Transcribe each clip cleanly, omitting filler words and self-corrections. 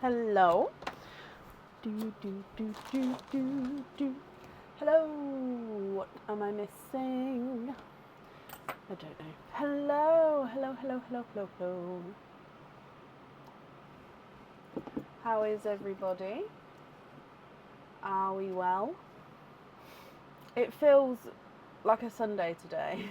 Hello. Do. Hello. What am I missing? I don't know. Hello. How is everybody? Are we well? It feels like a Sunday today.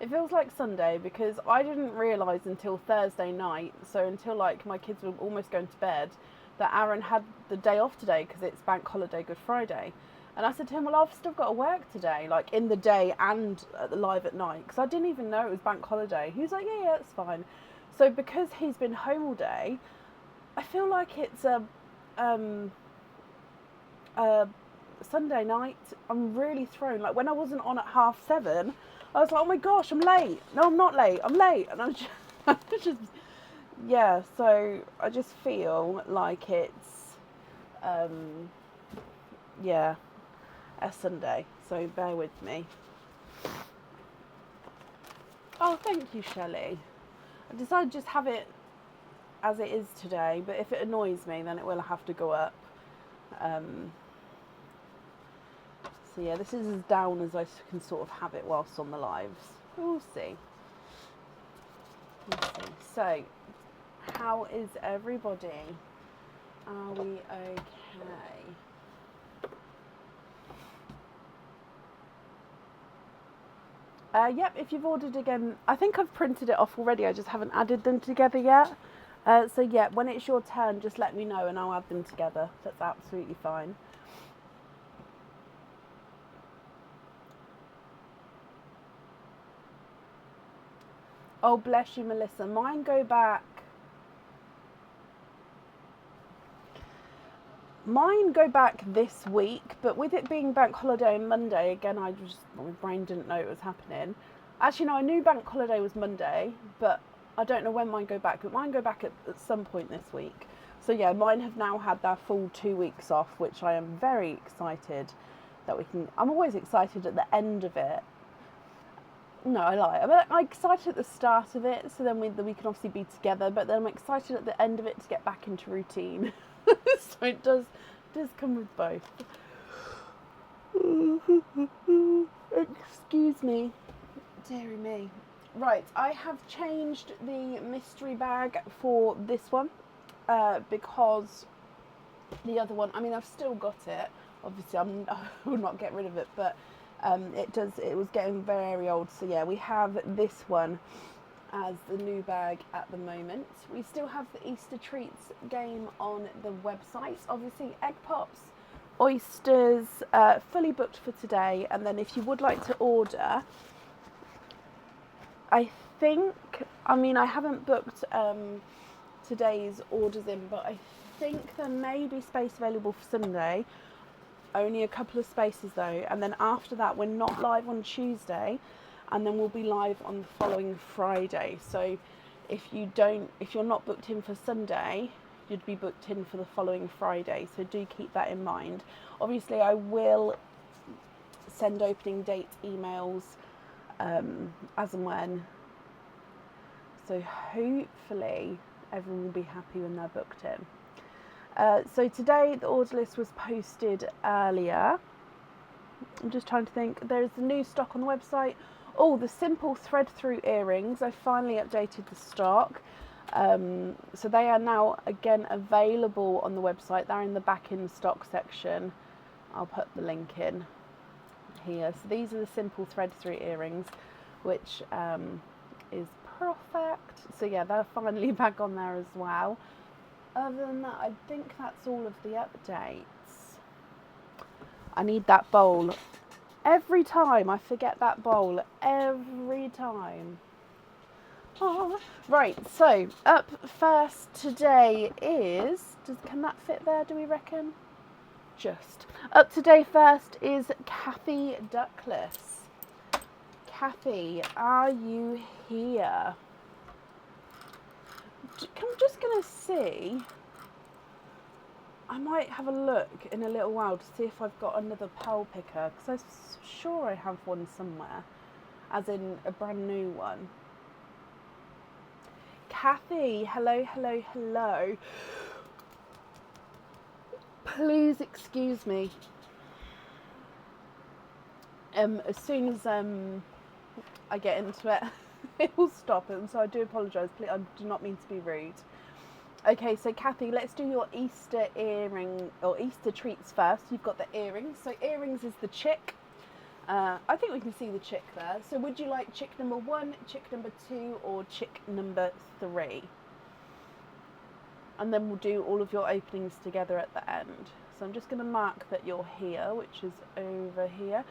It feels like Sunday because I didn't realise until Thursday night, so until like my kids were almost going to bed, that Aaron had the day off today because it's Bank Holiday Good Friday. And I said to him, well, I've still got to work today, like in the day and live at night, because I didn't even know it was Bank Holiday. He was like, yeah, it's fine. So because he's been home all day, I feel like it's a Sunday night. I'm really thrown. Like when I wasn't on at 7:30, I was like, oh my gosh, I'm late. No, I'm not late. I'm late. And I'm just yeah. So I just feel like it's, yeah, a Sunday. So bear with me. Oh, thank you, Shelley. I decided to just have it as it is today, but if it annoys me, then it will have to go up. So yeah, this is as down as I can sort of have it whilst on the lives. We'll see. So, how is everybody? Are we okay? Yep, if you've ordered again, I think I've printed it off already, I just haven't added them together yet. So yeah, when it's your turn, just let me know and I'll add them together. That's absolutely fine. Oh, bless you, Melissa. Mine go back this week, but with it being Bank Holiday on Monday, again, my brain didn't know it was happening. Actually, no, I knew Bank Holiday was Monday, but I don't know when mine go back, but mine go back at some point this week. So yeah, mine have now had their full 2 weeks off, which I am very excited that we can. I'm always excited at the end of it. No, I lie. I'm excited at the start of it, so then we can obviously be together, but then I'm excited at the end of it to get back into routine. So it does come with both. Excuse me. Deary me. Right, I have changed the mystery bag for this one because the other one, I mean, I've still got it. Obviously, I will not get rid of it, but it was getting very old. So yeah, we have this one as the new bag at the moment. We still have the Easter treats game on the website. Obviously, egg pops, oysters, fully booked for today. And then if you would like to order, I haven't booked today's orders in, but I think there may be space available for Sunday. Only a couple of spaces though, and then after that we're not live on Tuesday, and then we'll be live on the following Friday. So if you're not booked in for Sunday, you'd be booked in for the following Friday. So do keep that in mind. Obviously, I will send opening date emails as and when. So hopefully everyone will be happy when they're booked in. So today the order list was posted earlier. I'm just trying to think. There's the new stock on the website. Oh, the simple thread through earrings. I finally updated the stock. So they are now again available on the website. They're in the back in stock section. I'll put the link in here. So these are the simple thread through earrings, which is perfect. So yeah, they're finally back on there as well. Other than that, I think that's all of the updates. I need that bowl. Every time I forget that bowl. Every time. Oh. Right, so up first today is... Can that fit there, do we reckon? Just. Up today first is Kathy Duckless. Kathy, are you here? I'm just going to see. I might have a look in a little while to see if I've got another pearl picker, because I'm sure I have one somewhere, as in a brand new one. Kathy, hello. Please excuse me. As soon as I get into it, it will stop, and so I do apologise. Please, I do not mean to be rude. Okay, so Kathy, let's do your Easter earring or Easter treats first. You've got the earrings. So earrings is the chick. I think we can see the chick there. So would you like chick number 1, chick number 2, or chick number 3? And then we'll do all of your openings together at the end. So I'm just going to mark that you're here, which is over here.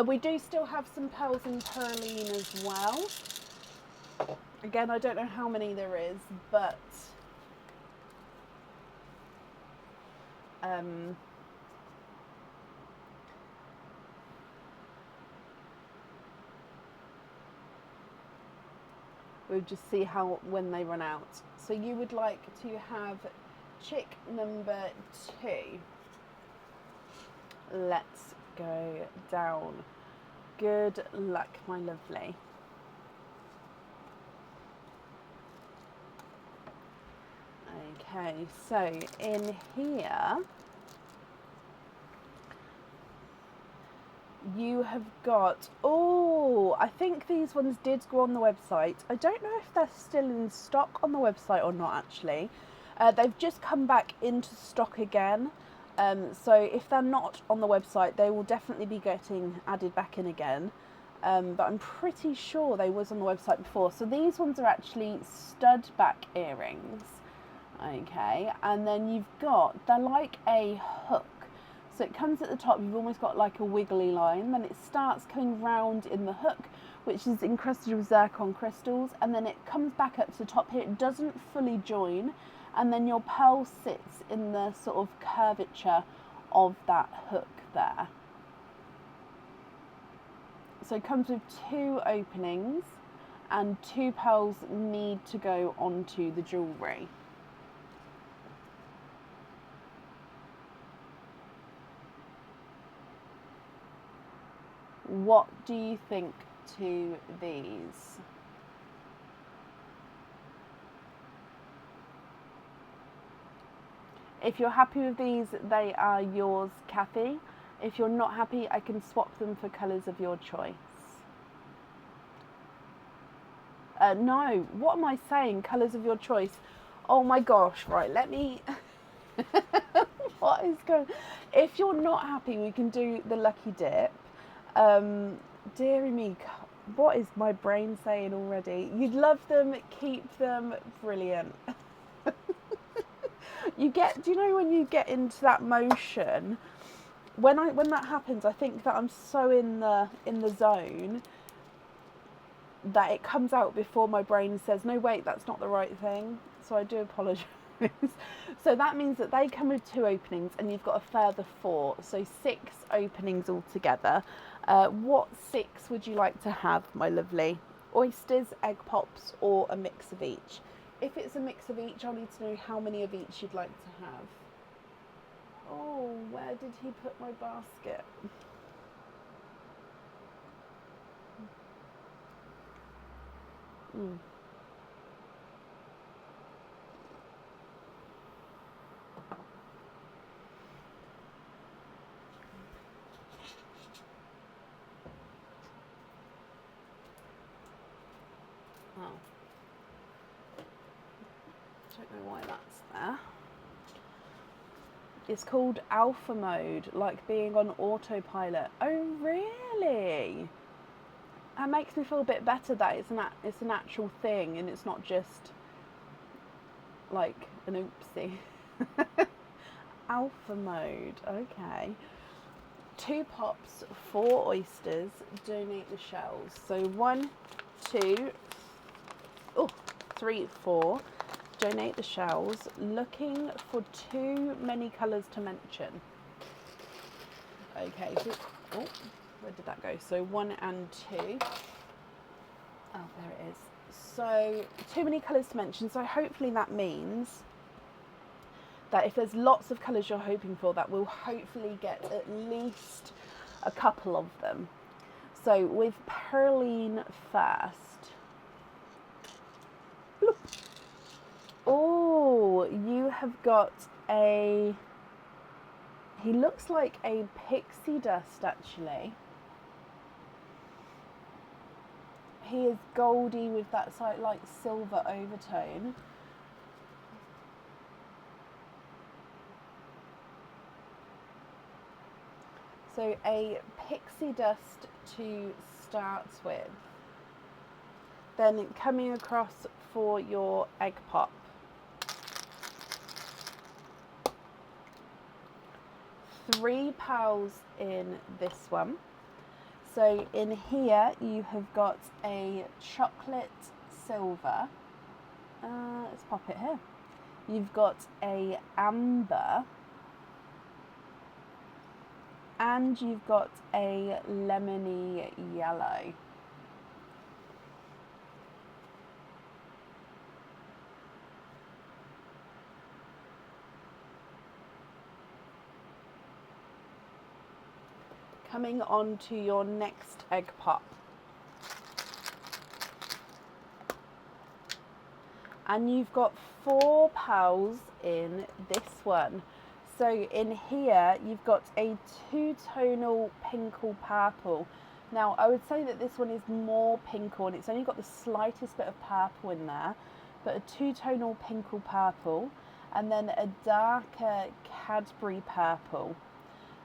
We do still have some pearls and perline as well. Again, I don't know how many there is, but we'll just see when they run out. So you would like to have chick number 2. Let's go down. Good luck, my lovely. Okay, so in here you have got, oh, I think these ones did go on the website. I don't know if they're still in stock on the website or not, actually. They've just come back into stock again. So if they're not on the website, they will definitely be getting added back in again. But I'm pretty sure they was on the website before. So these ones are actually stud back earrings. Okay, and then you've got, they're like a hook. So it comes at the top, you've almost got like a wiggly line, then it starts coming round in the hook, which is encrusted with zircon crystals, and then it comes back up to the top here. It doesn't fully join, and then your pearl sits in the sort of curvature of that hook there. So it comes with 2 openings, and 2 pearls need to go onto the jewellery. What do you think to these? If you're happy with these, they are yours, Kathy. If you're not happy, I can swap them for colours of your choice. No, what am I saying? Colours of your choice. Oh my gosh, right, let me... What is going... If you're not happy, we can do the lucky dip. Dearie me, what is my brain saying already? You'd love them, keep them, brilliant. Do you know when you get into that motion, when that happens, I think that I'm so in the zone that it comes out before my brain says, no wait, that's not the right thing. So I do apologise. So that means that they come with 2 openings and you've got a further 4, so 6 openings altogether. What 6 would you like to have, my lovely? Oysters, egg pops, or a mix of each? If it's a mix of each, I'll need to know how many of each you'd like to have. Oh, where did he put my basket? Oh. Don't know why that's there. It's called alpha mode, like being on autopilot. Oh, really? That makes me feel a bit better that it's an actual thing and it's not just like an oopsie. Alpha mode, okay. 2 pops, 4 oysters, donate the shells. So 1, 2, 3, 4. Donate the shells. Looking for too many colours to mention. Okay, so, where did that go? So 1 and 2. Oh, there it is. So too many colours to mention. So hopefully that means that if there's lots of colours you're hoping for, that we'll hopefully get at least a couple of them. So with perline first. Oh, you have got a He looks like a pixie dust actually. He is goldy with that slight like silver overtone. So a pixie dust to start with. Then coming across for your egg pop. £3 in this one. So in here you have got a chocolate silver. Let's pop it here. You've got a amber. And you've got a lemony yellow. Coming on to your next egg pop. And you've got £4 in this one. So in here, you've got a two-tonal pinkle purple. Now, I would say that this one is more pinkle, and it's only got the slightest bit of purple in there, but a two-tonal pinkle purple, and then a darker Cadbury purple.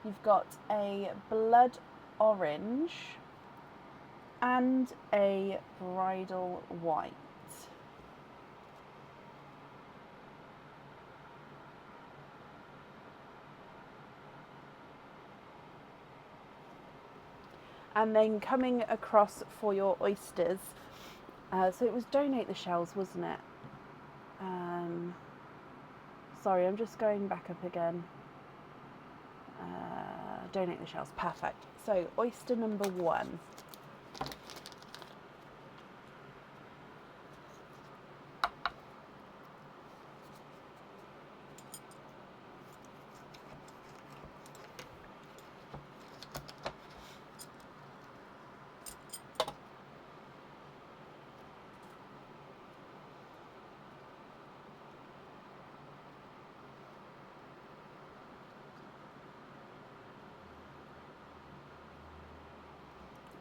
You've got a blood orange and a bridal white. And then coming across for your oysters, so it was donate the shells, wasn't it? Sorry, I'm just going back up again. Donate the shells, perfect. So oyster number 1.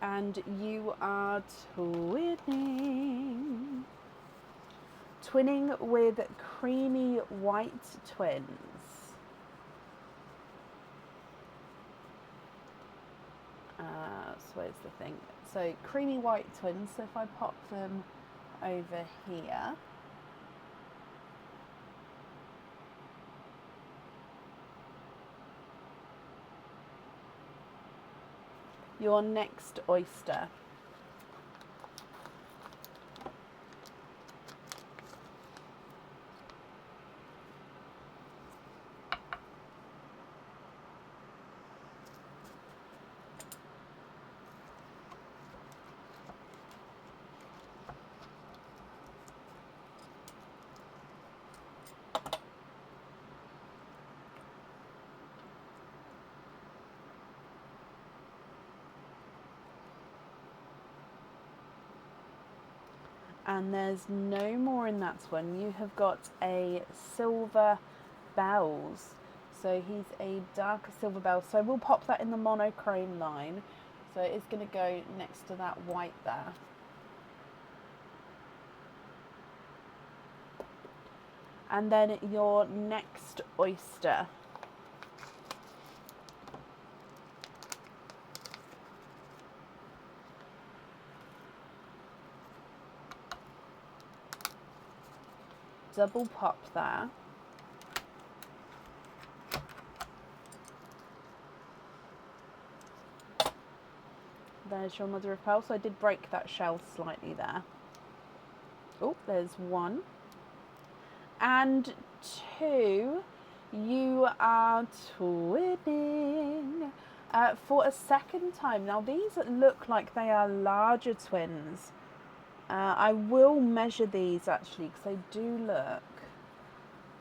And you are twinning. Twinning with creamy white twins. So where's the thing? So creamy white twins, so if I pop them over here. Your next oyster. And there's no more in that one. You have got a silver bells. So he's a darker silver bell. So we'll pop that in the monochrome line. So it's going to go next to that white there. And then your next oyster. Double pop there. There's your mother of pearl. So I did break that shell slightly there. Oh, there's 1. And 2, you are twinning for a second time. Now these look like they are larger twins. I will measure these actually because they do look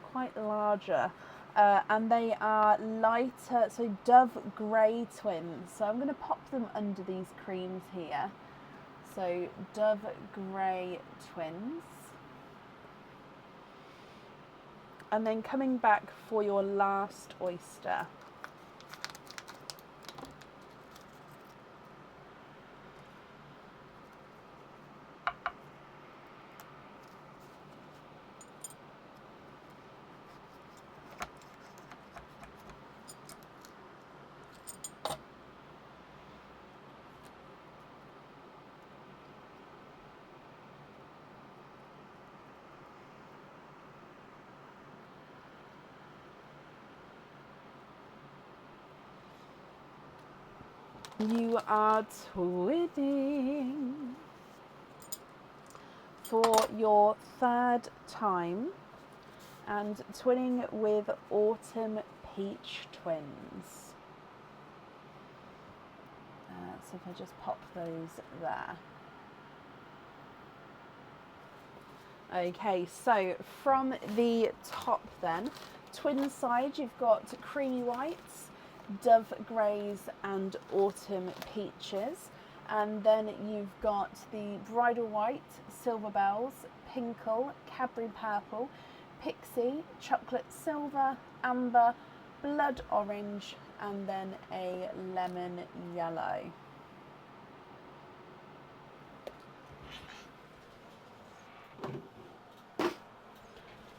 quite larger. And they are lighter, so dove grey twins. So I'm going to pop them under these creams here. So dove grey twins. And then coming back for your last oyster. You are twinning for your third time, and twinning with Autumn Peach Twins. So if I just pop those there. Okay, so from the top then, twin side you've got Creamy Whites, Dove Greys and Autumn Peaches. And then you've got the Bridal White, Silver Bells, Pinkle, Cadbury Purple, Pixie, Chocolate Silver, Amber, Blood Orange, and then a Lemon Yellow.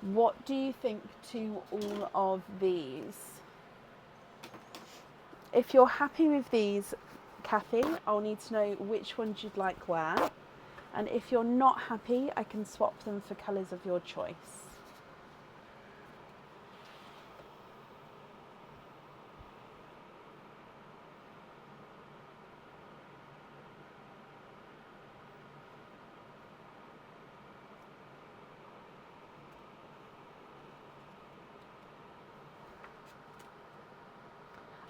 What do you think to all of these? If you're happy with these, Kathy, I'll need to know which ones you'd like where. And if you're not happy, I can swap them for colours of your choice.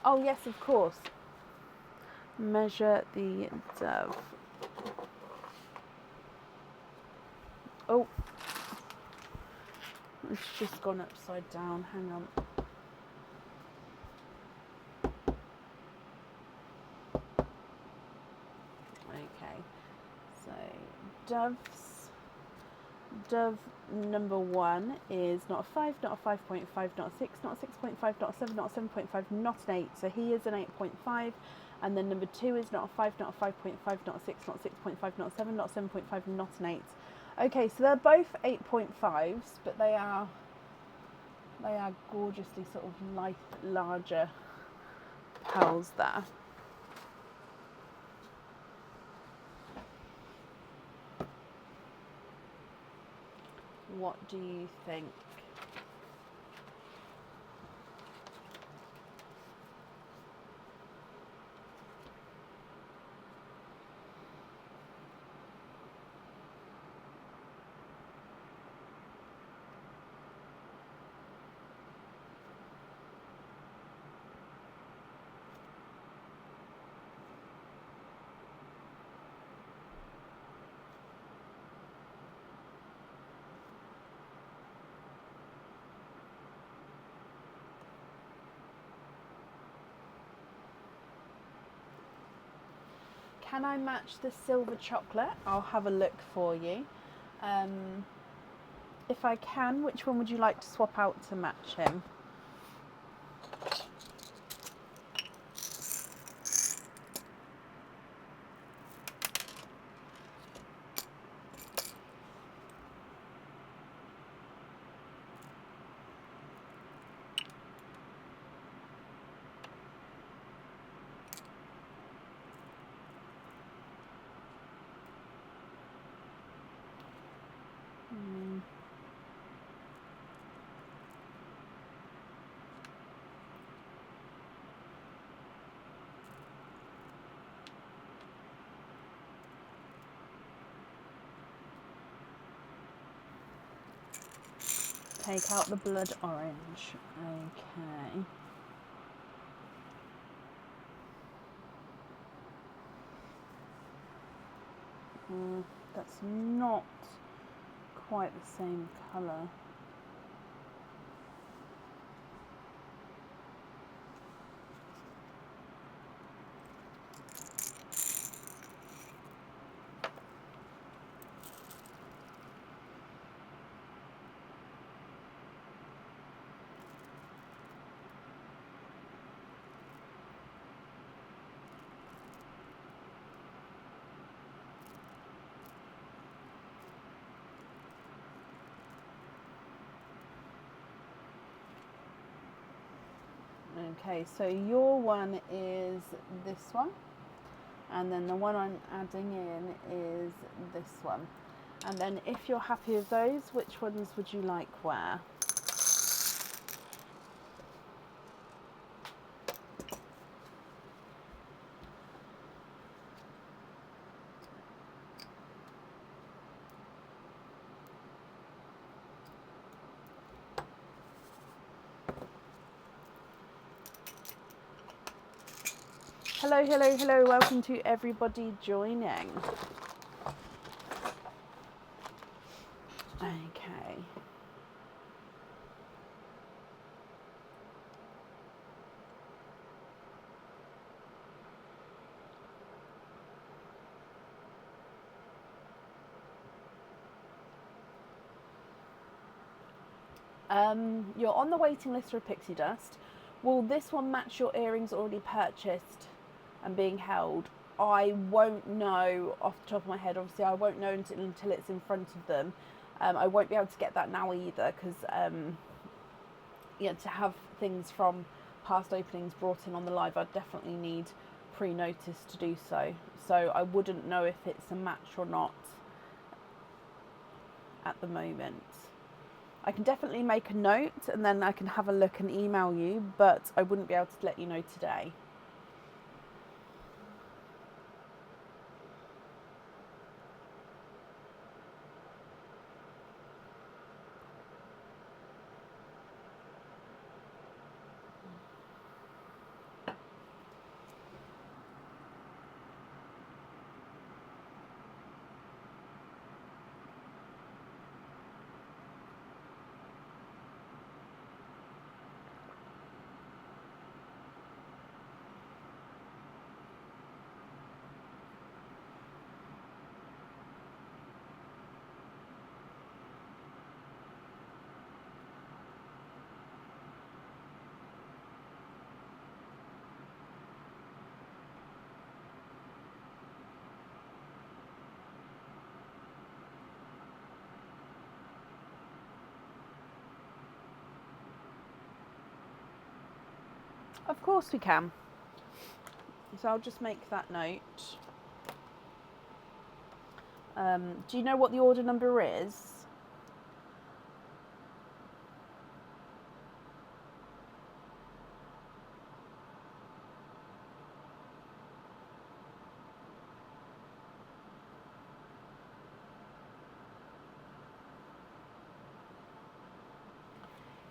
Oh yes, of course. Measure the dove. Oh, it's just gone upside down. Hang on. Okay, so dove number 1 is not a 5, not a 5.5, not a 6, not a 6.5, not a 7, not a 7.5, not an 8. So he is an 8.5. And then number 2 is not a 5, not a 5.5, not a 6, not a 6.5, not a 7, not a 7.5, not an 8. Okay, so they're both 8.5s, but they are gorgeously sort of larger pearls there. What do you think? Can I match the silver chocolate? I'll have a look for you. If I can, which one would you like to swap out to match him? Take out the blood orange. Okay. That's not quite the same colour. Okay, so your one is this one, and then the one I'm adding in is this one. And then if you're happy with those, which ones would you like where? Hello, hello, hello. Welcome to everybody joining. Okay. You're on the waiting list for Pixie Dust. Will this one match your earrings already purchased and being held? I won't know off the top of my head. Obviously, I won't know until it's in front of them. I won't be able to get that now either because to have things from past openings brought in on the live, I'd definitely need pre-notice to do so. So I wouldn't know if it's a match or not at the moment. I can definitely make a note and then I can have a look and email you, but I wouldn't be able to let you know today. Of course we can. So I'll just make that note. Do you know what the order number is?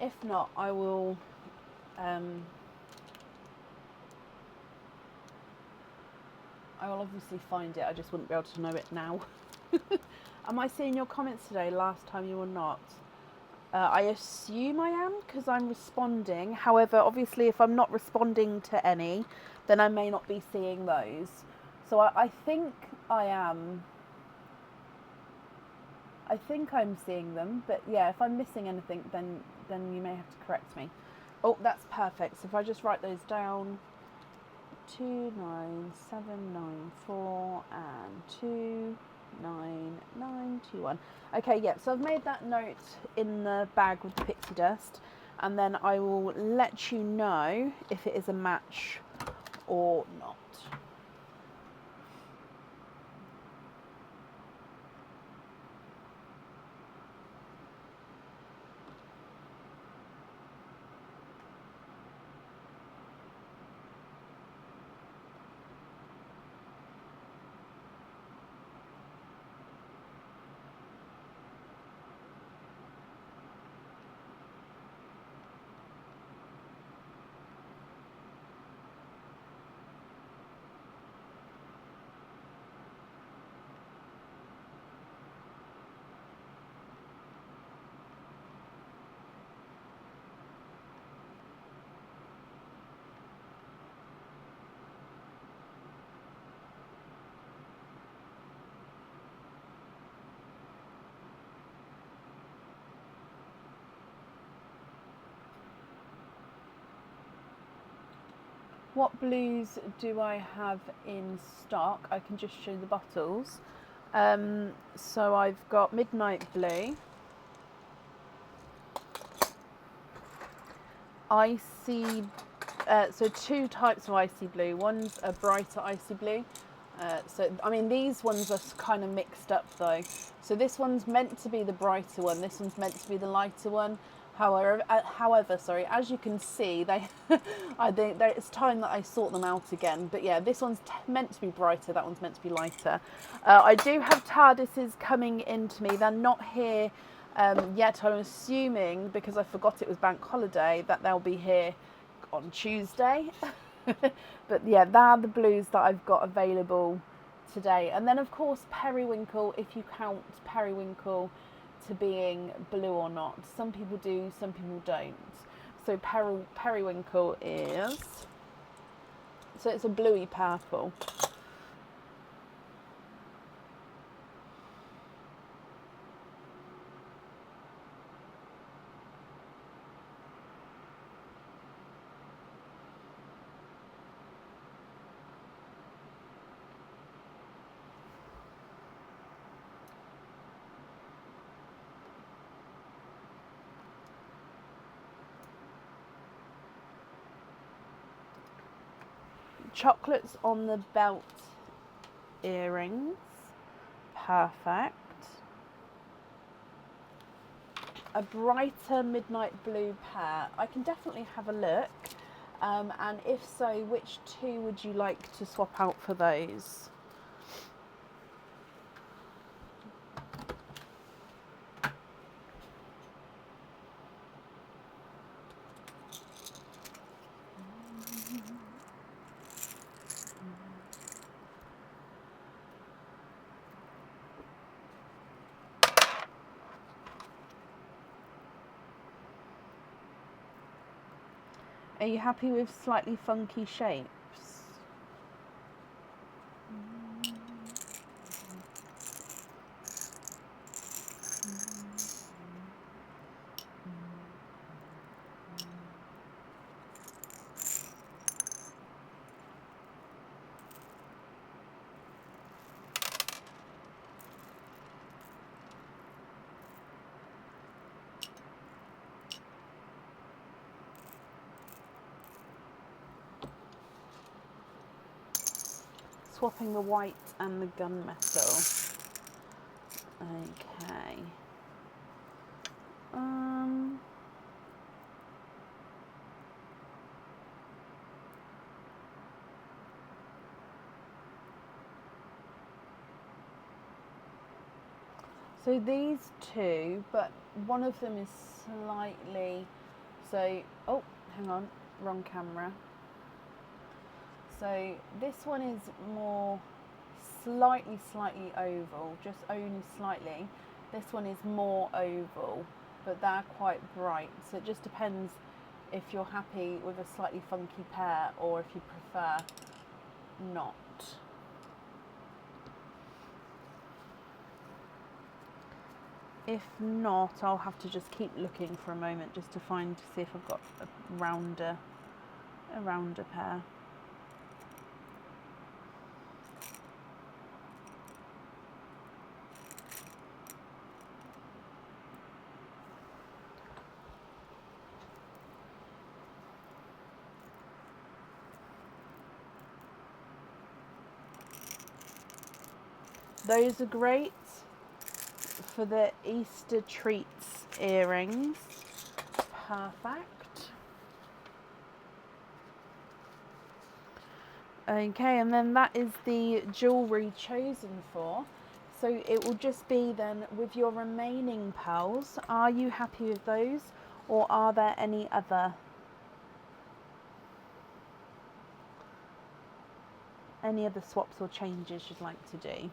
If not, I will obviously find it. I just wouldn't be able to know it now. Am I seeing your comments today? Last time you were not. I assume I am because I'm responding. However, obviously if I'm not responding to any, then I may not be seeing those. So I think I am. I think I'm seeing them, but yeah, if I'm missing anything, then you may have to correct me. Oh, that's perfect. So if I just write those down, 29794 and 29921. Okay, yeah, so I've made that note in the bag with the pixie dust, and then I will let you know if it is a match or not. What blues do I have in stock? I can just show the bottles. So I've got Midnight Blue, Icy, so two types of Icy Blue. One's a brighter Icy Blue. So, I mean, these ones are kind of mixed up though. So this one's meant to be the brighter one, this one's meant to be the lighter one. However, sorry, as you can see, I think it's time that I sort them out again. But yeah, this one's meant to be brighter, that one's meant to be lighter. I do have TARDISes coming into me. They're not here Yet I'm assuming, because I forgot it was bank holiday, that they'll be here on Tuesday. But yeah, they're the blues that I've got available today. And then of course periwinkle, if you count periwinkle to being blue or not. Some people do, some people don't. So periwinkle is, so it's a bluey purple. Chocolates on the belt earrings, perfect. A brighter midnight blue pair, I can definitely have a look. And if so, which two would you like to swap out for those? Are you happy with slightly funky shapes? Swapping the white and the gunmetal. Okay. So these two, but one of them is slightly, so, oh, hang on, wrong camera. So this one is more slightly oval, just only slightly. This one is more oval, but they're quite bright. So it just depends if you're happy with a slightly funky pair or if you prefer not. If not, I'll have to just keep looking for a moment just to see if I've got a rounder pair. Those are great for the Easter treats earrings. Perfect. Okay, and then that is the jewellery chosen for. So it will just be then with your remaining pearls. Are you happy with those, or are there any other swaps or changes you'd like to do?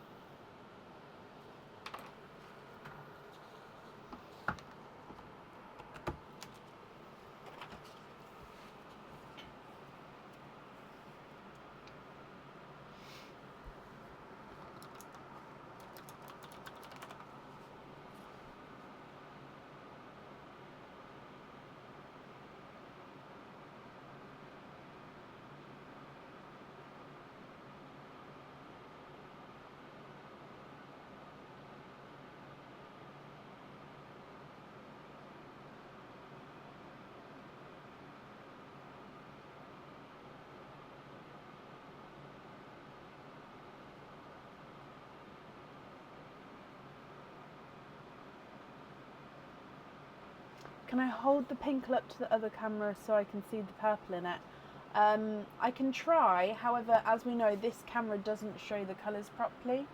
Can I hold the pink up to the other camera so I can see the purple in it? I can try, however, as we know, this camera doesn't show the colours properly.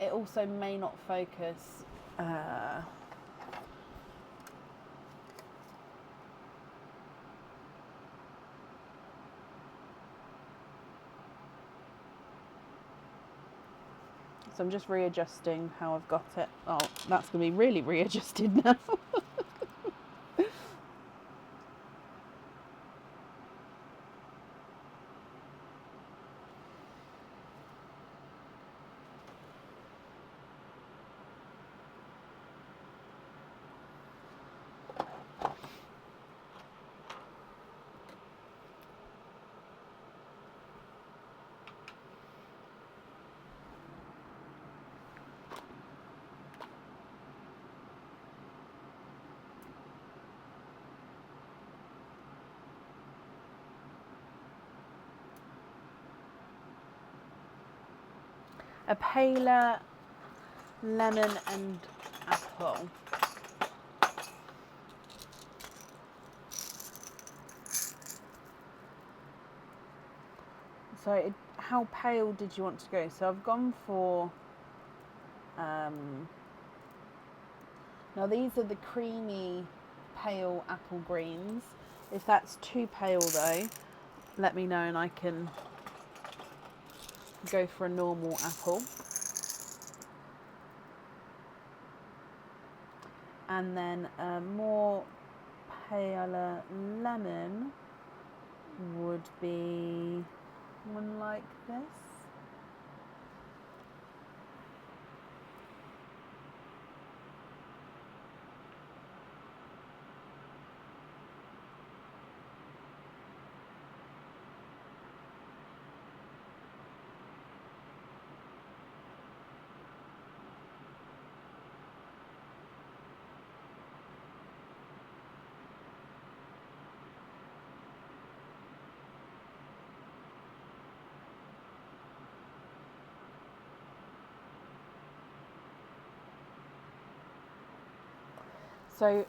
it also may not focus. So I'm just readjusting how I've got it. Oh, that's going to be really readjusted now. A paler lemon and apple. So how pale did you want to go? So I've gone for, now these are the creamy pale apple greens. If that's too pale though, let me know and I can go for a normal apple. And then a more paler lemon would be one like this. So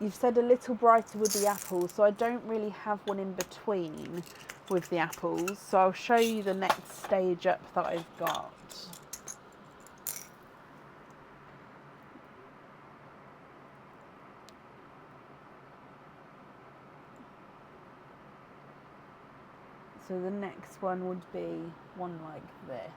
you've said a little brighter with the apples, so I don't really have one in between with the apples. So I'll show you the next stage up that I've got. So the next one would be one like this.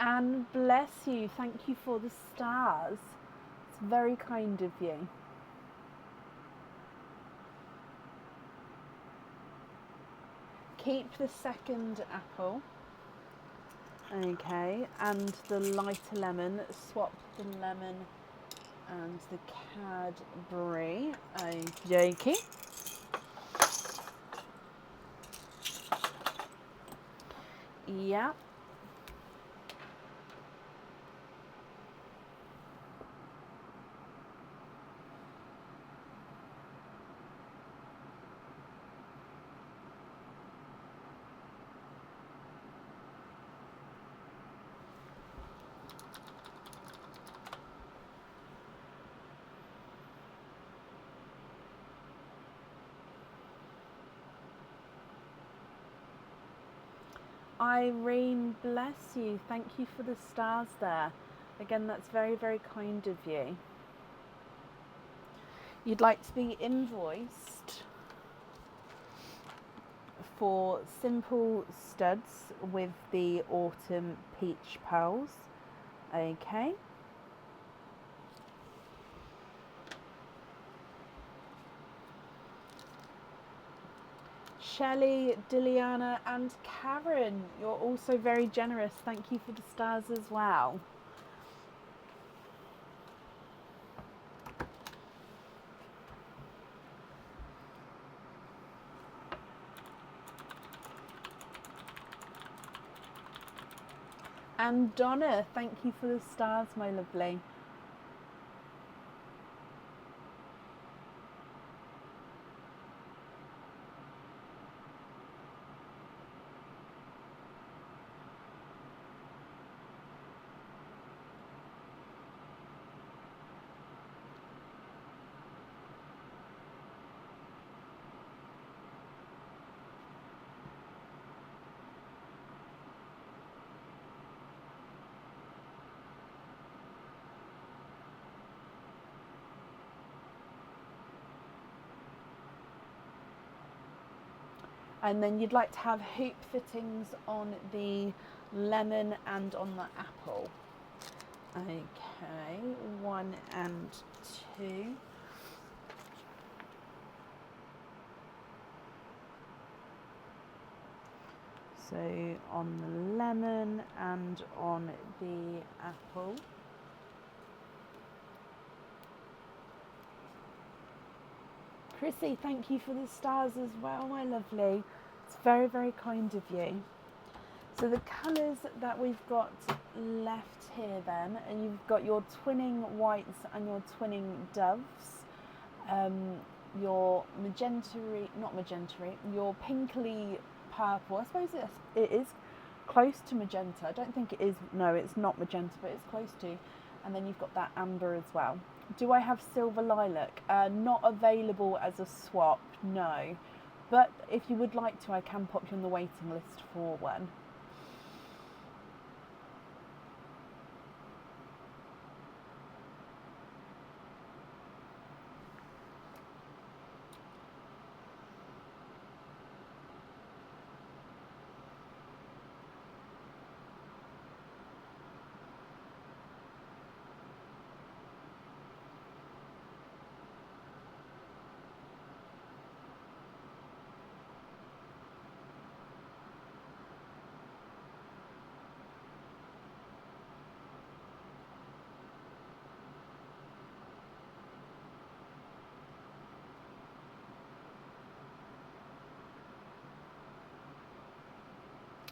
And bless you, thank you for the stars. It's very kind of you. Keep the second apple. Okay, and the lighter lemon, swap the lemon and the Cadbury. Okey-dokey. Yeah. Irene, bless you. Thank you for the stars there. Again, that's very, very kind of you. You'd like to be invoiced for simple studs with the autumn peach pearls. Okay. Shelley, Diliana and Karen, you're also very generous. Thank you for the stars as well. And Donna, thank you for the stars, my lovely. And then you'd like to have hoop fittings on the lemon and on the apple. Okay, 1 and 2. So on the lemon and on the apple. Chrissy, thank you for the stars as well, my lovely. It's very, very kind of you. So the colours that we've got left here then, and you've got your twinning whites and your twinning doves, your magenta-y, not magenta-y, your pinkly purple. I suppose it is close to magenta. I don't think it is, no, it's not magenta, but it's close to. And then you've got that amber as well. Do I have silver lilac? Not available as a swap, no. But if you would like to, I can pop you on the waiting list for one.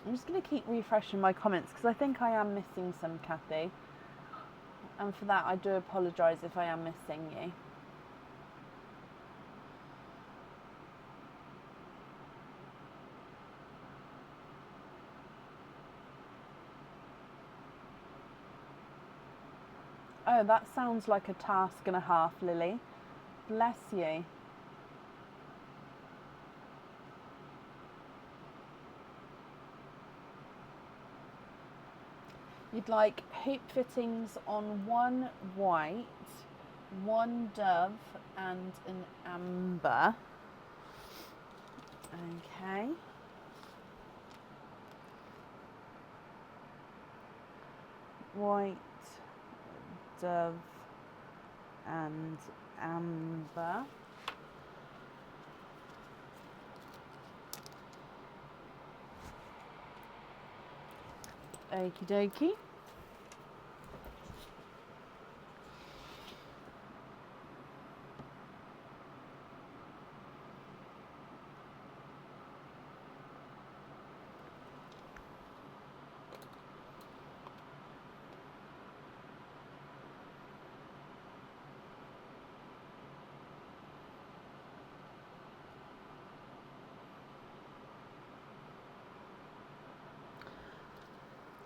I'm just going to keep refreshing my comments because I think I am missing some, Kathy. And for that, I do apologise if I am missing you. Oh, that sounds like a task and a half, Lily. Bless you. You'd like hoop fittings on 1 white, 1 dove and an amber. Okay. White, dove and amber. Okie dokie.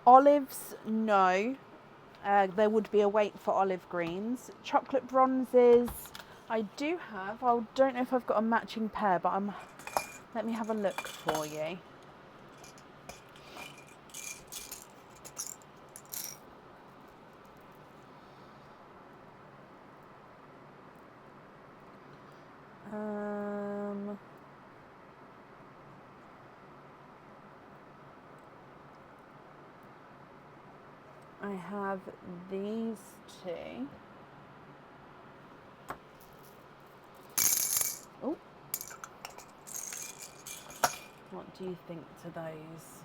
Olives, no. There would be a wait for olive greens. Chocolate bronzes, I do have. I don't know if I've got a matching pair, but let me have a look for you. I have these two. Oh. What do you think to those?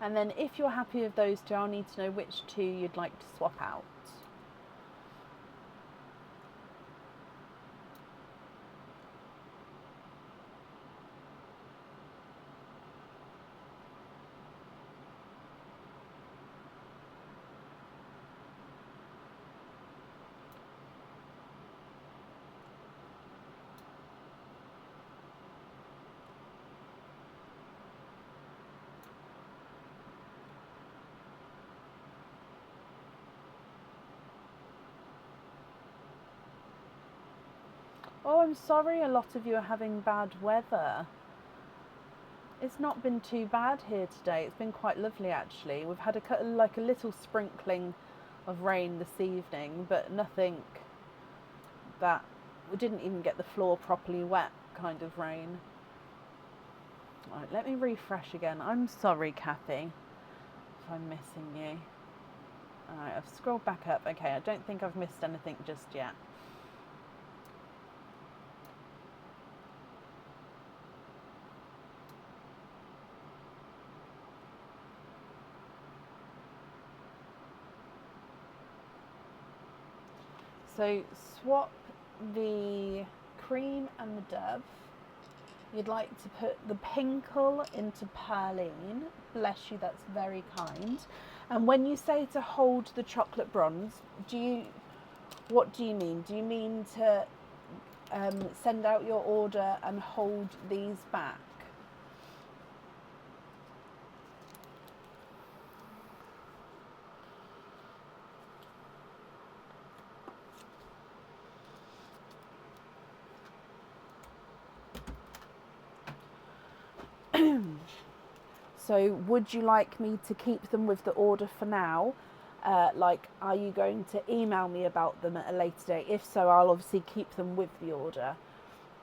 And then if you're happy with those two, I'll need to know which two you'd like to swap out. Oh, I'm sorry a lot of you are having bad weather. It's not been too bad here today. It's been quite lovely actually. We've had a little sprinkling of rain this evening, but nothing that we didn't even get the floor properly wet kind of rain. Right, let me refresh again. I'm sorry, Kathy, if I'm missing you. Alright, I've scrolled back up. Okay, I don't think I've missed anything just yet. So swap the cream and the Dove. You'd like to put the Pinkle into Perline. Bless you, that's very kind. And when you say to hold the chocolate bronze, what do you mean? Do you mean to send out your order and hold these back? So would you like me to keep them with the order for now? Are you going to email me about them at a later date? If so, I'll obviously keep them with the order.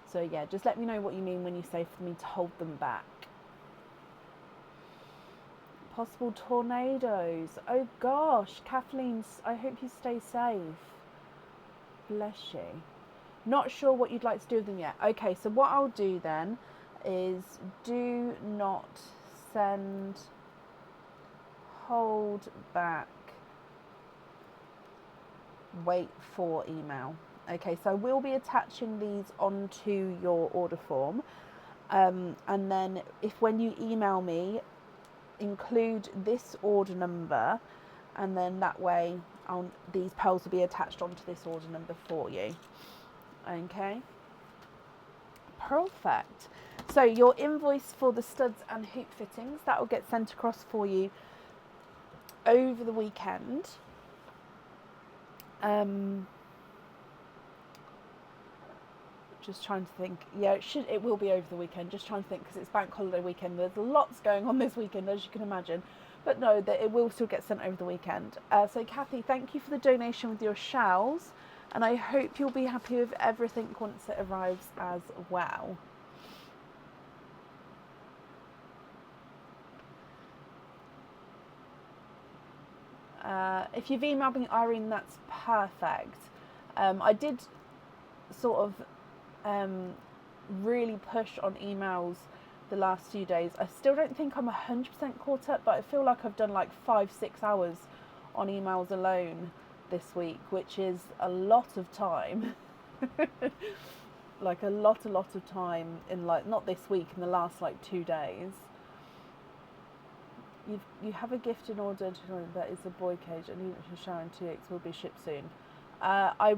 So yeah, just let me know what you mean when you say for me to hold them back. Possible tornadoes. Oh gosh, Kathleen, I hope you stay safe. Bless you. Not sure what you'd like to do with them yet. Okay, so what I'll do then is do not send, hold back, wait for email. Okay, so we'll be attaching these onto your order form, and then when you email me, include this order number, and then that way these pearls will be attached onto this order number for you. Okay, perfect. So your invoice for the studs and hoop fittings, that will get sent across for you over the weekend. Just trying to think. Yeah, it will be over the weekend. Just trying to think because it's bank holiday weekend. There's lots going on this weekend, as you can imagine. But no, that it will still get sent over the weekend. So Kathy, thank you for the donation with your shawls, and I hope you'll be happy with everything once it arrives as well. If you've emailed me, Irene, that's perfect. I did sort of really push on emails the last few days. I still don't think I'm 100% caught up, but I feel like I've done like 5-6 hours on emails alone this week, which is a lot of time. Like a lot of time in not this week, in the last 2 days. You have a gift in order that is a boy cage, and even if shower and 2X will be shipped soon. I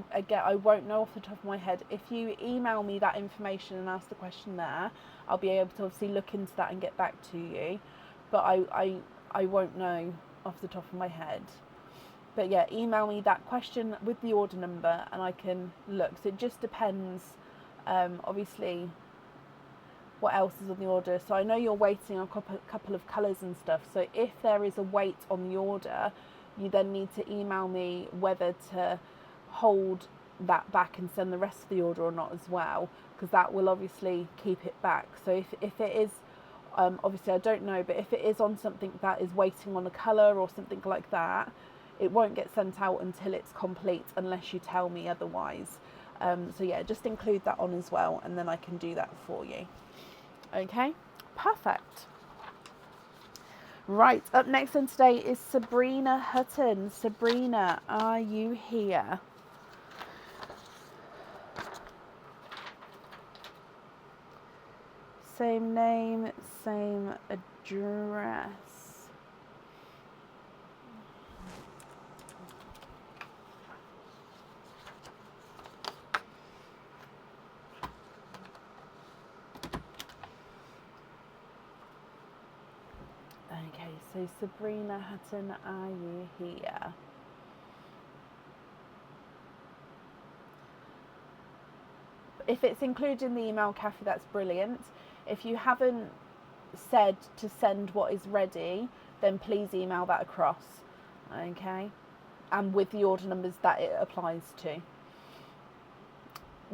won't know off the top of my head. If you email me that information and ask the question there, I'll be able to obviously look into that and get back to you. But I won't know off the top of my head. But yeah, email me that question with the order number and I can look. So it just depends, obviously, what else is on the order. So I know you're waiting on a couple of colours and stuff. So if there is a wait on the order, you then need to email me whether to hold that back and send the rest of the order or not as well, because that will obviously keep it back. So if it is, obviously I don't know, but if it is on something that is waiting on a colour or something like that, it won't get sent out until it's complete unless you tell me otherwise. So yeah, just include that on as well, and then I can do that for you. Okay, perfect. Right, up next on today is Sabrina Hutton. Sabrina, are you here? Same name, same address. Okay, so Sabrina Hutton, are you here? If it's included in the email, Kathy, that's brilliant. If you haven't said to send what is ready, then please email that across, okay? And with the order numbers that it applies to.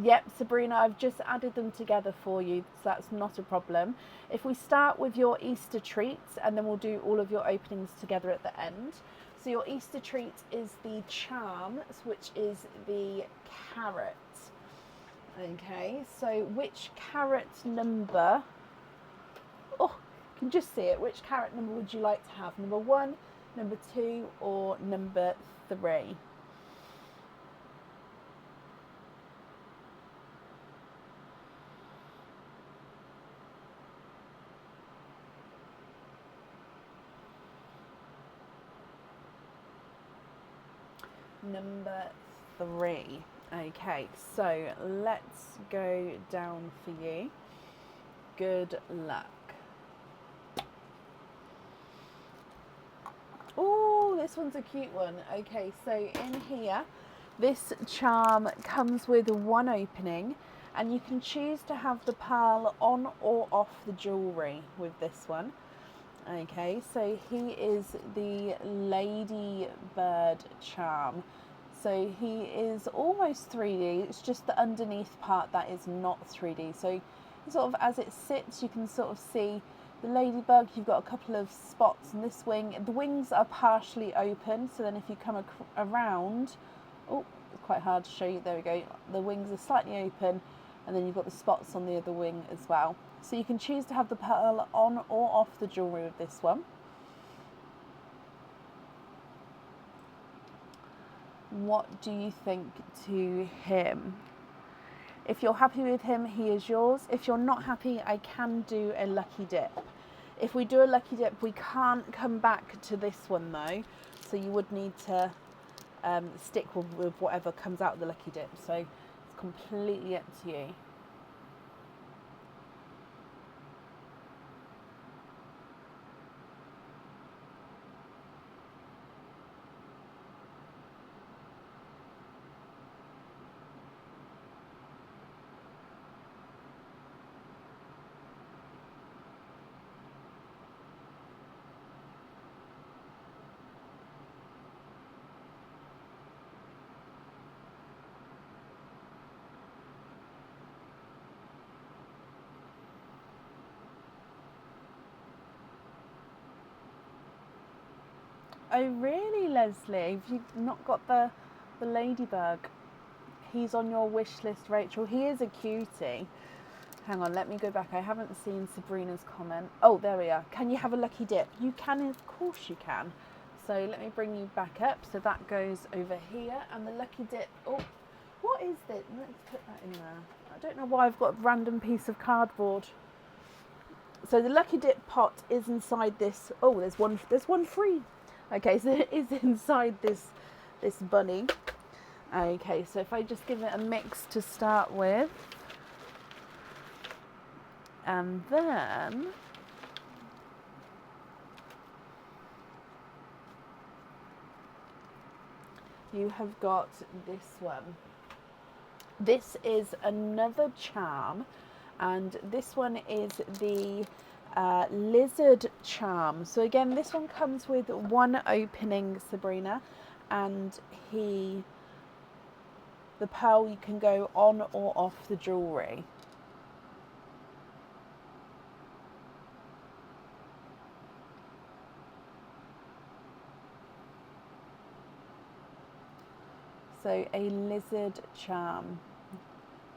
Yep, Sabrina, I've just added them together for you, so that's not a problem. If we start with your Easter treats, and then we'll do all of your openings together at the end. So your Easter treat is the charm, which is the carrot. Okay, so which carrot number, oh, you can just see it, which carrot number would you like to have? Number 1, number 2, or number 3? Number 3. Okay, so let's go down for you. Good luck. Oh, this one's a cute one. Okay, so in here, this charm comes with 1 opening, and you can choose to have the pearl on or off the jewellery with this one. Okay, so he is the ladybird charm. So he is almost 3D, it's just the underneath part that is not 3D. So sort of as it sits, you can sort of see the ladybug. You've got a couple of spots in this wing. The wings are partially open, so then if you come around, oh, it's quite hard to show you, there we go. The wings are slightly open, and then you've got the spots on the other wing as well. So you can choose to have the pearl on or off the jewellery with this one. What do you think to him? If you're happy with him, he is yours. If you're not happy, I can do a lucky dip. If we do a lucky dip, we can't come back to this one though. So you would need to stick with whatever comes out of the lucky dip. So it's completely up to you. Oh really, Leslie? Have you not got the ladybug? He's on your wish list, Rachel. He is a cutie. Hang on, let me go back. I haven't seen Sabrina's comment. Oh, there we are. Can you have a lucky dip? You can, of course you can. So let me bring you back up. So that goes over here. And the lucky dip, oh, what is this? Let's put that in there. I don't know why I've got a random piece of cardboard. So the Lucky Dip pot is inside this. Oh, there's one free. Okay, so it is inside this bunny. Okay, so if I just give it a mix to start with, and then you have got this one. This is another charm, and this one is the lizard charm. So again, this one comes with one opening, Sabrina, and the pearl, you can go on or off the jewellery. So a lizard charm.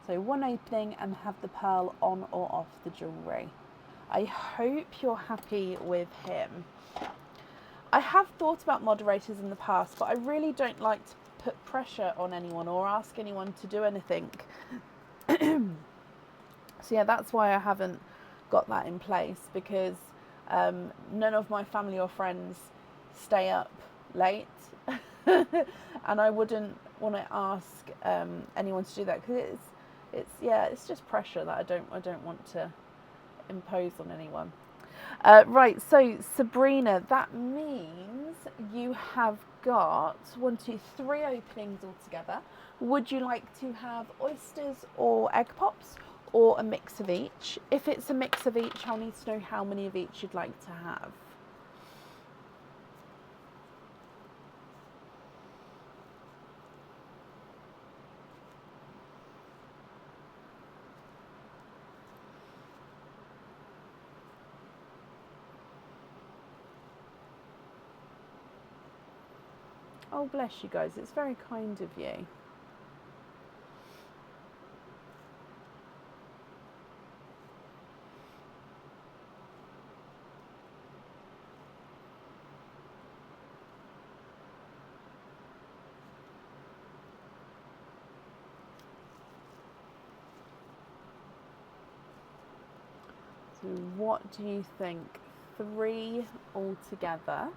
So one opening and have the pearl on or off the jewellery. I hope you're happy with him. I have thought about moderators in the past, but I really don't like to put pressure on anyone or ask anyone to do anything. So yeah, that's why I haven't got that in place, because none of my family or friends stay up late. And I wouldn't want to ask anyone to do that, because it's just pressure that I don't want to impose on anyone. Right, so Sabrina, that means you have got 1, 2, 3 openings altogether. Would you like to have oysters or egg pops, or a mix of each? If it's a mix of each, I'll need to know how many of each you'd like to have. Oh, bless you guys. It's very kind of you. So what do you think? 3 altogether.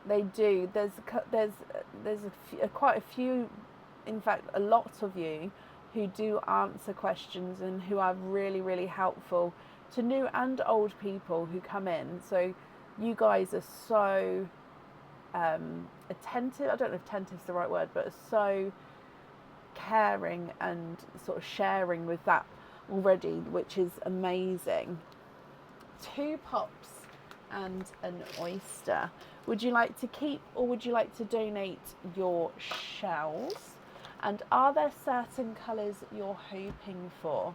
They do. There's quite a few, in fact, a lot of you who do answer questions and who are really, really helpful to new and old people who come in. So you guys are so attentive. I don't know if attentive is the right word, but so caring and sort of sharing with that already, which is amazing. 2 pops and an oyster. Would you like to keep, or would you like to donate your shells? And are there certain colours you're hoping for?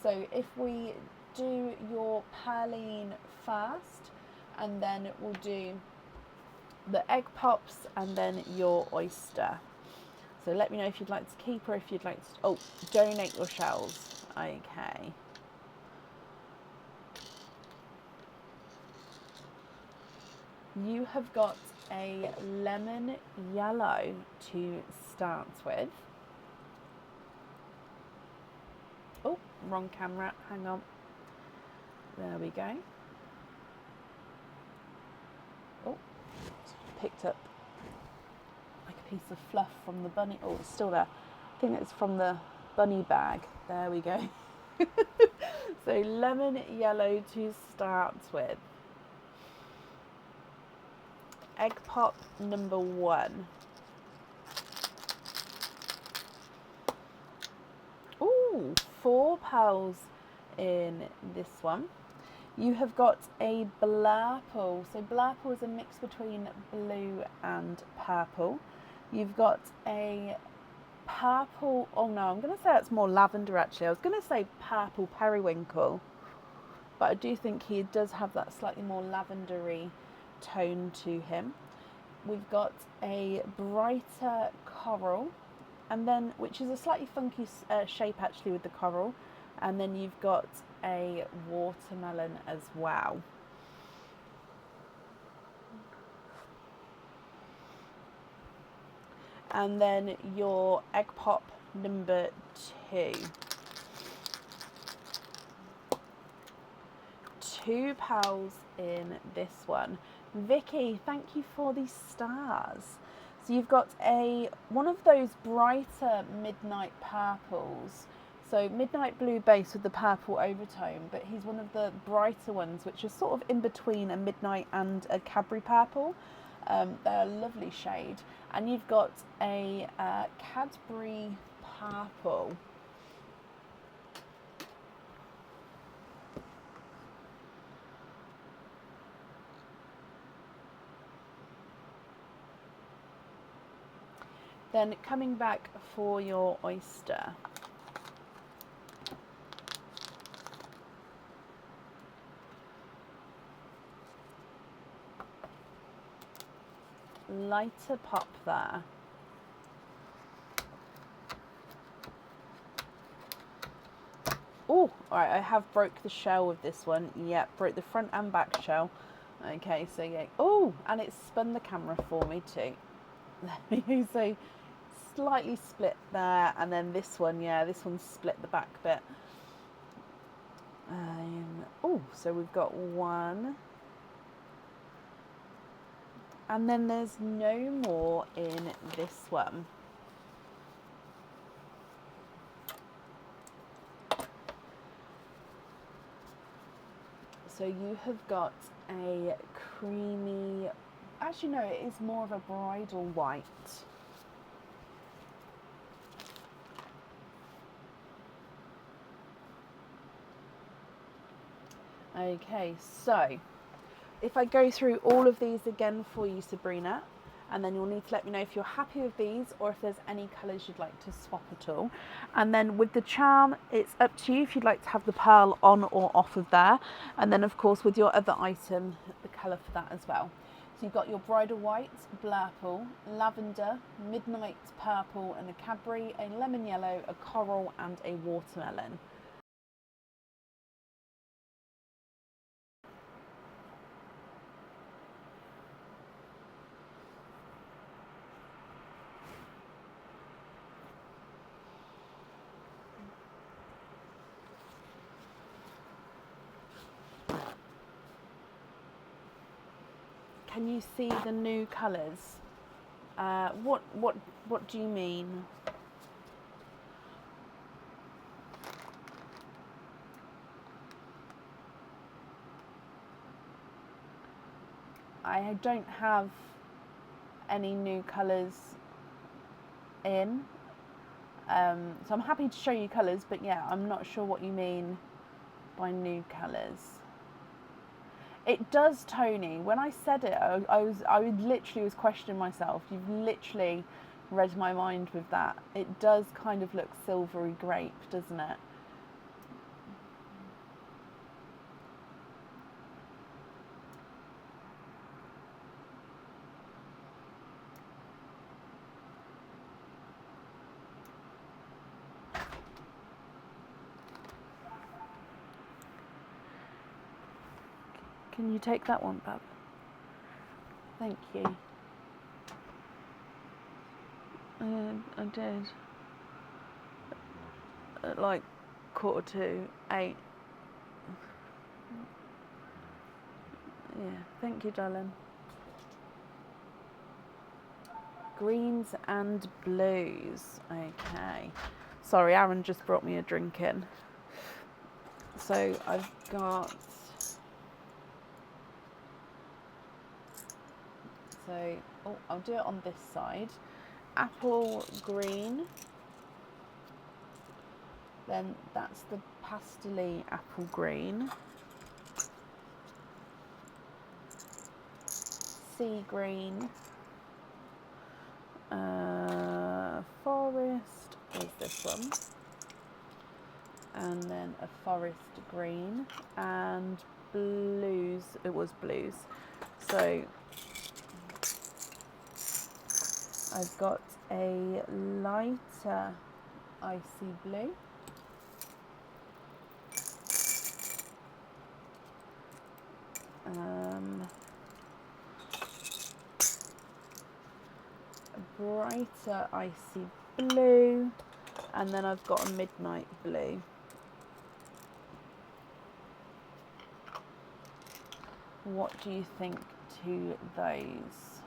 So if we do your perline first, and then we'll do the egg pops and then your oyster. So let me know if you'd like to keep, or if you'd like to donate your shells. Okay. You have got a lemon yellow to start with. Oh, wrong camera, hang on. There we go. Oh, picked up like a piece of fluff from the bunny. Oh, it's still there. I think it's from the bunny bag. There we go. So lemon yellow to start with. Egg pop number 1. Ooh, 4 pearls in this one. You have got a blurple. So blurple is a mix between blue and purple. You've got a purple, oh no, I'm going to say it's more lavender actually. I was going to say purple periwinkle, but I do think he does have that slightly more lavendery tone to him. We've got a brighter coral, and then, which is a slightly funky shape actually with the coral, and then you've got a watermelon as well. and then your egg pop number 2. £2 in this one. Vicky, thank you for these stars. So you've got one of those brighter midnight purples. So midnight blue base with the purple overtone, but he's one of the brighter ones, which are sort of in between a midnight and a Cadbury purple. They're a lovely shade. And you've got a Cadbury purple. Then coming back for your oyster. Lighter pop there. Oh, all right, I have broke the shell of this one. Yeah, broke the front and back shell. Okay, so yeah. Oh, and it spun the camera for me too. So slightly split there, and then this one, yeah, this one split the back bit. Oh, so we've got one. And then there's no more in this one. So you have got a creamy, actually no, it is more of a bridal white. Okay, so if I go through all of these again for you, Sabrina, and then you'll need to let me know if you're happy with these or if there's any colours you'd like to swap at all. And then with the charm, it's up to you if you'd like to have the pearl on or off of there. And then of course with your other item, the colour for that as well. So you've got your bridal white, blurple, lavender, midnight purple and a Cadbury, a lemon yellow, a coral and a watermelon. Can you see the new colours? What do you mean? I don't have any new colours in, so I'm happy to show you colours, but yeah, I'm not sure what you mean by new colours. It does, Tony. When I said it, I literally was questioning myself. You've literally read my mind with that. It does kind of look silvery grape, doesn't it? Can you take that one, Bab? Thank you. I did. At like 8:45. Yeah, thank you, darling. Greens and blues. Okay. Sorry, Aaron just brought me a drink in. So I've got... So, oh, I'll do it on this side. Apple green. Then that's the pastel-y apple green. Sea green. Forest is this one. And then a forest green. And blues. It was blues. So I've got a lighter icy blue. A brighter icy blue, and then I've got a midnight blue. What do you think to those?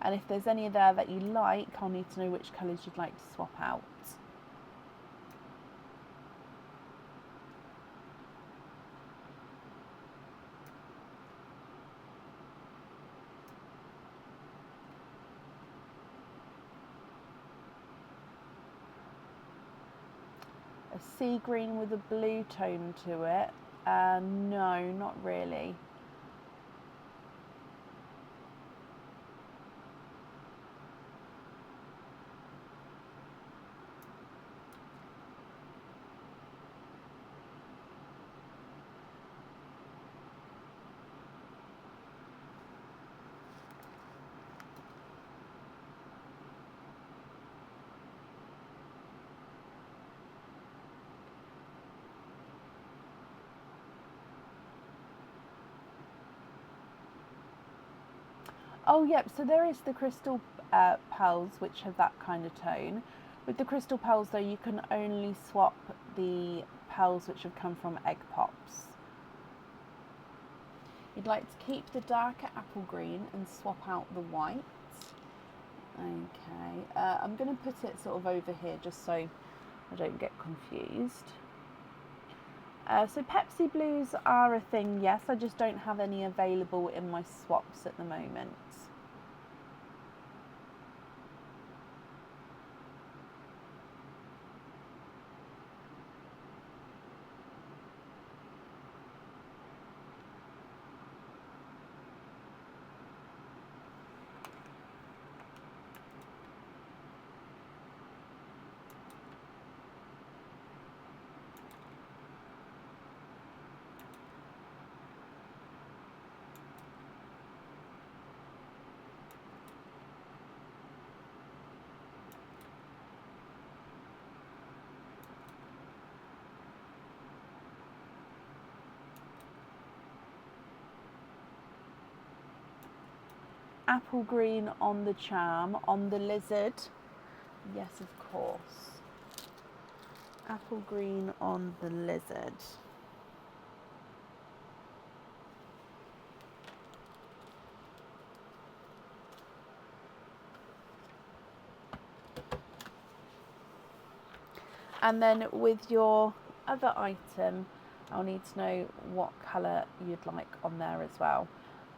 And if there's any there that you like, I'll need to know which colours you'd like to swap out. A sea green with a blue tone to it? No, not really. Oh, yep, so there is the crystal pearls, which have that kind of tone. With the crystal pearls, though, you can only swap the pearls which have come from egg pops. You'd like to keep the darker apple green and swap out the white. Okay, I'm going to put it sort of over here just so I don't get confused. So Pepsi blues are a thing, yes, I just don't have any available in my swaps at the moment. Apple green on the charm, on the lizard. Yes, of course. Apple green on the lizard. And then with your other item, I'll need to know what colour you'd like on there as well,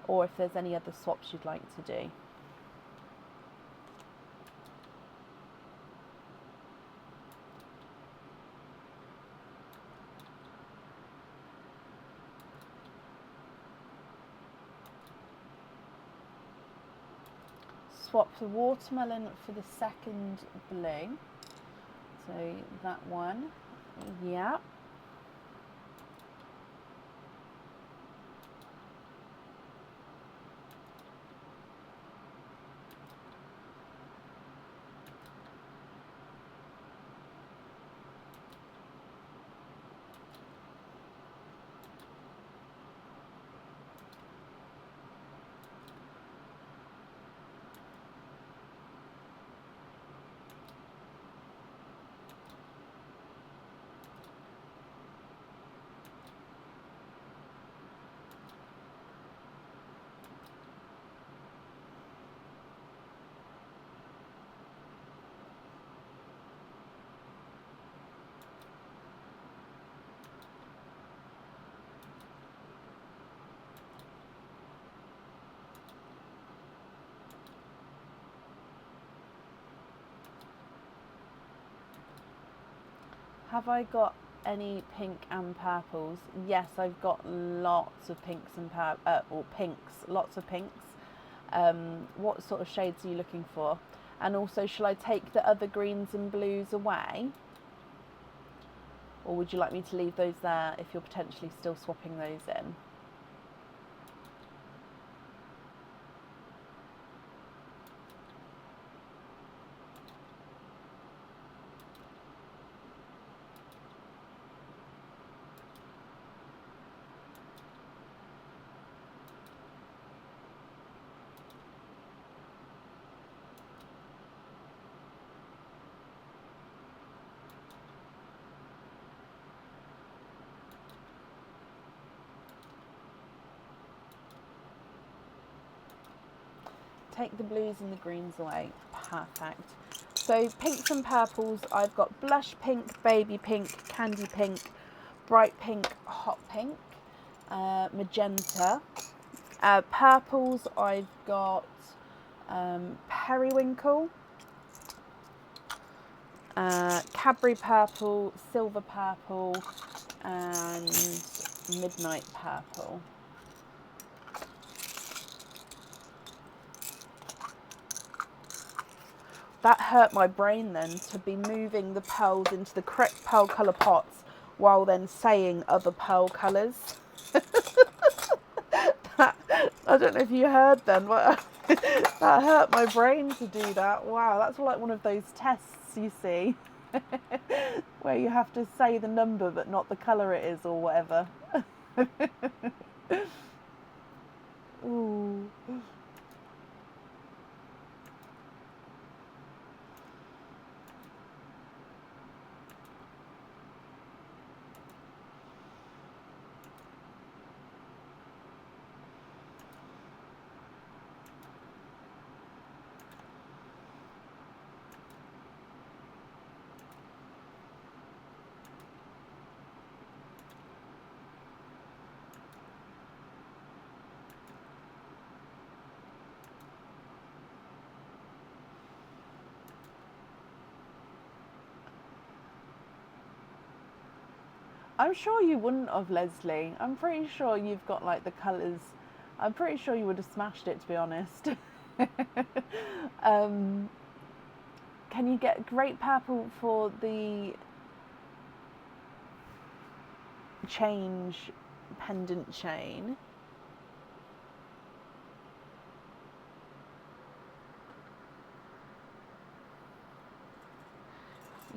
or if there's any other swaps you'd like to do. Swap the watermelon for the second blue. So that one, yeah. Have I got any pink and purples? Yes, I've got lots of pinks and lots of pinks. What sort of shades are you looking for? And also, shall I take the other greens and blues away? Or would you like me to leave those there if you're potentially still swapping those in? take the blues and the greens away. Perfect. So pinks and purples, I've got blush pink, baby pink, candy pink, bright pink, hot pink, magenta. Purples, I've got periwinkle, Cadbury purple, silver purple, and midnight purple. That hurt my brain then, to be moving the pearls into the correct pearl colour pots while then saying other pearl colours. I don't know if you heard then, but that hurt my brain to do that. Wow, that's like one of those tests you see where you have to say the number but not the colour it is or whatever. Ooh. I'm sure you wouldn't have, Leslie. I'm pretty sure you've got like the colours. I'm pretty sure you would have smashed it, to be honest. Can you get great purple for the change pendant chain?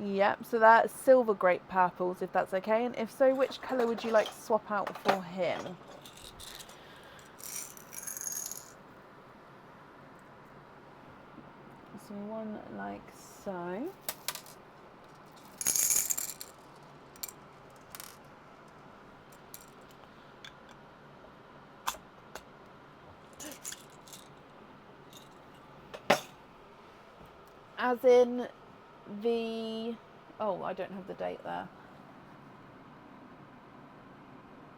Yep, so that's silver grape purples, if that's okay. And if so, which colour would you like to swap out for him? So one like so. As in the, oh, I don't have the date there.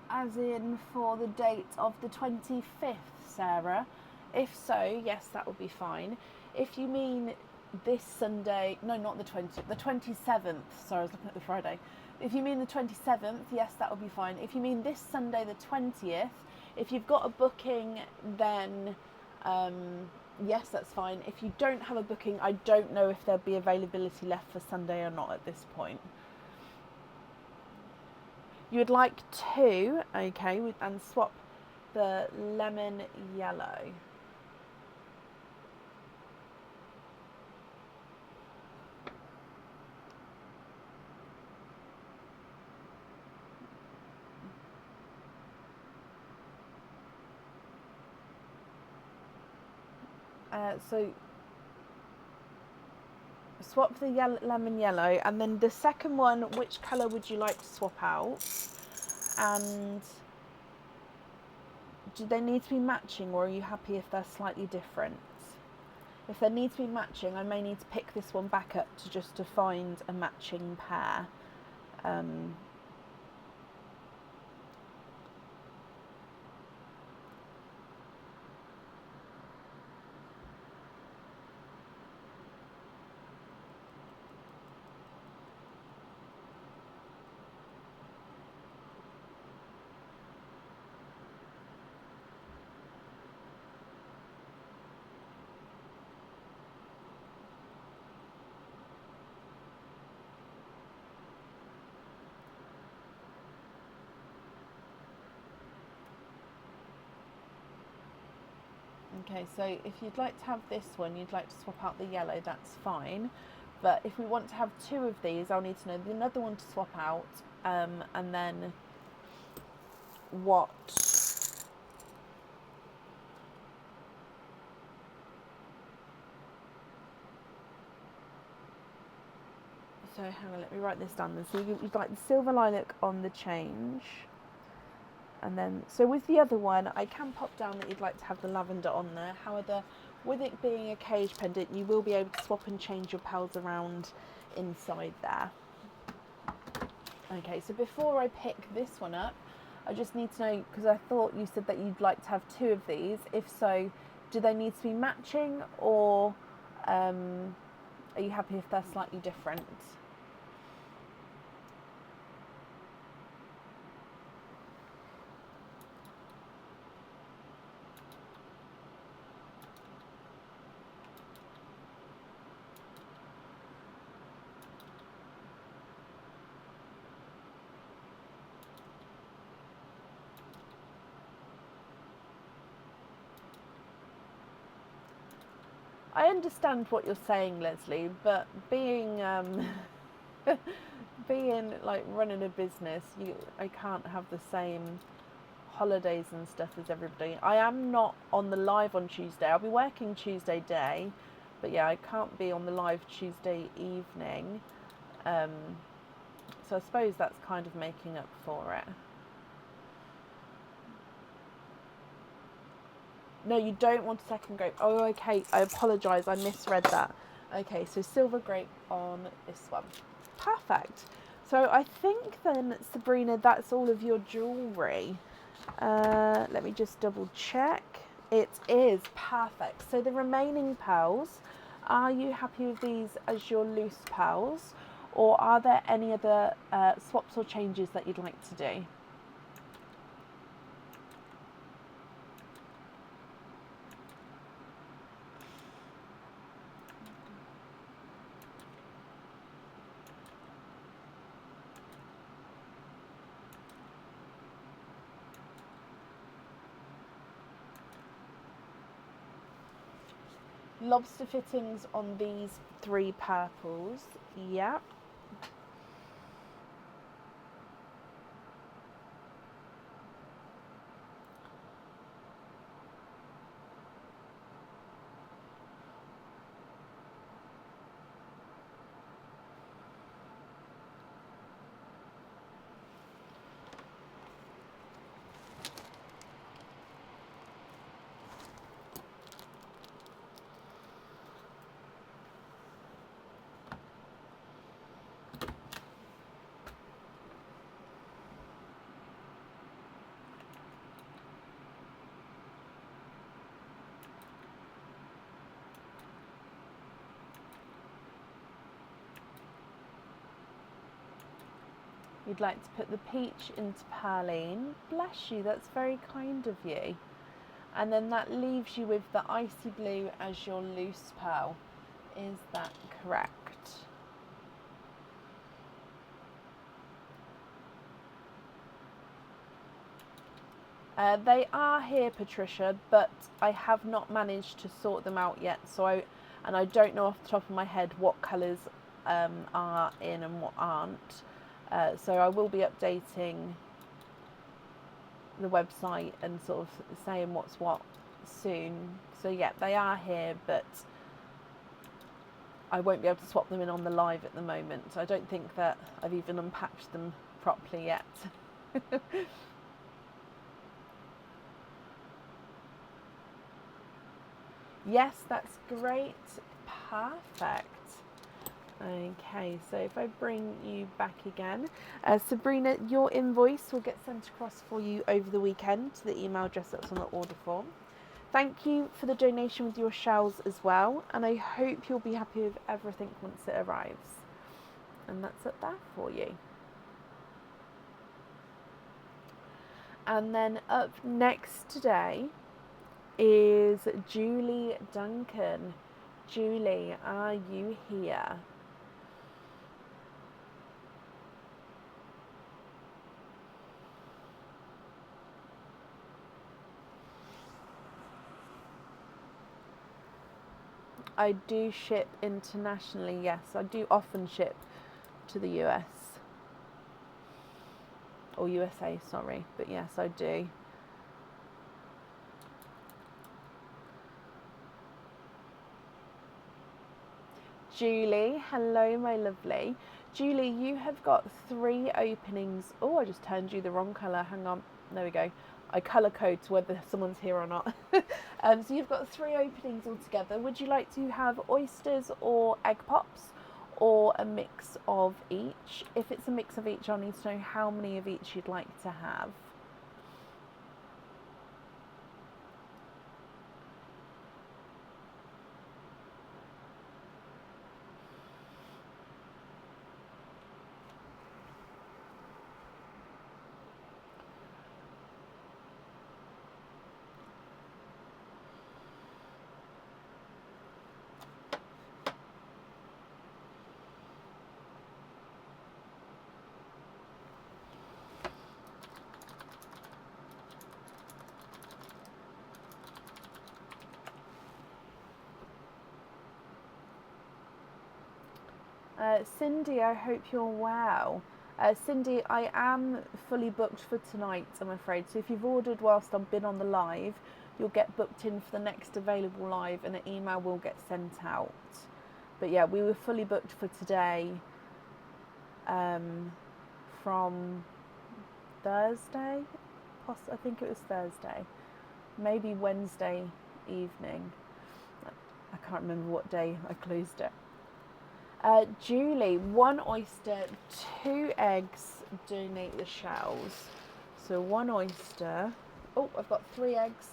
As in for the date of the 25th, Sarah? If so, yes, that would be fine. If you mean this Sunday, no, not the 20th, the 27th, sorry, I was looking at the Friday. If you mean the 27th, yes, that would be fine. If you mean this Sunday, the 20th, if you've got a booking, then yes, that's fine. If you don't have a booking, I don't know if there'll be availability left for Sunday or not at this point. You would like two, okay, and swap the lemon yellow. So swap the lemon yellow, and then the second one, which colour would you like to swap out? And do they need to be matching, or are you happy if they're slightly different? If they need to be matching, I may need to pick this one back up to find a matching pair. Okay, so if you'd like to have this one, you'd like to swap out the yellow, that's fine. But if we want to have two of these, I'll need to know another one to swap out, and then what. So hang on, let me write this down then. So you'd like the silver lilac on the change. And then, so with the other one, I can pop down that you'd like to have the lavender on there. However, With it being a cage pendant, you will be able to swap and change your pals around inside there. Okay, so before I pick this one up, I just need to know, because I thought you said that you'd like to have 2 of these. If so, do they need to be matching, or are you happy if they're slightly different? I understand what you're saying, Leslie, but being being like running a business, I can't have the same holidays and stuff as everybody. I am not on the live on Tuesday. I'll be working Tuesday day, but yeah, I can't be on the live Tuesday evening. So I suppose that's kind of making up for it. No, you don't want a second grape. Oh, okay. I apologise. I misread that. Okay, so silver grape on this one. Perfect. So I think then, Sabrina, that's all of your jewellery. Let me just double check. It is perfect. So the remaining pearls, are you happy with these as your loose pearls, or are there any other swaps or changes that you'd like to do? Lobster fittings on these 3 purples. Yep. You'd like to put the peach into Perline. Bless you, that's very kind of you. And then that leaves you with the icy blue as your loose pearl. Is that correct? They are here, Patricia, but I have not managed to sort them out yet. And I don't know off the top of my head what colours are in and what aren't. So I will be updating the website and sort of saying what's what soon. So yeah, they are here, but I won't be able to swap them in on the live at the moment. So I don't think that I've even unpacked them properly yet. Yes, that's great. Perfect. Okay, so if I bring you back again, Sabrina, your invoice will get sent across for you over the weekend to the email address that's on the order form. Thank you for the donation with your shells as well, and I hope you'll be happy with everything once it arrives. And that's up there for you. And then up next today is Julie Duncan. Julie, are you here? I do ship internationally, yes. I do often ship to the US. Or USA, sorry. But yes, I do. Julie, hello my lovely. Julie, you have got 3 openings. Oh, I just turned you the wrong colour. Hang on. There we go. I colour code to whether someone's here or not. So you've got 3 openings altogether. Would you like to have oysters or egg pops, or a mix of each? If it's a mix of each, I'll need to know how many of each you'd like to have. Cindy, I hope you're well. Cindy, I am fully booked for tonight, I'm afraid. So if you've ordered whilst I've been on the live, you'll get booked in for the next available live and an email will get sent out. But yeah, we were fully booked for today, from Thursday. I think it was Thursday. Maybe Wednesday evening. I can't remember what day I closed it. Julie, 1 oyster, 2 eggs, donate the shells. So 1 oyster. Oh, I've got 3 eggs.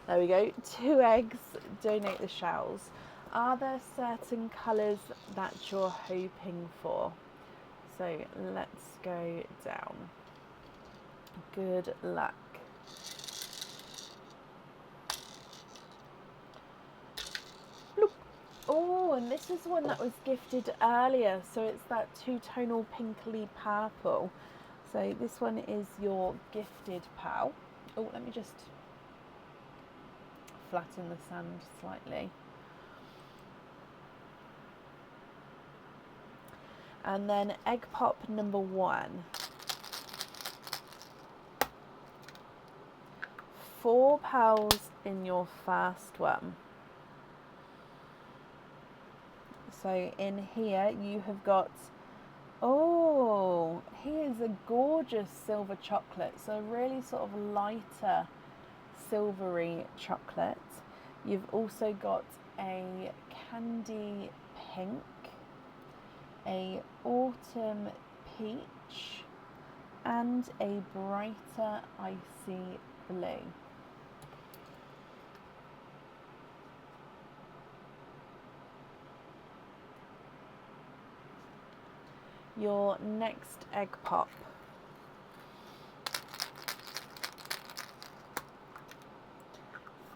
There we go. 2 eggs, donate the shells. Are there certain colours that you're hoping for? So let's go down. Good luck. Oh, and this is one that was gifted earlier, so it's that 2-tonal pinkly purple. So this one is your gifted pal. Oh, let me just flatten the sand slightly. And then egg pop number 1. 4 pals in your first one. So in here you have got, oh, here's a gorgeous silver chocolate. So really sort of lighter silvery chocolate. You've also got a candy pink, a autumn peach, and a brighter icy blue. Your next egg pop.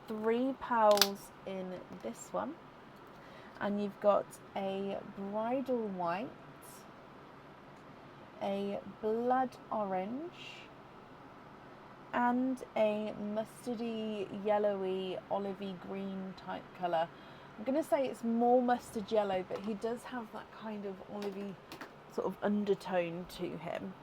Three pals in this one, and you've got a bridal white, a blood orange, and a mustardy, yellowy, olivey green type colour. I'm going to say it's more mustard yellow, but he does have that kind of olivey sort of undertone to him.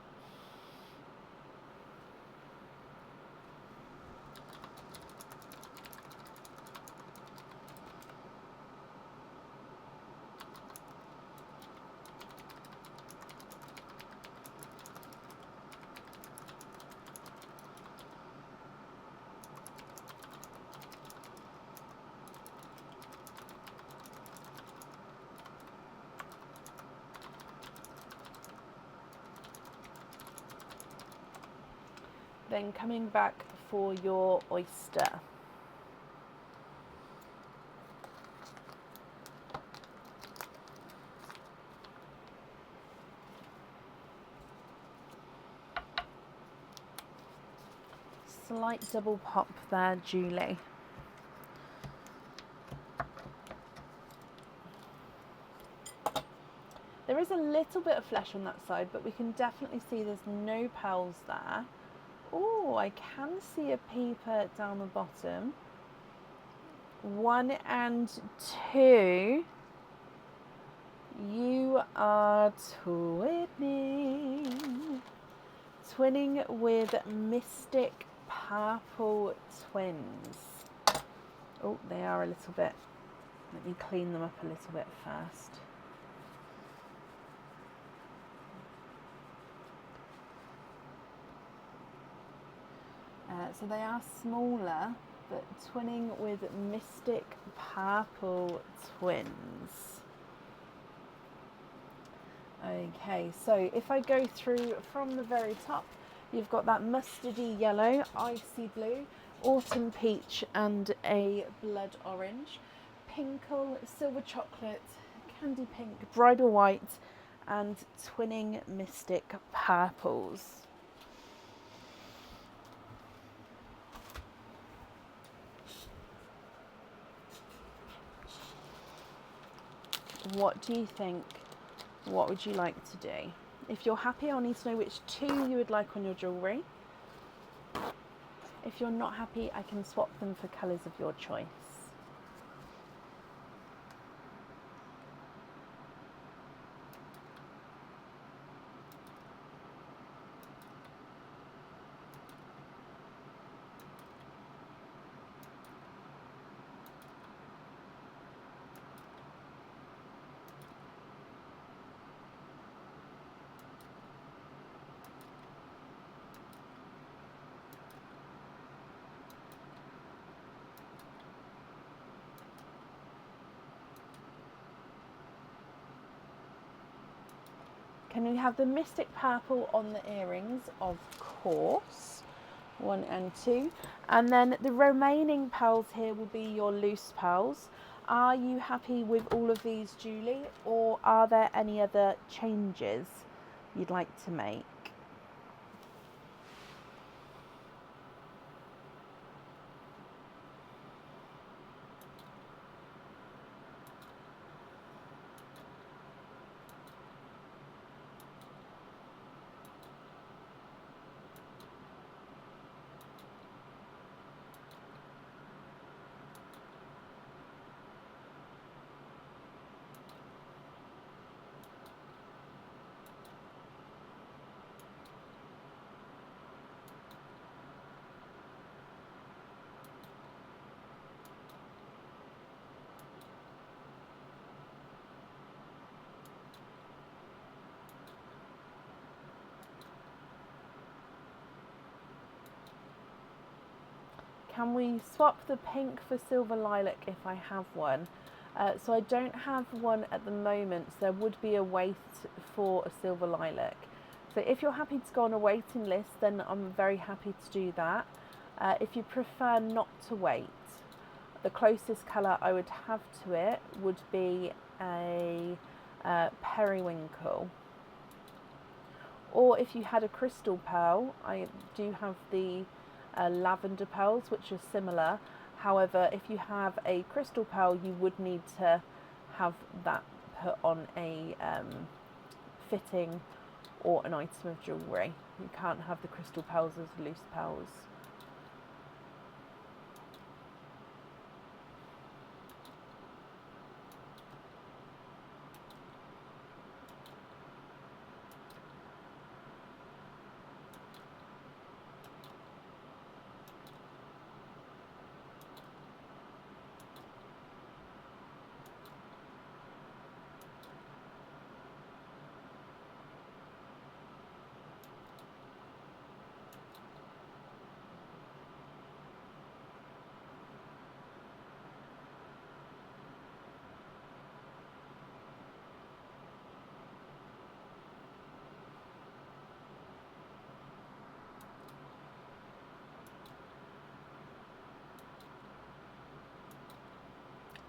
Then coming back for your oyster. Slight double pop there, Julie. There is a little bit of flesh on that side, but we can definitely see there's no pearls there. Oh, I can see a peeper down the bottom. 1 and 2. You are twinning. Twinning with Mystic Purple Twins. Oh, they are a little bit. Let me clean them up a little bit first. So they are smaller, but twinning with Mystic Purple twins. Okay, so if I go through from the very top, you've got that mustardy yellow, icy blue, autumn peach and a blood orange, pinkle, silver chocolate, candy pink, bridal white and twinning mystic purples. What do you think? What would you like to do? If you're happy, I'll need to know which two you would like on your jewellery. If you're not happy, I can swap them for colours of your choice. Can we have the mystic purple on the earrings? Of course. 1 and 2. And then the remaining pearls here will be your loose pearls. Are you happy with all of these, Julie? Or are there any other changes you'd like to make? Can we swap the pink for silver lilac if I have one? So I don't have one at the moment, so there would be a wait for a silver lilac. So if you're happy to go on a waiting list, then I'm very happy to do that. If you prefer not to wait, the closest colour I would have to it would be a periwinkle. Or if you had a crystal pearl, I do have the lavender pearls, which are similar. However, if you have a crystal pearl, you would need to have that put on a fitting or an item of jewellery. You can't have the crystal pearls as loose pearls.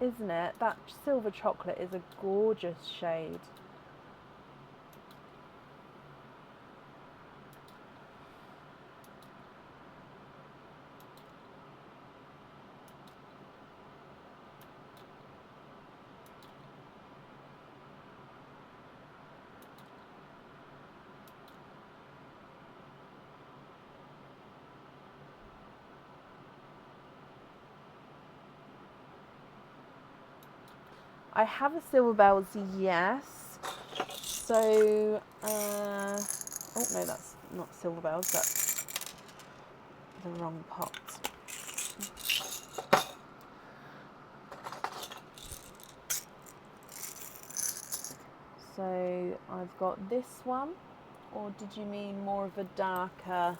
Isn't it? That silver chocolate is a gorgeous shade. I have a silver bells, yes. So, oh no, that's not silver bells, that's the wrong pot. So I've got this one, or did you mean more of a darker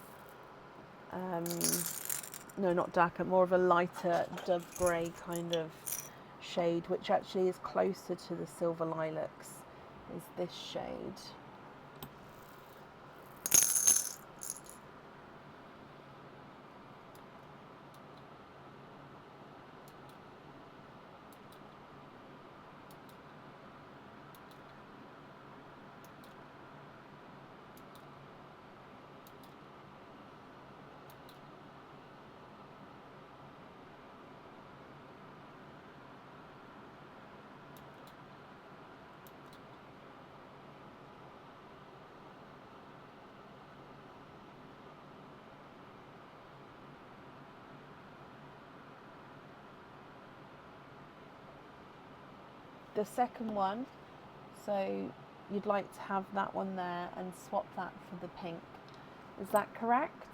no, not darker, more of a lighter dove grey kind of shade, which actually is closer to the silver lilacs, is this shade. The second one, so you'd like to have that one there and swap that for the pink. Is that correct?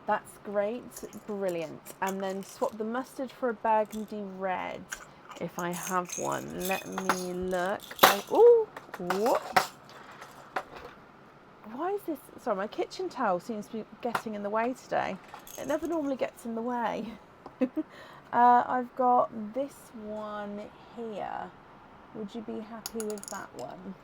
That's great, brilliant. And then swap the mustard for a burgundy red, if I have one. Let me look. Oh, what? Why is this? Sorry, my kitchen towel seems to be getting in the way today. It never normally gets in the way. I've got this one here. Would you be happy with that one?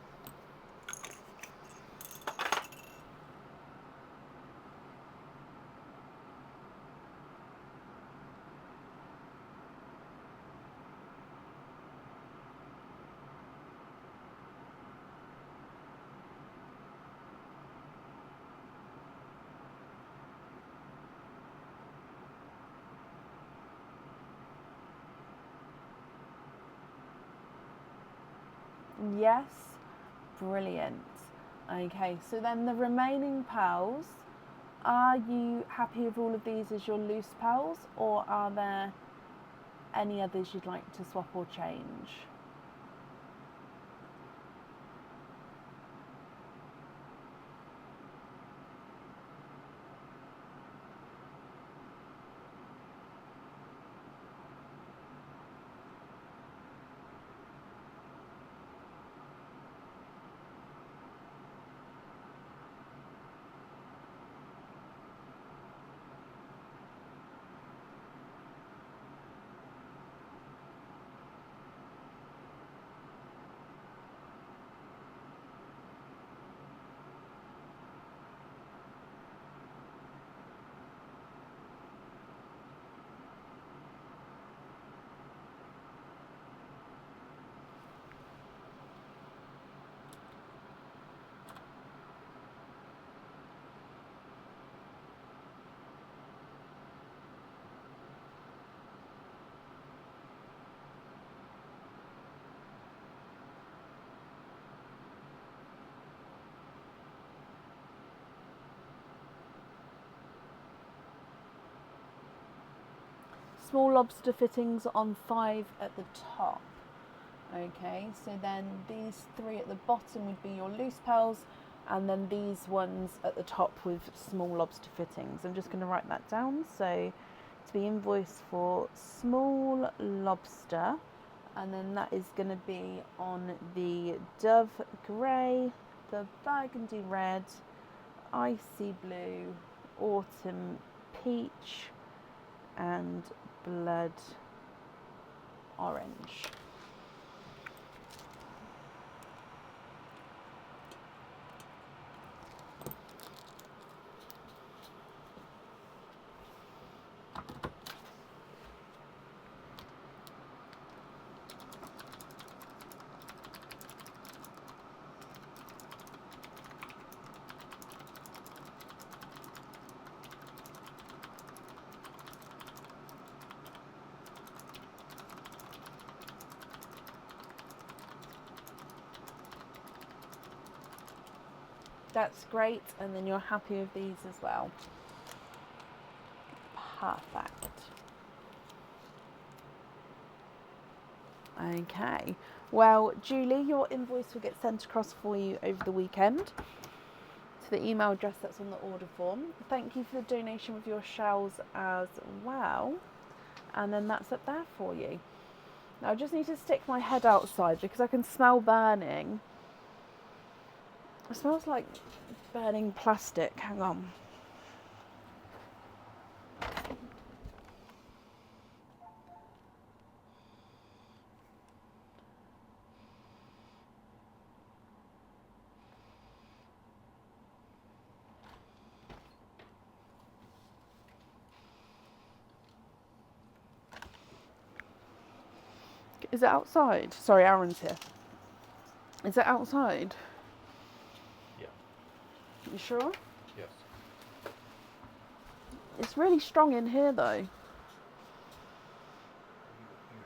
Yes, brilliant. Okay, so then the remaining pearls, are you happy with all of these as your loose pearls, or are there any others you'd like to swap or change? Small lobster fittings on 5 at the top. Okay, so then these 3 at the bottom would be your loose pearls, and then these ones at the top with small lobster fittings. I'm just going to write that down. So to be invoiced for small lobster, and then that is going to be on the dove grey, the burgundy red, icy blue, autumn peach, and blood orange. That's great. And then you're happy with these as well. Perfect. Okay. Well, Julie, your invoice will get sent across for you over the weekend to the email address that's on the order form. Thank you for the donation with your shells as well. And then that's up there for you. Now I just need to stick my head outside because I can smell burning. It smells like burning plastic. Hang on. Is it outside? Sorry, Aaron's here. Is it outside? Yeah. You sure? Yes. It's really strong in here though. You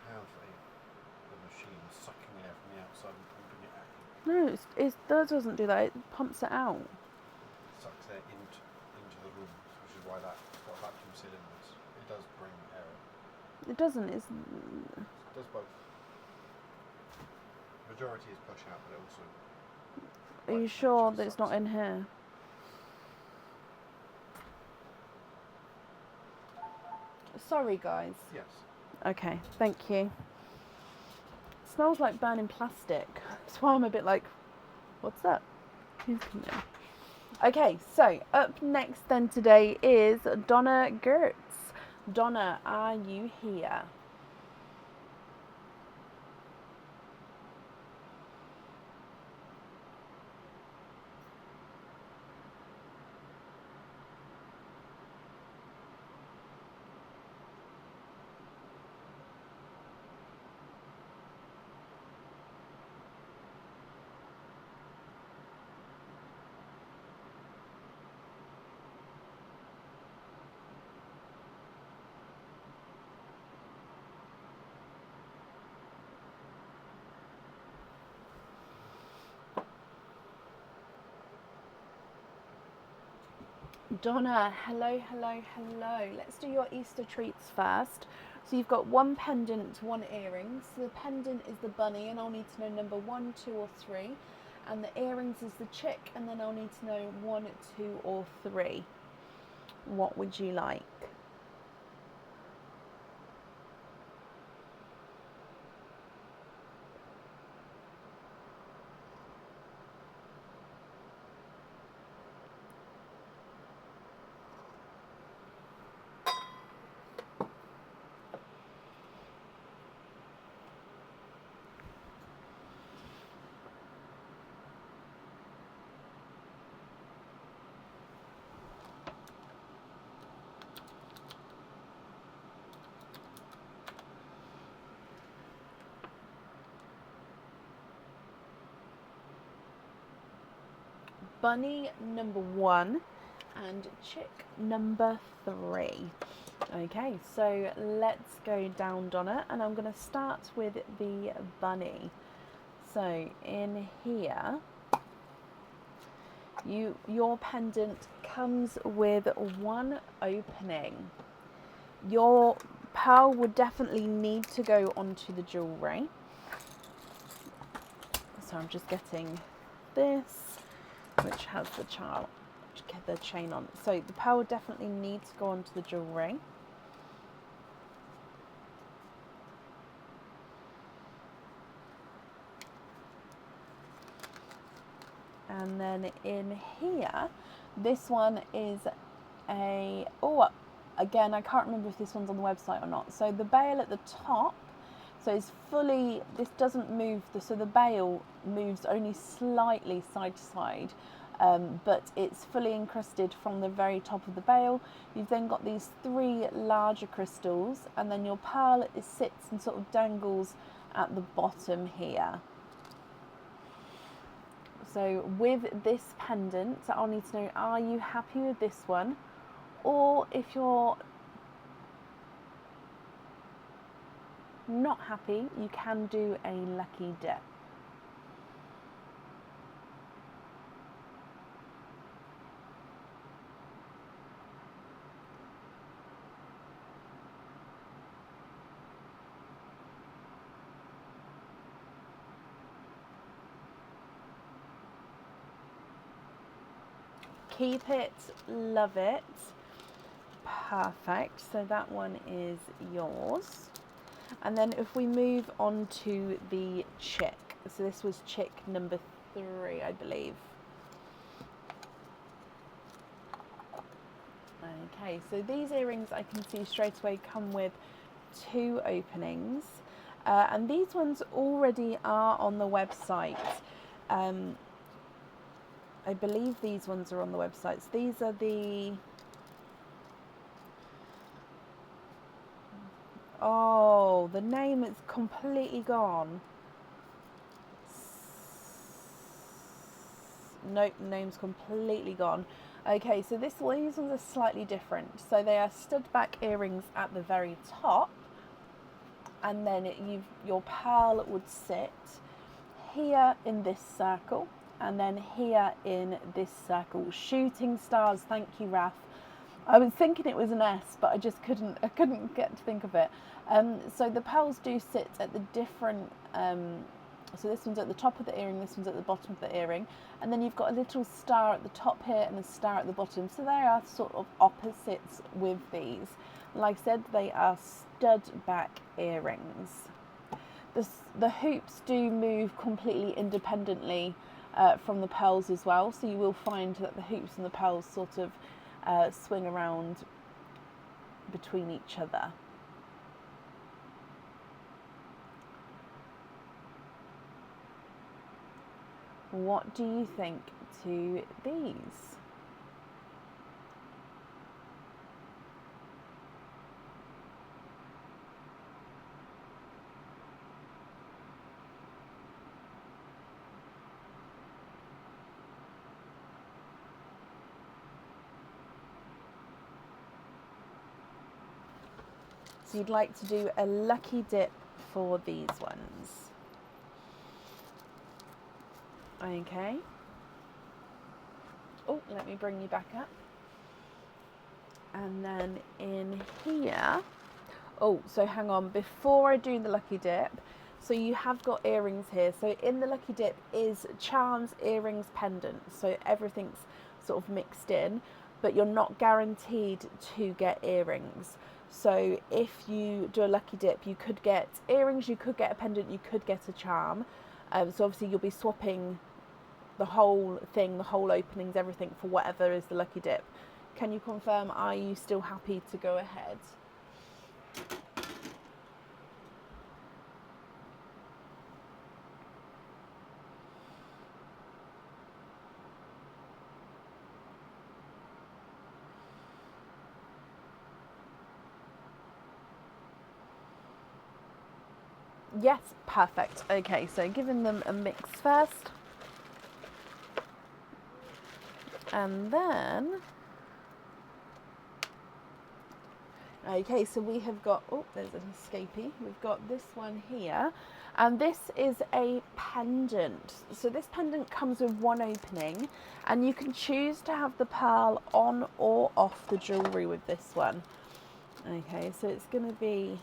have a machine sucking air from the outside and pumping it out. No, that doesn't do that. It pumps it out. It sucks air into the room, which is why that's got vacuum cylinders. It does bring air in. It doesn't. It does both. Majority is push out, but it also... Are you sure that it's not in here? Sorry, guys. Yes. Okay, thank you. It smells like burning plastic. That's why I'm a bit like, what's that? Who's coming in? Okay, so up next then today is Donna Gertz. Donna, are you here? Donna, hello, hello, hello. Let's do your Easter treats first. So you've got one pendant, one earring. So the pendant is the bunny, and I'll need to know number 1, 2, or 3. And the earrings is the chick, and then I'll need to know 1, 2, or 3. What would you like? Bunny number 1 and chick number 3. Okay, so let's go down, Donna, and I'm going to start with the bunny. So in here, your pendant comes with 1 opening. Your pearl would definitely need to go onto the jewellery. So I'm just getting this, which has the chain on. So the pearl would definitely need to go onto the jewellery. And then in here, this one is again, I can't remember if this one's on the website or not. So the bail at the top, so it's fully, this doesn't move, so the bail moves only slightly side to side, but it's fully encrusted from the very top of the bail. You've then got these 3 larger crystals, and then your pearl sits and sort of dangles at the bottom here. So with this pendant, I'll need to know, are you happy with this one? Or if you're not happy, you can do a lucky dip. keep it, love it. Perfect. So that one is yours. And then if we move on to the chick. So this was chick number 3, I believe. Okay, so these earrings I can see straight away come with 2 openings. And these ones already are on the website. I believe these ones are on the website. So these are the... Oh, the name is completely gone. Nope, name's completely gone. Okay, so these ones are slightly different. So they are stud back earrings at the very top, and then your pearl would sit here in this circle, and then here in this circle. Shooting stars, thank you, Raf. I was thinking it was an S, but I just couldn't get to think of it. So the pearls do sit at the different, so this one's at the top of the earring, this one's at the bottom of the earring, and then you've got a little star at the top here and a star at the bottom. So they are sort of opposites with these. Like I said, they are stud back earrings. The hoops do move completely independently from the pearls as well, so you will find that the hoops and the pearls sort of swing around between each other. What do you think to these? So you'd like to do a lucky dip for these ones. Okay. Oh, let me bring you back up. And then in here, oh, so hang on, before I do the lucky dip, so you have got earrings here. So in the lucky dip is charms, earrings, pendants. So everything's sort of mixed in, but you're not guaranteed to get earrings. So if you do a lucky dip, you could get earrings, you could get a pendant, you could get a charm. So obviously you'll be swapping the whole thing, the whole openings, everything for whatever is the lucky dip. Can you confirm, are you still happy to go ahead? Yes, perfect. Okay, so giving them a mix first. And then, okay, so we have got, oh, there's an escapee. We've got this one here, and this is a pendant. So this pendant comes with 1 opening, and you can choose to have the pearl on or off the jewellery with this one. Okay, so it's going to be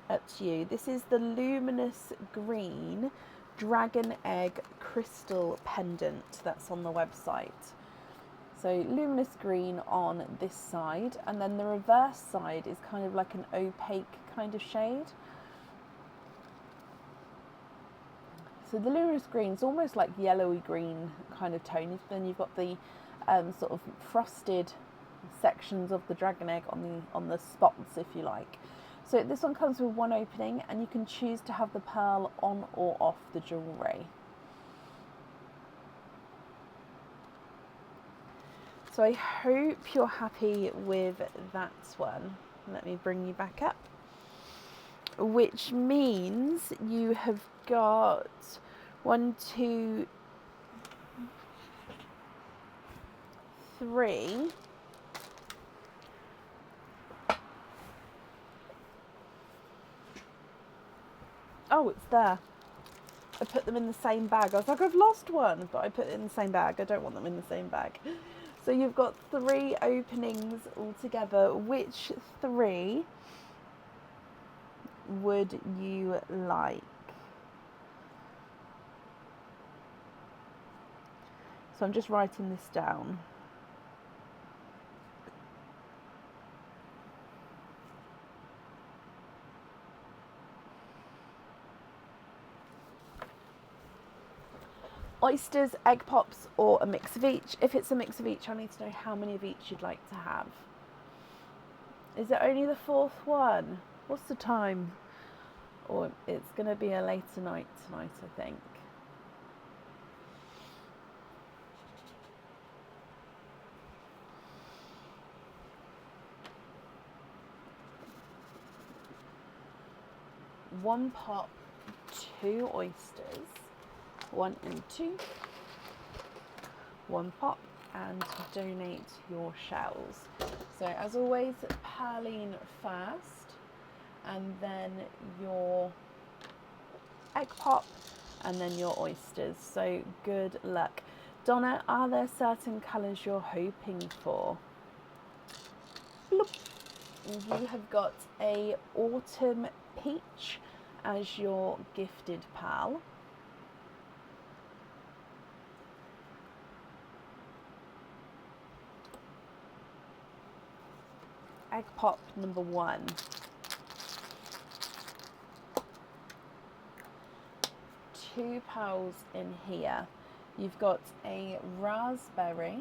up to you. This is the luminous green dragon egg crystal pendant that's on the website. So luminous green on this side, and then the reverse side is kind of like an opaque kind of shade. So the luminous green is almost like yellowy green kind of tone. Then you've got the sort of frosted sections of the dragon egg on the spots, if you like. So this one comes with 1 opening, and you can choose to have the pearl on or off the jewellery. So I hope you're happy with that one. Let me bring you back up. Which means you have got 1, 2, 3. Oh, it's there. I put them in the same bag. I was like, I've lost one, but I put it in the same bag. I don't want them in the same bag. So you've got 3 openings altogether. Which 3 would you like? So I'm just writing this down. Oysters, egg pops, or a mix of each. If it's a mix of each, I need to know how many of each you'd like to have. Is it only the fourth one? What's the time? Or it's going to be a later night tonight, I think. One pop, 2 oysters, 1 and 2, 1 pop, and donate your shells. So as always, Perline first, and then your egg pop, and then your oysters. So good luck. Donna, are there certain colours you're hoping for? Bloop. You have got a autumn peach as your gifted pal. Egg pop number 1. Two pals in here. You've got a raspberry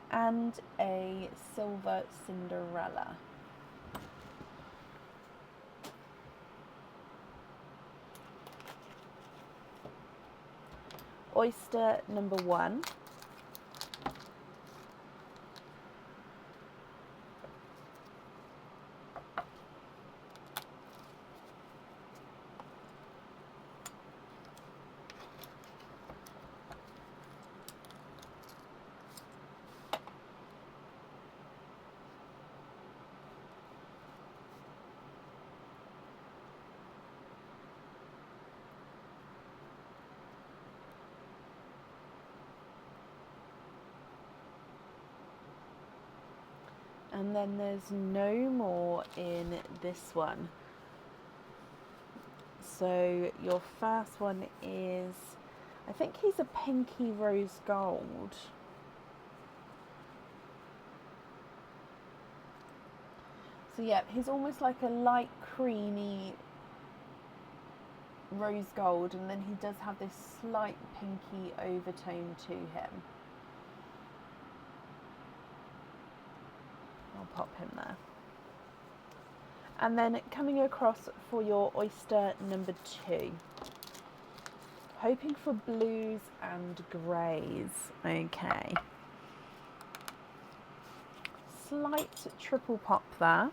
and a silver Cinderella. Oyster number 1. And then there's no more in this one. So your first one is, I think he's a pinky rose gold. So yeah, he's almost like a light creamy rose gold, and then he does have this slight pinky overtone to him. I'll pop him there. And then coming across for your oyster number 2. Hoping for blues and greys. Okay. Slight triple pop there.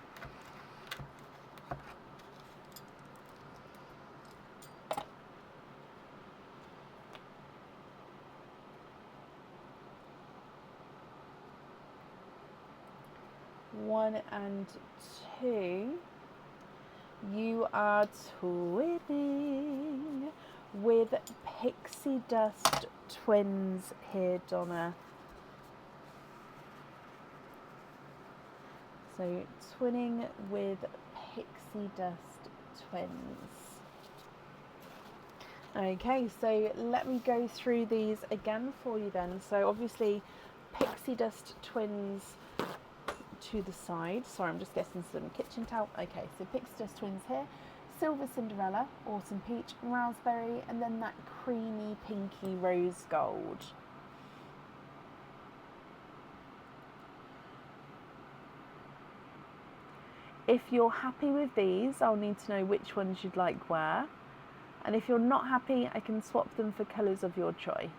One and 2. You are twinning with pixie dust twins here, Donna. So twinning with pixie dust twins. Okay, so let me go through these again for you then. So obviously pixie dust twins to the side. Sorry, I'm just getting some kitchen towel. Okay, so pixie dust twins here. Silver Cinderella, autumn peach, raspberry, and then that creamy pinky rose gold. If you're happy with these, I'll need to know which ones you'd like where. And if you're not happy, I can swap them for colours of your choice.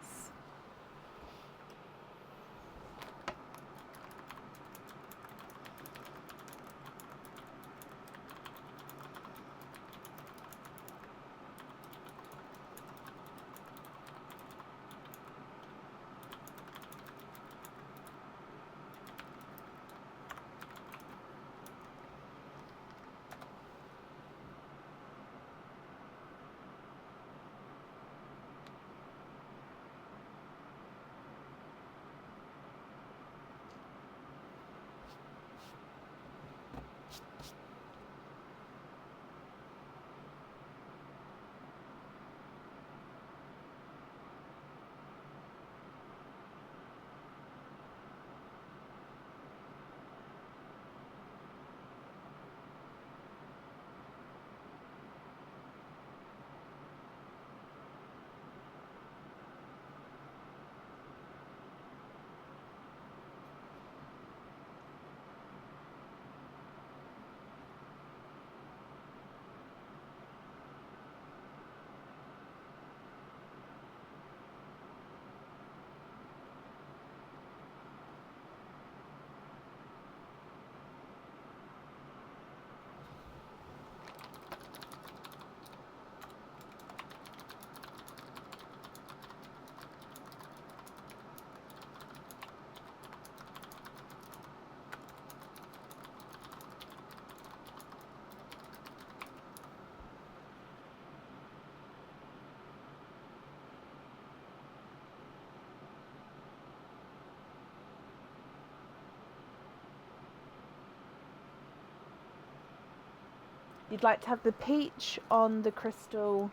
You'd like to have the peach on the crystal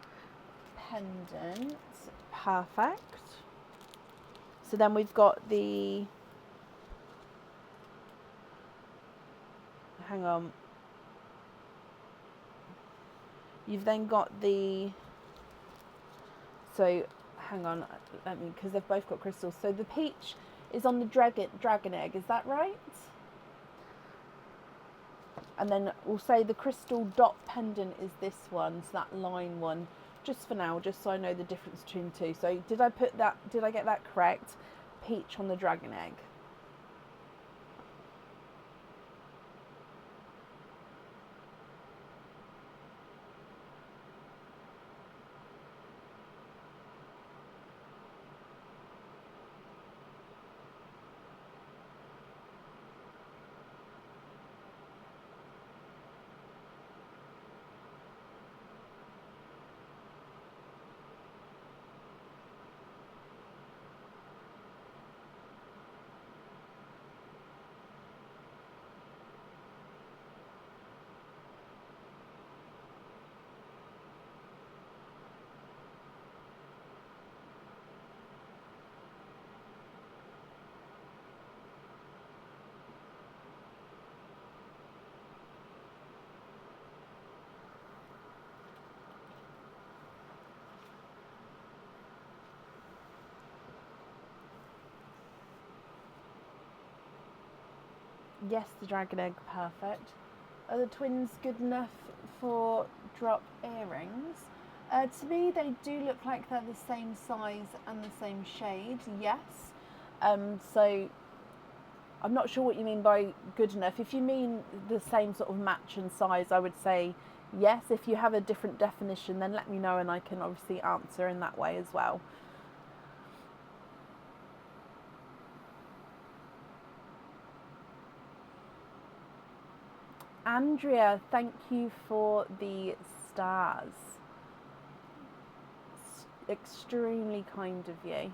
pendant. Perfect. So then we've got the, hang on. You've then got the, so hang on, let me, because they've both got crystals. So the peach is on the dragon egg, is that right? And then we'll say the crystal dot pendant is this one, so that line one, just for now, just so I know the difference between the two. So did I get that correct? Peach on the dragon egg. Yes, the dragon egg, perfect. Are the twins good enough for drop earrings? To me, they do look like they're the same size and the same shade, yes. So I'm not sure what you mean by good enough. If you mean the same sort of match and size, I would say yes. If you have a different definition, then let me know and I can obviously answer in that way as well. Andrea, thank you for the stars. Extremely kind of you.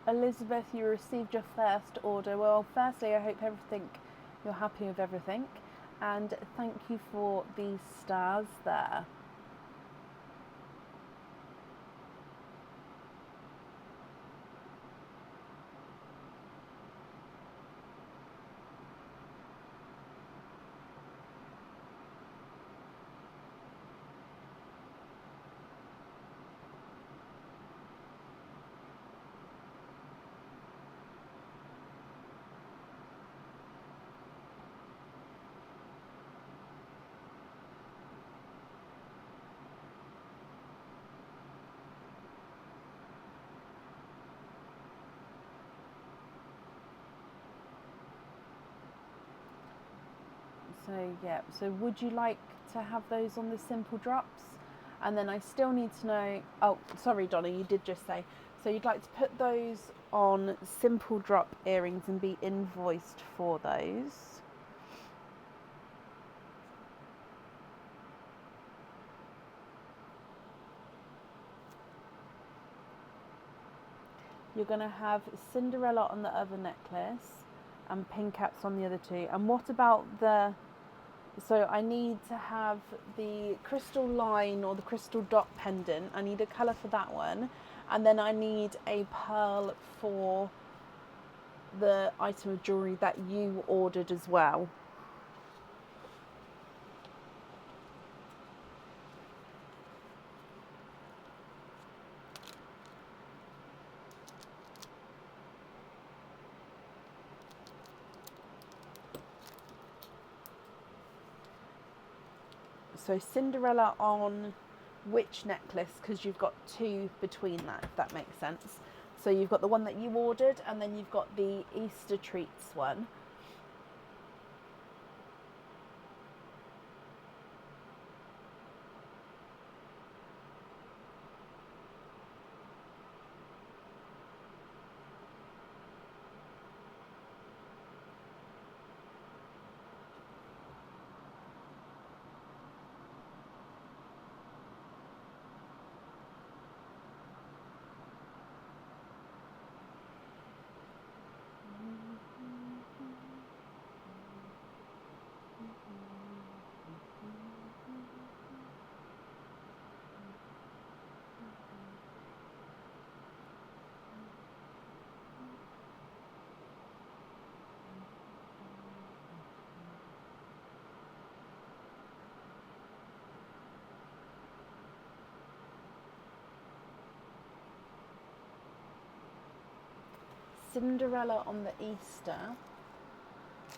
Elizabeth, you received your first order. Well, firstly, I hope you're happy with everything, and thank you for the stars there. So yeah, so would you like to have those on the simple drops? And then I still need to know, oh sorry Donna, you did just say, so you'd like to put those on simple drop earrings and be invoiced for those. You're going to have Cinderella on the other necklace and pink caps on the other two. And what about the, so I need to have the crystal line or the crystal dot pendant. I need a colour for that one. And then I need a pearl for the item of jewellery that you ordered as well. So Cinderella on which necklace? Because you've got two between that, if that makes sense. So you've got the one that you ordered, and then you've got the Easter treats one. Cinderella on the Easter,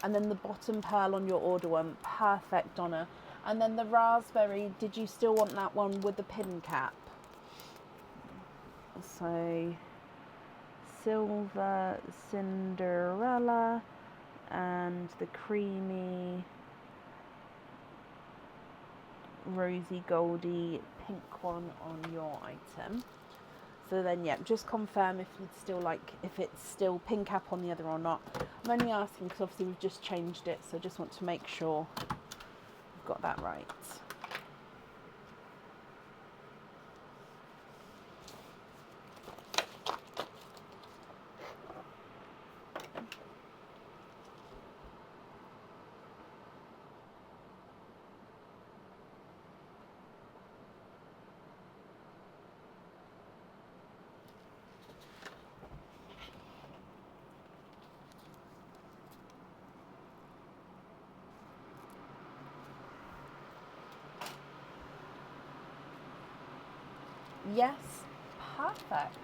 and then the bottom pearl on your order one. Perfect, Donna. And then the raspberry, did you still want that one with the pin cap? So silver Cinderella and the creamy rosy goldy pink one on your item. So then, yeah, just confirm if you'd still like, if it's still pin cap on the other or not. I'm only asking because obviously we've just changed it, so I just want to make sure we've got that right. Yes, perfect.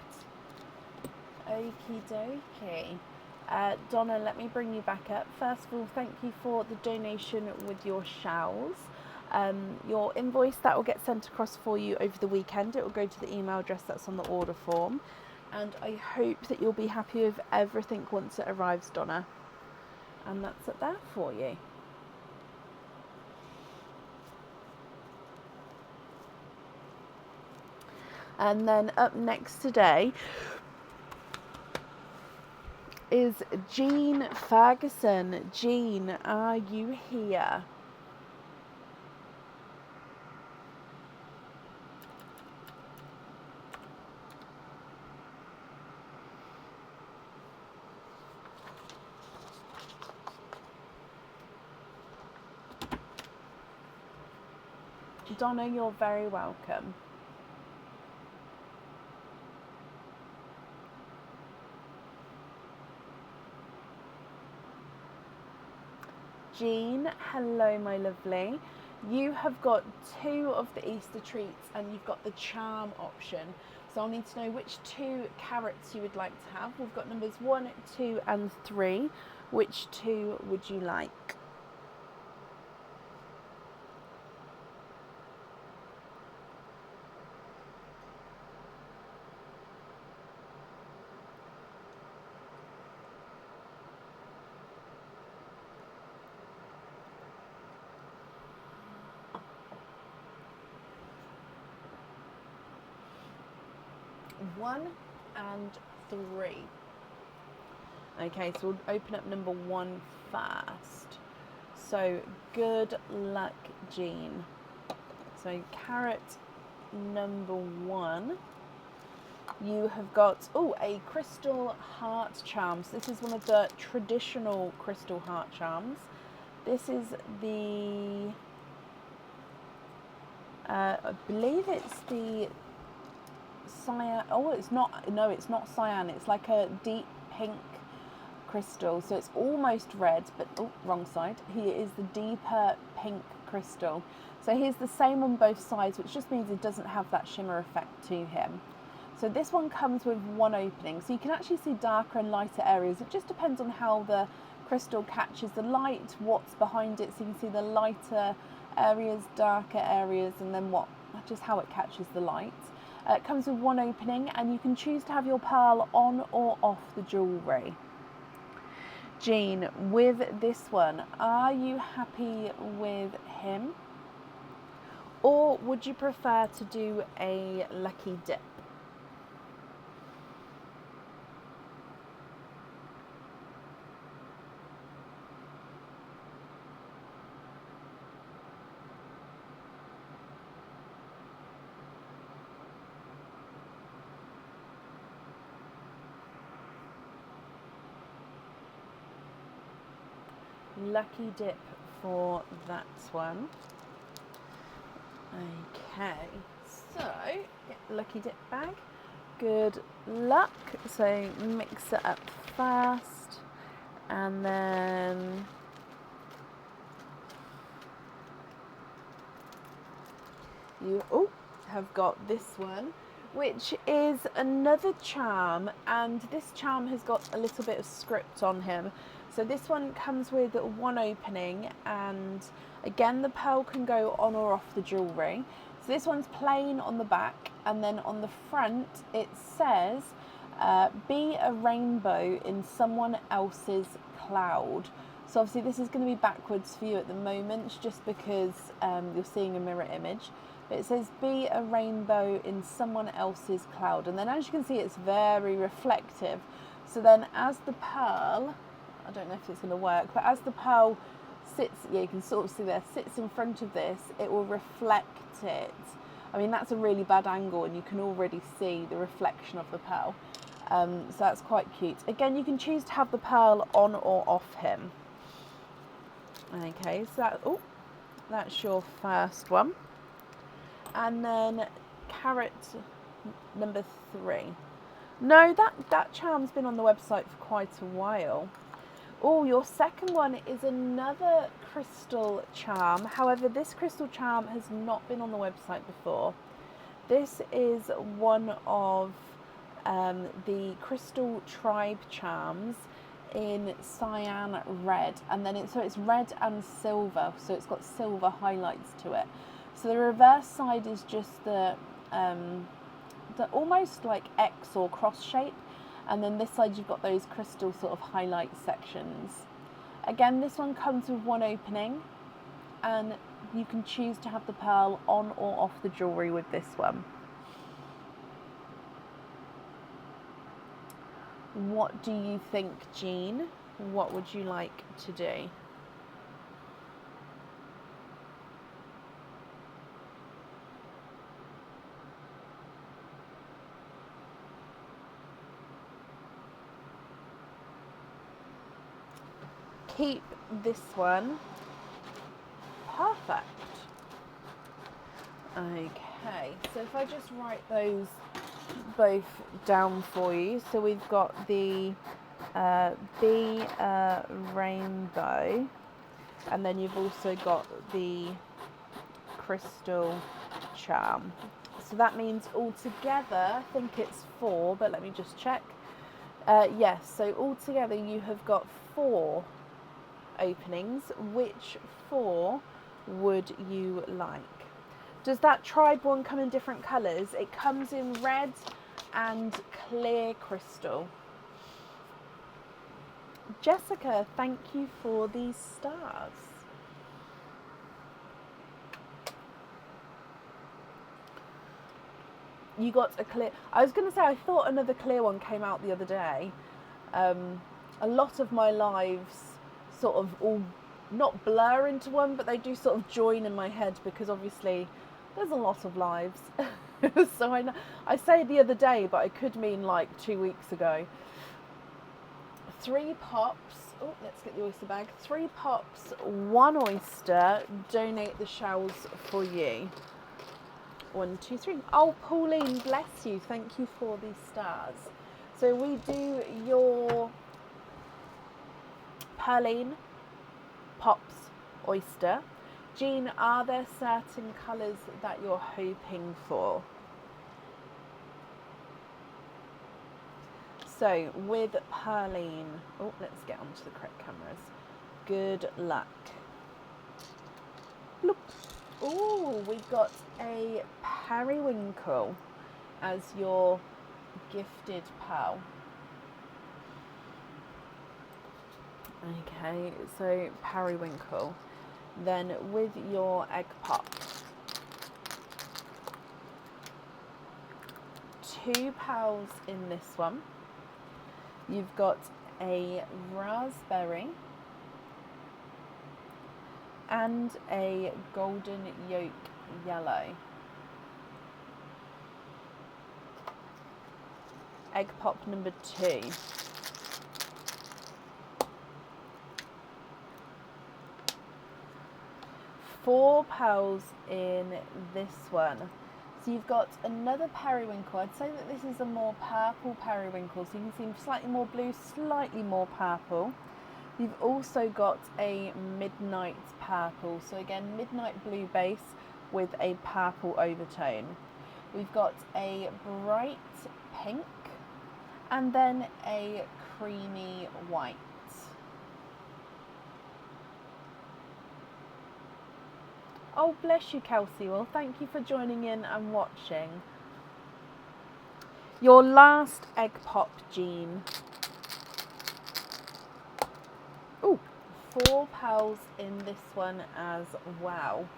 Okie dokie. Donna, let me bring you back up. First of all, thank you for the donation with your shawls. Your invoice, that will get sent across for you over the weekend. It will go to the email address that's on the order form. And I hope that you'll be happy with everything once it arrives, Donna. And that's it there for you. And then up next today is Jean Ferguson. Jean, are you here? Donna, you're very welcome. Jean, hello my lovely. You have got two of the Easter treats and you've got the charm option. So I'll need to know which two carrots you would like to have. We've got numbers 1, 2 and 3. Which two would you like? One and 3. Okay, so we'll open up number 1 first. So good luck, Jean. So carrot number 1. You have got, a crystal heart charm. So this is one of the traditional crystal heart charms. This is the, I believe it's the cyan. Oh, it's not. No, it's not cyan. It's like a deep pink crystal. So it's almost red, but wrong side. Here is the deeper pink crystal. So here's the same on both sides, which just means it doesn't have that shimmer effect to him. So this one comes with one opening. So you can actually see darker and lighter areas. It just depends on how the crystal catches the light, what's behind it. So you can see the lighter areas, darker areas, and then just how it catches the light. It comes with one opening, and you can choose to have your pearl on or off the jewellery. Jean, with this one, are you happy with him? Or would you prefer to do a lucky dip? Lucky dip for that one. Okay, so get lucky dip bag. Good luck. So mix it up first, and then you have got this one, which is another charm, and this charm has got a little bit of script on him. So this one comes with one opening, and again the pearl can go on or off the jewellery. So this one's plain on the back, and then on the front it says be a rainbow in someone else's cloud. So obviously this is going to be backwards for you at the moment, just because you're seeing a mirror image. But it says be a rainbow in someone else's cloud, and then as you can see it's very reflective. So then as the pearl, I don't know if it's going to work, but as the pearl sits, yeah, you can sort of see there, sits in front of this, it will reflect it. I mean, that's a really bad angle, and you can already see the reflection of the pearl. So that's quite cute. Again, you can choose to have the pearl on or off him. Okay, so that's your first one. And then carrot number 3. No, that charm's been on the website for quite a while. Oh, your second one is another crystal charm. However, this crystal charm has not been on the website before. This is one of the crystal tribe charms in cyan red, and then it's red and silver, so it's got silver highlights to it. So the reverse side is just the almost like X or cross shape, and then this side you've got those crystal sort of highlight sections. Again, this one comes with one opening, and you can choose to have the pearl on or off the jewellery with this one. What do you think, Jean? What would you like to do? Keep this one. Perfect. Okay, so if I just write those both down for you. So we've got the be a rainbow, and then you've also got the crystal charm. So that means altogether, I think it's 4, but let me just check. Yes, so altogether you have got 4 openings. Which 4 would you like? Does that tribe one come in different colours? It comes in red and clear crystal. Jessica, thank you for these stars. You got a clear... I was going to say, I thought another clear one came out the other day. A lot of my lives sort of all not blur into one, but they do sort of join in my head, because obviously there's a lot of lives. So I say the other day, but I could mean like 2 weeks ago. 3 pops. Oh, let's get the oyster bag. 3 pops, 1 oyster. Donate the shells for you. 1, 2, 3. Oh, Pauline, bless you. Thank you for these stars. So we do your Pearline, pops, oyster. Jean, are there certain colours that you're hoping for? So with Pearline, oh, let's get onto the correct cameras. Good luck. Bloop. Ooh, we've got a periwinkle as your gifted pal. Okay, so periwinkle. Then with your egg pop, 2 pals in this one. You've got a raspberry and a golden yolk yellow. Egg pop number 2. Four pals in this one. So you've got another periwinkle. I'd say that this is a more purple periwinkle. So you can see slightly more blue, slightly more purple. You've also got a midnight purple. So again, midnight blue base with a purple overtone. We've got a bright pink and then a creamy white. Oh, bless you, Kelsey. Well, thank you for joining in and watching. Your last egg pop, Jean. Ooh, 4 pals in this one as well.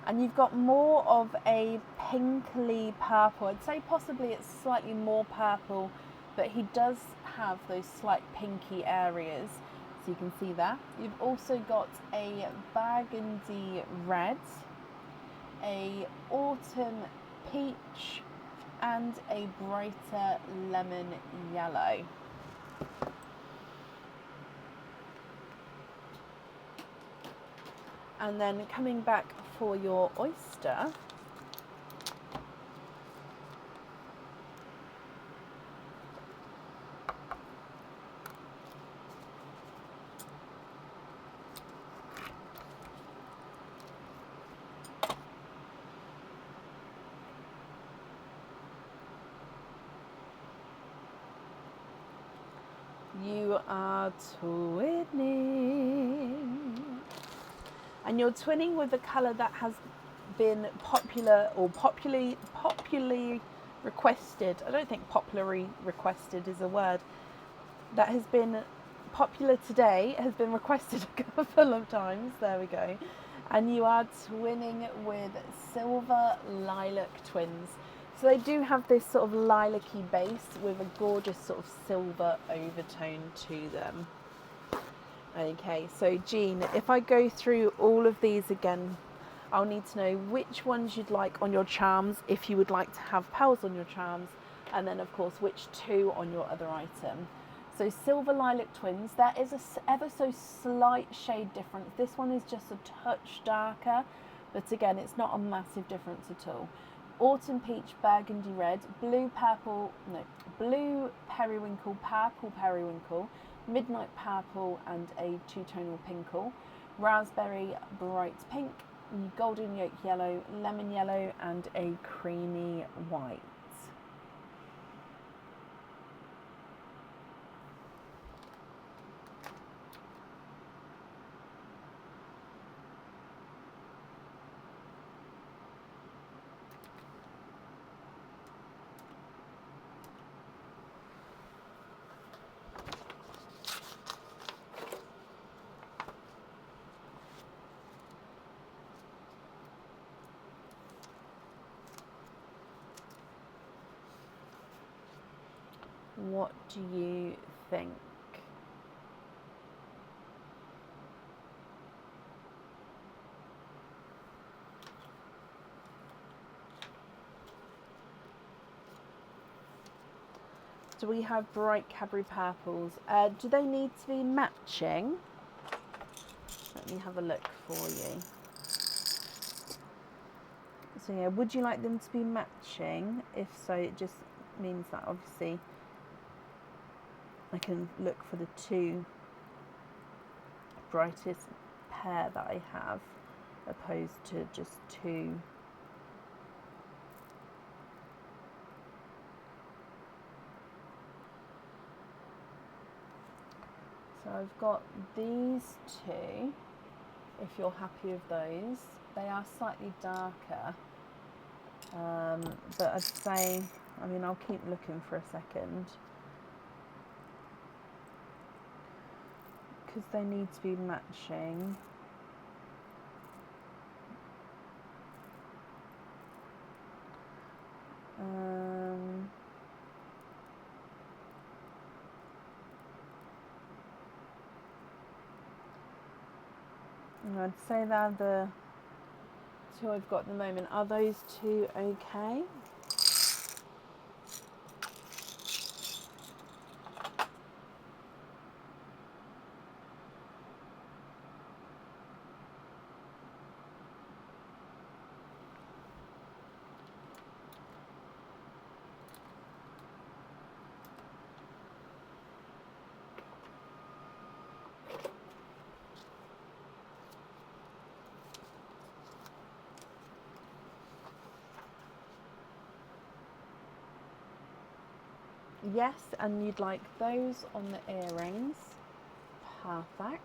And you've got more of a pinkly purple. I'd say possibly it's slightly more purple, but he does have those slight pinky areas. So you can see that. You've also got a burgundy red, a autumn peach, and a brighter lemon yellow. And then coming back for your oyster, you are twinning. And you're twinning with a colour that has been popular or popularly requested. I don't think popularly requested is a word. That has been popular today, has been requested a couple of times. There we go. And you are twinning with Silver Lilac Twins. So they do have this sort of lilac-y base with a gorgeous sort of silver overtone to them. Okay, so Jean, if I go through all of these again, I'll need to know which ones you'd like on your charms, if you would like to have pals on your charms, and then of course which 2 on your other item. So Silver Lilac Twins, there is a ever so slight shade difference. This one is just a touch darker, but again, it's not a massive difference at all. Autumn Peach, Burgundy Red, Blue Periwinkle, Purple Periwinkle, Midnight Purple and a 2-tonal pinkle, Raspberry Bright Pink, Golden Yolk Yellow, Lemon Yellow and a creamy white. What do you think? Do we have bright Cadbury purples? Do they need to be matching? Let me have a look for you. So yeah, would you like them to be matching? If so, it just means that obviously I can look for the 2 brightest pair that I have, opposed to just 2. So I've got these 2. if you're happy with those. They are slightly darker, but I'd say, I mean, I'll keep looking for a second because they need to be matching. I'd say they're the two I've got at the moment. Are those two okay? Yes, and you'd like those on the earrings. Perfect.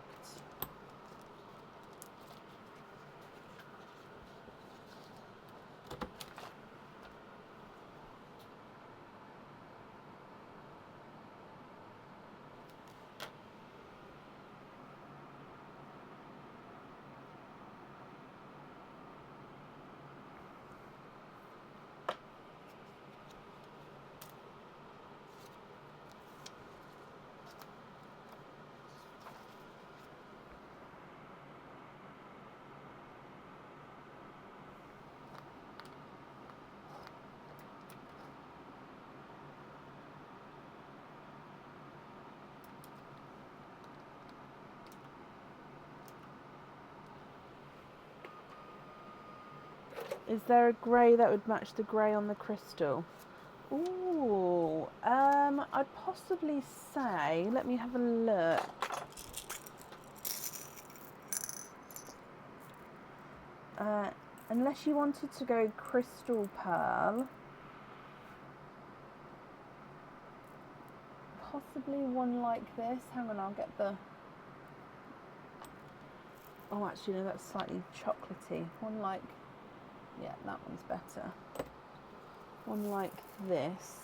Is there a grey that would match the grey on the crystal? Ooh, I'd possibly say, let me have a look. Unless you wanted to go crystal pearl, possibly one like this. Hang on, I'll get the... Oh, actually, no, that's slightly chocolatey. One like... Yeah, that one's better. One like this.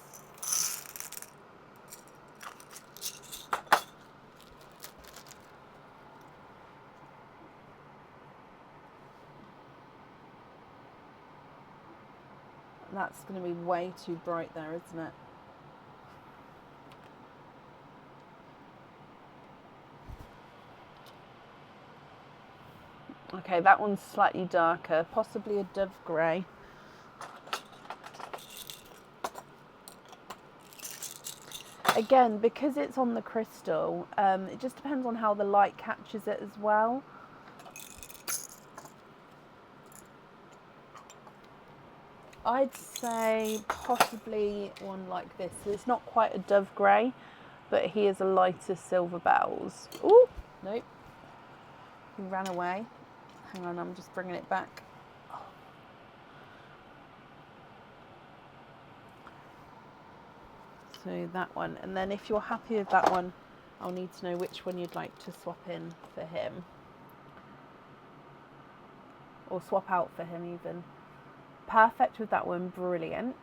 That's going to be way too bright there, isn't it? Okay, that one's slightly darker, possibly a dove grey. Again, because it's on the crystal, it just depends on how the light catches it as well. I'd say possibly one like this. It's not quite a dove grey, but he is a lighter silver bells. Ooh, nope. He ran away. Hang on, I'm just bringing it back. So that one, and then if you're happy with that one, I'll need to know which one you'd like to swap in for him. Or swap out for him even. Perfect with that one, brilliant.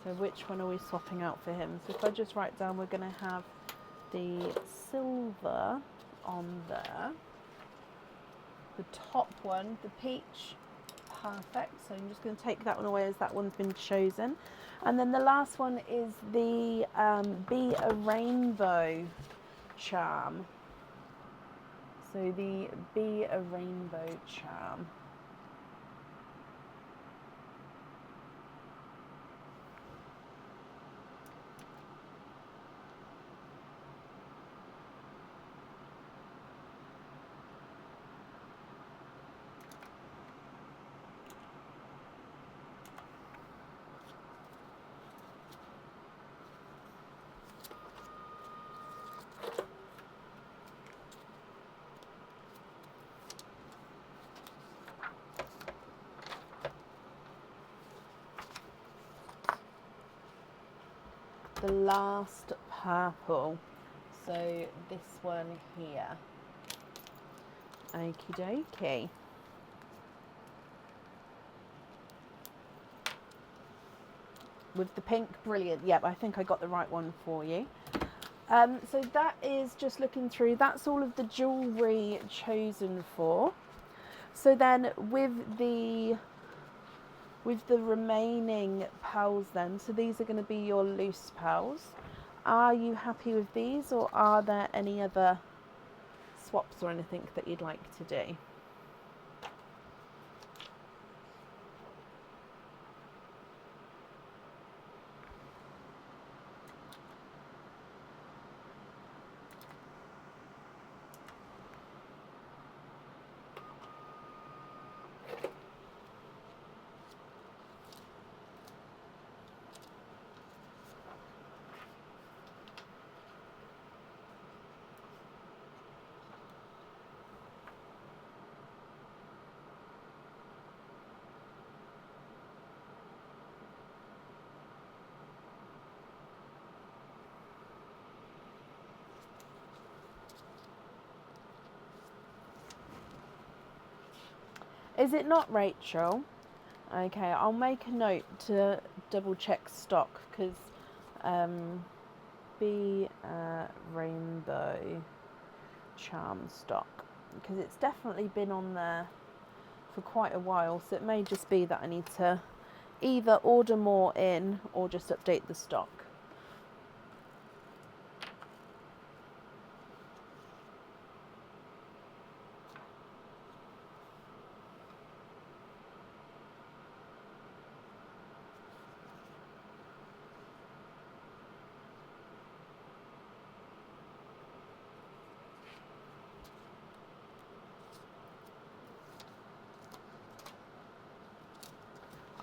So which one are we swapping out for him? So if I just write down, we're going to have the silver on there. The top one, the peach, perfect. So I'm just going to take that one away as that one's been chosen. And then the last one is the Be a Rainbow charm. So the Be a Rainbow charm. the last purple. So this one here. Okie dokie. With the pink, brilliant. Yep, I think I got the right one for you. So that is just looking through. That's all of the jewellery chosen for. So then with the remaining pearls then, so these are going to be your loose pearls. Are you happy with these, or are there any other swaps or anything that you'd like to do? Is it not, Rachel? Okay, I'll make a note to double check stock, because be rainbow charm stock, because it's definitely been on there for quite a while, so it may just be that I need to either order more in or just update the stock.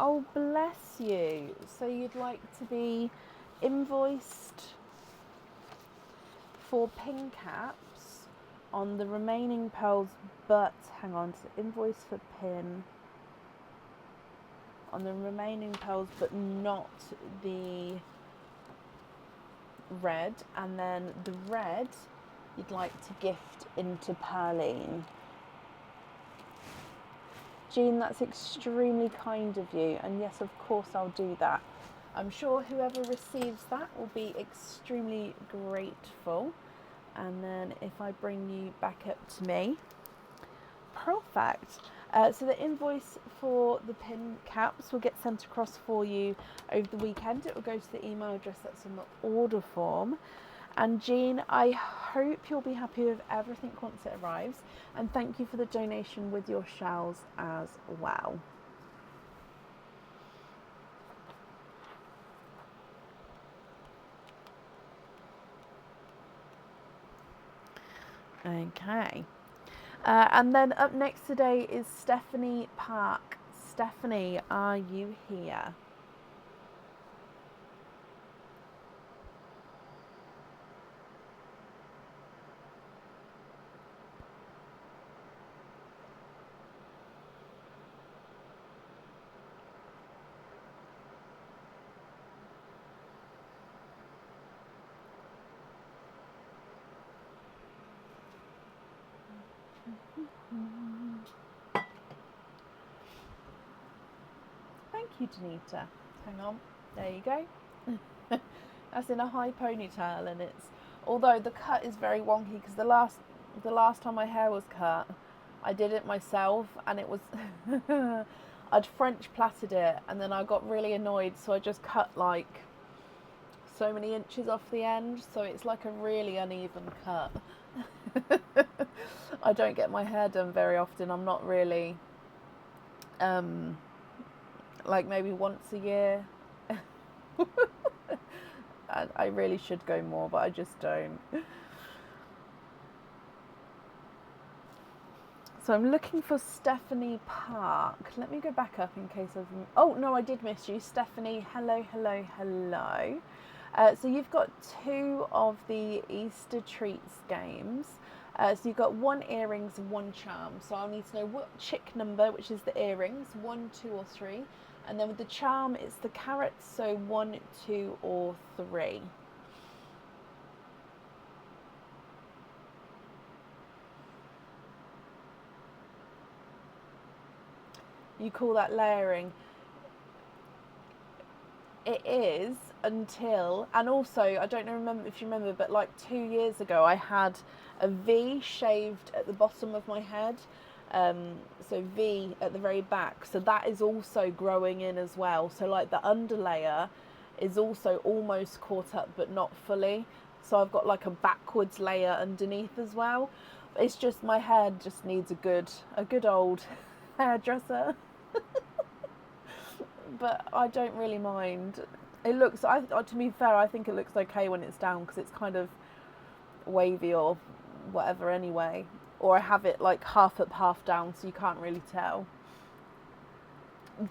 Oh, bless you. So you'd like to be invoiced for pin caps on the remaining pearls, but hang on, so invoice for pin on the remaining pearls, but not the red, and then the red you'd like to gift into Perline. Jean, that's extremely kind of you, and yes, of course I'll do that. I'm sure whoever receives that will be extremely grateful. And then if I bring you back up to me, perfect. So the invoice for the pin caps will get sent across for you over the weekend. It will go to the email address that's on the order form. And Jean, I hope you'll be happy with everything once it arrives. And thank you for the donation with your shells as well. Okay. And then up next today is Stephanie Park. Stephanie, are you here? Thank you, Danita. Hang on. There you go. That's in a high ponytail, and it's, although the cut is very wonky, because the last time my hair was cut, I did it myself, and it was I'd French plaited it, and then I got really annoyed, so I just cut like so many inches off the end, so it's like a really uneven cut. I don't get my hair done very often. I'm not really like maybe once a year. I really should go more, but I just don't. So I'm looking for Stephanie Park. Let me go back up in case I've... Oh, no, I did miss you. Stephanie, hello, hello, hello. So you've got 2 of the Easter Treats games. So you've got 1 earrings and 1 charm. So I'll need to know what chick number, which is the earrings, 1, 2 or 3. And then with the charm, it's the carrots, so 1, 2, or 3. You call that layering? It is, until, and also, I don't know if you remember, but like 2 years ago, I had a V shaved at the bottom of my head. So V at the very back. So that is also growing in as well. So like the underlayer is also almost caught up, but not fully. So I've got like a backwards layer underneath as well. It's just my hair just needs a good old hairdresser. But I don't really mind. It looks, to be fair, I think it looks okay when it's down because it's kind of wavy or whatever anyway. Or I have it like half up, half down, so you can't really tell.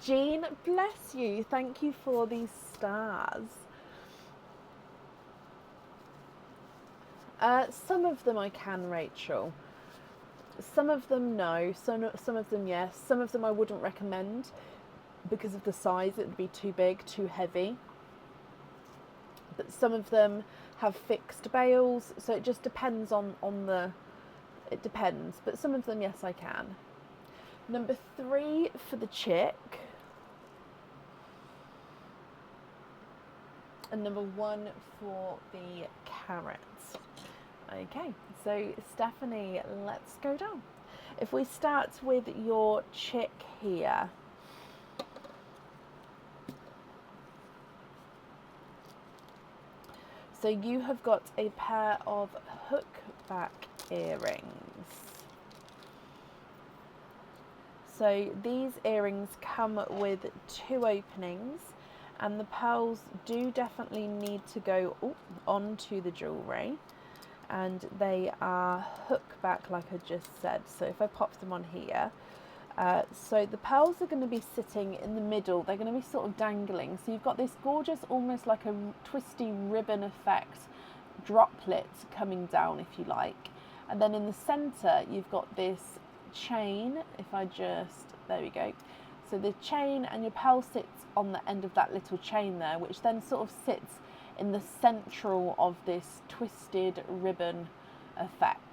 Jean, bless you. Thank you for these stars. Some of them I can, Rachel. Some of them no. Some of them yes. Some of them I wouldn't recommend because of the size. It would be too big, too heavy. But some of them have fixed bails, so it just depends on the... It depends, but some of them, yes, I can. Number 3 for the chick. And number 1 for the carrots. Okay, so Stephanie, let's go down. If we start with your chick here. So you have got a pair of hookback earrings. So these earrings come with 2 openings, and the pearls do definitely need to go onto the jewellery, and they are hookback like I just said. So if I pop them on here, so the pearls are going to be sitting in the middle. They're going to be sort of dangling. So you've got this gorgeous, almost like a twisty ribbon effect droplet coming down, if you like. And then in the centre, you've got this chain. If I just, there we go. So the chain and your pearl sits on the end of that little chain there, which then sort of sits in the central of this twisted ribbon effect.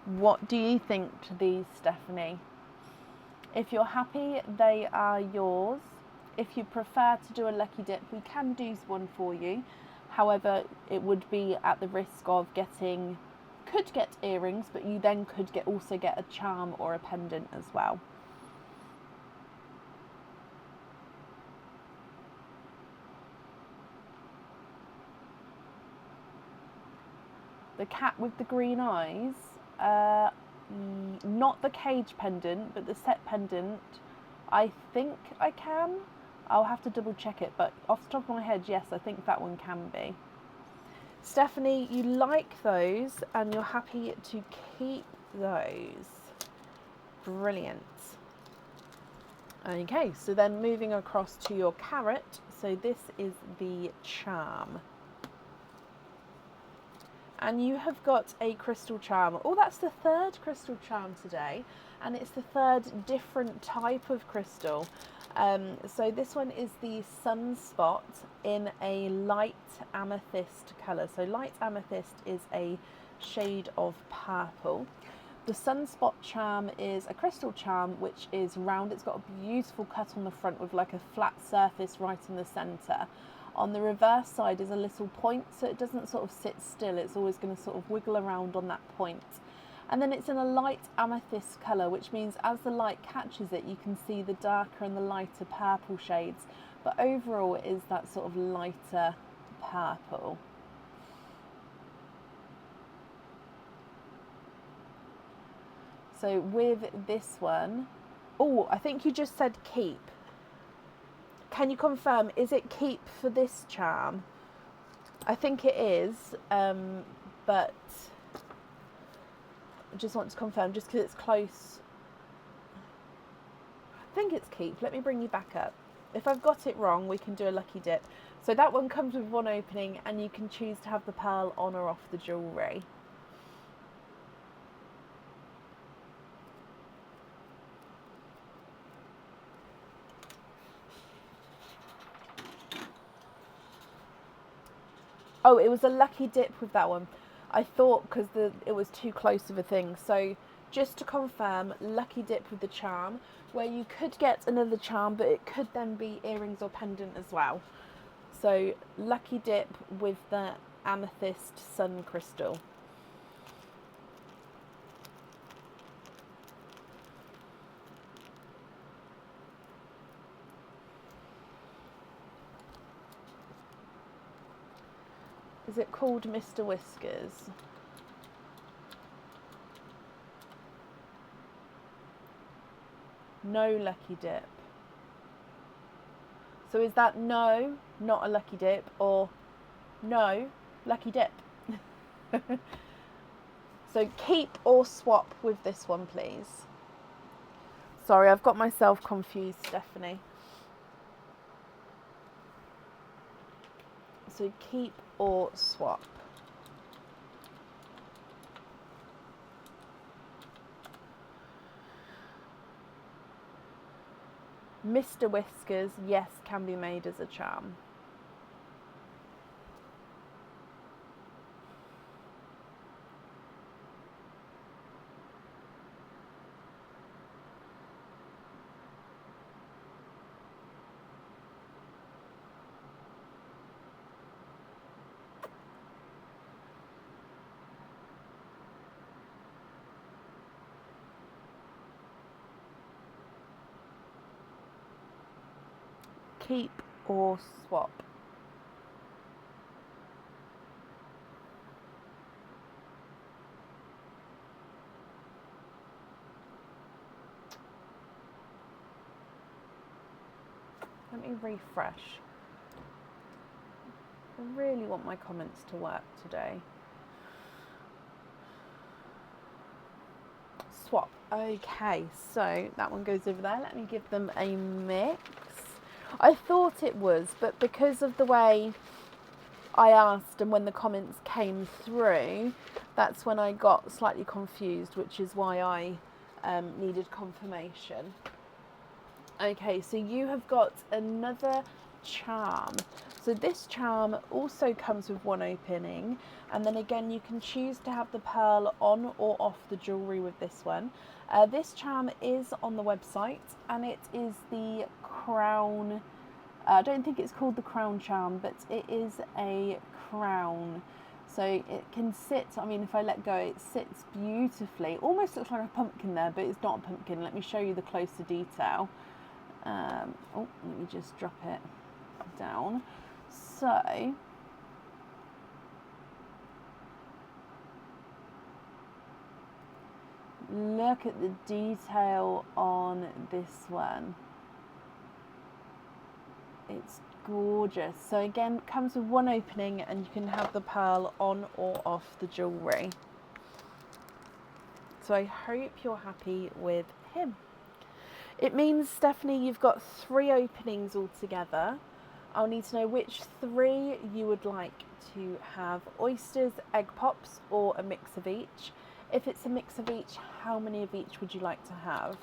What do you think to these, Stephanie? If you're happy, they are yours. If you prefer to do a lucky dip, we can do one for you. However, it would be at the risk of could get earrings, but you then could also get a charm or a pendant as well. The cat with the green eyes, not the cage pendant, but the set pendant, I think I can. I'll have to double check it, but off the top of my head, yes, I think that one can be. Stephanie, you like those and you're happy to keep those. Brilliant. Okay, so then moving across to your carrot. So this is the charm. And you have got a crystal charm. Oh, that's the 3rd crystal charm today. And it's the 3rd different type of crystal. So this one is the Sunspot in a light amethyst colour. So light amethyst is a shade of purple. The Sunspot charm is a crystal charm which is round. It's got a beautiful cut on the front with like a flat surface right in the centre. On the reverse side is a little point, so it doesn't sort of sit still. It's always going to sort of wiggle around on that point. And then it's in a light amethyst colour, which means as the light catches it, you can see the darker and the lighter purple shades. But overall, it is that sort of lighter purple. So with this one, oh, I think you just said keep. Can you confirm, is it keep for this charm? I think it is, but I just want to confirm, just because it's close. I think it's keep. Let me bring you back up. If I've got it wrong, we can do a lucky dip. So that one comes with one opening, and you can choose to have the pearl on or off the jewellery. Oh, it was a lucky dip with that one. I thought because it was too close of a thing. So just to confirm, lucky dip with the charm, where you could get another charm, but it could then be earrings or pendant as well. So lucky dip with the amethyst sun crystal. Is it called Mr. Whiskers? No lucky dip. So is that no, not a lucky dip, or no, lucky dip? So keep or swap with this one, please. Sorry, I've got myself confused, Stephanie. So keep or swap. Mr. Whiskers, yes, can be made as a charm. Keep or swap. Let me refresh. I really want my comments to work today. Swap. Okay, so that one goes over there. Let me give them a mix. I thought it was, but because of the way I asked and when the comments came through, that's when I got slightly confused, which is why I needed confirmation. Okay, so you have got another charm. So this charm also comes with one opening, and then again you can choose to have the pearl on or off the jewellery with this one. This charm is on the website, and it is the crown. I don't think it's called the crown charm, but it is a crown. So it can sit, I mean, if I let go, it sits beautifully. Almost looks like a pumpkin there, but it's not a pumpkin. Let me show you the closer detail. Oh, let me just drop it down. So look at the detail on this one. It's gorgeous. So again, it comes with one opening, and you can have the pearl on or off the jewellery. So I hope you're happy with him. It means, Stephanie, you've got 3 openings altogether. I'll need to know which 3 you would like to have: oysters, egg pops, or a mix of each. If it's a mix of each, how many of each would you like to have?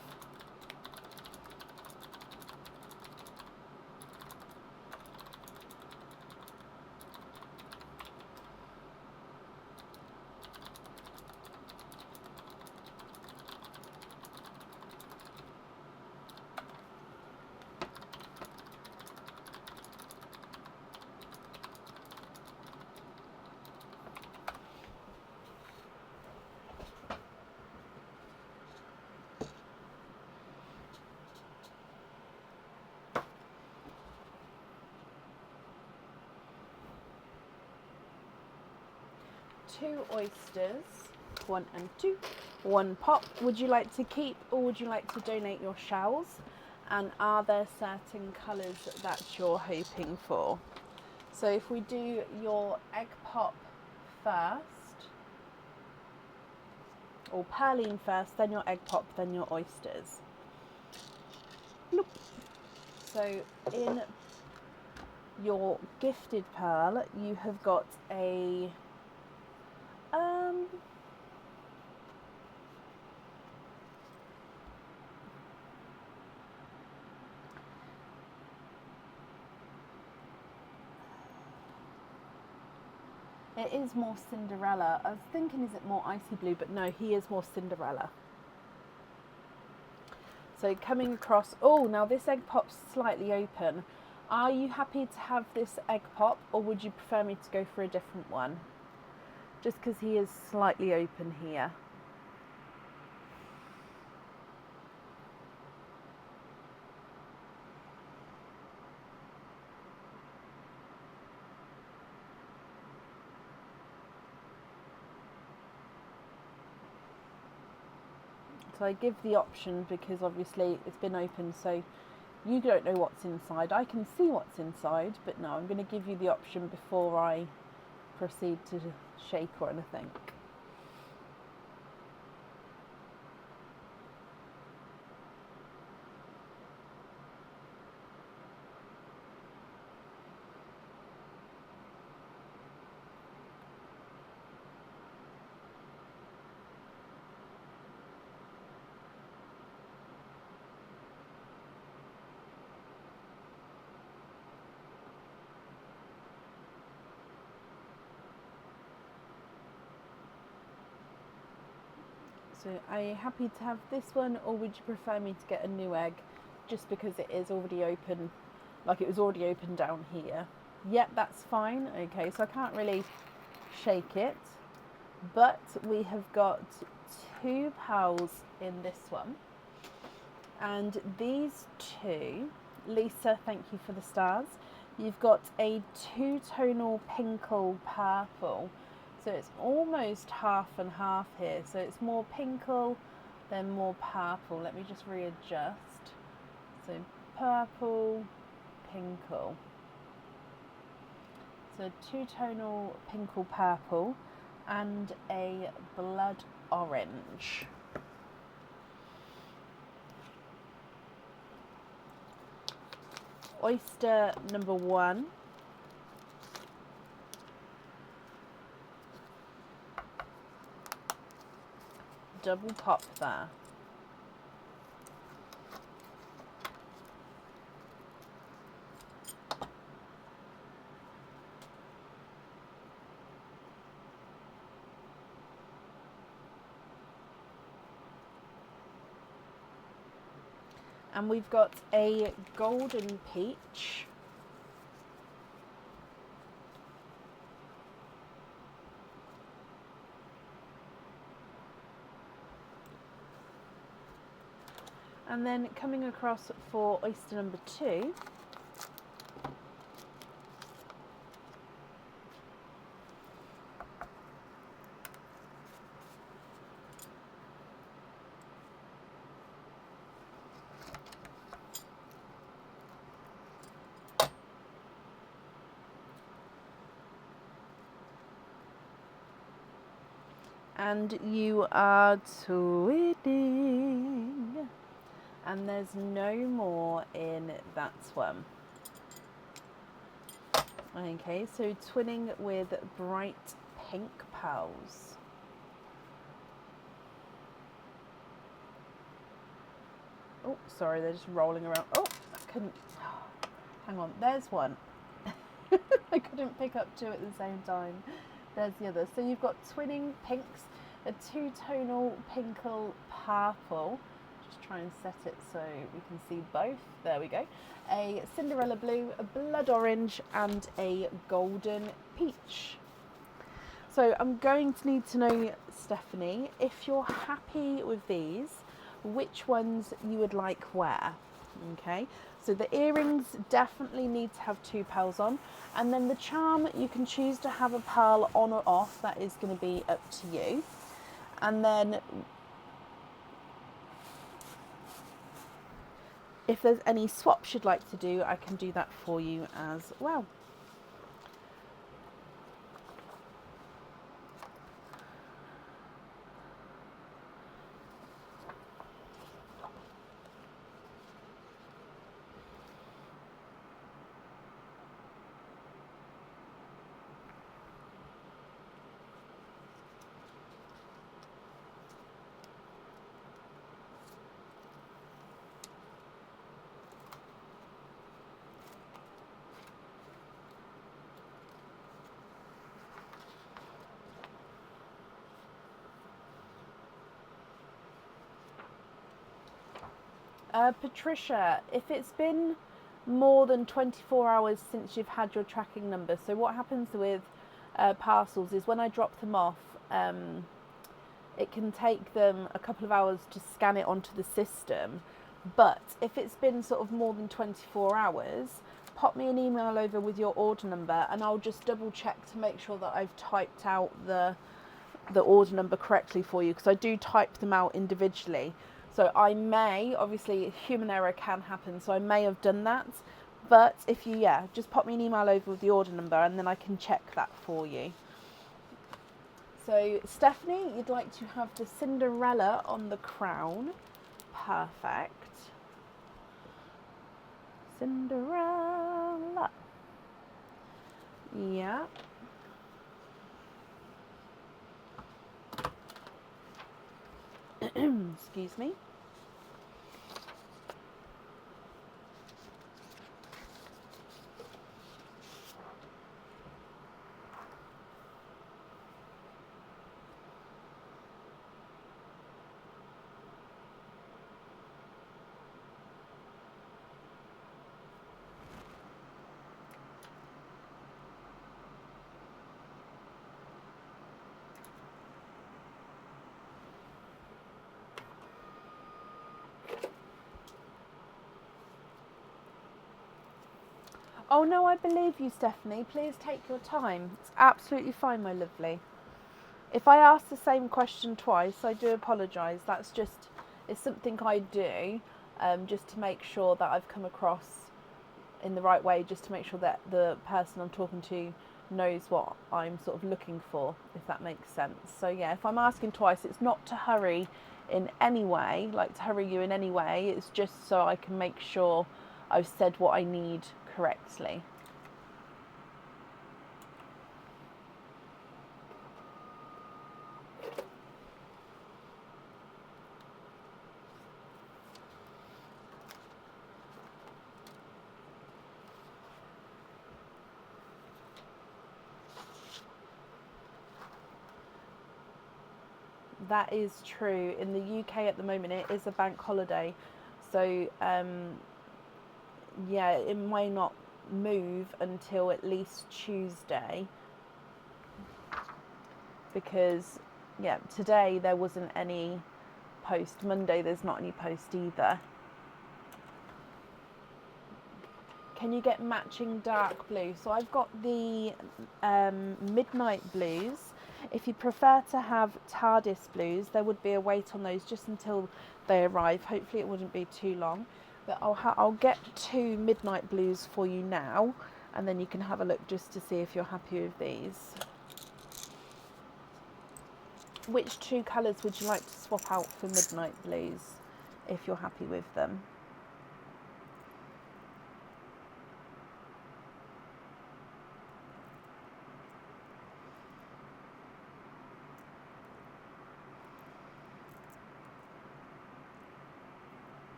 Two oysters, 1 and 2, 1 pop. Would you like to keep, or would you like to donate your shells? And are there certain colours that you're hoping for? So if we do your egg pop first, or pearline first, then your egg pop, then your oysters. Nope. So in your gifted pearl, you have got a it is more Cinderella. I was thinking, is it more icy blue? But no, he is more Cinderella. So coming across, oh, now this egg pop's slightly open. Are you happy to have this egg pop, or would you prefer me to go for a different one? Just because he is slightly open here. So I give the option because obviously it's been open, so you don't know what's inside. I can see what's inside, but no, I'm going to give you the option before I proceed to shake or anything. So are you happy to have this one, or would you prefer me to get a new egg just because it is already open, like it was already open down here? Yep, that's fine. Okay, so I can't really shake it, but we have got 2 pearls in this one, and these 2, Lisa, thank you for the stars. You've got a 2-tonal pinkle purple. So it's almost half and half here. So it's more pinkle, then more purple. Let me just readjust. So purple, pinkle. So 2-tonal pinkle purple and a blood orange. Oyster number 1. Double pop there. And we've got a golden peach. And then coming across for oyster number 2, and you are twinning, and there's no more in that one. Okay, so twinning with bright pink pearls. Oh, sorry, they're just rolling around. Oh, I couldn't, hang on, there's one. I couldn't pick up 2 at the same time. There's the other. So you've got twinning pinks, a 2-tonal pinkle purple. Just try and set it so we can see both. There we go. A Cinderella blue, a blood orange, and a golden peach. So I'm going to need to know, Stephanie, if you're happy with these, which ones you would like where. Okay, so the earrings definitely need to have 2 pearls on, and then the charm, you can choose to have a pearl on or off. That is going to be up to you. And then if there's any swaps you'd like to do, I can do that for you as well. Patricia, if it's been more than 24 hours since you've had your tracking number, so what happens with parcels is when I drop them off, it can take them a couple of hours to scan it onto the system. But if it's been sort of more than 24 hours, pop me an email over with your order number and I'll just double check to make sure that I've typed out the order number correctly for you, because I do type them out individually. So I may, obviously human error can happen, so I may have done that. But if you, just pop me an email over with the order number and then I can check that for you. So Stephanie, you'd like to have the Cinderella on the crown. Perfect. Cinderella. Yeah. Excuse me. Oh no, I believe you, Stephanie. Please take your time. It's absolutely fine, my lovely. If I ask the same question twice, I do apologise. It's something I do, just to make sure that I've come across in the right way, just to make sure that the person I'm talking to knows what I'm sort of looking for, if that makes sense. So yeah, if I'm asking twice, it's not to hurry in any way, like to hurry you in any way. It's just so I can make sure I've said what I need correctly. That is true. In the UK at the moment, it is a bank holiday. So, it may not move until at least Tuesday. Because, today there wasn't any post. Monday there's not any post either. Can you get matching dark blue? So I've got the midnight blues. If you prefer to have TARDIS blues, there would be a wait on those just until they arrive. Hopefully it wouldn't be too long. But I'll get 2 midnight blues for you now, and then you can have a look just to see if you're happy with these. Which 2 colours would you like to swap out for midnight blues, if you're happy with them?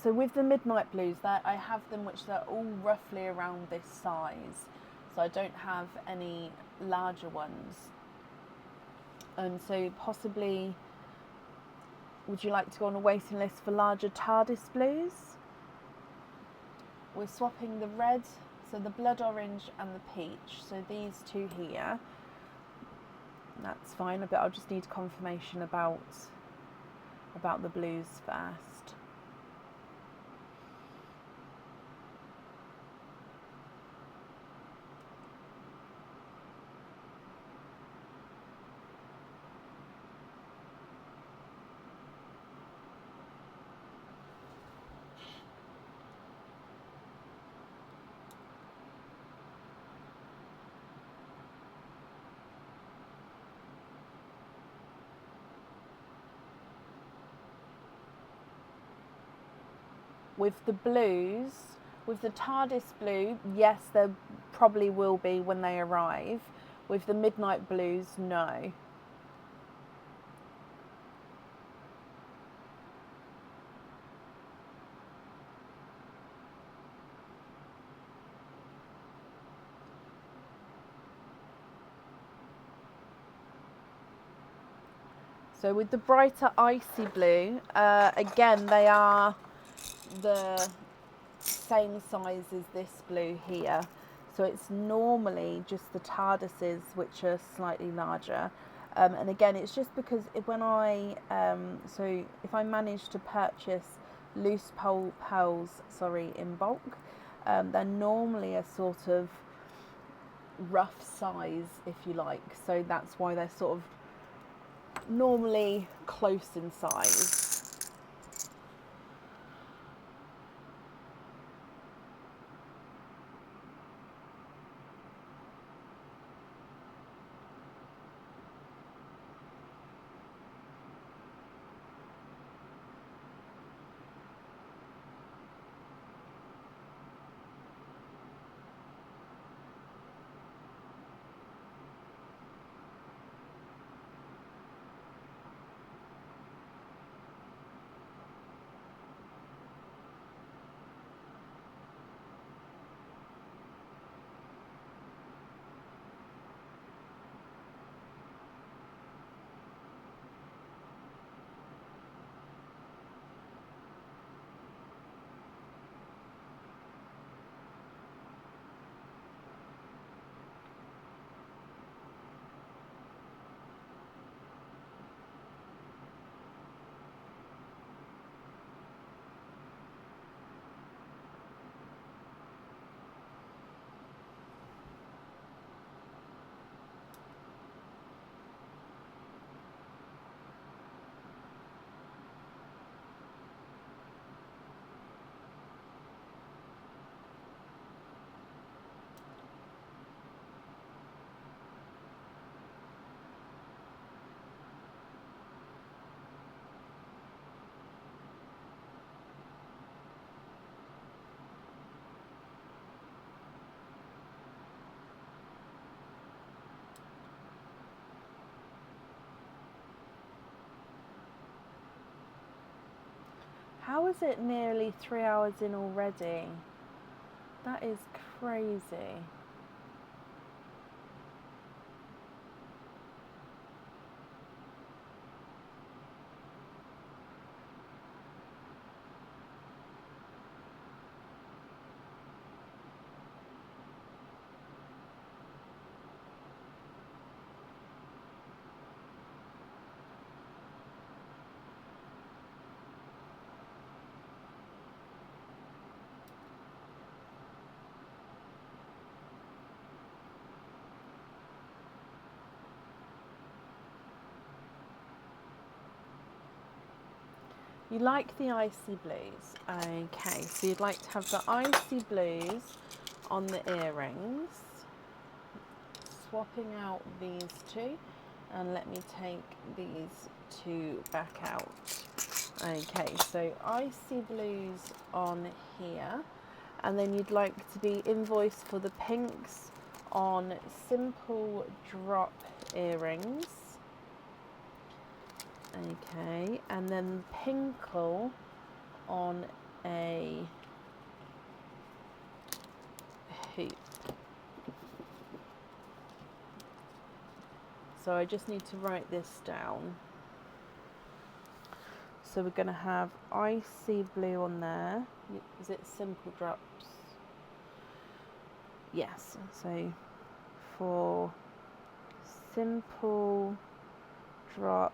So with the midnight blues, I have them which they're all roughly around this size. So I don't have any larger ones. So possibly, would you like to go on a waiting list for larger TARDIS blues? We're swapping the red, so the blood orange and the peach. So these 2 here. That's fine, but I'll just need confirmation about the blues first. With the blues, with the TARDIS blue, yes, there probably will be when they arrive. With the midnight blues, no. So with the brighter icy blue, again, they are the same size as this blue here. So it's normally just the TARDISes which are slightly larger. And again, it's just because when if I manage to purchase loose pearls, in bulk, they're normally a sort of rough size, if you like. So that's why they're sort of normally close in size. How is it nearly 3 hours in already? That is crazy. You like the icy blues. Okay, so you'd like to have the icy blues on the earrings. Swapping out these two, and let me take these two back out. Okay, so icy blues on here, and then you'd like to be invoiced for the pinks on simple drop earrings. Okay, and then pinkle on a hoop. So I just need to write this down. So we're going to have icy blue on there. Is it simple drops? Yes. So for simple drop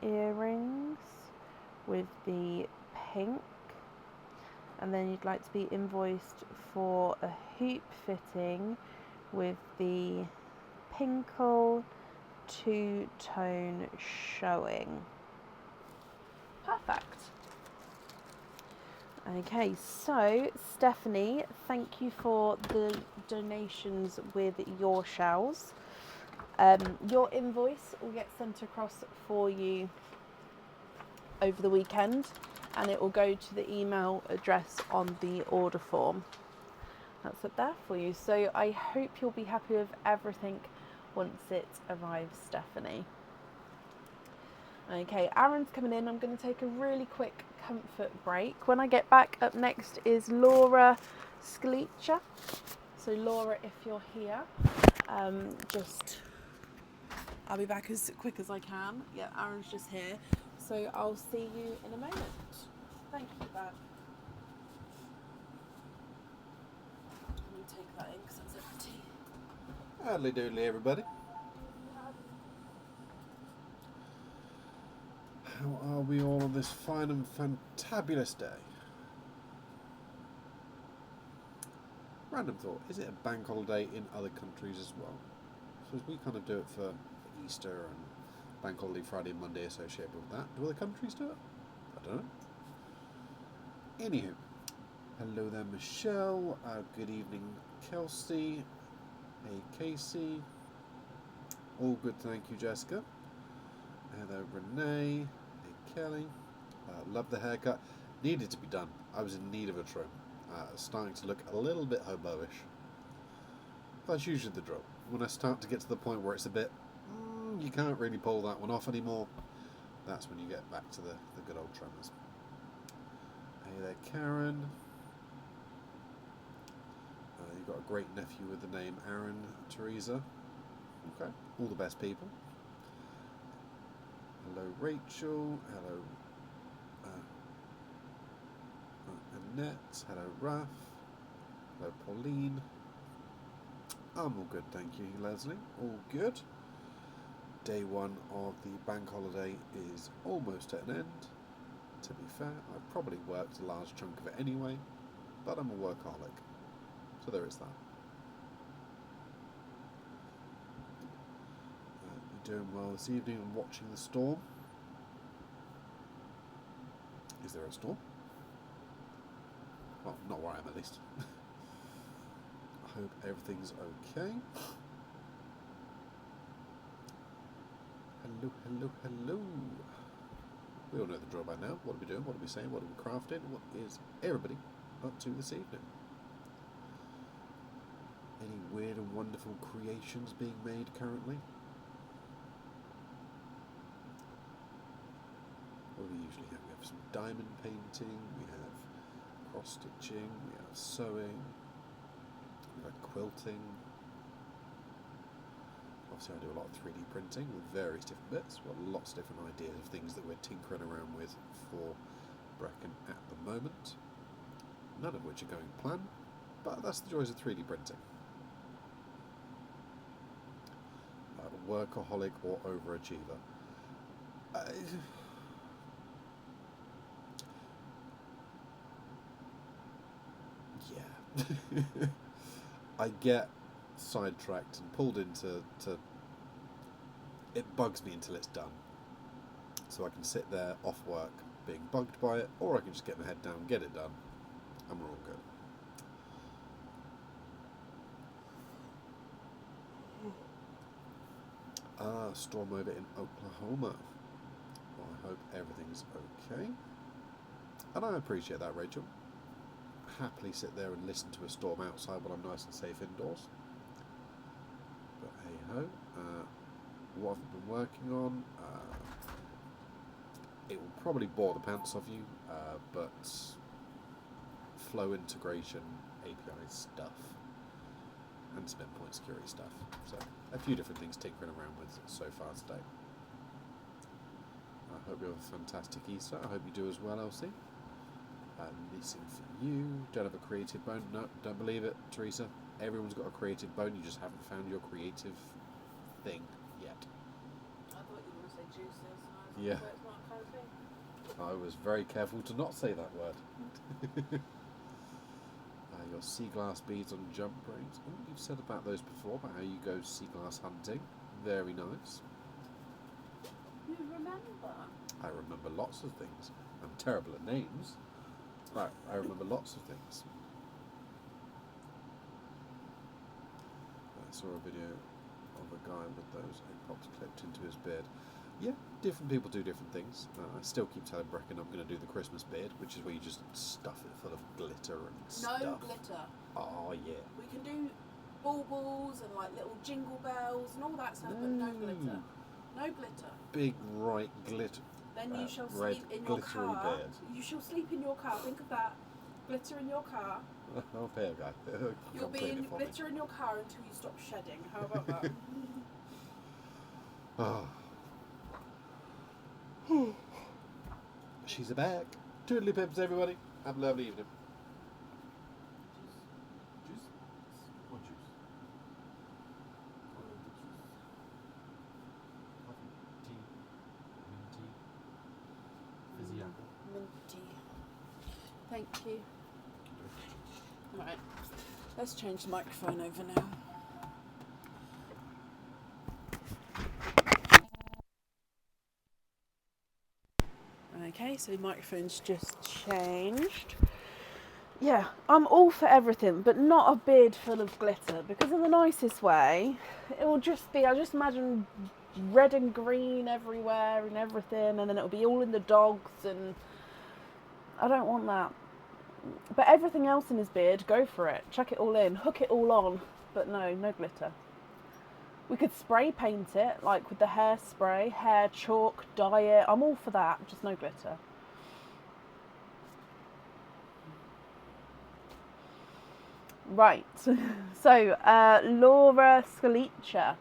earrings with the pink, and then you'd like to be invoiced for a hoop fitting with the pinkle two-tone showing. Perfect. Okay, so Stephanie, thank you for the donations with your shells. Your invoice will get sent across for you over the weekend, and it will go to the email address on the order form. That's up there for you. So I hope you'll be happy with everything once it arrives, Stephanie. Okay, Aaron's coming in. I'm going to take a really quick comfort break. When I get back, up next is Laura Skleacher. So Laura, if you're here, I'll be back as quick as I can. Yeah, Aaron's just here. So I'll see you in a moment. Thank you, Beth. Let me take that in because it's empty. Howdy doodly, everybody. How are we all on this fine and fantabulous day? Random thought, is it a bank holiday in other countries as well? So we kind of do it for Easter and bank holiday Friday and Monday associated with that. Do other countries do it? I don't know. Anywho, hello there, Michelle. Good evening, Kelsey. Hey, Casey. All good, thank you, Jessica. Hello, Renee. Hey, Kelly. Love the haircut. Needed to be done. I was in need of a trim. Starting to look a little bit hobo-ish. That's usually the drill. When I start to get to the point where it's a bit, you can't really pull that one off anymore, that's when you get back to the good old trimmers. Hey there, Karen. You've got a great nephew with the name Aaron, Teresa. Okay, all the best people. Hello, Rachel. Hello, Annette. Hello, Raf. Hello, Pauline. I'm all good, thank you, Leslie. All good. Day one of the bank holiday is almost at an end. To be fair, I've probably worked a large chunk of it anyway, but I'm a workaholic. So there is that. You're doing well this evening and watching the storm. Is there a storm? Well, not where I am at least. I hope everything's okay. Hello, hello, hello. We all know the drill by now. What are we doing? What are we saying? What are we crafting? What is everybody up to this evening? Any weird and wonderful creations being made currently? What do we usually have? We have some diamond painting, we have cross-stitching, we have sewing, we have quilting. Obviously I do a lot of 3D printing with various different bits. We've got lots of different ideas of things that we're tinkering around with for Brecon at the moment. None of which are going to plan, but that's the joys of 3D printing. Workaholic or overachiever. Yeah. I get sidetracked and pulled into it bugs me until it's done. So I can sit there off work being bugged by it, or I can just get my head down, get it done, and we're all good. Storm over in Oklahoma. Well, I hope everything's okay. And I appreciate that, Rachel. Happily sit there and listen to a storm outside while I'm nice and safe indoors. But hey ho. What have I been working on? It will probably bore the pants off you, but flow integration, API stuff, and some endpoint security stuff. So a few different things tinkering around with so far today. I hope you have a fantastic Easter. I hope you do as well, Elsie. Leasing for you. Don't have a creative bone? No, don't believe it, Teresa. Everyone's got a creative bone. You just haven't found your creative thing yet. I thought you were going to say juices. Yeah. It's not kind of thing. I was very careful to not say that word. Your sea glass beads on jump rings. Oh, you've said about those before, about how you go sea glass hunting. Very nice. You remember? I remember lots of things. I'm terrible at names. Right, I remember lots of things. I saw a video of a guy with those egg pops clipped into his beard. Yeah, different people do different things. I still keep telling Brecken I'm going to do the Christmas beard, which is where you just stuff it full of glitter and stuff. No glitter. Oh, yeah. We can do baubles and like little jingle bells and all that stuff, but no glitter. No glitter. Big, bright glitter. Then you shall red, sleep in your glittery car. beard. You shall sleep in your car. Think of that. Glitter in your car. Oh, fair guy. You'll be in glitter in your car until you stop shedding. How about that? Oh. She's back. Toodly pips, everybody. Have a lovely evening. Juice? What juice? Coffee, tea, green tea, fizzy apple. Minty. Thank you. Right. Let's change the microphone over now. Okay, so the microphone's just changed. Yeah, I'm all for everything, but not a beard full of glitter, because in the nicest way, it will just be, I just imagine red and green everywhere and everything, and then it'll be all in the dogs, and I don't want that. But everything else in his beard, go for it. Chuck it all in, hook it all on, but no glitter. We could spray paint it, like with the hairspray, hair chalk, dye it. I'm all for that, just no glitter. Right, so Laura Scalicia,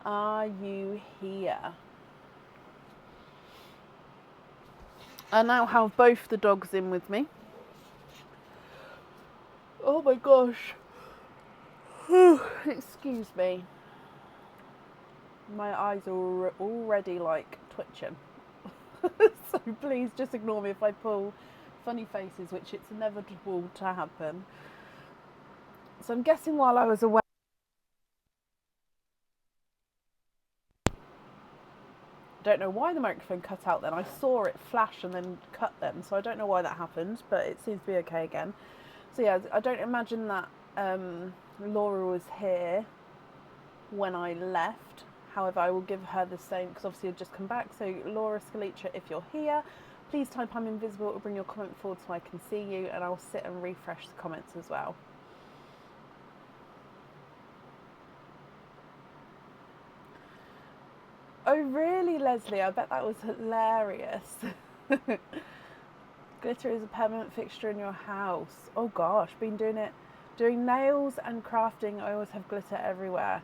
are you here? I now have both the dogs in with me. Oh my gosh. Excuse me. My eyes are already like twitching. So please just ignore me if I pull funny faces, which it's inevitable to happen. So I'm guessing while I was away, I don't know why the microphone cut out then. I saw it flash and then cut then, so I don't know why that happened, but it seems to be okay again. So yeah, I don't imagine that Laura was here when I left. However, I will give her the same, because obviously I've just come back. So Laura Scalicia, if you're here, please type I'm invisible or bring your comment forward so I can see you, and I'll sit and refresh the comments as well. Oh really, Leslie? I bet that was hilarious. Glitter is a permanent fixture in your house. Oh gosh, been doing nails and crafting. I always have glitter everywhere.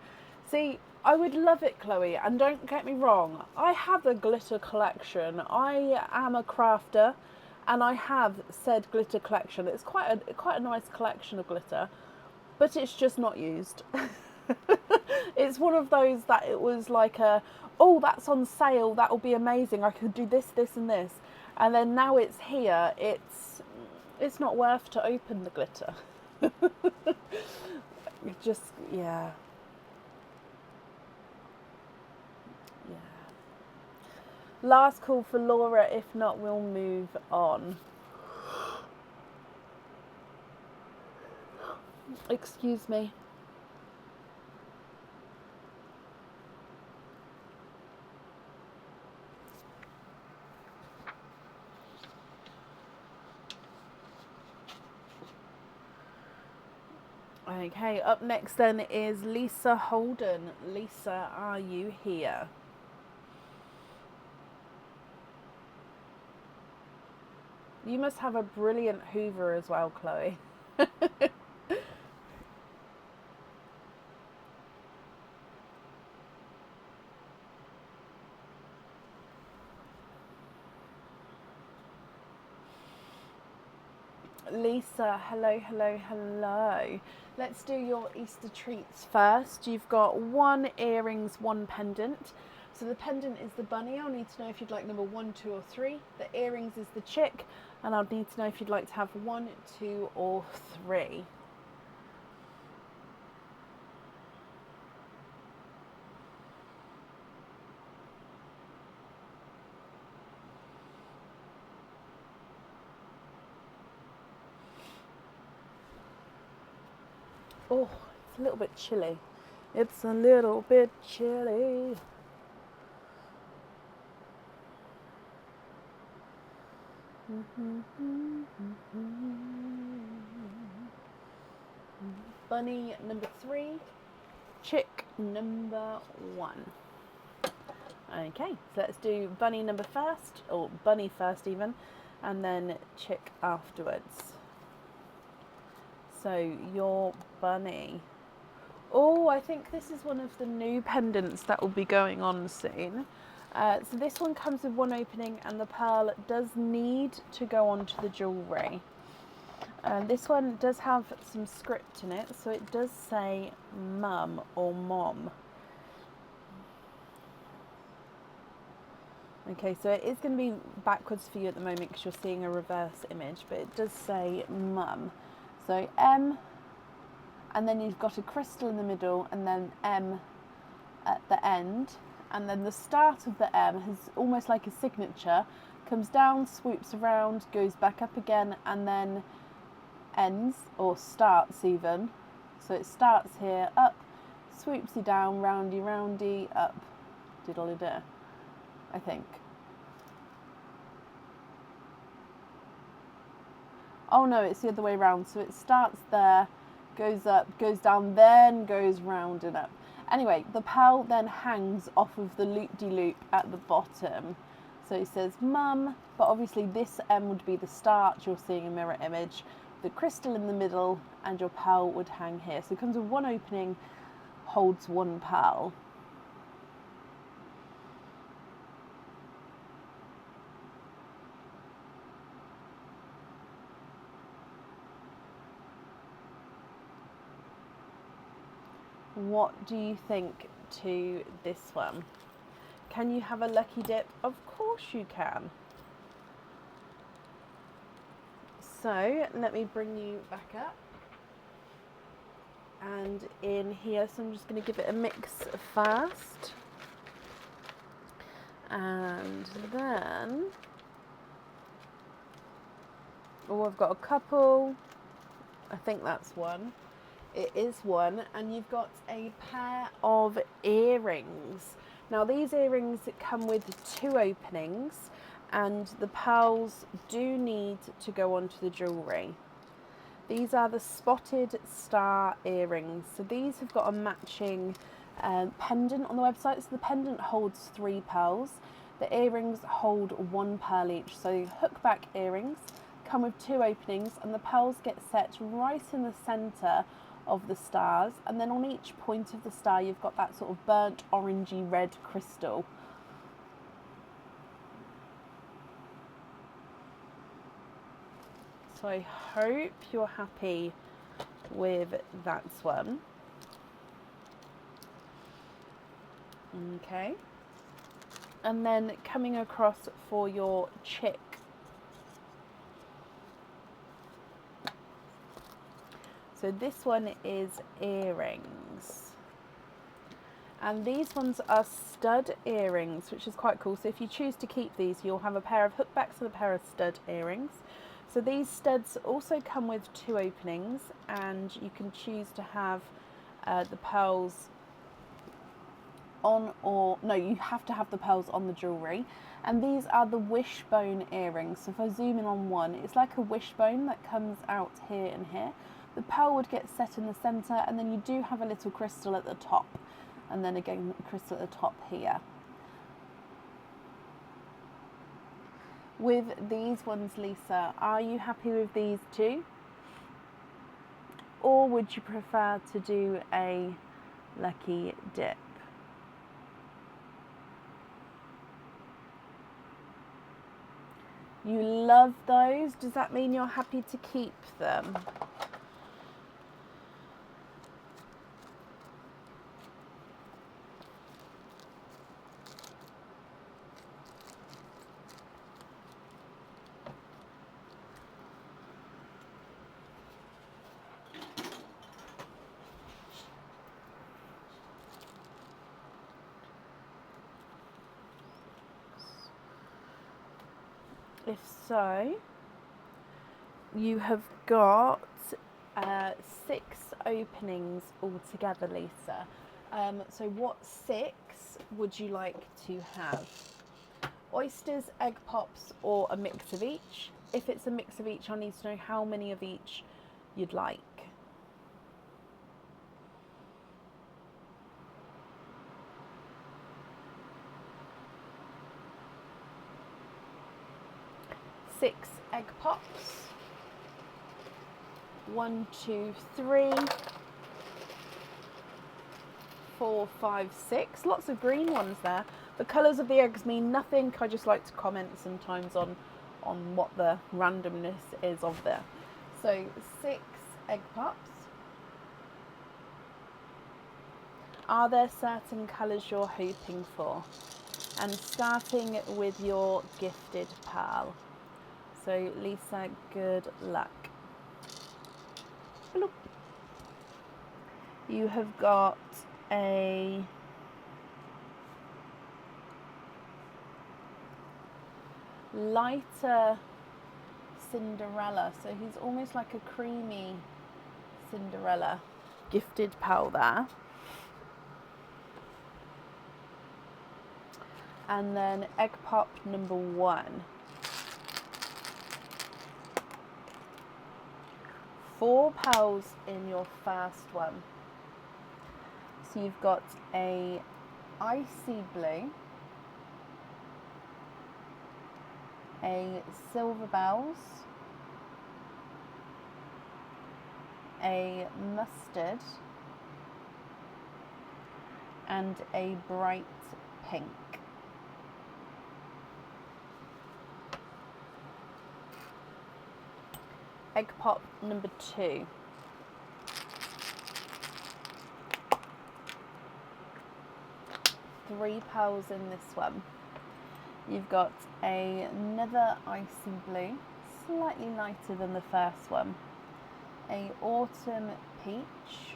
See, I would love it, Chloe, and don't get me wrong, I have a glitter collection. I am a crafter and I have said glitter collection. It's quite a nice collection of glitter, but it's just not used. It's one of those that it was like oh, that's on sale, that'll be amazing, I could do this, this and this. And then now it's here, it's not worth to open the glitter. Just, yeah. Last call for Laura, if not, we'll move on. Excuse me. Okay, up next then is Lisa Holden. Lisa, are you here? You must have a brilliant Hoover as well, Chloe. Lisa, hello. Let's do your Easter treats first. You've got 1 earrings, 1 pendant. So the pendant is the bunny. I'll need to know if you'd like number 1, 2 or 3. The earrings is the chick. And I'll need to know if you'd like to have 1, 2 or 3. Oh, it's a little bit chilly. It's a little bit chilly. Bunny number 3, chick number 1. Okay, so let's do bunny number first, or bunny first even, and then chick afterwards. So your bunny. Oh, I think this is one of the new pendants that will be going on soon. So this one comes with one opening, and the pearl does need to go onto the jewellery. This one does have some script in it, so it does say mum or mom. Okay, so it is going to be backwards for you at the moment because you're seeing a reverse image, but it does say mum. So M, and then you've got a crystal in the middle, and then M at the end, and then the start of the M is almost like a signature, comes down, swoops around, goes back up again, and then ends, or starts even. So it starts here, up, swoopsy down, roundy, roundy, up, diddly-do, I think. Oh no, it's the other way around. So it starts there, goes up, goes down, then goes round and up. Anyway, the pearl then hangs off of the loop-de-loop at the bottom. So it says mum, but obviously this M would be the start. You're seeing a mirror image. The crystal in the middle, and your pearl would hang here. So it comes with one opening, holds one pearl. What do you think to this one? Can you have a lucky dip? Of course you can. So let me bring you back up. And in here, so I'm just going to give it a mix first. And then, oh, I've got a couple. I think that's one. It is one, and you've got a pair of earrings. Now these earrings come with 2 openings, and the pearls do need to go onto the jewellery. These are the spotted star earrings. So these have got a matching pendant on the website. So the pendant holds 3 pearls. The earrings hold 1 pearl each. So hookback earrings come with 2 openings, and the pearls get set right in the centre of the stars, and then on each point of the star you've got that sort of burnt orangey red crystal. So I hope you're happy with that one. Okay, and then coming across for your chick. So this one is earrings, and these ones are stud earrings, which is quite cool. So if you choose to keep these, you'll have a pair of hookbacks and a pair of stud earrings. So these studs also come with 2 openings, and you can choose to have the pearls on, or no, you have to have the pearls on the jewellery. And these are the wishbone earrings. So if I zoom in on one, it's like a wishbone that comes out here and here. The pearl would get set in the centre, and then you do have a little crystal at the top, and then again a crystal at the top here. With these ones, Lisa, are you happy with these too? Or would you prefer to do a lucky dip? You love those? Does that mean you're happy to keep them? If so, you have got 6 openings altogether, Lisa. So what 6 would you like to have? Oysters, egg pops, or a mix of each? if it's a mix of each, I need to know how many of each you'd like. Six egg pops. 1, 2, 3, 4, 5, 6. Lots of green ones there. The colours of the eggs mean nothing. I just like to comment sometimes on what the randomness is of there. So 6 egg pops. Are there certain colours you're hoping for? And starting with your gifted pearl. So Lisa, good luck. Bloop. You have got a lighter Cinderella, so he's almost like a creamy Cinderella gifted pearl there. And then egg pop number 1. 4 pearls in your first one. So you've got a icy blue, a silver bells, a mustard, and a bright pink. Egg pop number 2. 3 pearls in this one. You've got another icy blue, slightly lighter than the first one, a autumn peach,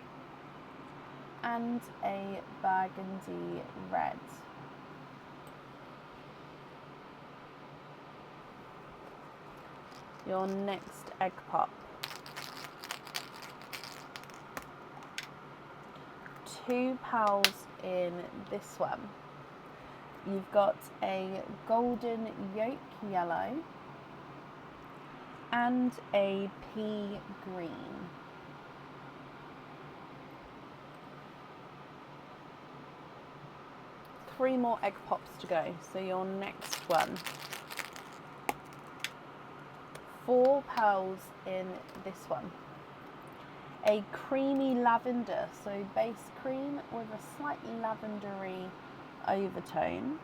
and a burgundy red. Your next egg pop. 2 pearls in this one. You've got a golden yolk yellow and a pea green. Three more egg pops to go. So your next one. 4 pearls in this one. A creamy lavender, so base cream with a slightly lavendery overtone.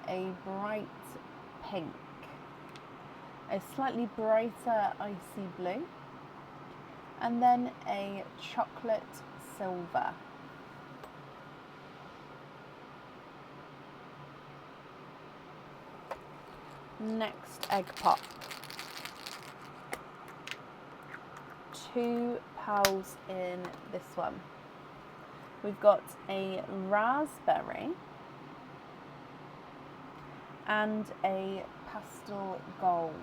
A bright pink. A slightly brighter icy blue. And then a chocolate silver. Next egg pop. 2 pearls in this one. We've got a raspberry and a pastel gold.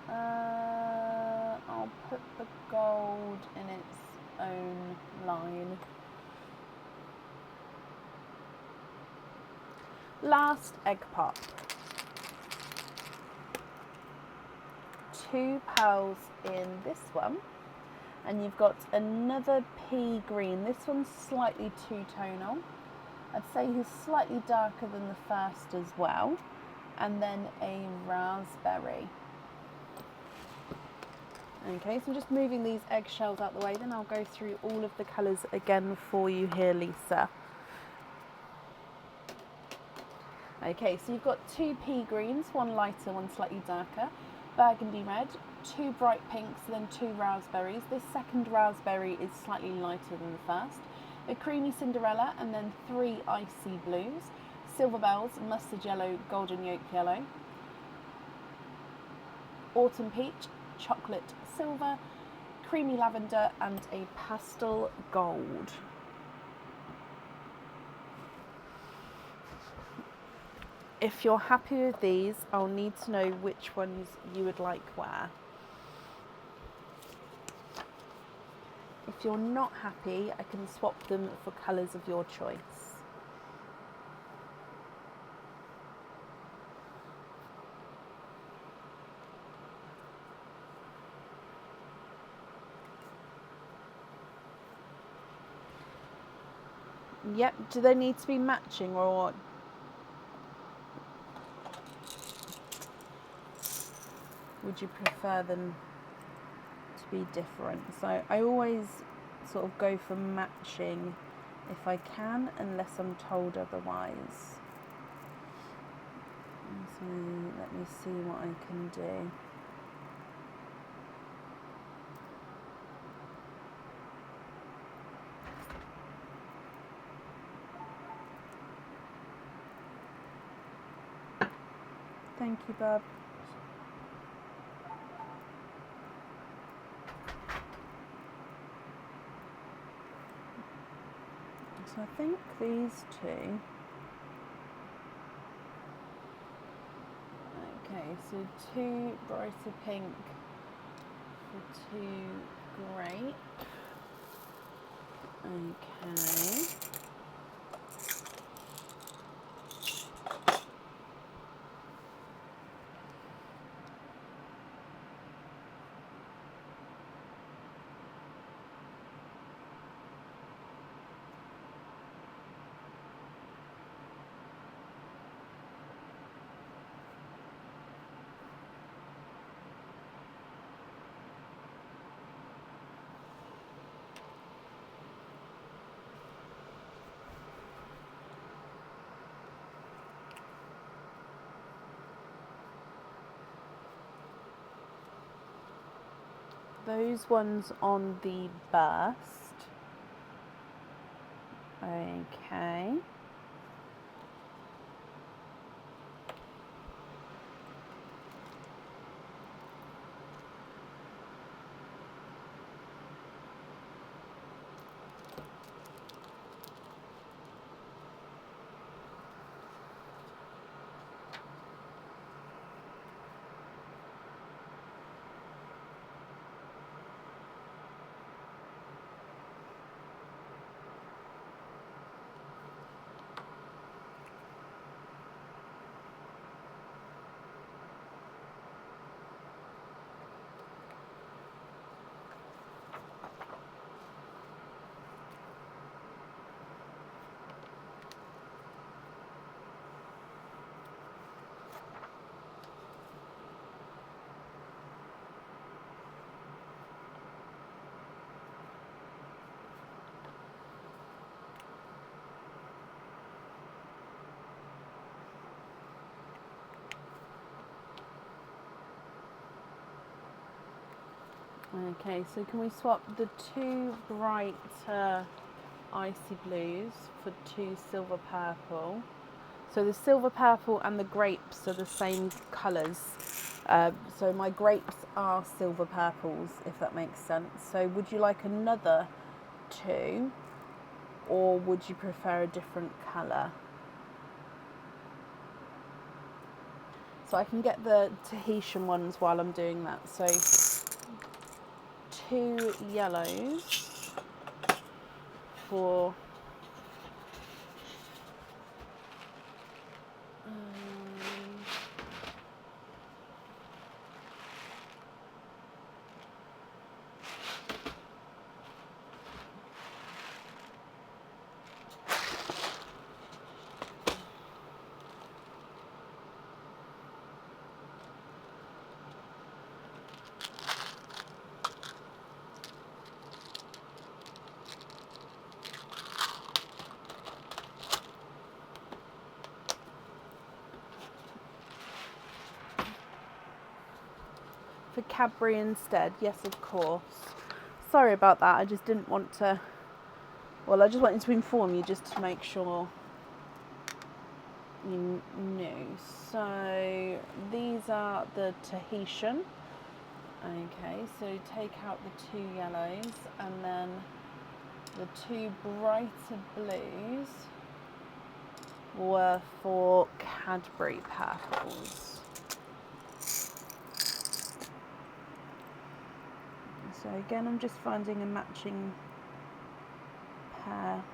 I'll put the gold in its own line. Last egg pop. 2 pearls in this one, and you've got another pea green. This one's slightly two-tonal. I'd say he's slightly darker than the first as well, and then a raspberry. Okay, so I'm just moving these eggshells out the way, then I'll go through all of the colours again for you here, Lisa. Okay, so you've got 2 pea greens, one lighter, one slightly darker, burgundy red, 2 bright pinks, then 2 raspberries. This second raspberry is slightly lighter than the first. A creamy Cinderella, and then 3 icy blues, silver bells, mustard yellow, golden yolk yellow, autumn peach, chocolate silver, creamy lavender, and a pastel gold. If you're happy with these, I'll need to know which ones you would like where. If you're not happy, I can swap them for colours of your choice. Yep. Do they need to be matching or would you prefer them to be different? So I always sort of go for matching if I can, unless I'm told otherwise. So let me see what I can do. Thank you, Bob. So I think these two. Okay, so 2 brighter pink for 2 great. Okay. Those ones on the burst. Okay. Okay, so can we swap the 2 brighter icy blues for 2 silver purple? So the silver purple and the grapes are the same colours. So my grapes are silver purples, if that makes sense. So would you like another 2, or would you prefer a different colour? So I can get the Tahitian ones while I'm doing that. So 2 yellows for Cadbury instead. Yes, of course. Sorry about that. I just didn't want to. Well, I just wanted to inform you just to make sure you knew. So these are the Tahitian. Okay, so take out the 2 yellows and then the 2 brighter blues were for Cadbury purples. So again, I'm just finding a matching pair.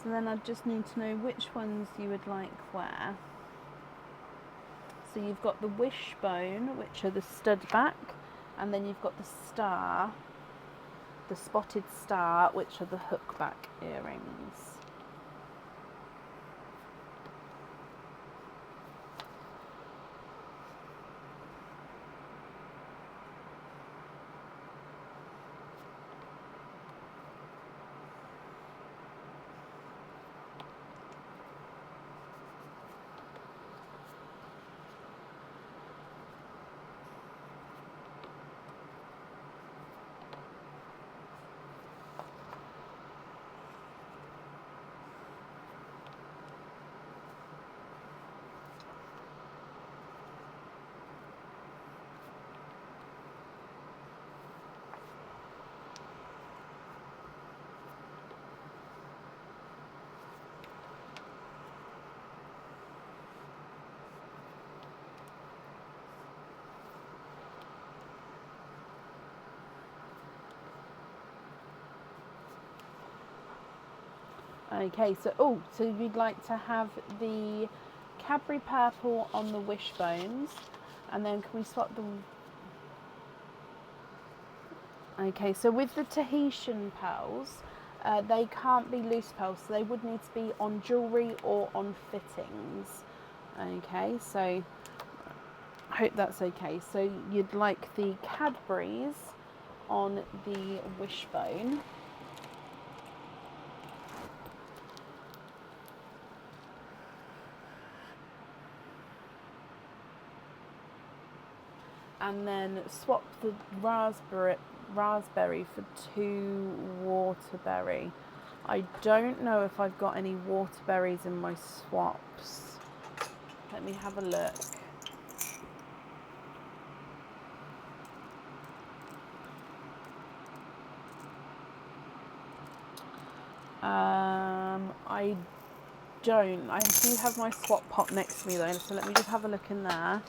So then I just need to know which ones you would like where. So you've got the wishbone, which are the stud back, and then you've got the star, the spotted star, which are the hook back earrings. Okay, so so you'd like to have the Cadbury purple on the wishbones, and then can we swap them? Okay, so with the Tahitian pearls, they can't be loose pearls, so they would need to be on jewellery or on fittings. Okay, so I hope that's okay. So you'd like the Cadburys on the wishbone. And then swap the raspberry for 2 waterberry. I don't know if I've got any waterberries in my swaps. Let me have a look. I don't. I do have my swap pot next to me though, so let me just have a look in there.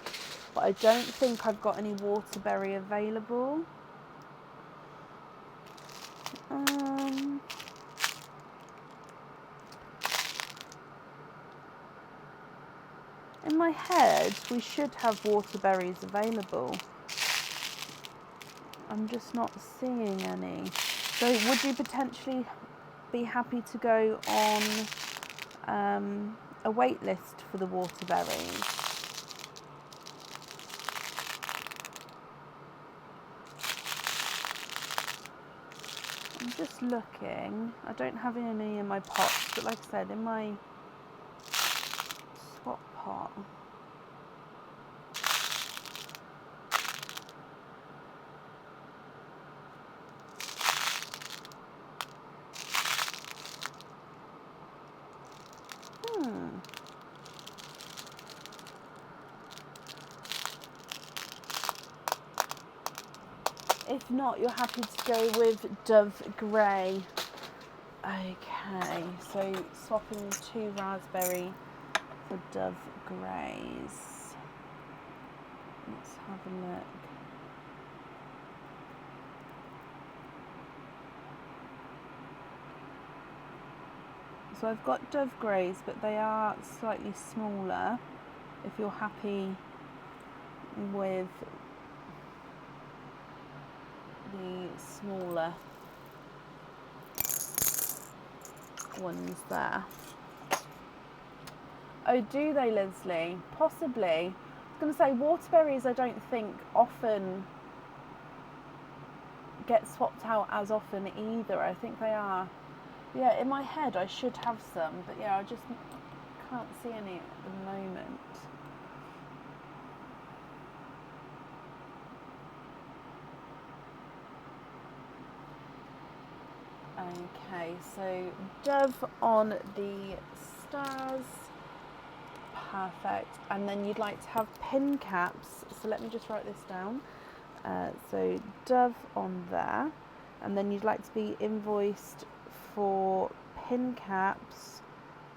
But I don't think I've got any waterberry available. In my head, we should have waterberries available. I'm just not seeing any. So would you potentially be happy to go on a wait list for the waterberries? I'm just looking. I don't have any in my pots, but like I said, in my swap pot. If not, you're happy to go with Dove Grey. Okay, so swapping 2 raspberry for Dove Greys. Let's have a look. So I've got Dove Greys, but they are slightly smaller. If you're happy with the smaller ones there. Oh, do they, Leslie? Possibly. I was going to say, waterberries I don't think often get swapped out as often either. I think they are. Yeah, in my head I should have some, but yeah, I just can't see any at the moment. Okay, so Dove on the stars, perfect. And then you'd like to have pin caps, so let me just write this down. So Dove on there, and then you'd like to be invoiced for pin caps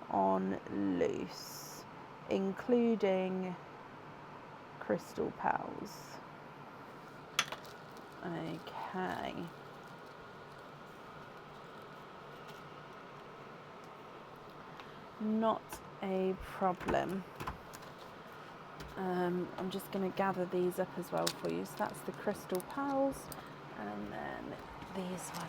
on loose, including crystal pearls. Okay. Not a problem. I'm just going to gather these up as well for you. So that's the crystal pearls, and then these ones.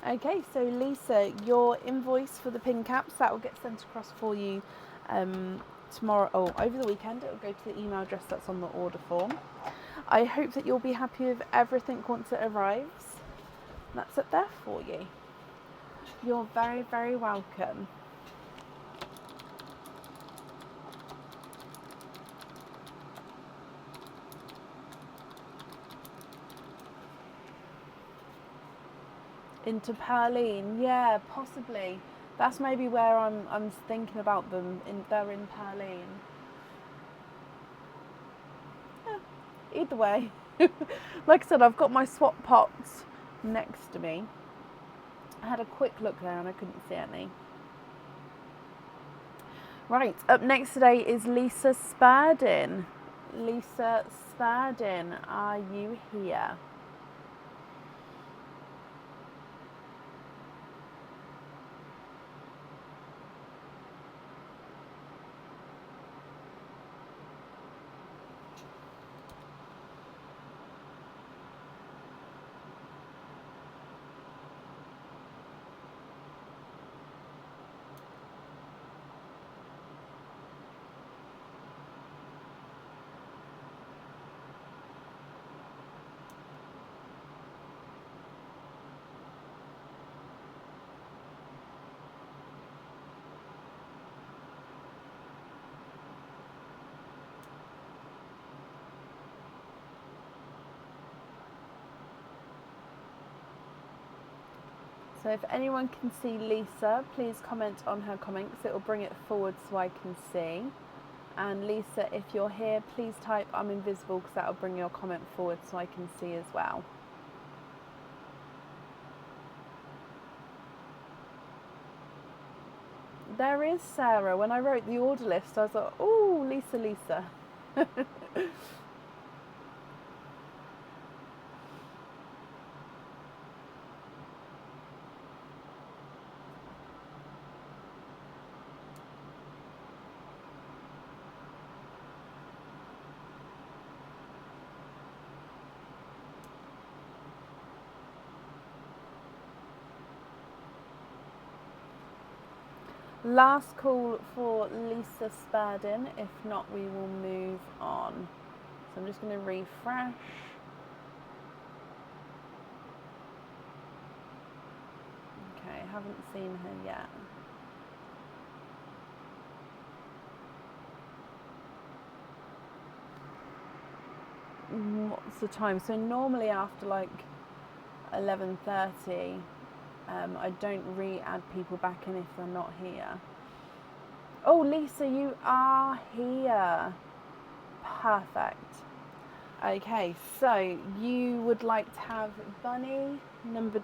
Okay, so Lisa, your invoice for the pin caps, that will get sent across for you tomorrow, or over the weekend. It will go to the email address that's on the order form. I hope that you'll be happy with everything once it arrives. That's it there for you. You're very, very welcome. Into Pearline, yeah, possibly. That's maybe where I'm thinking about them. They're in Pearline. Yeah, either way. Like I said, I've got my swap pots next to me. I had a quick look there and I couldn't see any. Right, up next today is Lisa Spardin. Lisa Spardin, are you here? So if anyone can see Lisa, please comment on her comments. It will bring it forward so I can see. And Lisa, if you're here, please type I'm invisible because that will bring your comment forward so I can see as well. There is Sarah. When I wrote the order list, I was like, oh, Lisa, Lisa. Last call for Lisa Spardin. If not, we will move on. So I'm just going to refresh. Okay, haven't seen her yet. What's the time? So normally after like 11:30, I don't re-add people back in if they're not here. Oh, Lisa, you are here. Perfect. Okay, so you would like to have bunny number,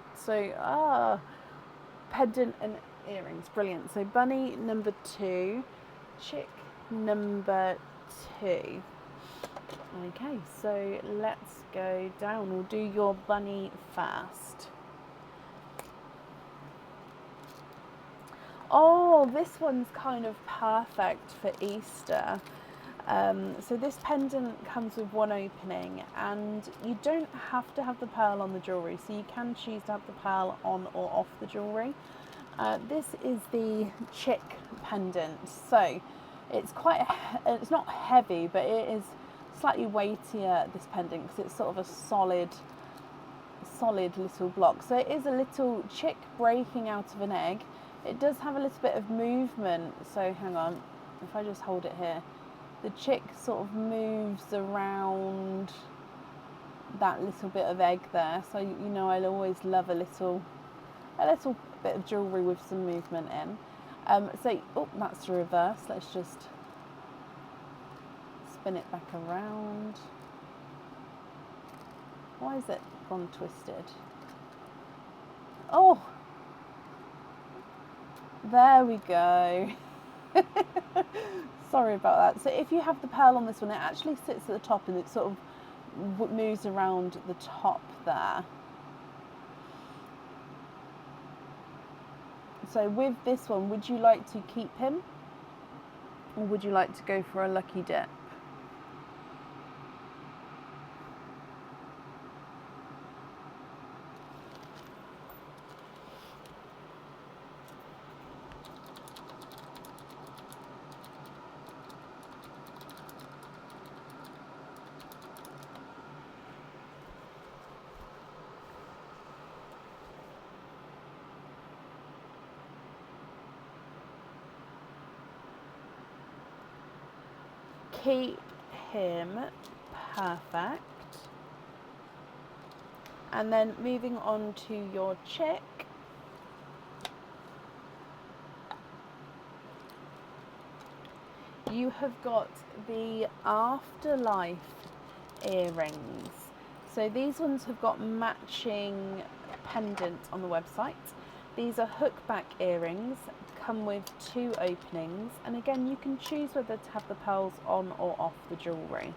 pendant and earrings. Brilliant. So bunny number 2, chick number 2. Okay, so let's go down. We'll do your bunny first. Oh, this one's kind of perfect for Easter. So this pendant comes with one opening, and you don't have to have the pearl on the jewellery, so you can choose to have the pearl on or off the jewellery. This is the chick pendant, so it's it's not heavy, but it is slightly weightier, this pendant, because it's sort of a solid little block. So it is a little chick breaking out of an egg. It does have a little bit of movement, so hang on, if I just hold it here, the chick sort of moves around that little bit of egg there. So you know, I'll always love a little bit of jewellery with some movement in. Oh, that's the reverse. Let's just spin it back around. Why is it gone twisted? Oh, There we go. Sorry about that. So if you have the pearl on this one, it actually sits at the top and it sort of moves around the top there. So with this one, would you like to keep him or would you like to go for a lucky dip? Keep him, perfect. And then moving on to your chick. You have got the Afterlife earrings. So these ones have got matching pendant on the website. These are hookback earrings, come with 2 openings, and again you can choose whether to have the pearls on or off the jewellery.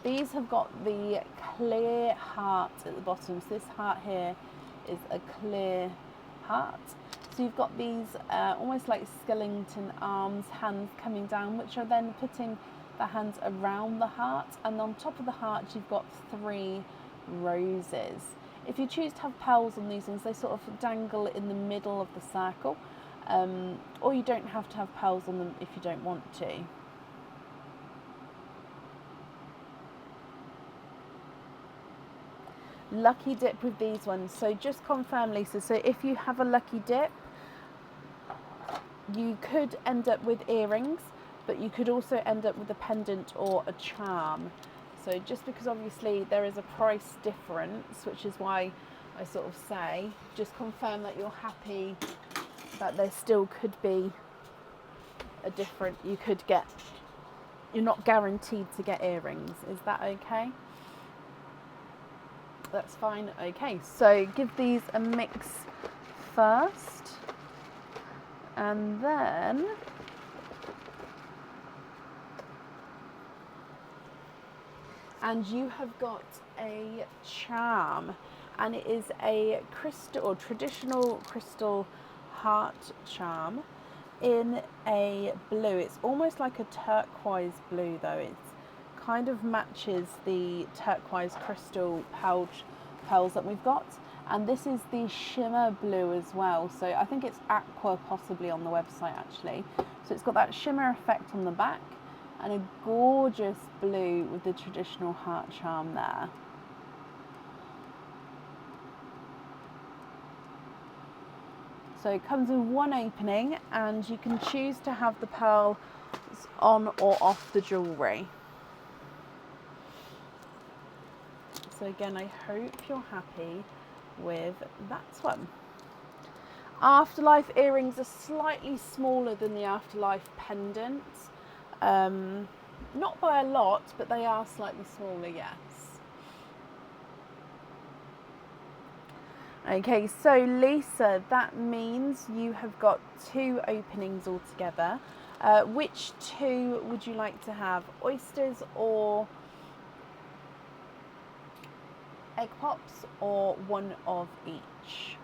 These have got the clear heart at the bottom, so this heart here is a clear heart. So you've got these almost like skeleton arms, hands coming down, which are then putting the hands around the heart, and on top of the heart you've got 3 roses. If you choose to have pearls on these ones, they sort of dangle in the middle of the circle, or you don't have to have pearls on them if you don't want to. Lucky dip with these ones. So just confirm, Lisa, so if you have a lucky dip, you could end up with earrings, but you could also end up with a pendant or a charm. So just because obviously there is a price difference, which is why I sort of say, just confirm that you're happy that there still could be a different, you could get, you're not guaranteed to get earrings. Is that okay? That's fine. Okay, so give these a mix first, and then you have got a charm, and it is a crystal or traditional crystal heart charm in a blue. It's almost like a turquoise blue though. It kind of matches the turquoise crystal pearls that we've got, and this is the shimmer blue as well. So I think it's aqua possibly on the website actually. So it's got that shimmer effect on the back and a gorgeous blue with the traditional heart charm there. So it comes in 1 opening, and you can choose to have the pearls on or off the jewellery. So again, I hope you're happy with that one. Afterlife earrings are slightly smaller than the Afterlife pendants. Not by a lot, but they are slightly smaller, yes. Okay, so Lisa, that means you have got 2 openings altogether. Which 2 would you like to have? Oysters or egg pops, or 1 of each?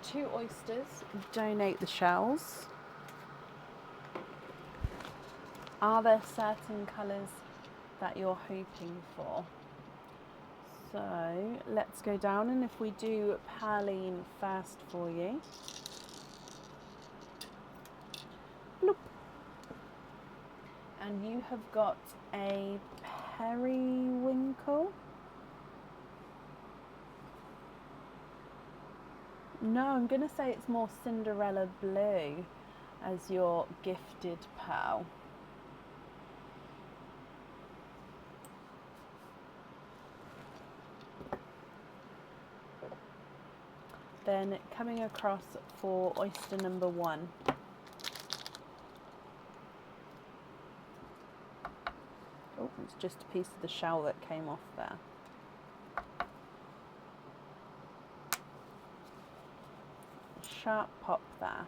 Two oysters, donate the shells. Are there certain colours that you're hoping for? So let's go down, and if we do Perline first for you. Bloop. And you have got a periwinkle. No, I'm going to say it's more Cinderella blue as your gifted pearl. then coming across for oyster number 1. Oh, it's just a piece of the shell that came off there. Sharp pop there.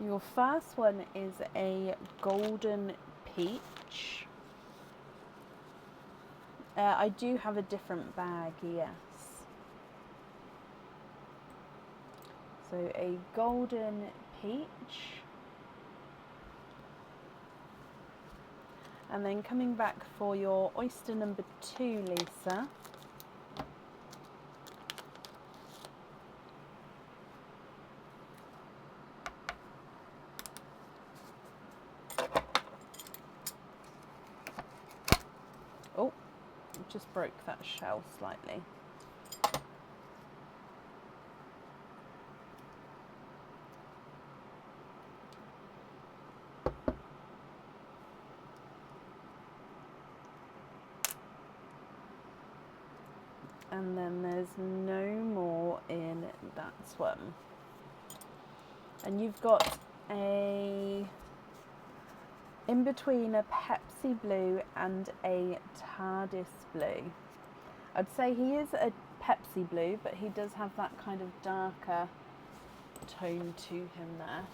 Your first one is a golden peach. I do have a different bag, yes. So a golden peach. And then coming back for your oyster number 2, Lisa. Oh, just broke that shell slightly. And then there's no more in that swim. And you've got in between a Pepsi blue and a TARDIS blue. I'd say he is a Pepsi blue, but he does have that kind of darker tone to him there.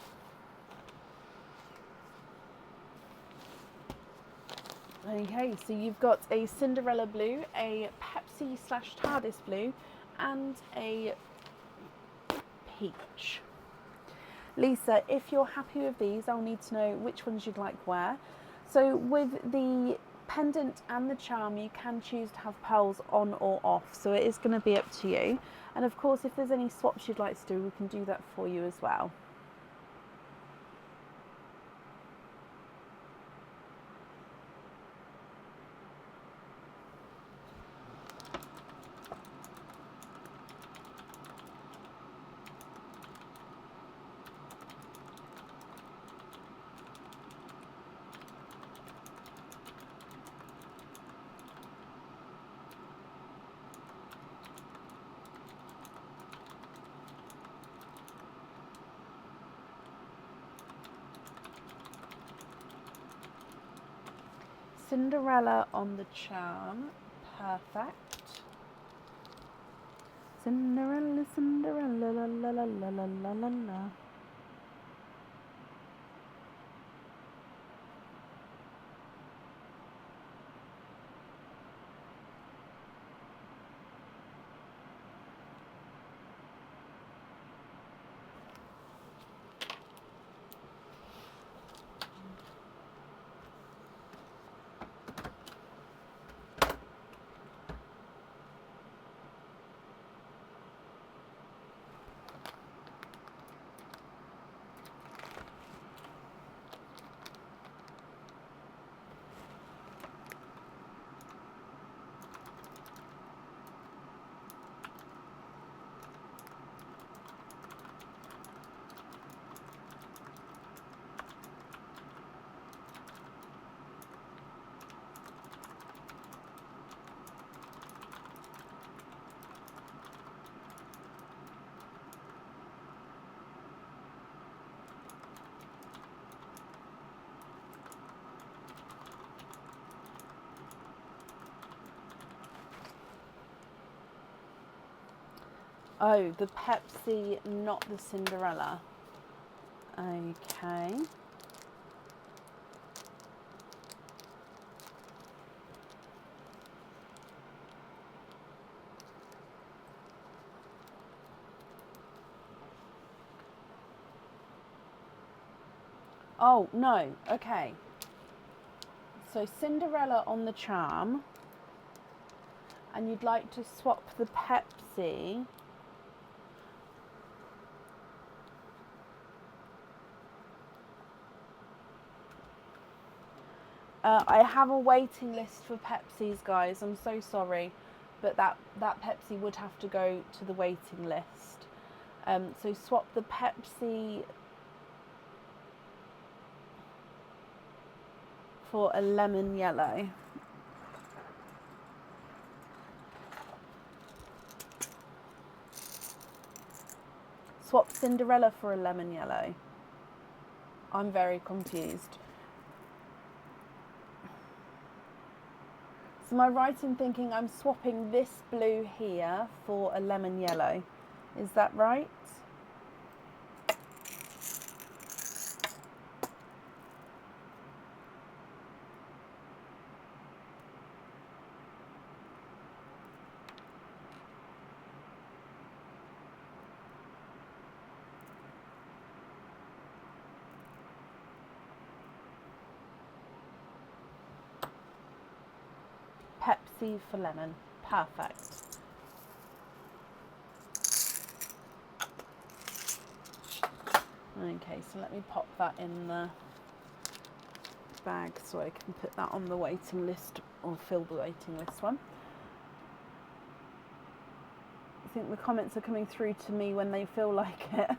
Okay, so you've got a Cinderella blue, a Pepsi/TARDIS blue, and a peach. Lisa, if you're happy with these, I'll need to know which ones you'd like where. So with the pendant and the charm, you can choose to have pearls on or off, so it is going to be up to you. And of course, if there's any swaps you'd like to do, we can do that for you as well. Cinderella on the charm, perfect. Cinderella, Cinderella, la la la la la la la la. Oh, the Pepsi, not the Cinderella. Okay. Oh, no. Okay. So Cinderella on the charm. And you'd like to swap the Pepsi I have a waiting list for Pepsi's, guys. I'm so sorry, but that Pepsi would have to go to the waiting list. So swap the Pepsi for a lemon yellow. Swap Cinderella for a lemon yellow. I'm very confused. So am I right in thinking I'm swapping this blue here for a lemon yellow? Is that right? Pepsi for lemon. Perfect. Okay, so let me pop that in the bag so I can put that on the waiting list, or fill the waiting list one. I think the comments are coming through to me when they feel like it.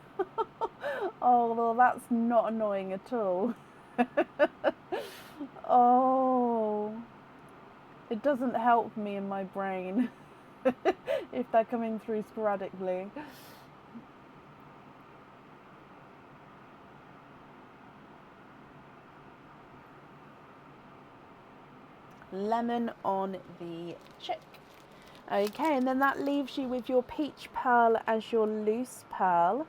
Oh, well, that's not annoying at all. Oh, it doesn't help me in my brain if they're coming through sporadically. Lemon on the chick. Okay, and then that leaves you with your peach pearl as your loose pearl.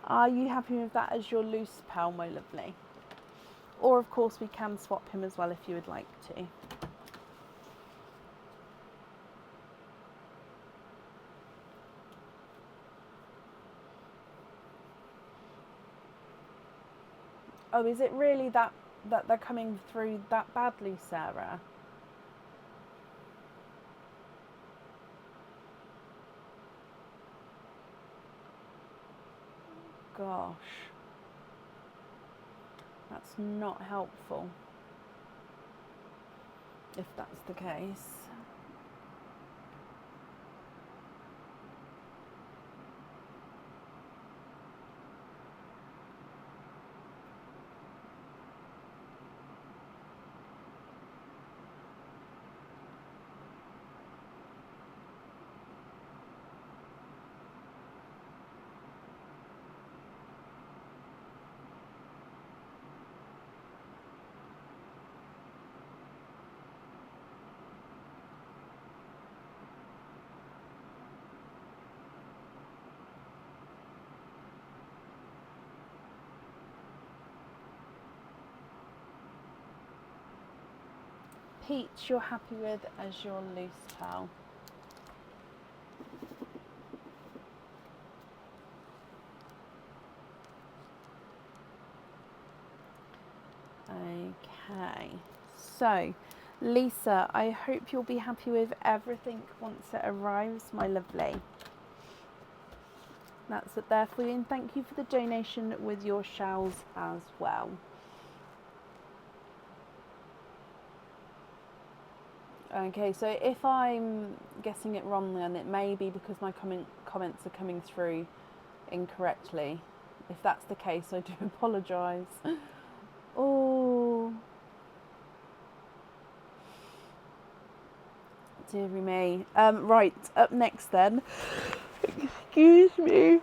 Are you happy with that as your loose pearl, my lovely? Or of course we can swap him as well if you would like to. Oh, is it really that they're coming through that badly, Sarah? Gosh, that's not helpful if that's the case. Peach, you're happy with as your loose pearl. Okay, so Lisa, I hope you'll be happy with everything once it arrives, my lovely. That's it there for you, and thank you for the donation with your shells as well. Okay, so if I'm guessing it wrong, then it may be because my comments are coming through incorrectly. If that's the case, I do apologise. Oh, dearie me. Right, up next then. Excuse me.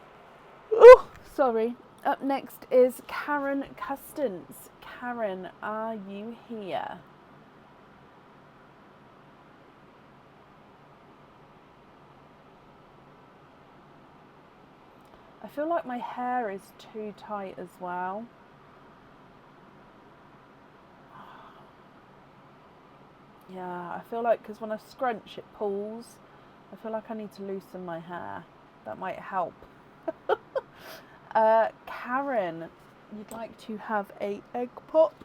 Oh, sorry. Up next is Karen Custance. Karen, are you here? I feel like my hair is too tight as well. Yeah, I feel like because when I scrunch it pulls. I feel like I need to loosen my hair. That might help. Karen, you'd like to have a egg pop?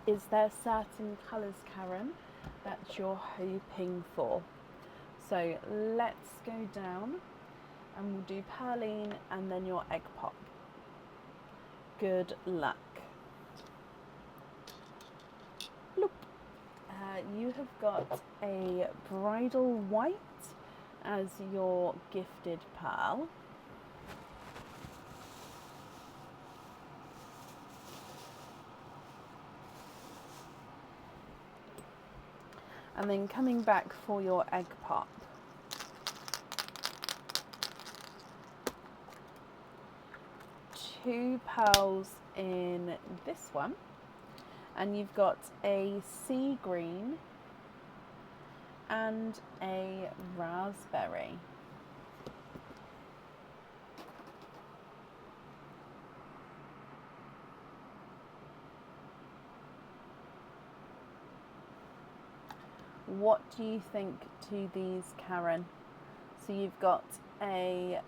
Is there certain colours, Karen, that you're hoping for? So let's go down and we'll do Pearline and then your egg pop. good luck. Bloop. You have got a bridal white as your gifted pearl. And then coming back for your egg pop. Two pearls in this one, and you've got a sea green and a raspberry. What do you think to these, Karen? So you've got a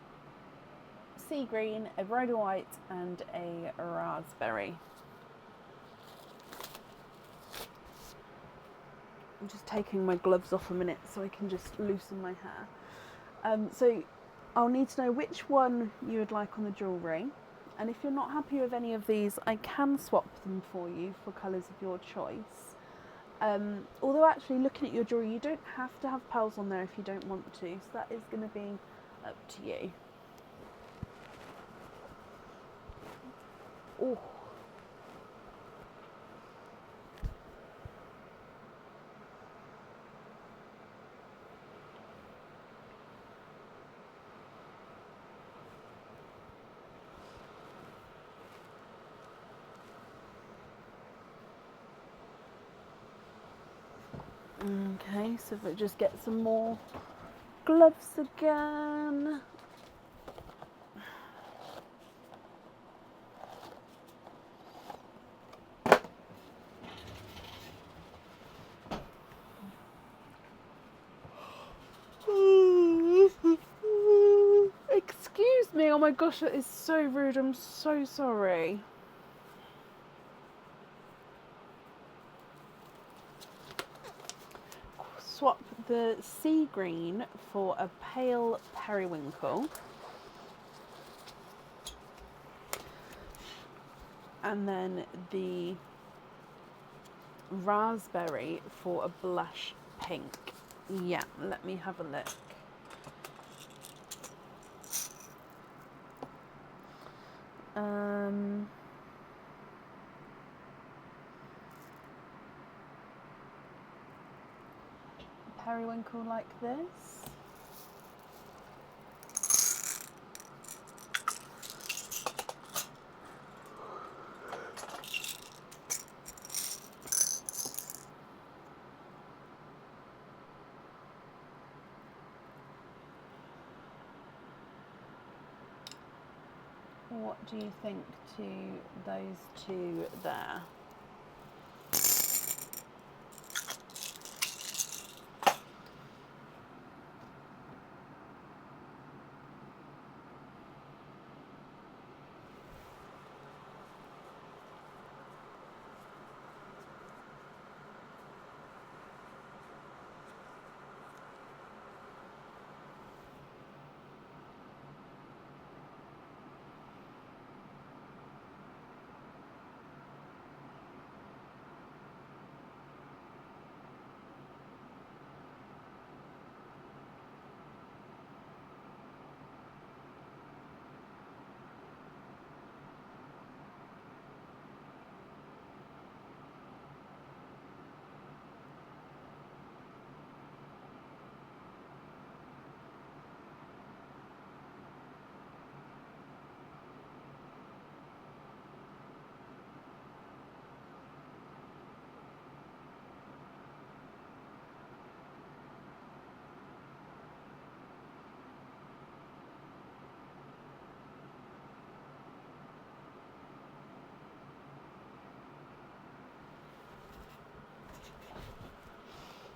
sea green, a bridal white and a raspberry. I'm just taking my gloves off a minute so I can just loosen my hair. So I'll need to know which one you would like on the jewellery, and if you're not happy with any of these, I can swap them for you for colours of your choice. Although actually looking at your jewellery, you don't have to have pearls on there if you don't want to, so that is going to be up to you. Oh. Okay, so if I just get some more gloves again. Excuse me, oh my gosh, that is so rude, I'm so sorry. Swap the sea green for a pale periwinkle. And then the raspberry for a blush pink. Yeah, let me have a look. Periwinkle like this. What do you think to those two there?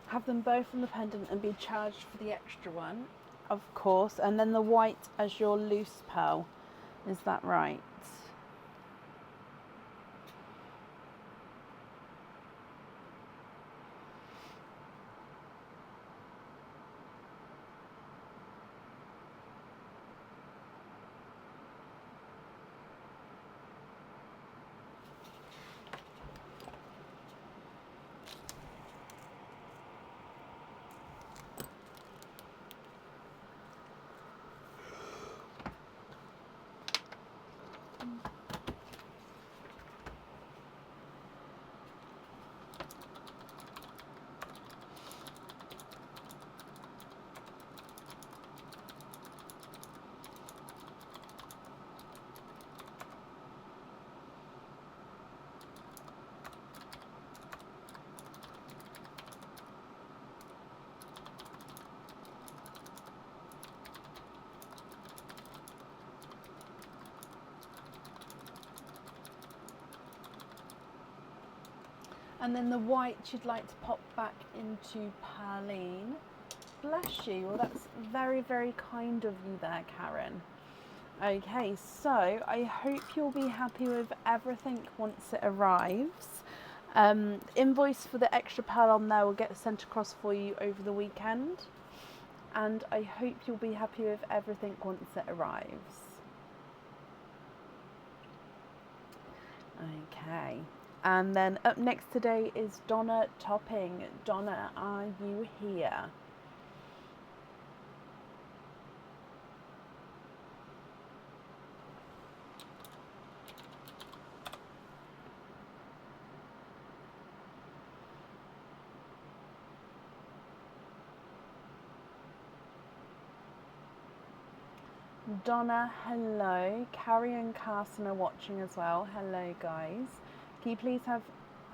Have them both on the pendant and be charged for the extra one, of course, and then the white as your loose pearl. Is that right? And then the white you'd like to pop back into Perline. Bless you. Well, that's very, very kind of you there, Karen. Okay, so I hope you'll be happy with everything once it arrives. Invoice for the extra pearl on there will get sent across for you over the weekend. And I hope you'll be happy with everything once it arrives. Okay. And then up next today is Donna Topping. Donna, are you here? Donna, hello. Carrie and Carson are watching as well. Hello, guys. Can you please have,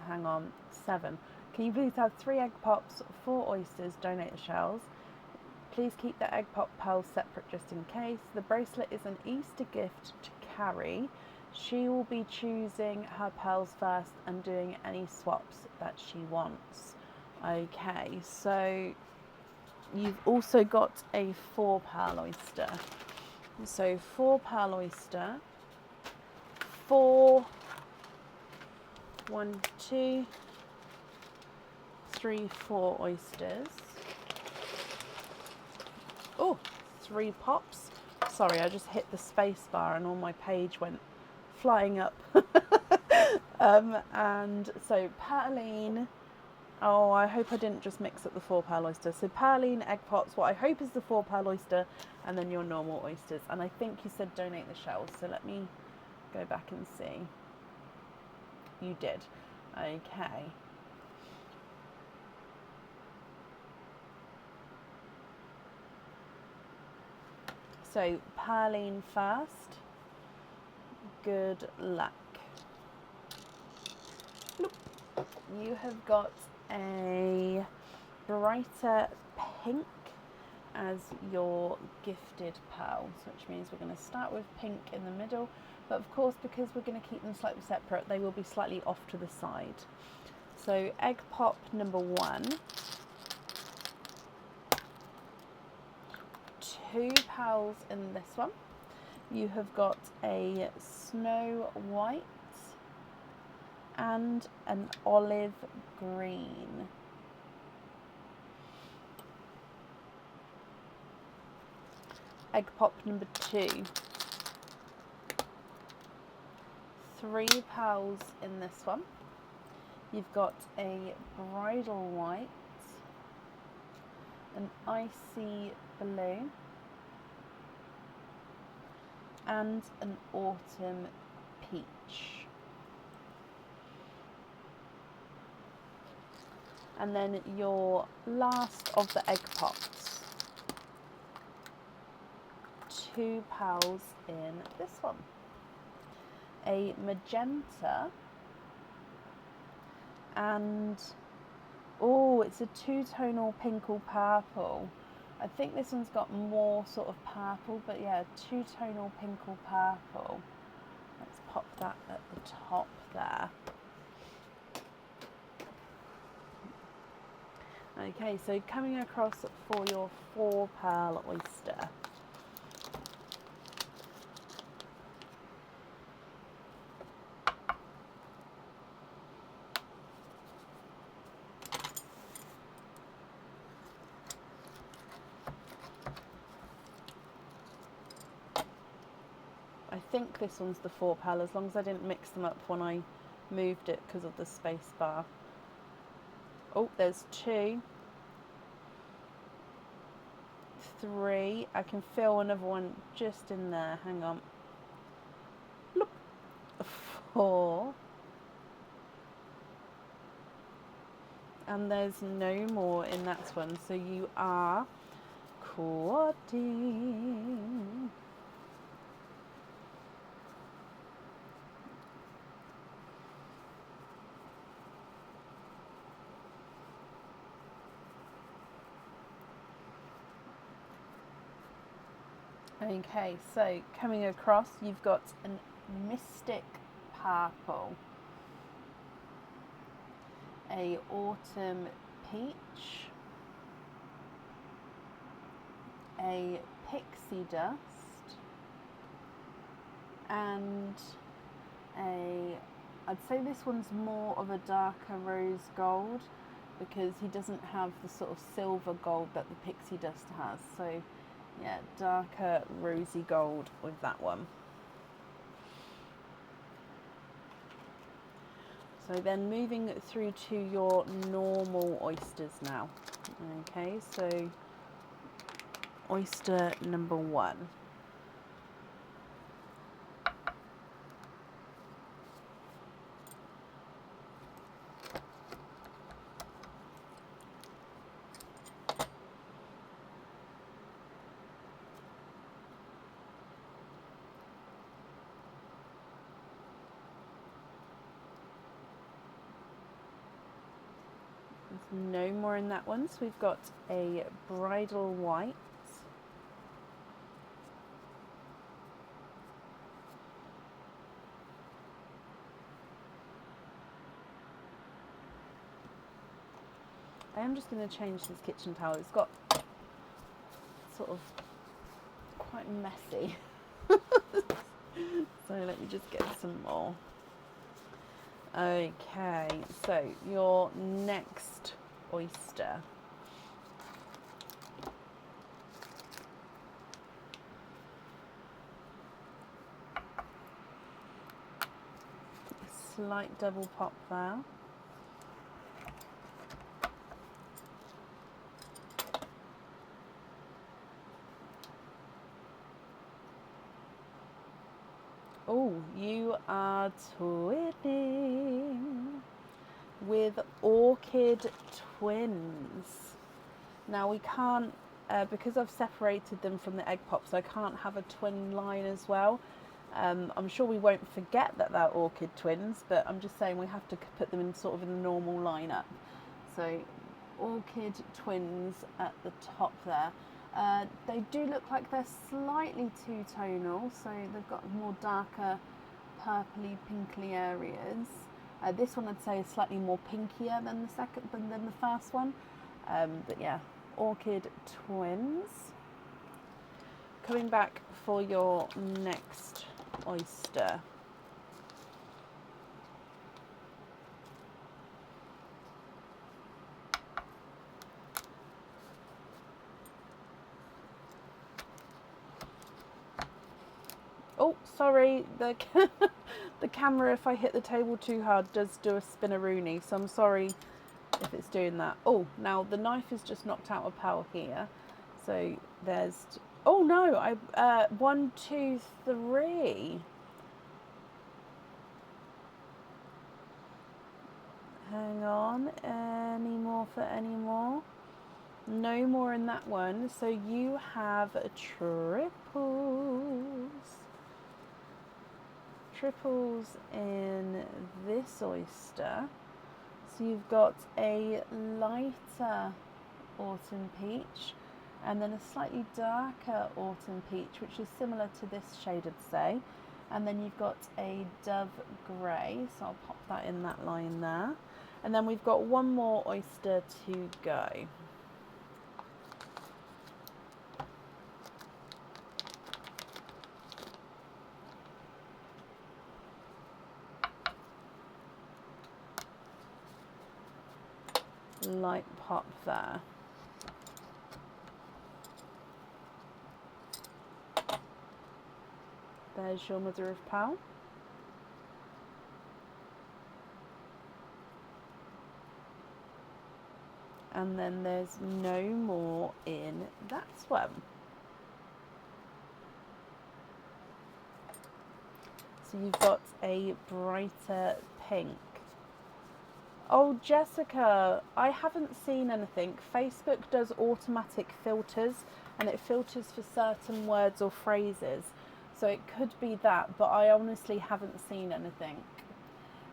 hang on, 7. Can you please have 3 egg pops, 4 oysters, donate the shells. Please keep the egg pop pearls separate just in case. The bracelet is an Easter gift to Carrie. She will be choosing her pearls first and doing any swaps that she wants. Okay, so you've also got a 4 pearl oyster. So 4 pearl oyster, 4, 1, 2, 3, 4 oysters. Oh, 3 pops. Sorry, I just hit the space bar and all my page went flying up. And so Perline. Oh, I hope I didn't just mix up the 4 pearl oyster. So Perline, egg pops, what I hope is the 4 pearl oyster, and then your normal oysters. And I think you said donate the shells, so let me go back and see. You did. Okay. So Perline first. Good luck. Look. You have got a brighter pink as your gifted pearls, which means we're going to start with pink in the middle, but of course because we're going to keep them slightly separate, they will be slightly off to the side. So egg pop number 1, 2 pearls in this one. You have got a snow white and an olive green. Egg pop number 2, 3 pearls in this one. You've got a bridal white, an icy blue, and an autumn peach. And then your last of the egg pops, 2 pearls in this one. A magenta and, oh, it's a 2-tonal pinkle purple. I think this one's got more sort of purple, but yeah, 2-tonal pinkle purple. Let's pop that at the top there. Okay, so coming across for your 4 pearl oyster. I think this one's the 4 pearl, as long as I didn't mix them up when I moved it because of the space bar. Oh, there's 2, 3. I can feel another one just in there. Hang on. Look. 4. And there's no more in that one. So you are quadding. Okay, so coming across, you've got a mystic purple, a autumn peach, a pixie dust, and I'd say this one's more of a darker rose gold because he doesn't have the sort of silver gold that the pixie dust has. So yeah, darker rosy gold with that one. So then moving through to your normal oysters now. Okay, so oyster number 1. There's no more in that one, so we've got a bridal white, I am just going to change this kitchen towel. It's got sort of quite messy. So let me just get some more. Okay, so your next oyster. Slight double pop there. Oh, you are twinning with orchid twins. Now we can't, because I've separated them from the egg pops, I can't have a twin line as well. I'm sure we won't forget that they're orchid twins, but I'm just saying we have to put them in sort of in the normal lineup. So orchid twins at the top there. They do look like they're slightly two-tonal, so they've got more darker purpley, pinkly areas. This one I'd say is slightly more pinkier than the first one. But yeah, orchid twins. Coming back for your next oyster. Oh, sorry, the camera, if I hit the table too hard, does do a spinneroonie, so I'm sorry if it's doing that. Oh, now the knife is just knocked out of power here. So there's, oh no, 1, 2, 3. Hang on, any more for any more? No more in that one. So you have triples in this oyster. So you've got a lighter autumn peach and then a slightly darker autumn peach, which is similar to this shade, I'd say. And then you've got a dove grey, so I'll pop that in that line there. And then we've got one more oyster to go. Light pop there. There's your mother of pearl. And then there's no more in that one. So you've got a brighter pink. Oh, Jessica, I haven't seen anything. Facebook does automatic filters and it filters for certain words or phrases. So it could be that, but I honestly haven't seen anything.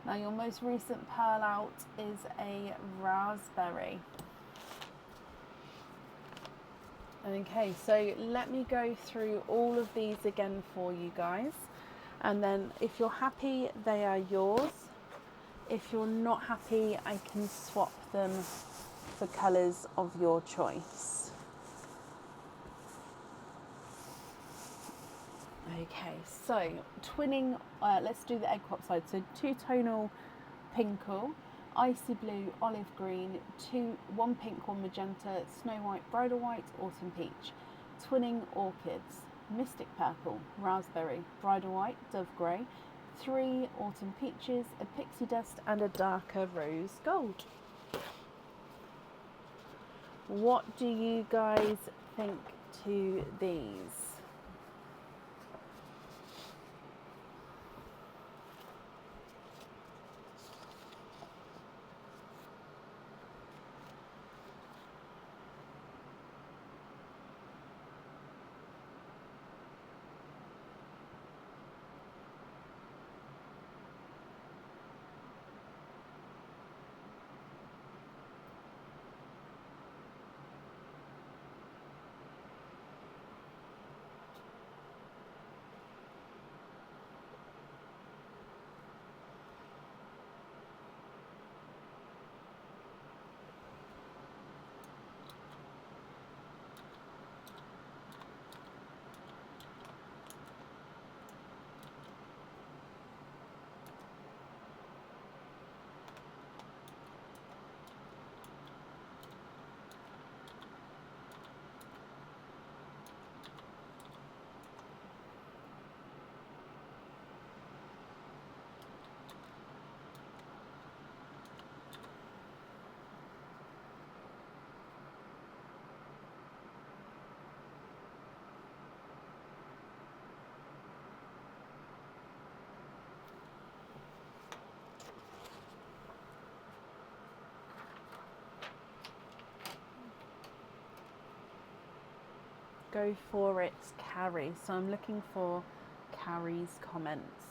Now your most recent pearl out is a raspberry. Okay, so let me go through all of these again for you guys. And then if you're happy, they are yours. If you're not happy, I can swap them for colours of your choice. Okay, so twinning, let's do the egg pop side. So two-tonal pinkle, icy blue, olive green, one pink, one magenta, snow white, bridal white, autumn peach. Twinning orchids, mystic purple, raspberry, bridal white, dove grey, 3 autumn peaches, a pixie dust and a darker rose gold. What do you guys think to these? Go for it, Carrie. So I'm looking for Carrie's comments.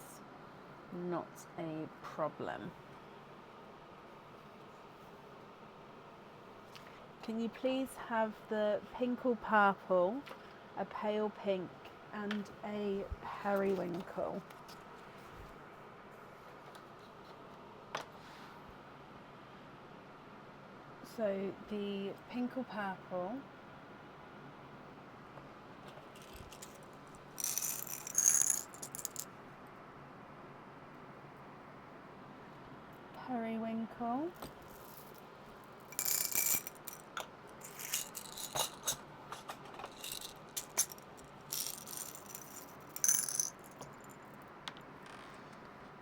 Not a problem. Can you please have the pinkle purple, a pale pink and a periwinkle? So the pinkle purple, periwinkle,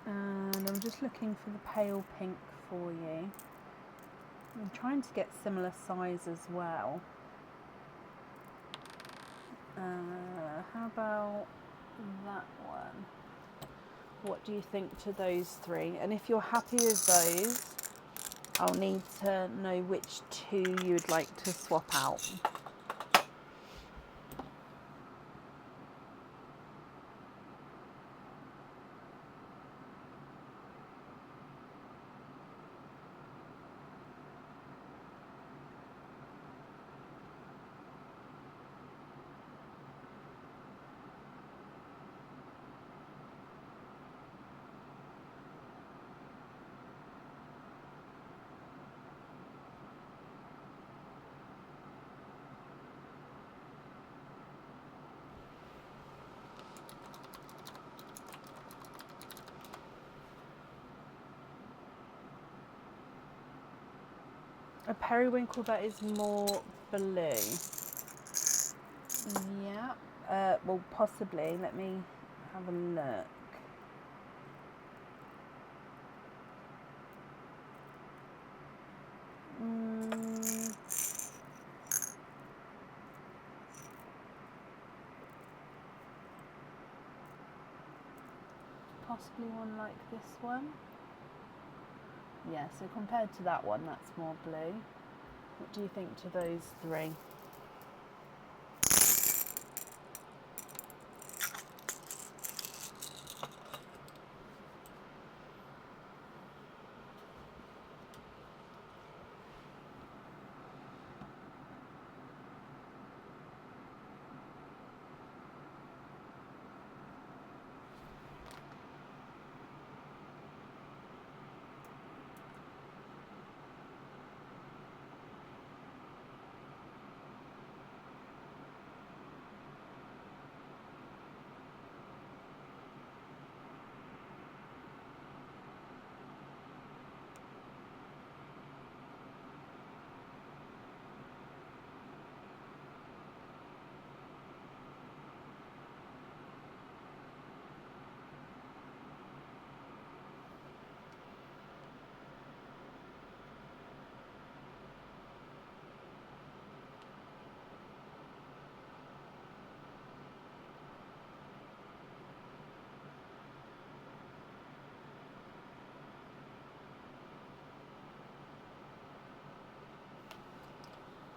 and I'm just looking for the pale pink for you. I'm trying to get similar size as well. How about that one? What do you think to those 3? And if you're happy with those, I'll need to know which 2 you would like to swap out. A periwinkle that is more blue. Yeah, well possibly, let me have a look. Possibly one like this one. Yeah, so compared to that one, that's more blue. What do you think to those 3?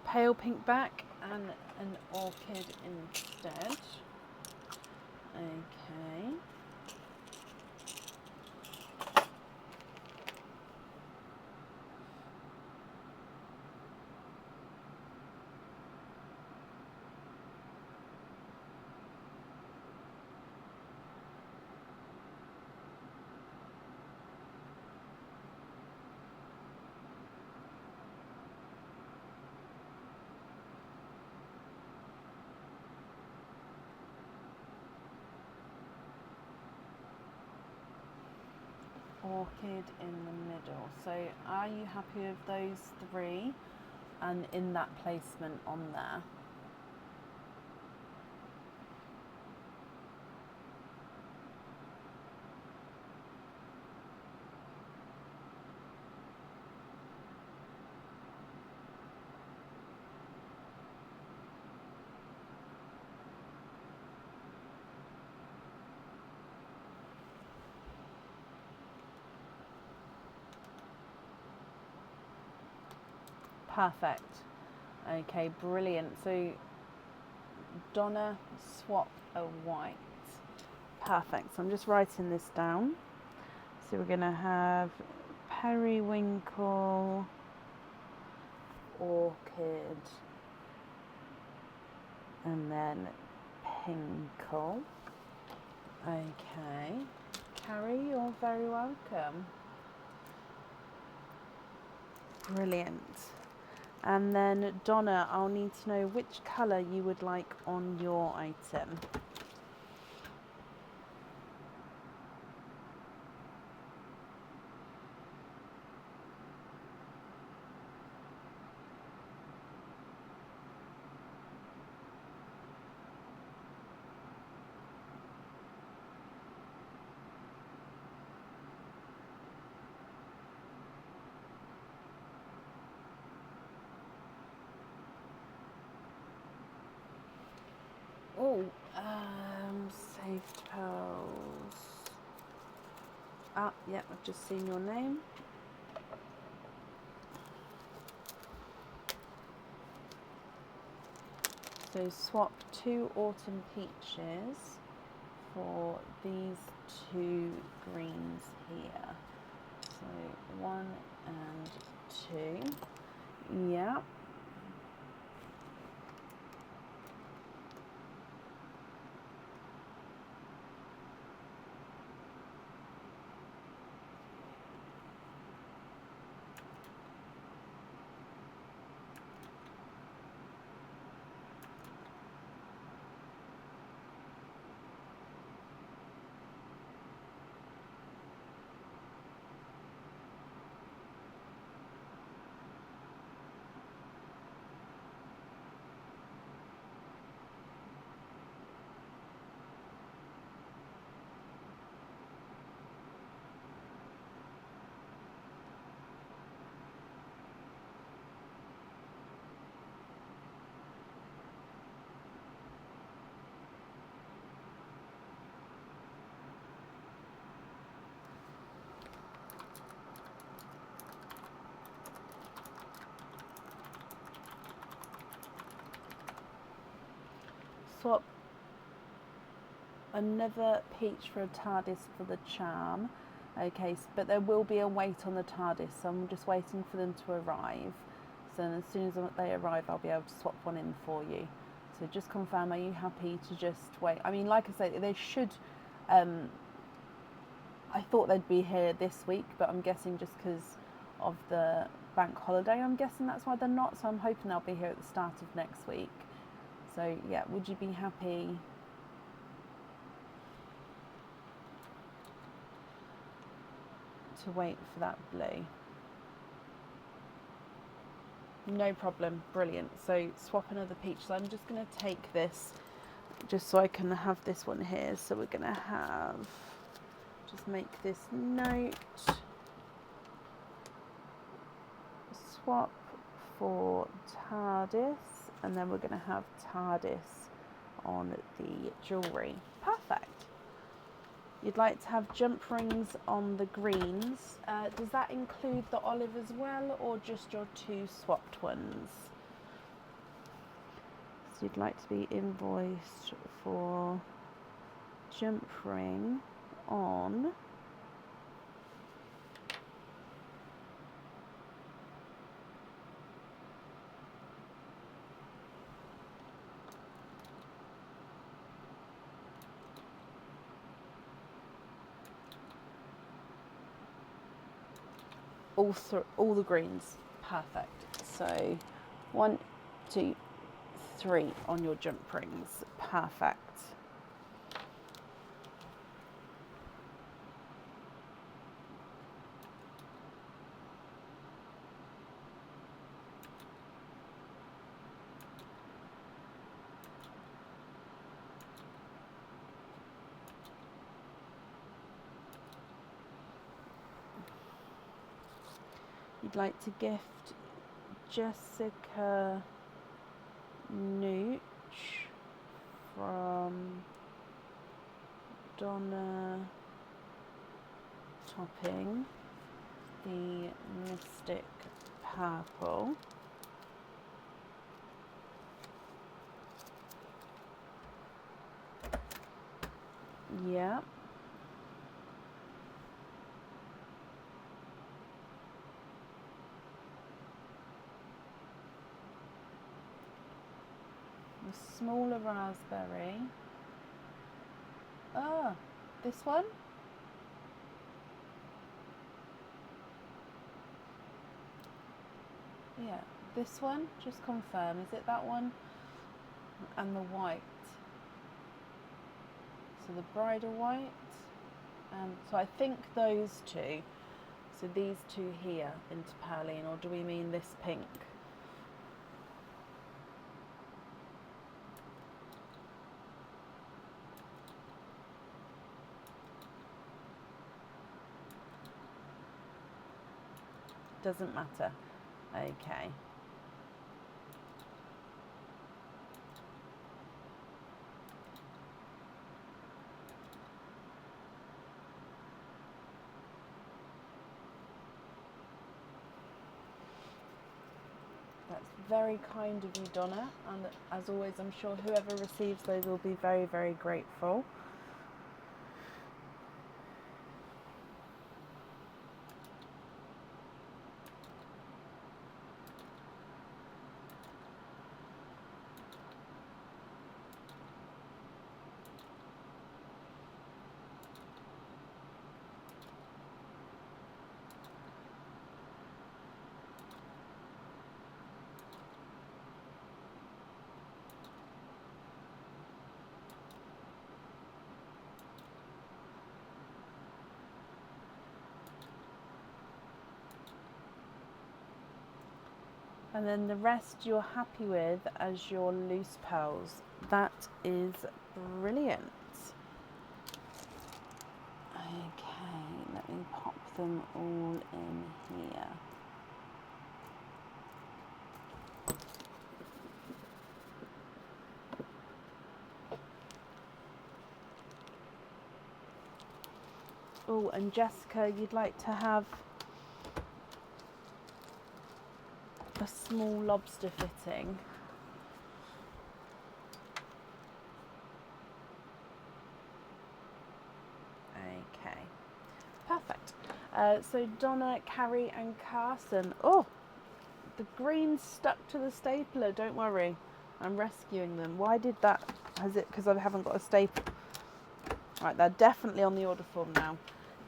pale pink back and an orchid instead. Okay. Orchid in the middle. So are you happy with those three and in that placement on there? Perfect. Okay, brilliant. So Donna, swap a white. Perfect. So I'm just writing this down. So we're going to have periwinkle, orchid, and then pinkle. Okay. Carrie, you're very welcome. Brilliant. And then Donna, I'll need to know which colour you would like on your item. Oh, saved pearls. Ah, yeah, I've just seen your name. So swap 2 autumn peaches for these 2 greens here. So 1 and 2. Yeah. Swap another peach for a TARDIS for the charm. Okay, but there will be a wait on the TARDIS, so I'm just waiting for them to arrive. So as soon as they arrive, I'll be able to swap one in for you. So just confirm, are you happy to just wait? I mean, like I say, they should, I thought they'd be here this week, but I'm guessing just because of the bank holiday, I'm guessing that's why they're not. So I'm hoping they'll be here at the start of next week. So yeah, would you be happy to wait for that blue? No problem, brilliant. So swap another peach. So I'm just going to take this just so I can have this one here. So we're going to have, just make this note, swap for TARDIS, and then we're going to have TARDIS on the jewellery. Perfect. You'd like to have jump rings on the greens. Does that include the olive as well, or just your 2 swapped ones? So you'd like to be invoiced for jump ring on all the greens. Perfect. So 1, 2, 3 on your jump rings. Perfect. You'd like to gift Jessica Nooch from Donna Topping the Mystic Purple. Yeah. The smaller raspberry. Ah, this one? Yeah, this one, just confirm, is it that one? And the white. So the bridal white, and so I think those two. So these two here into Perline, or do we mean this pink? Doesn't matter. Okay. That's very kind of you, Donna, and as always, I'm sure whoever receives those will be very, very grateful. And then the rest you're happy with as your loose pearls. That is brilliant. Okay, let me pop them all in here. Oh, and Jessica, you'd like to have a small lobster fitting. Okay, perfect. So Donna, Carrie and Carson. Oh, the green's stuck to the stapler, don't worry. I'm rescuing them. Why did that? Has it, because I haven't got a staple? Right, they're definitely on the order form now.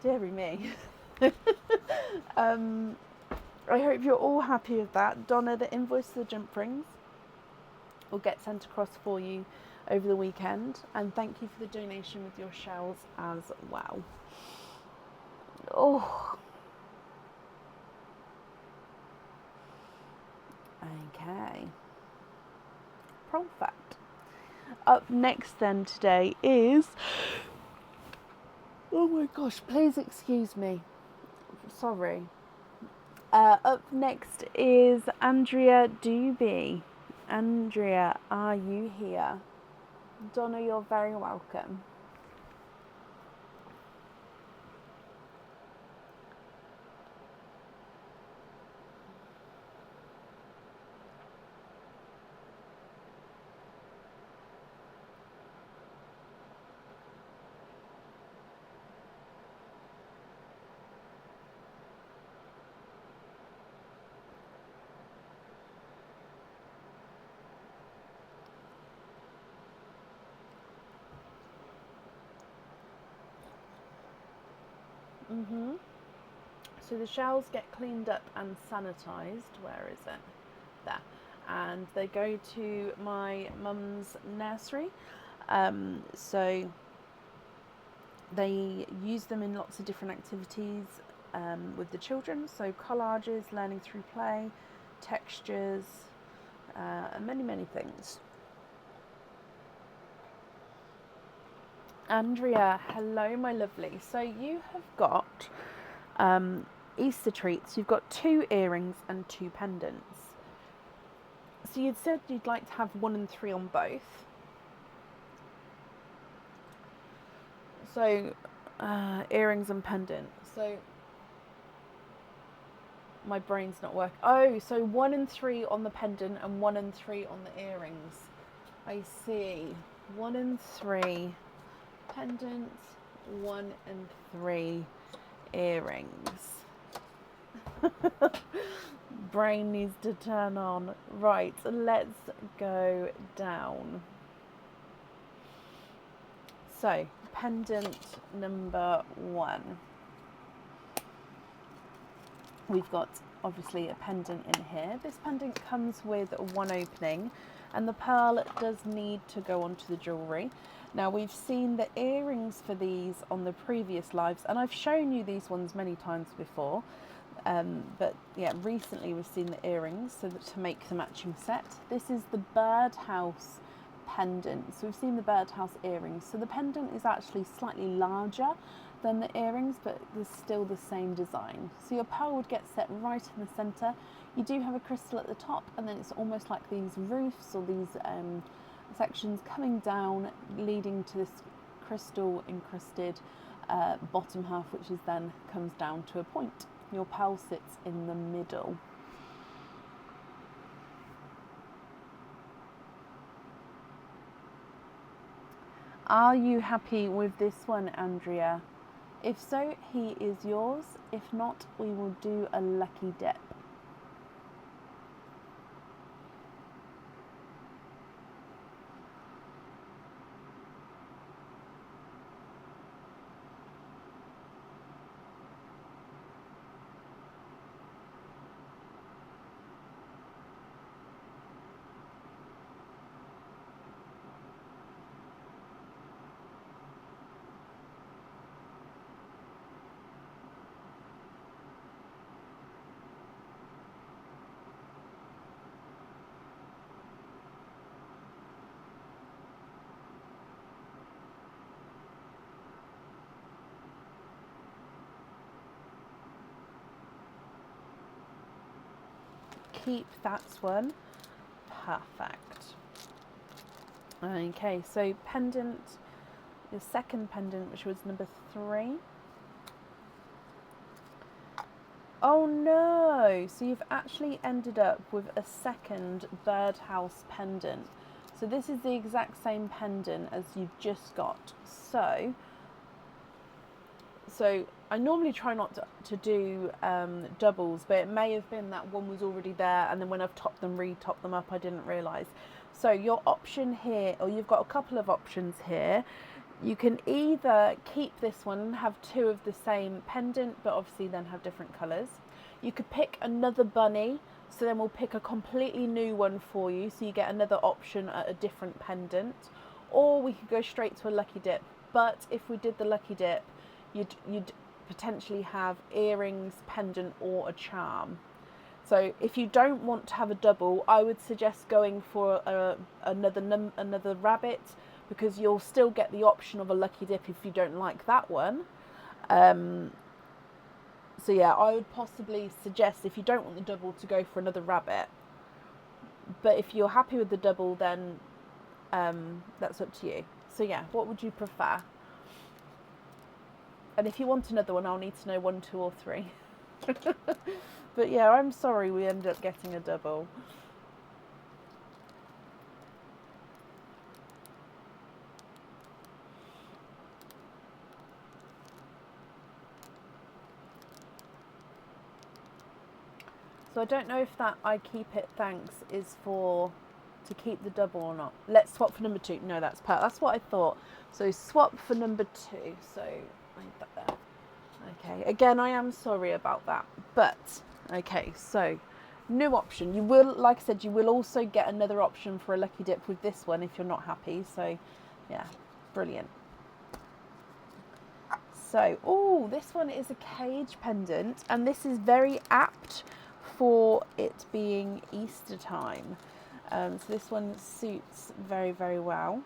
Deary me. I hope you're all happy with that. Donna, the invoice for the jump rings will get sent across for you over the weekend. And thank you for the donation with your shells as well. Oh. Okay. Perfect. Up next then today is... Oh my gosh, please excuse me. Sorry. Up next is Andrea Doobie. Andrea, are you here? Donna, you're very welcome. Mhm. So the shells get cleaned up and sanitized. Where is it? There. And they go to my mum's nursery. So they use them in lots of different activities with the children. So collages, learning through play, textures, and many, many things. Andrea, hello, my lovely. So you have got Easter treats. You've got 2 earrings and 2 pendants. So you'd said you'd like to have 1 and 3 on both. So earrings and pendant. So my brain's not working. Oh, so 1 and 3 on the pendant and 1 and 3 on the earrings. I see. 1 and 3 pendants, 1 and 3 earrings. Brain needs to turn on. Right, let's go down. So, pendant number 1. We've got obviously a pendant in here. This pendant comes with 1 opening, and the pearl does need to go onto the jewellery. Now, we've seen the earrings for these on the previous lives, and I've shown you these ones many times before. But yeah, recently we've seen the earrings so that to make the matching set. This is the birdhouse pendant. So we've seen the birdhouse earrings. So the pendant is actually slightly larger than the earrings, but there's still the same design. So your pearl would get set right in the centre. You do have a crystal at the top, and then it's almost like these roofs or these sections coming down, leading to this crystal encrusted bottom half, which is then comes down to a point. Your pearl sits in the middle. Are you happy with this one, Andrea? If so, he is yours. If not, we will do a lucky dip. Keep that one. Perfect. Okay, so pendant, your second pendant, which was number 3. Oh no! So you've actually ended up with a second birdhouse pendant. So this is the exact same pendant as you've just got. So I normally try not to do doubles, but it may have been that one was already there, and then when I've re-topped them up, I didn't realise. So your option here, or you've got a couple of options here. You can either keep this one and have 2 of the same pendant, but obviously then have different colours. You could pick another bunny, so then we'll pick a completely new one for you, so you get another option at a different pendant. Or we could go straight to a lucky dip, but if we did the lucky dip, you'd potentially have earrings, pendant, or a charm. So if you don't want to have a double, I would suggest going for another rabbit, because you'll still get the option of a lucky dip if you don't like that one. So yeah, I would possibly suggest, if you don't want the double, to go for another rabbit. But if you're happy with the double, then that's up to you. So yeah, what would you prefer? And if you want another one, I'll need to know 1, 2, or 3. But yeah, I'm sorry we ended up getting a double. So I don't know if that I keep it thanks is for to keep the double or not. Let's swap for number 2. No, that's what I thought. So swap for number 2. So I need that there. Okay, again, I am sorry about that, but okay, so new option. You will, like I said, you will also get another option for a lucky dip with this one if you're not happy. So, yeah, brilliant. So, oh, this one is a cage pendant, and this is very apt for it being Easter time. So this one suits very, very well.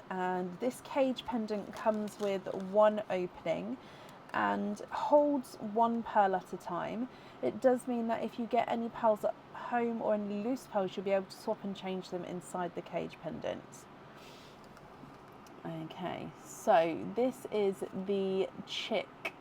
And this cage pendant comes with one opening and holds one pearl at a time. It does mean that if you get any pearls at home or any loose pearls, you'll be able to swap and change them inside the cage pendant. Okay, so this is the chick.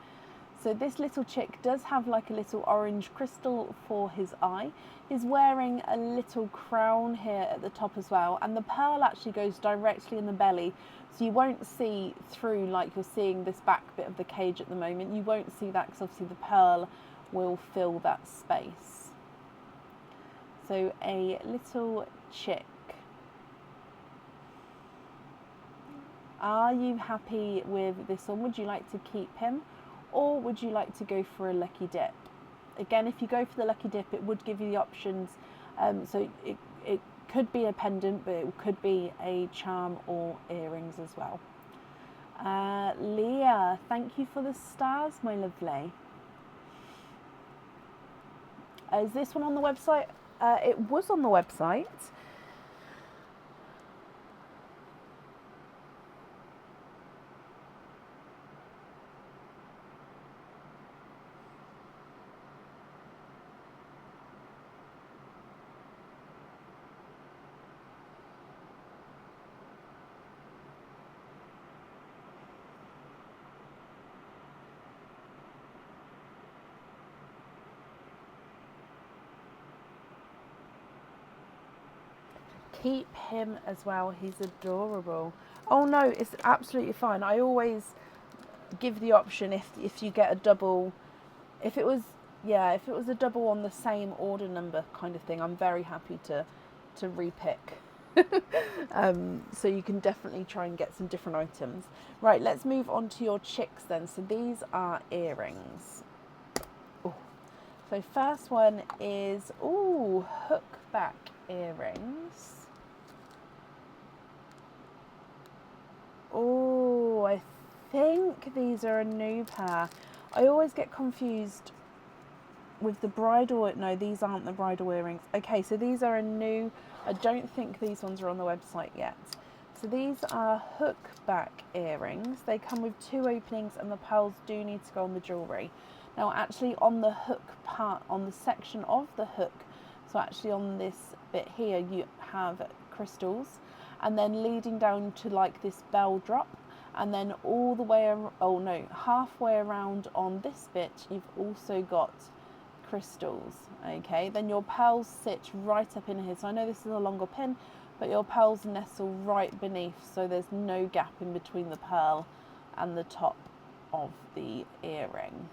So this little chick does have like a little orange crystal for his eye. He's wearing a little crown here at the top as well, and the pearl actually goes directly in the belly, so you won't see through like you're seeing this back bit of the cage at the moment. You won't see that because obviously the pearl will fill that space. So a little chick. Are you happy with this one? Would you like to keep him, or would you like to go for a lucky dip? Again, if you go for the lucky dip, it would give you the options. So it could be a pendant, but it could be a charm or earrings as well. Leah, thank you for the stars, my lovely. Is this one on the website? It was on the website. Keep him as well, he's adorable. Oh no, it's absolutely fine. I always give the option if you get a double, if it was a double on the same order number kind of thing, I'm very happy to repick. So you can definitely try and get some different items. Right, let's move on to your chicks then. So these are earrings. Ooh. So first one is hook back earrings. Oh, I think these are a new pair. I always get confused with the bridal. No, these aren't the bridal earrings. Okay, so these are a new. I don't think these ones are on the website yet. So these are hook back earrings. They come with two openings, and the pearls do need to go on the jewellery. Now, actually, on the hook part, on the section of the hook, so actually on this bit here, you have crystals. And then leading down to like this bell drop, and then all the way, halfway around on this bit, you've also got crystals. Okay, then your pearls sit right up in here. So I know this is a longer pin, but your pearls nestle right beneath, so there's no gap in between the pearl and the top of the earring.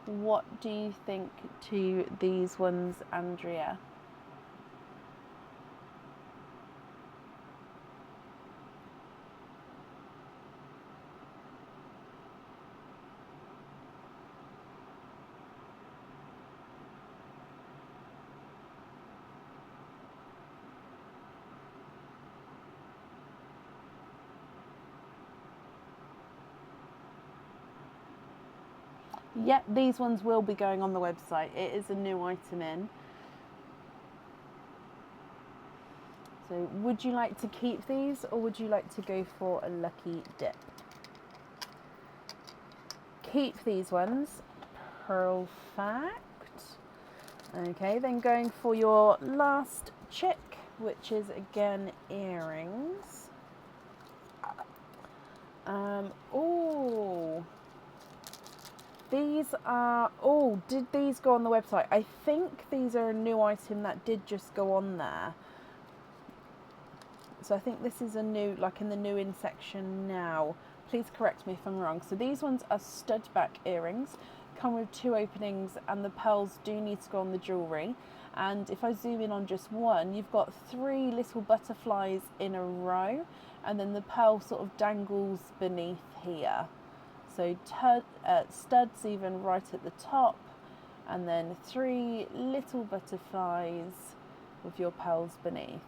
What do you think to these ones, Andrea? Yep, these ones will be going on the website. It is a new item in. So would you like to keep these, or would you like to go for a lucky dip? Keep these ones. Perfect. Okay, then going for your last chick, which is again earrings. These are, did these go on the website? I think these are a new item that did just go on there. So I think this is a new, like in the new in section now. Please correct me if I'm wrong. So these ones are stud back earrings, come with 2 openings, and the pearls do need to go on the jewellery. And if I zoom in on just one, you've got 3 little butterflies in a row, and then the pearl sort of dangles beneath here. So studs even right at the top, and then 3 little butterflies with your pearls beneath.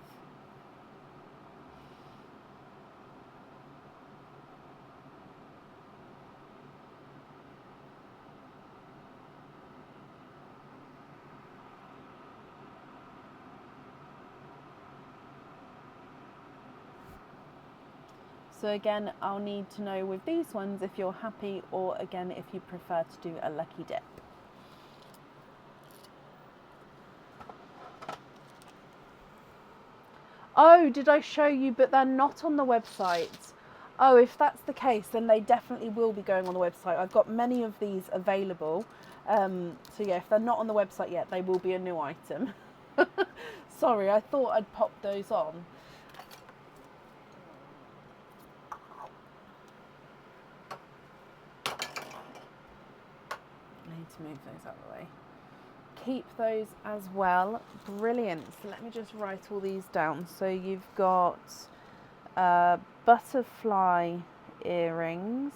So again, I'll need to know with these ones if you're happy, or again, if you prefer to do a lucky dip. Oh, did I show you, but they're not on the website? Oh, if that's the case, then they definitely will be going on the website. I've got many of these available. So yeah, if they're not on the website yet, they will be a new item. Sorry, I thought I'd pop those on. I need to move those out of the way. Keep those as well. Brilliant. So let me just write all these down. So you've got butterfly earrings,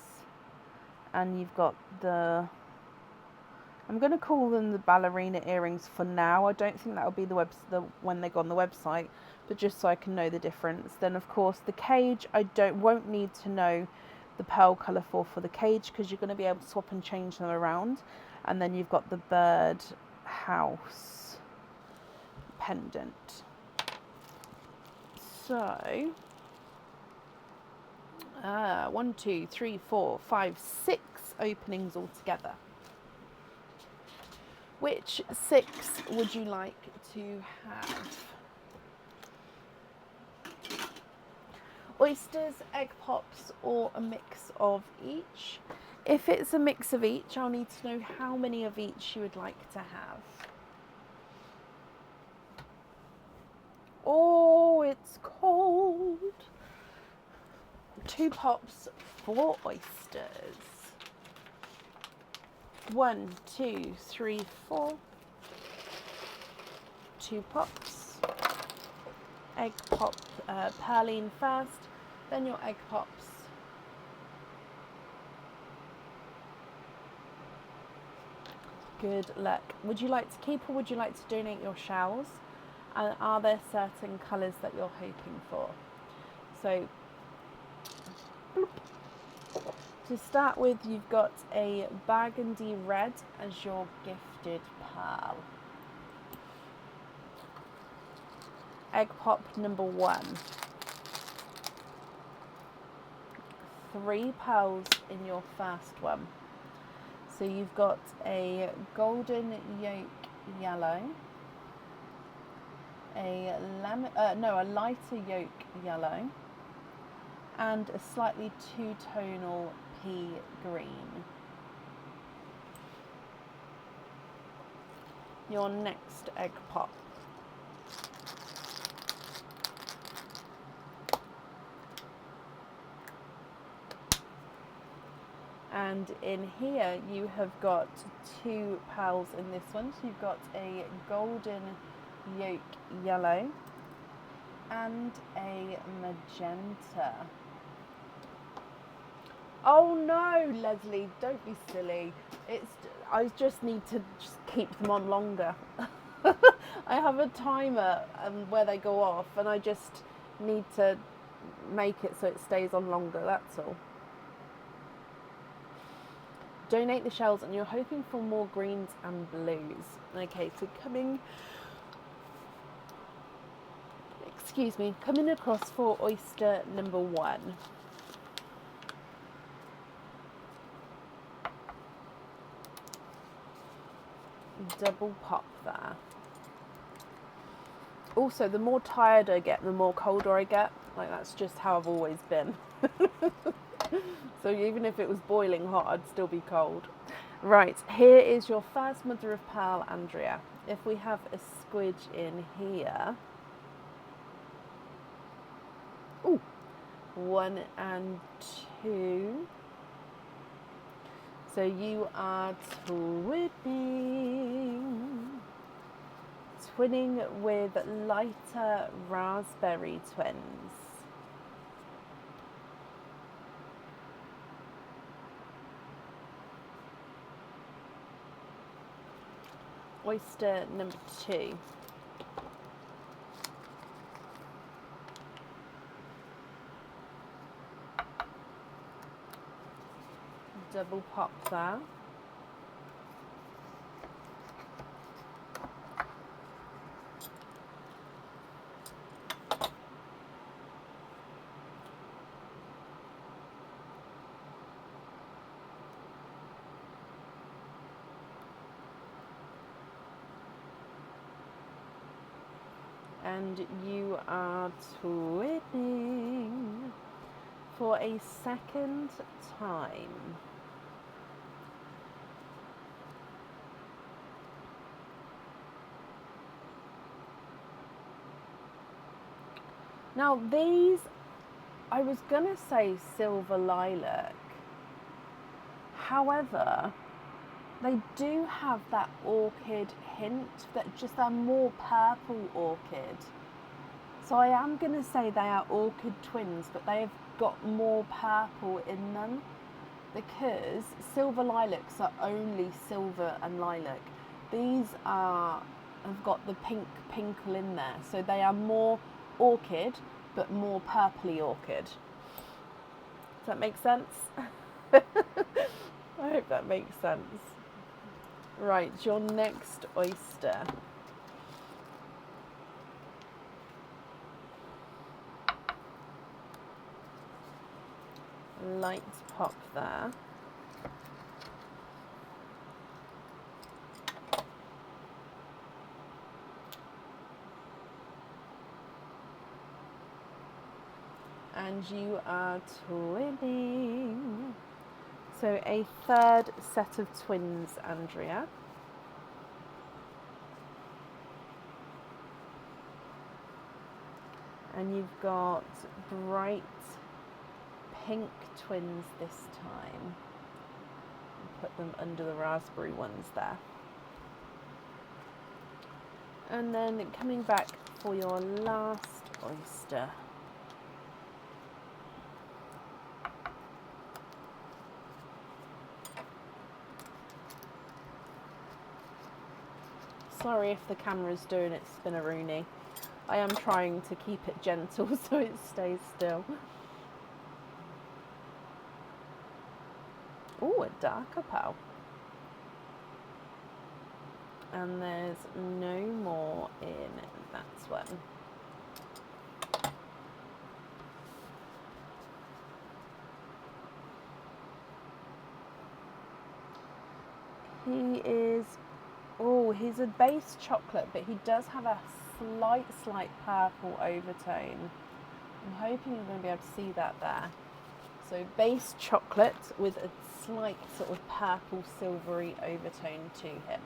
and you've got the, I'm going to call them the ballerina earrings for now. I don't think that'll be the when they go on the website, but just so I can know the difference. Then of course the cage, I won't need to know the pearl colour for the cage, because you're going to be able to swap and change them around. And then you've got the bird house pendant. So 1, 2, 3, 4, 5, 6 openings altogether. Which 6 would you like to have? Oysters, egg pops, or a mix of each? If it's a mix of each, I'll need to know how many of each you would like to have. Oh, it's cold. 2 pops, 4 oysters. 1, 2, 3, 4. 2 pops. Egg pop, Perline first, then your egg pops. Good luck. Would you like to keep, or would you like to donate your shells? And are there certain colours that you're hoping for? So, bloop. To start with, you've got a burgundy red as your gifted pearl. Egg pop number 1. 3 pearls in your first one. So you've got a golden yolk yellow, a lighter yolk yellow, and a slightly two-tonal pea green. Your next egg pop. And in here you have got 2 pearls in this one. So you've got a golden yolk yellow and a magenta. Oh no, Leslie, don't be silly. I just need to just keep them on longer. I have a timer where they go off, and I just need to make it so it stays on longer, that's all. Donate the shells, and you're hoping for more greens and blues. Okay, so coming across for oyster number 1. Double pop there. Also, the more tired I get, the more colder I get. Like, that's just how I've always been. So even if it was boiling hot, I'd still be cold. Right, here is your first mother of pearl, Andrea. If we have a squidge in here, Ooh, 1 and 2. So you are twinning with lighter raspberry twins. Oyster number 2. Double pop there. And you are twinning for a second time. Now these, I was gonna say silver lilac, however, they do have that orchid hint, that just they're more purple orchid. So I am gonna say they are orchid twins, but they have got more purple in them, because silver lilacs are only silver and lilac. These have got the pink pinkle in there, so they are more orchid but more purpley orchid. Does that make sense? I hope that makes sense. Right, your next oyster. Light pop there. And you are twinning. So a third set of twins, Andrea. And you've got bright pink twins this time. Put them under the raspberry ones there. And then coming back for your last oyster. Sorry if the camera's doing its spinneroony. I am trying to keep it gentle so it stays still. Oh, a darker pearl. And there's no more in that one. He is, oh, he's a base chocolate, but he does have a slight purple overtone. I'm hoping you're going to be able to see that there. So base chocolate with a slight sort of purple silvery overtone to him.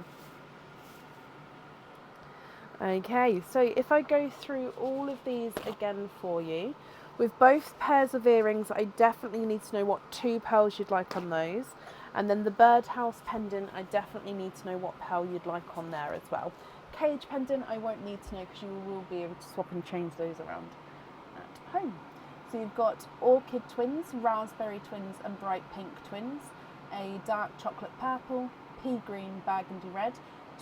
Okay, so if I go through all of these again for you, with both pairs of earrings, I definitely need to know what 2 pearls you'd like on those. And then the birdhouse pendant, I definitely need to know what pearl you'd like on there as well. Cage pendant, I won't need to know because you will be able to swap and change those around at home. So you've got orchid twins, raspberry twins and bright pink twins, a dark chocolate purple, pea green, burgundy red,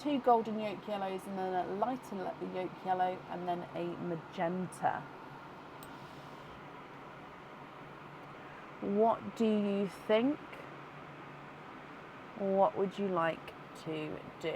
2 golden yolk yellows and then a lighter yolk yellow and then a magenta. What do you think? What would you like to do?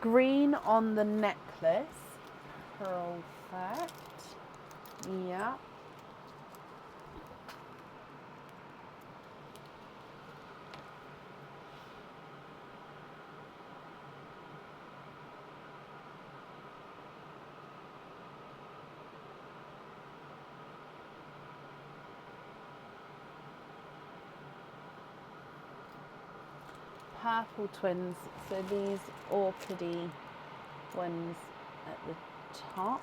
green on the necklace. Perfect. Yeah. Purple twins, so these orchidy ones at the top.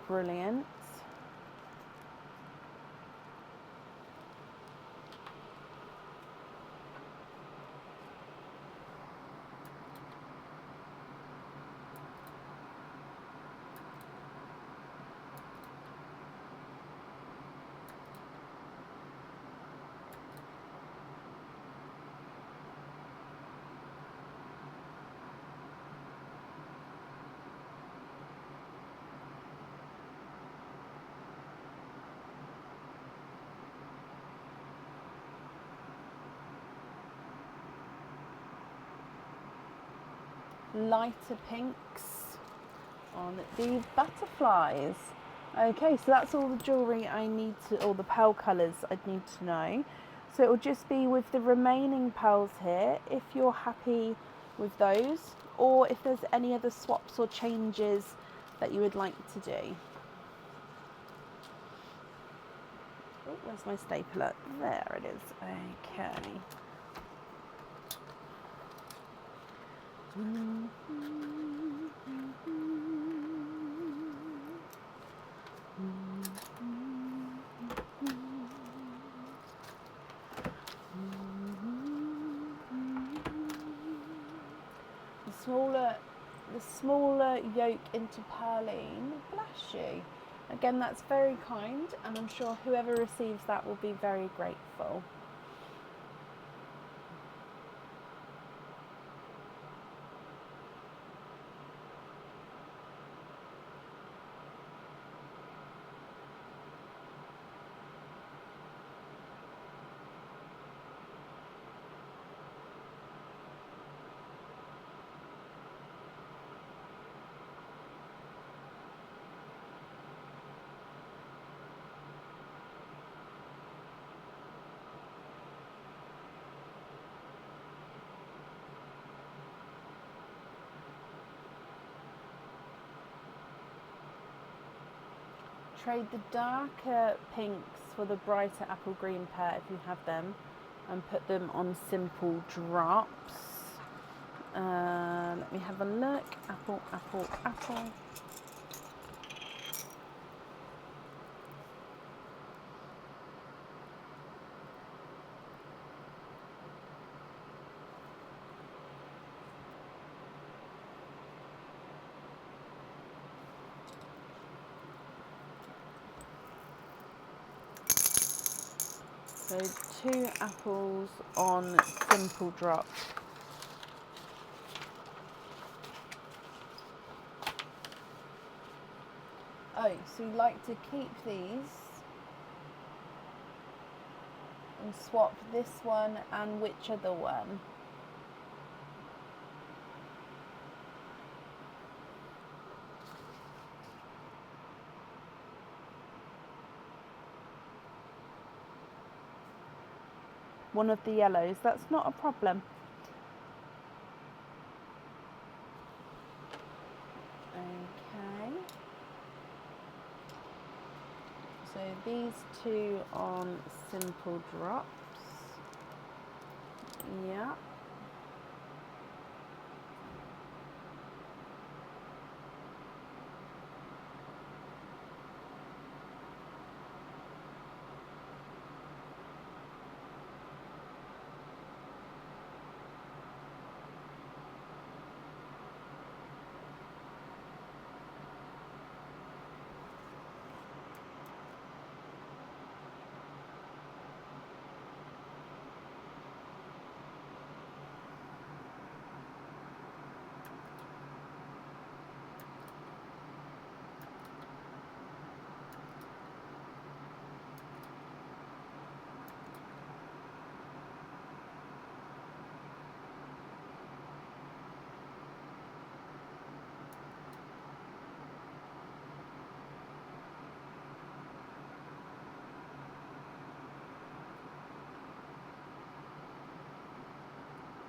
Brilliant. Lighter pinks on the butterflies. Okay, so that's all the jewellery I need to, or the pearl colours I'd need to know. So it will just be with the remaining pearls here, if you're happy with those, or if there's any other swaps or changes that you would like to do. Oh, where's my stapler? There it is. Okay. The smaller yolk into pearline, bless you. Again, that's very kind, and I'm sure whoever receives that will be very grateful. Trade the darker pinks for the brighter apple green pair if you have them, and put them on simple drops. Let me have a look. Apple, apple, apple. So 2 apples on simple drop. Oh, so you like to keep these and swap this one and which other one? One of the yellows, that's not a problem. Okay. So these 2 on simple drops. Yeah.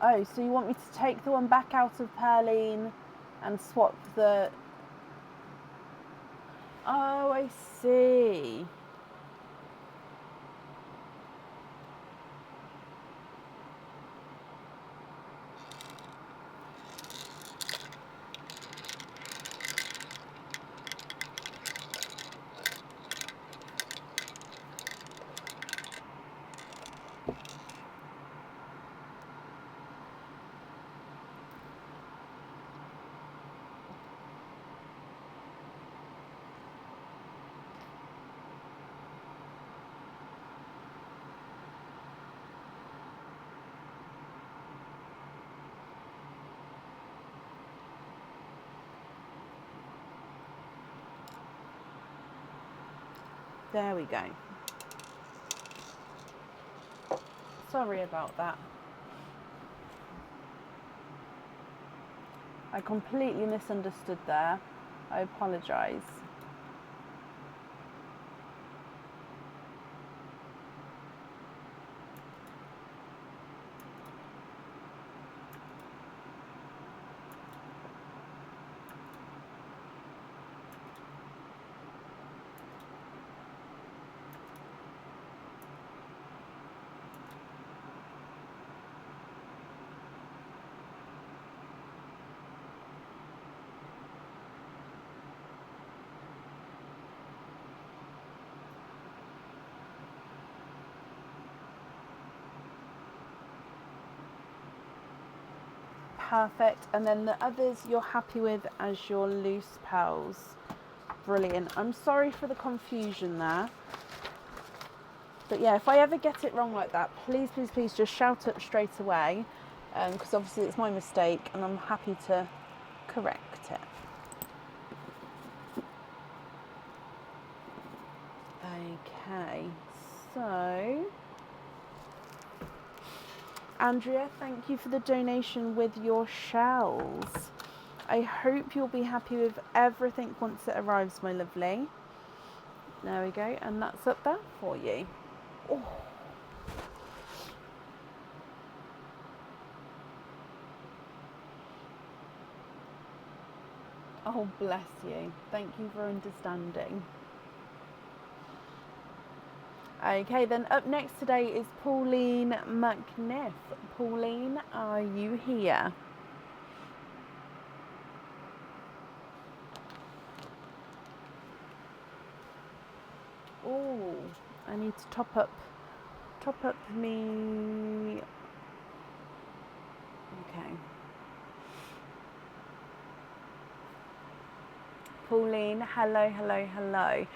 Oh, so you want me to take the one back out of Perline and swap the... Oh, I see. There we go. Sorry about that. I completely misunderstood there. I apologise. Perfect. And then the others you're happy with as your loose pearls. Brilliant. I'm sorry for the confusion there. But yeah, if I ever get it wrong like that, please, please, please just shout up straight away. Because obviously it's my mistake and I'm happy to correct it. Okay, so... Andrea, thank you for the donation with your shells. I hope you'll be happy with everything once it arrives, my lovely. There we go, and that's up there for you. Oh. Oh, bless you. Thank you for understanding. Okay, then up next today is Pauline McNiff. Pauline, are you here? Oh, I need to top up me. Okay. Pauline, hello, hello, hello.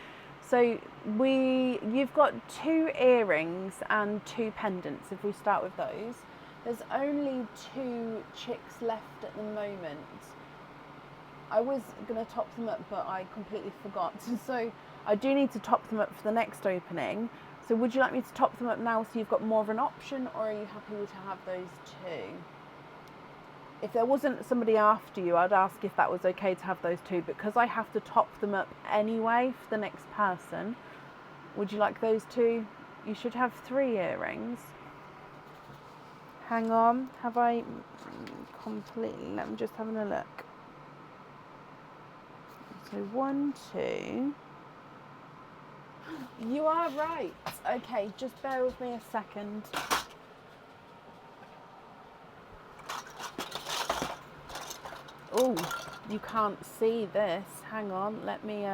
So you've got 2 earrings and 2 pendants. If we start with those, there's only 2 chicks left at the moment. I was going to top them up, but I completely forgot. So I do need to top them up for the next opening. So would you like me to top them up now so you've got more of an option, or are you happy to have those 2? If there wasn't somebody after you, I'd ask if that was okay to have those 2, because I have to top them up anyway for the next person. Would you like those 2? You should have 3 earrings. Hang on, have I completely, I'm just having a look. So 1, 2. You are right. Okay, just bear with me a second. Oh, you can't see this. Hang on, let me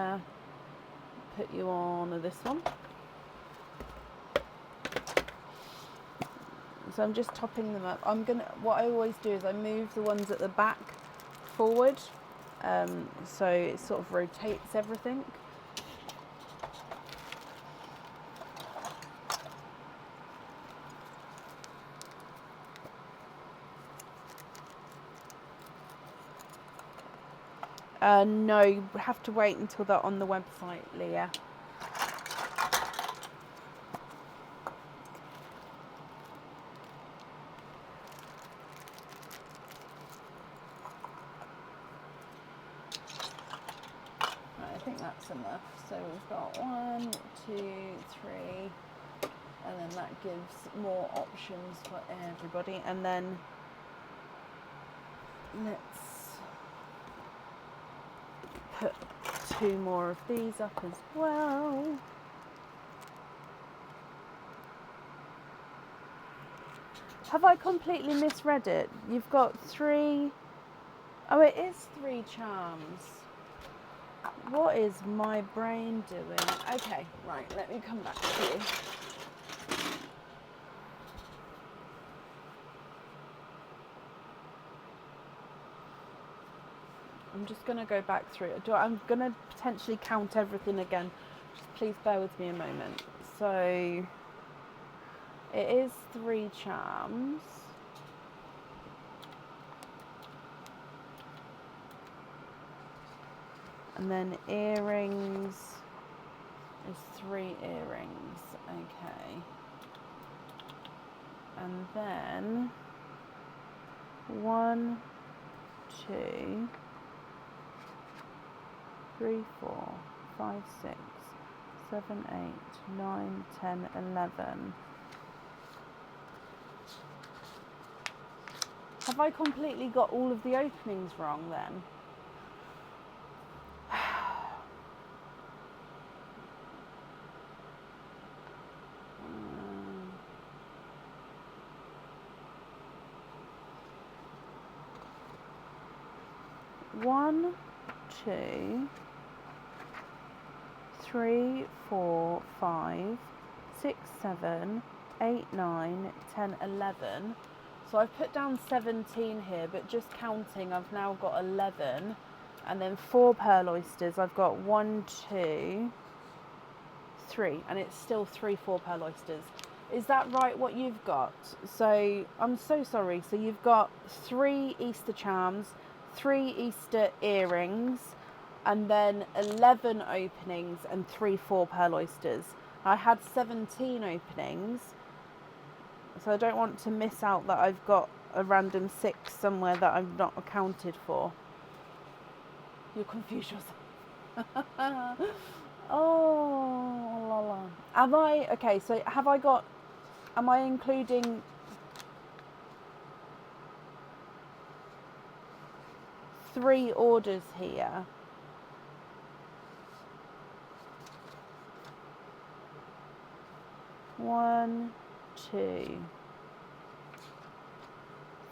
put you on this one. So I'm just topping them up. What I always do is I move the ones at the back forward, so it sort of rotates everything. No, you have to wait until they're on the website, Leah. Right, I think that's enough. So we've got 1, 2, 3, and then that gives more options for everybody. And then let's put 2 more of these up as well. Have I completely misread it? You've got 3... Oh, it is 3 charms. What is my brain doing? Okay, right, let me come back to you. I'm just going to go back through it. I'm going to potentially count everything again. Just please bear with me a moment. So, it is 3 charms. And then earrings is 3 earrings. Okay. And then 1, 2, 3, 4, 5, 6, 7, 8, 9, 10, 11. Have I completely got all of the openings wrong then? One, 2, 3, 4, 5, 6, 7, 8, 9, 10, 11. So I've put down 17 here, but just counting, I've now got 11. And then 4 pearl oysters. I've got 1, 2, 3, and it's still 3, 4 pearl oysters. Is that right, what you've got? So, I'm so sorry. So you've got 3 Easter charms, 3 Easter earrings, and then 11 openings and 3, 4 pearl oysters. I had 17 openings, so I don't want to miss out that I've got a random 6 somewhere that I've not accounted for. You'll confuse yourself. Oh, la la. Am I, okay, so have I got, am I including 3 orders here? One, 2,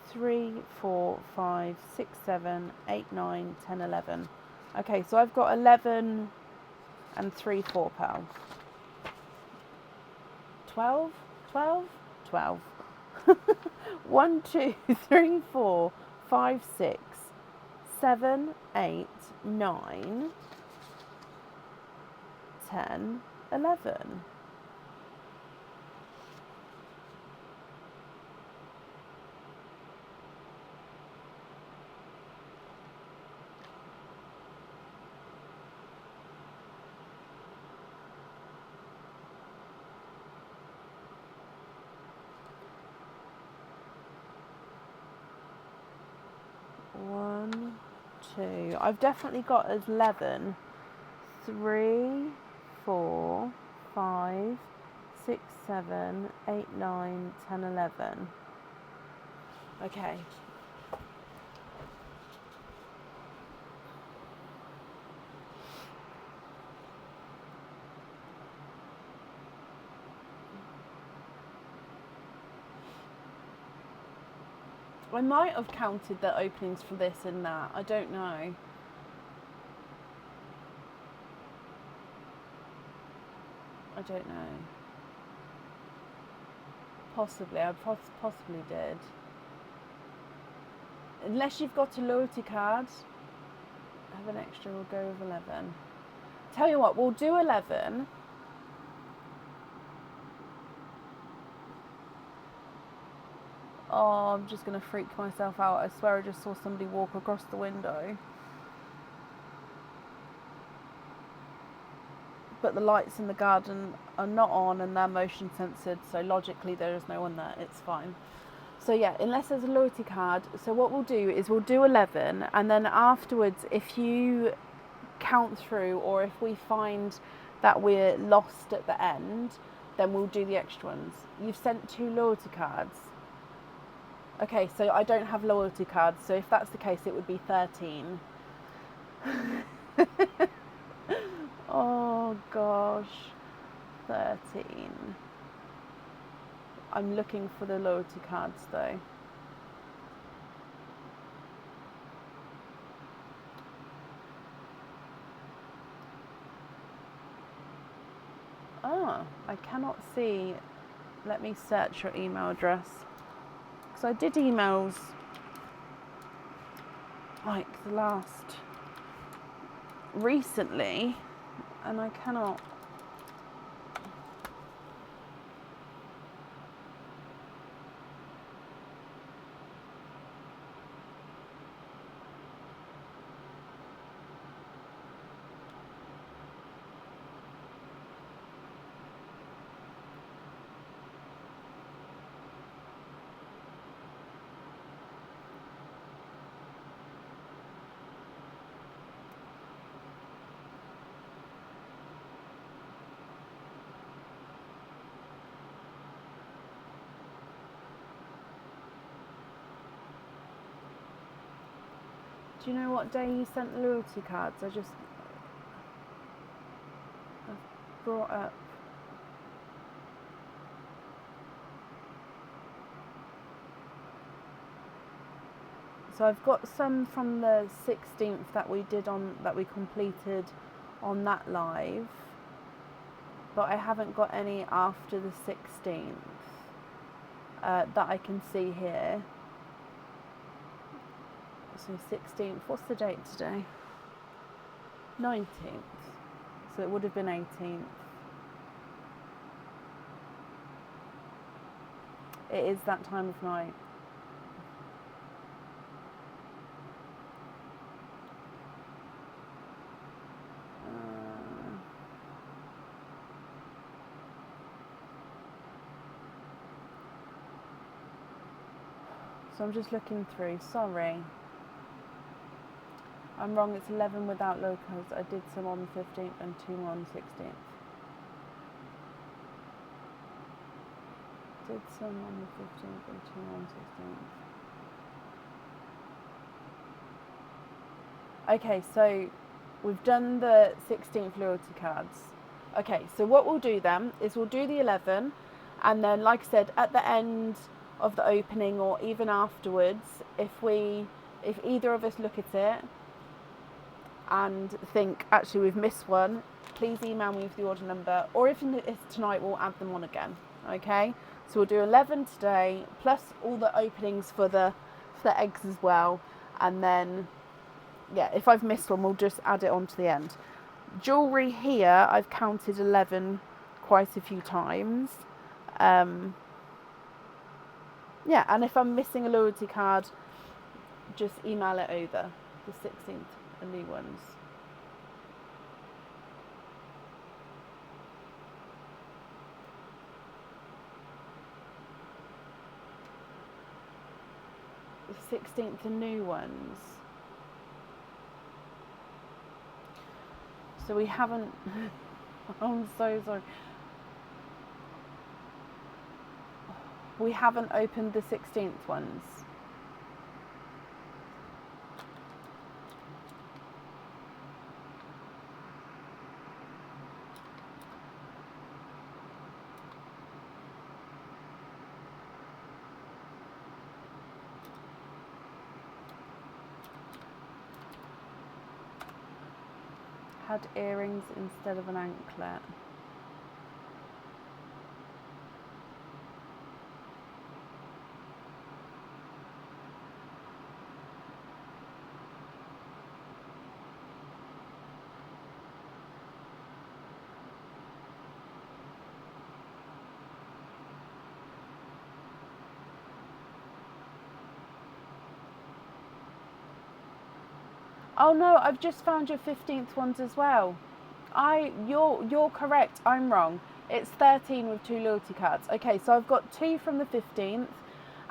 3, 4, 5, 6, 7, 8, 9, 10, 11. Okay, so I've got 11 and 3, 4 pearl. 12, 12, 12. 1, 2, 3, 4, 5, 6, 7, 8, 9, 10, 11. One, 2. I've definitely got 11. 3, 4, 5, 6, 7, 8, 9, 10, 11. Okay. I might have counted the openings for this and that. I don't know. I don't know. Possibly. I possibly did. Unless you've got a loyalty card, have an extra, we'll go with 11. Tell you what, we'll do 11. Oh, I'm just going to freak myself out. I swear I just saw somebody walk across the window. But the lights in the garden are not on and they're motion censored, so logically there is no one there. It's fine. So yeah, unless there's a loyalty card. So what we'll do is we'll do 11, and then afterwards, if you count through or if we find that we're lost at the end, then we'll do the extra ones. You've sent 2 loyalty cards. Okay, so I don't have loyalty cards, so if that's the case, it would be 13. Oh gosh, 13. I'm looking for the loyalty cards though. Oh, I cannot see. Let me search your email address. Because I did emails like the last recently, and I cannot. Do you know what day you sent the loyalty cards? I've brought up. So I've got some from the 16th that we completed on that live, but I haven't got any after the 16th that I can see here. So 16th, what's the date today? 19th, so it would have been 18th. It is that time of night. So I'm just looking through, sorry. I'm wrong, it's 11 without locals. I did some on the 15th and 2 on the 16th. Did some on the 15th and 2 on the 16th. Okay, so we've done the 16th loyalty cards. Okay, so what we'll do then is we'll do the 11, and then like I said, at the end of the opening or even afterwards, if either of us look at it and think actually we've missed one, please email me with the order number, or if it's tonight, we'll add them on again. Okay, so we'll do 11 today plus all the openings for the eggs as well, and then yeah, if I've missed one, we'll just add it on to the end. Jewellery here, I've counted 11 quite a few times. Yeah, and if I'm missing a loyalty card, just email it over. The 16th, the new ones. The 16th, the new ones. So we haven't. I'm so sorry. We haven't opened the 16th ones. Had earrings instead of an anklet. Oh no, I've just found your 15th ones as well. You're correct, I'm wrong. It's 13 with 2 loyalty cards. Okay, so I've got 2 from the 15th,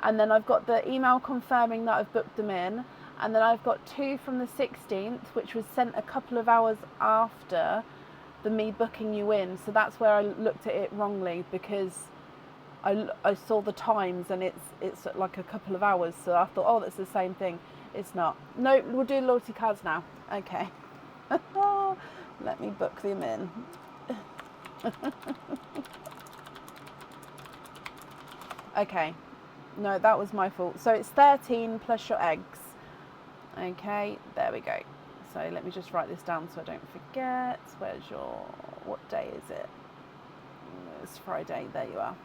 and then I've got the email confirming that I've booked them in, and then I've got 2 from the 16th, which was sent a couple of hours after me booking you in. So that's where I looked at it wrongly, because I saw the times and it's like a couple of hours, so I thought, oh, that's the same thing. It's not. No, we'll do loyalty cards now. Okay. Let me book them in. Okay. No, that was my fault. So it's 13 plus your eggs. Okay, there we go. So let me just write this down so I don't forget. Where's your, what day is it? It's Friday, there you are.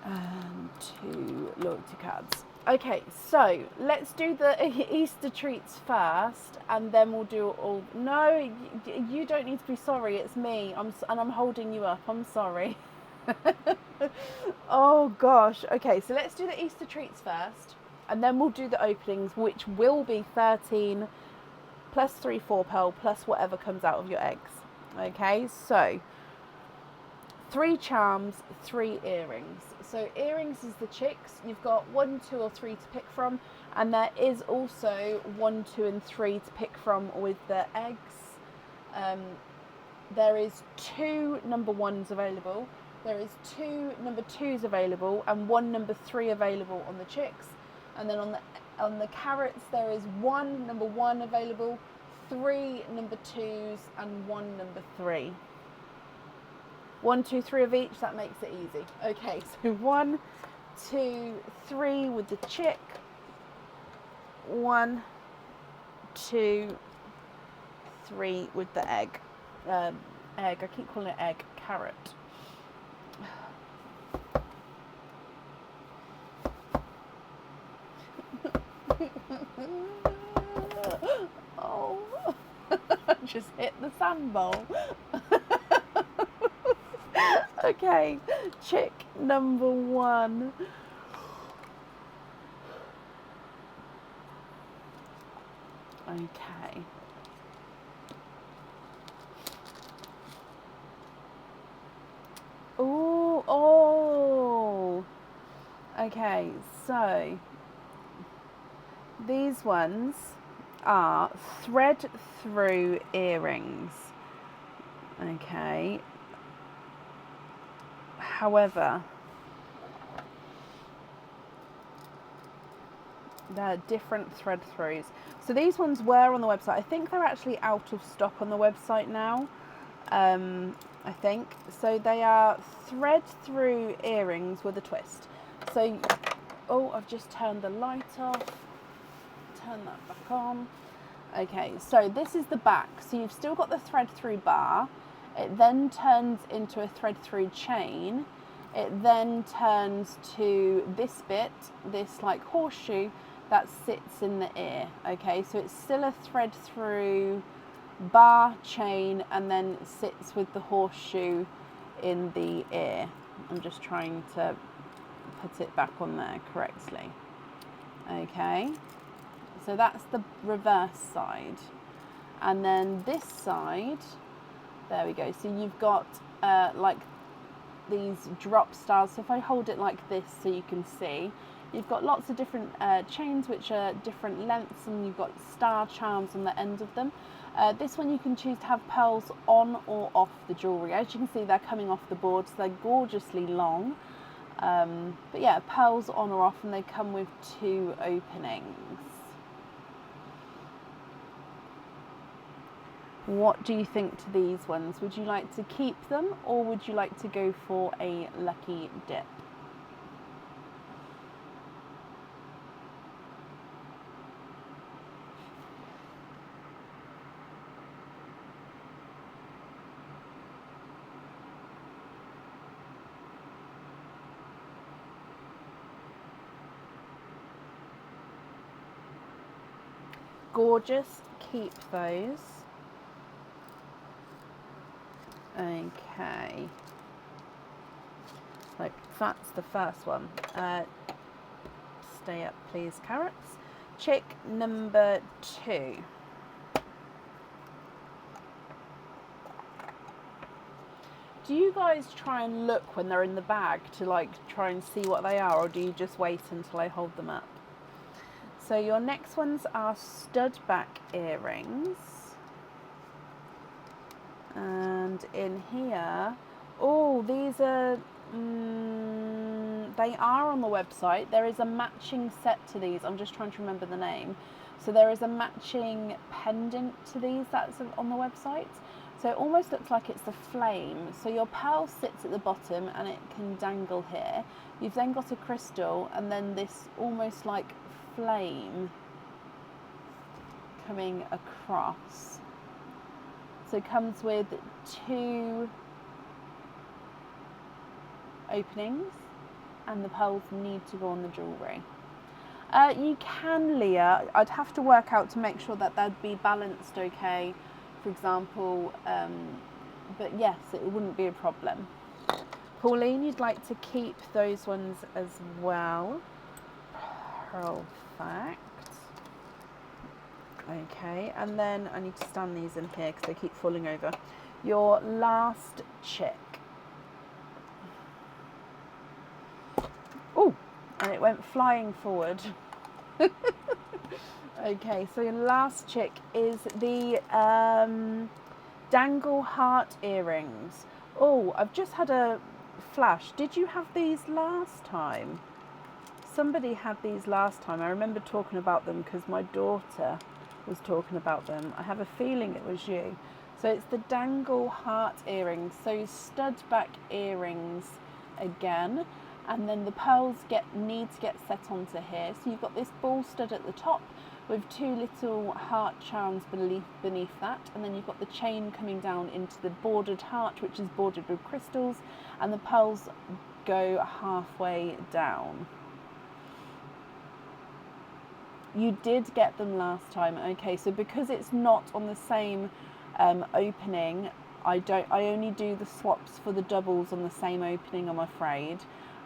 And 2 loyalty cards. Okay, so let's do the Easter treats first, and then we'll do all. No, you don't need to be sorry. It's me. And I'm holding you up. I'm sorry. Oh gosh. Okay, so let's do the Easter treats first, and then we'll do the openings, which will be 13 plus 3 4-pearl plus whatever comes out of your eggs. Okay, so 3 charms, 3 earrings. So earrings is the chicks. You've got 1, 2 or 3 to pick from, and there is also 1, 2 and 3 to pick from with the eggs. There is 2 number 1s available. There is 2 number 2s available and 1 number 3 available on the chicks. And then on the carrots there is 1 number 1 available, 3 number 2s and 1 number 3. 1, 2, 3 of each, that makes it easy. Okay, so 1, 2, 3 with the chick. 1, 2, 3 with the egg. Egg, I keep calling it egg, carrot. Oh, just hit the sand bowl. Okay, chick number 1. Okay. Ooh, oh. Okay, so these ones are thread through earrings. Okay. However, they're different thread throughs. So these ones were on the website. I think they're actually out of stock on the website now. I think. So they are thread through earrings with a twist. So, oh, I've just turned the light off. Turn that back on. Okay, so this is the back. So you've still got the thread through bar. It then turns into a thread through chain. It then turns to this bit, this like horseshoe that sits in the ear. Okay, so it's still a thread through bar, chain, and then sits with the horseshoe in the ear. I'm just trying to put it back on there correctly. Okay, so that's the reverse side. And then this side, there we go. So you've got like these drop stars. So if I hold it like this so you can see, you've got lots of different chains which are different lengths, and you've got star charms on the end of them. This one you can choose to have pearls on or off the jewellery. As you can see, they're coming off the board, so they're gorgeously long. But yeah, pearls on or off, and they come with 2 openings. What do you think to these ones? Would you like to keep them, or would you like to go for a lucky dip? Gorgeous, keep those. Okay, so that's the first one. Stay up please, carrots. Chick number 2. Do you guys try and look when they're in the bag to like try and see what they are, or do you just wait until I hold them up? So your next ones are stud back earrings. And in here, oh, these are They are on the website. There is a matching set to these. I'm just trying to remember the name. So there is a matching pendant to these that's on the website. So it almost looks like it's the flame. So your pearl sits at the bottom and it can dangle here. You've then got a crystal and then this almost like flame coming across. So it comes with 2 openings and the pearls need to go on the jewellery. You can, Leah. I'd have to work out to make sure that they'd be balanced okay, for example, but yes, it wouldn't be a problem. Pauline, you'd like to keep those ones as well. Perfect. Okay, and then I need to stand these in here because they keep falling over. Your last chick. Oh, and it went flying forward. Okay, so your last chick is the dangle heart earrings. Oh, I've just had a flash. Did you have these last time? Somebody had these last time. I remember talking about them because my daughter was talking about them. I have a feeling it was you. So it's the dangle heart earrings. So stud back earrings again. And then the pearls need to get set onto here. So you've got this ball stud at the top with 2 little heart charms beneath that. And then you've got the chain coming down into the bordered heart, which is bordered with crystals. And the pearls go halfway down. You did get them last time. Okay, so because it's not on the same opening, I only do the swaps for the doubles on the same opening, I'm afraid.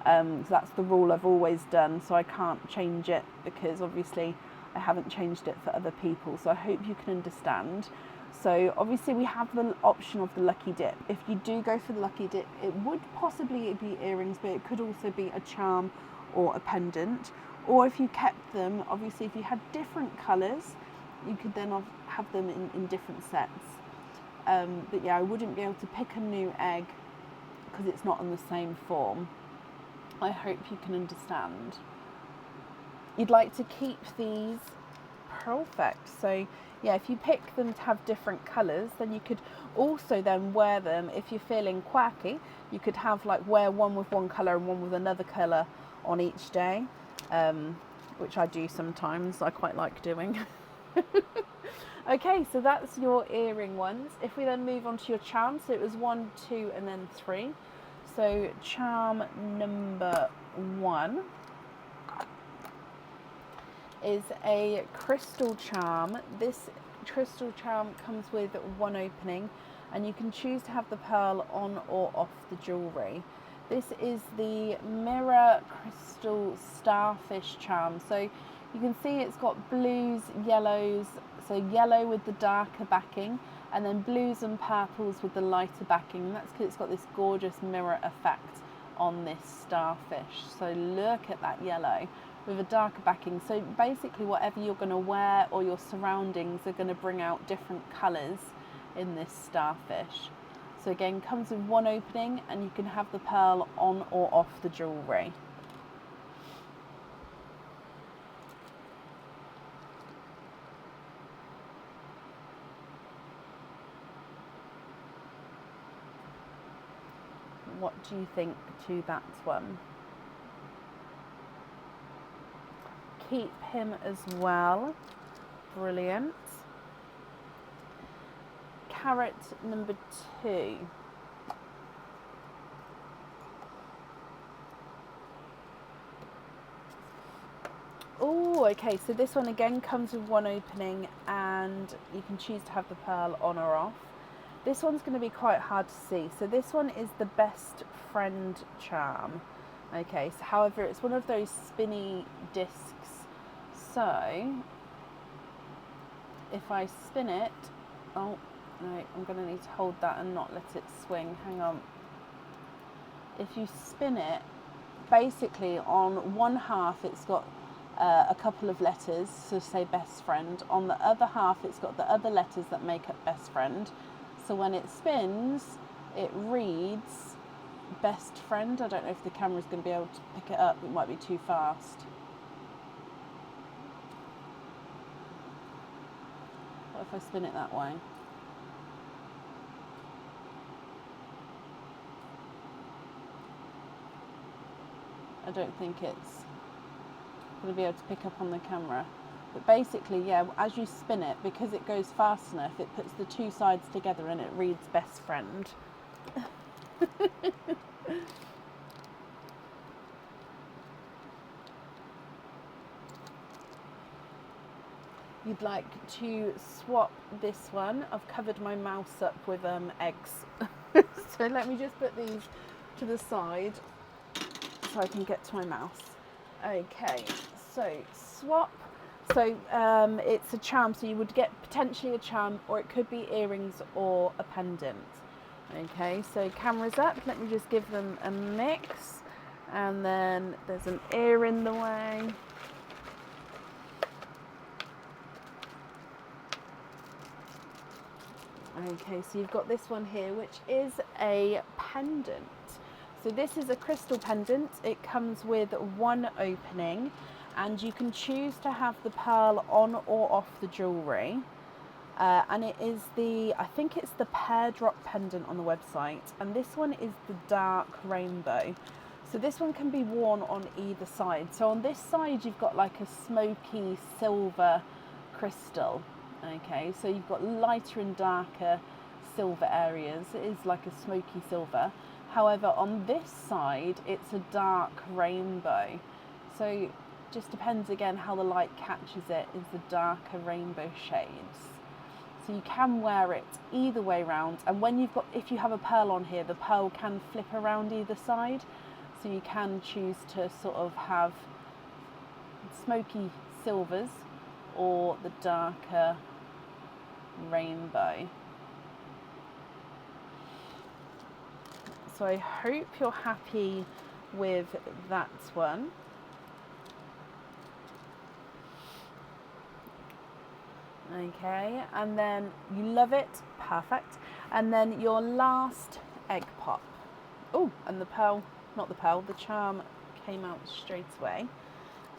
So that's the rule I've always done, so I can't change it because obviously I haven't changed it for other people, so I hope you can understand. So obviously we have the option of the lucky dip. If you do go for the lucky dip, it would possibly be earrings, but it could also be a charm or a pendant. Or if you kept them, obviously if you had different colours, you could then have them in different sets. But yeah, I wouldn't be able to pick a new egg because it's not in the same form. I hope you can understand. You'd like to keep these. Perfect. So yeah, if you pick them to have different colours, then you could also then wear them. If you're feeling quirky, you could have like wear one with one colour and one with another colour on each day, which I do sometimes. I quite like doing. Okay, so that's your earring ones. If we then move on to your charms, so it was 1, 2 and then 3. So charm number 1 is a crystal charm. This crystal charm comes with 1 opening and you can choose to have the pearl on or off the jewellery. This is the mirror crystal starfish charm. So you can see it's got blues, yellows, so yellow with the darker backing, and then blues and purples with the lighter backing. And that's because it's got this gorgeous mirror effect on this starfish. So look at that yellow with a darker backing. So basically whatever you're going to wear or your surroundings are going to bring out different colours in this starfish. So again, comes with 1 opening and you can have the pearl on or off the jewellery. What do you think to that one? Keep him as well. Brilliant. Carrot number 2. Oh, okay, so this one again comes with 1 opening and you can choose to have the pearl on or off. This one's going to be quite hard to see. So this one is the best friend charm. Okay, so however, it's one of those spinny discs. So if I spin it, oh no, I'm going to need to hold that and not let it swing. Hang on. If you spin it, basically on one half it's got a couple of letters, so say best friend. On the other half it's got the other letters that make up best friend. So when it spins, it reads best friend. I don't know if the camera's going to be able to pick it up. It might be too fast. What if I spin it that way? I don't think it's going to be able to pick up on the camera. But basically, yeah, as you spin it, because it goes fast enough, it puts the two sides together and it reads best friend. You'd like to swap this one. I've covered my mouse up with eggs. So let me just put these to the side so I can get to my mouse. Okay, so swap. So it's a charm, so you would get potentially a charm, or it could be earrings or a pendant. Okay, so cameras up. Let me just give them a mix. And then there's an ear in the way. Okay, so you've got this one here, which is a pendant. So this is a crystal pendant. It comes with one opening, and you can choose to have the pearl on or off the jewellery. And it is I think it's the pear drop pendant on the website, and this one is the dark rainbow. So this one can be worn on either side. So on this side you've got like a smoky silver crystal. Okay, so you've got lighter and darker silver areas. It is like a smoky silver. However, on this side, it's a dark rainbow. So just depends again how the light catches it, is the darker rainbow shades. So you can wear it either way round. And when if you have a pearl on here, the pearl can flip around either side. So you can choose to sort of have smoky silvers or the darker rainbow. So I hope you're happy with that one. Okay, and then you love it, perfect. And then your last egg pop. Oh, and the charm came out straight away.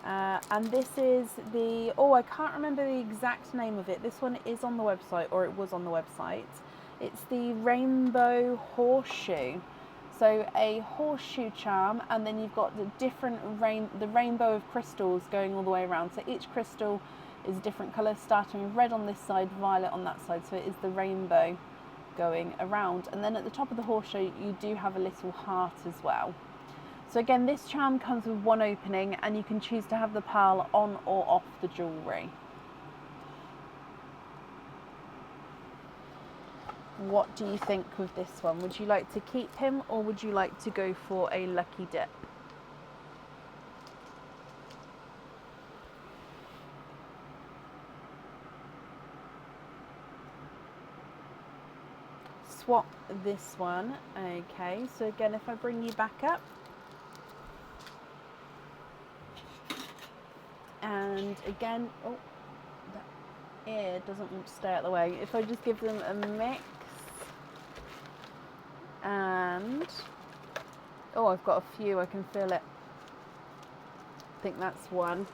And this is I can't remember the exact name of it. This one is on the website, or it was on the website. It's the rainbow horseshoe. So a horseshoe charm, and then you've got the rainbow of crystals going all the way around. So each crystal is a different colour, starting with red on this side, violet on that side. So it is the rainbow going around. And then at the top of the horseshoe, you do have a little heart as well. So again, this charm comes with one opening, and you can choose to have the pearl on or off the jewellery. What do you think with this one? Would you like to keep him, or would you like to go for a lucky dip? Swap this one. Okay, so again, if I bring you back up, and again, that ear doesn't want to stay out of the way. If I just give them a mix, and I've got a few, I can feel it. I think that's one.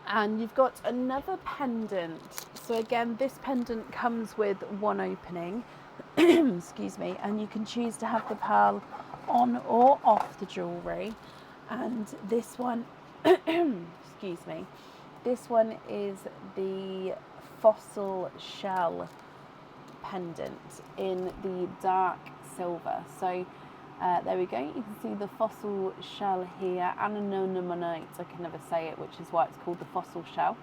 And you've got another pendant. So again, this pendant comes with one opening, excuse me, and you can choose to have the pearl on or off the jewellery. And this one, excuse me, this one is the fossil shell pendant in the dark silver. So there we go, you can see the fossil shell here, anemomonite, I can never say it, which is why it's called the fossil shell.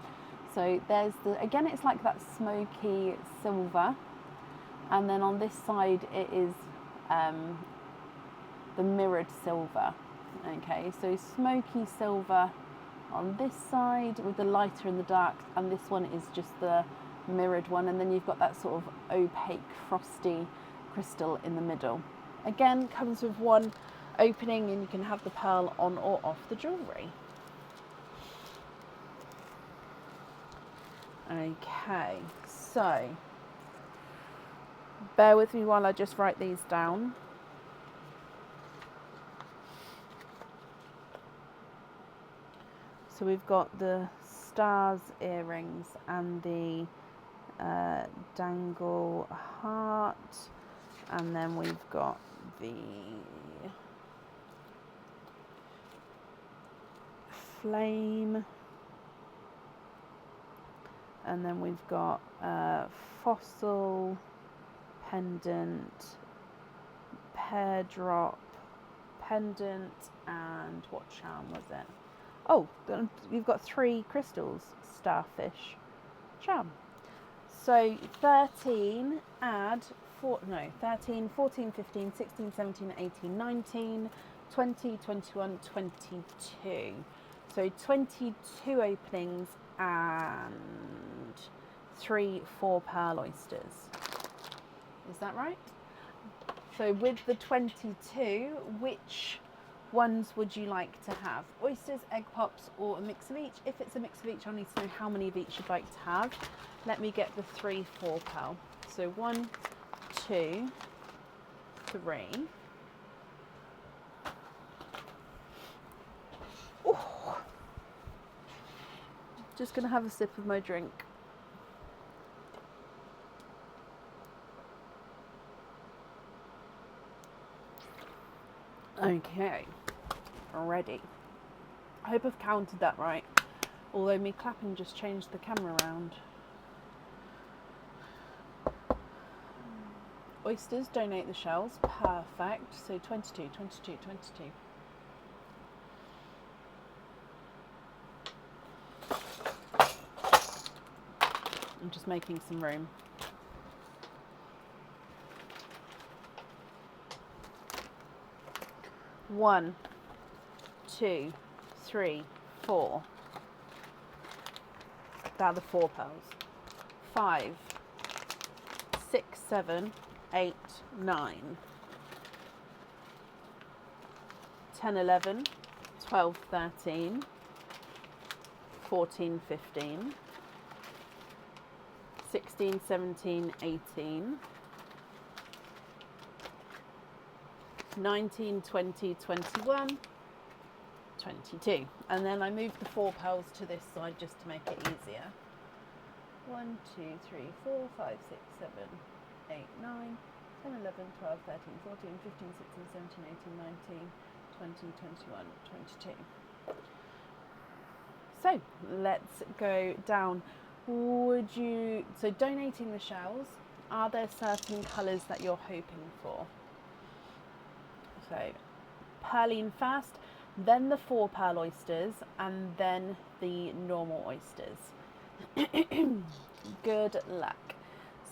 So there's again, it's like that smoky silver, and then on this side it is the mirrored silver. Okay, so smoky silver on this side with the lighter and the dark, and this one is just the mirrored one, and then you've got that sort of opaque frosty crystal in the middle. Again, comes with one opening, and you can have the pearl on or off the jewellery. Okay, so Bear with me while I just write these down. So we've got the stars earrings and the dangle heart, and then we've got the flame, and then we've got fossil, pendant, pear drop, pendant, and what charm was it? Oh, you've got 3 crystals, starfish, charm. So 13 add 13, 14, 15, 16, 17, 18, 19, 20, 21, 22. So 22 openings and 3 4-pearl oysters. Is that right? So with the 22, which ones would you like to have? Oysters, egg pops, or a mix of each? If it's a mix of each, I'll need to know how many of each you'd like to have. Let me get the 3 4-pearl. So 1, 2, 3. Ooh. Just gonna have a sip of my drink. Okay, ready. I hope I've counted that right, although me clapping just changed the camera around. Oysters, donate the shells, perfect. So 22, 22, 22. I'm just making some room. One, 2, 3, 4. They're the 4 pearls. 5, 6, 7, 8, 9. 10, 11, 12, 13, 14, 15, 16, 17, 18, 19, 20, 21, 22. And then I moved the 4 pearls to this side just to make it easier. 1, 2, 3, 4, 5, 6, 7, 8, 9, 10, 11, 12, 13, 14, 15, 16, 17, 18, 19, 20, 21, 22. So let's go down. So donating the shells, are there certain colours that you're hoping for? So pearline first, then the 4-pearl oysters, and then the normal oysters. Good luck.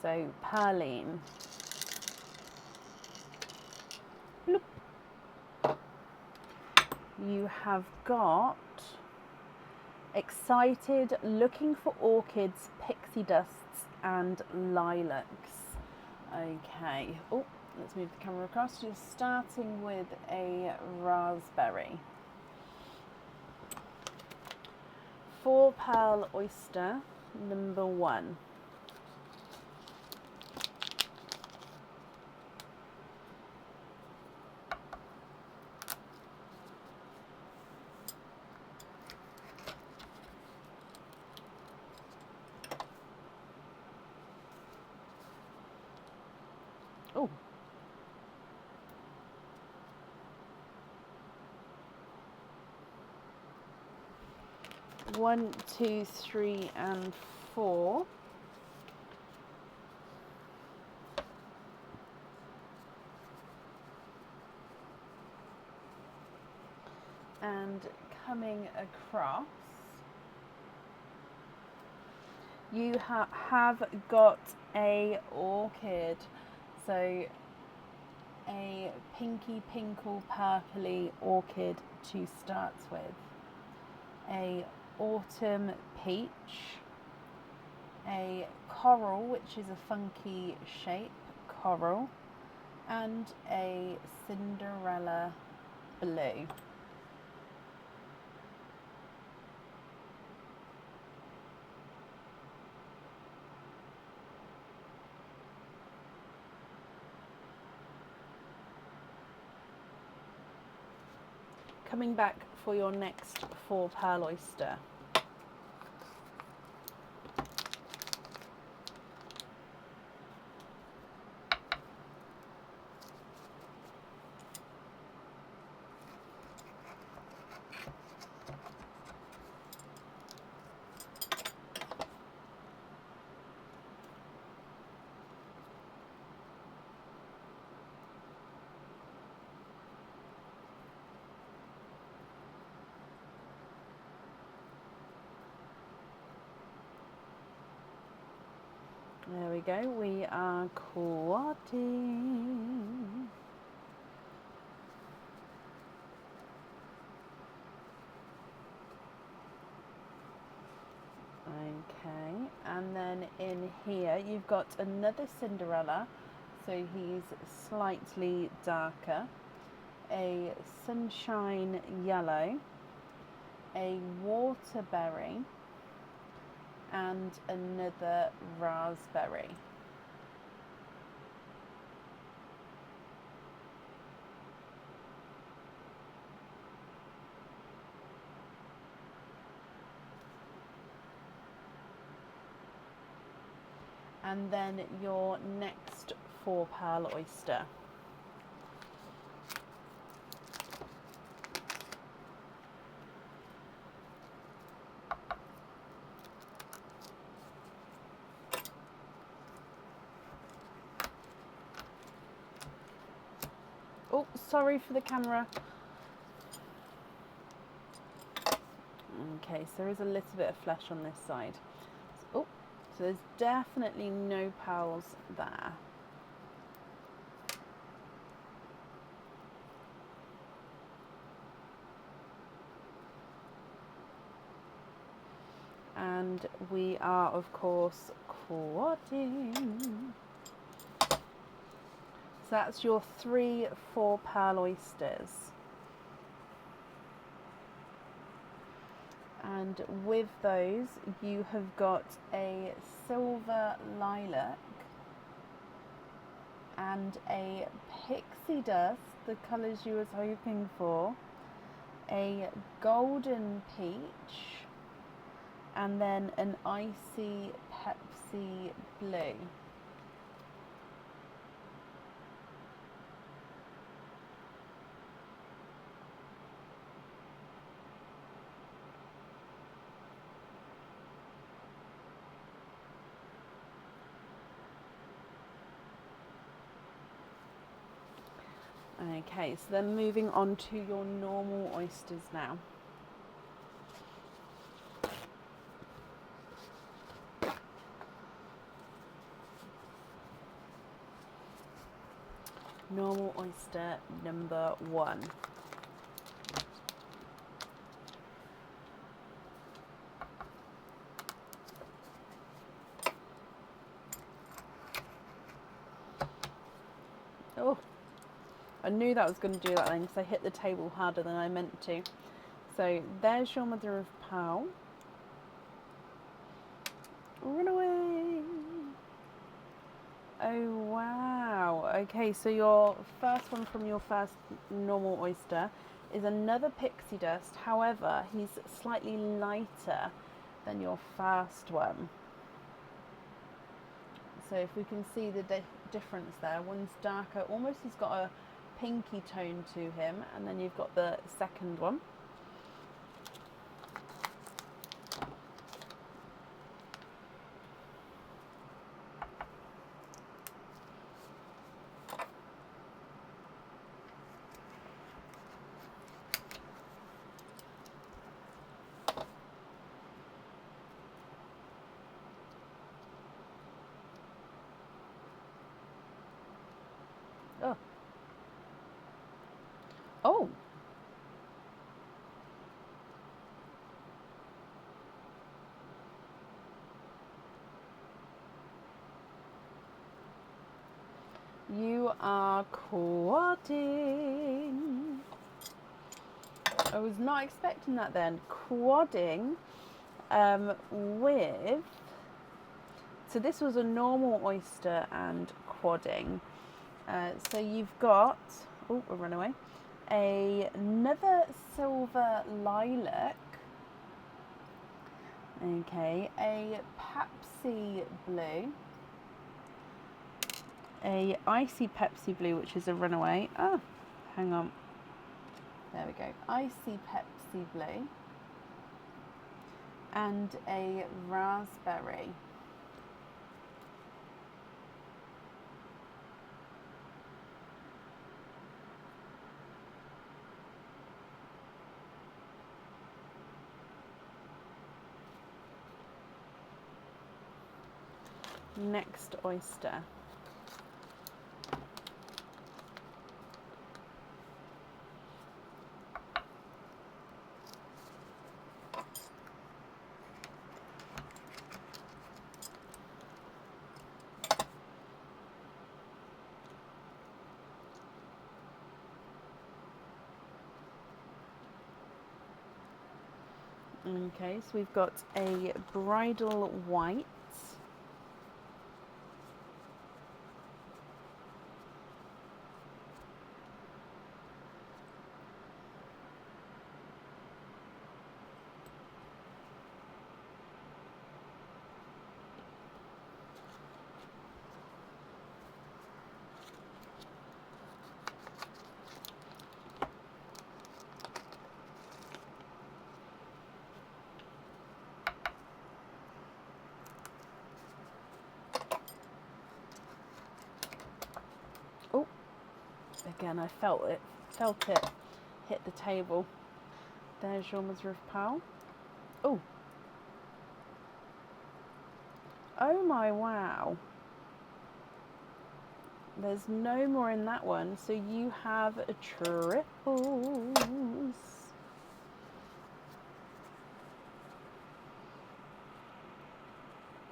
So pearline. Look. You have got excited, looking for orchids, pixie dusts, and lilacs. Okay. Oh, let's move the camera across. You're starting with a raspberry. 4-pearl oyster, number 1. Oh. One, 2, 3, and 4. And coming across, you have got a orchid. So a pinky pinkle purpley orchid to start with. A autumn peach, a coral, which is a funky shape, coral, and a Cinderella blue. coming back for your next 4 pearl oyster. There we go, we are quadding. Okay, and then in here you've got another Cinderella, so he's slightly darker, a sunshine yellow, a waterberry, and another raspberry. And then your next 4 pearl oyster. Oh, sorry for the camera. Okay, so there is a little bit of flesh on this side. Oh, so there's definitely no pearls there. And we are, of course, quadding. So that's your 3 4 pearl oysters. And with those, you have got a silver lilac and a pixie dust, the colours you was hoping for, a golden peach, and then an icy Pepsi blue. Okay, so then moving on to your normal oysters now. Normal oyster number 1. Oh, I knew that was going to do that then because I hit the table harder than I meant to. So there's your mother of pearl. Run away! Oh wow, okay, so your first one from your first normal oyster is another pixie dust, however he's slightly lighter than your first one. So if we can see the difference there, one's darker, almost he's got a pinky tone to him, and then you've got the second one. Oh. Oh. You are quadding. I was not expecting that then. Quadding with... So this was a normal oyster and quadding. So you've got... Oh, we'll run away. another silver lilac. Okay, a Pepsi blue, a icy Pepsi blue, which is a runaway. Oh, hang on. There we go. Icy Pepsi blue, and a raspberry. Next oyster. Okay, so we've got a bridal white, again I felt it hit the table. There's your mother of pearl. Oh my, wow, there's no more in that one, so you have a triples.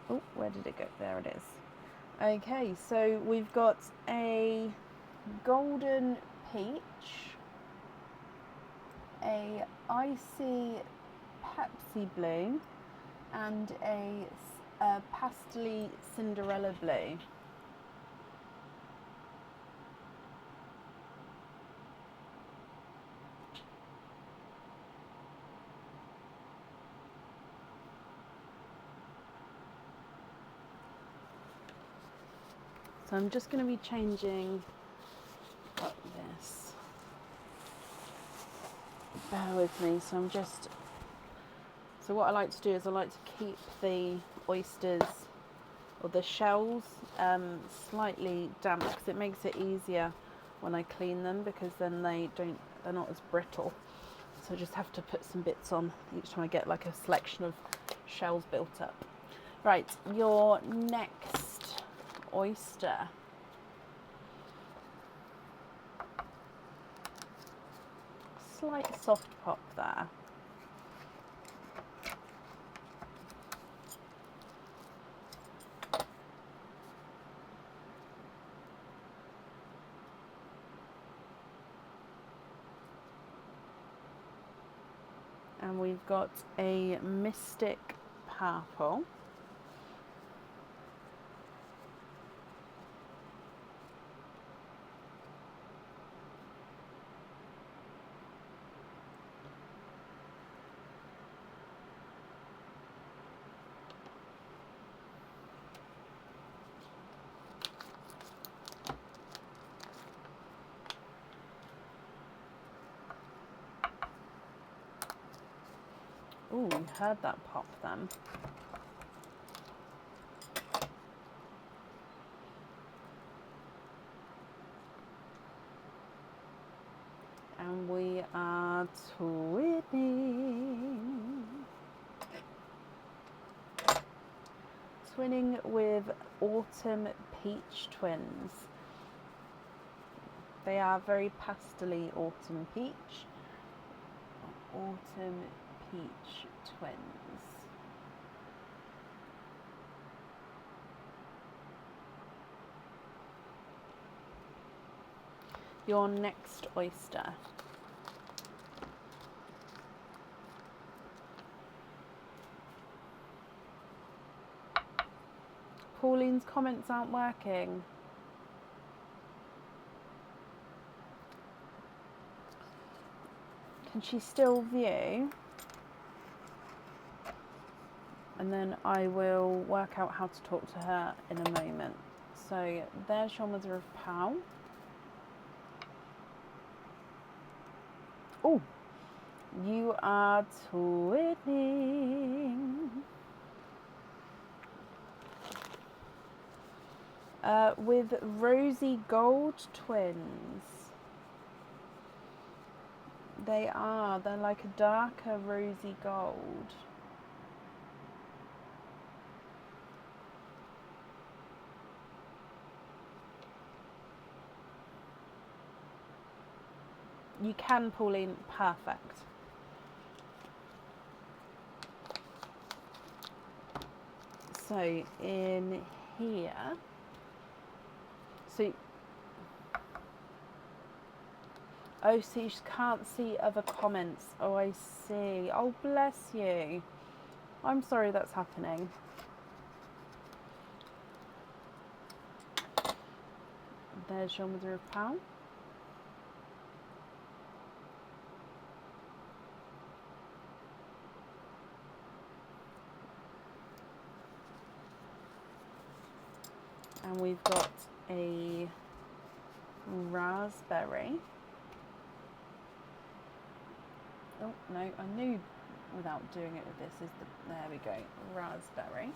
Oh, where did it go? There it is. Okay, so we've got a golden peach, a icy Pepsi blue, and a pastel Cinderella blue. So I'm just going to be changing up this. Bear with me. So what I like to do is I like to keep the oysters or the shells slightly damp, because it makes it easier when I clean them, because then they're not as brittle. So I just have to put some bits on each time I get like a selection of shells built up. Right, your next oyster. Slight soft pop there. And we've got a mystic purple. Ooh, you heard that pop then. And we are twinning. Twinning with Autumn Peach Twins. They are very pastel-y autumn peach. Autumn Peach Twins. Your next oyster. Pauline's comments aren't working. Can she still view? And then I will work out how to talk to her in a moment. So there's your mother of pearl. Oh, you are twinning. With rosy gold twins. They are. They're like a darker rosy gold. You can, Pauline. Perfect. So in here, so oh, so you can't see other comments. Oh, I see. Oh, bless you. I'm sorry that's happening. There's your mother of pearl. And we've got a raspberry. Oh, no, I knew without doing it with this is the, there we go, raspberry.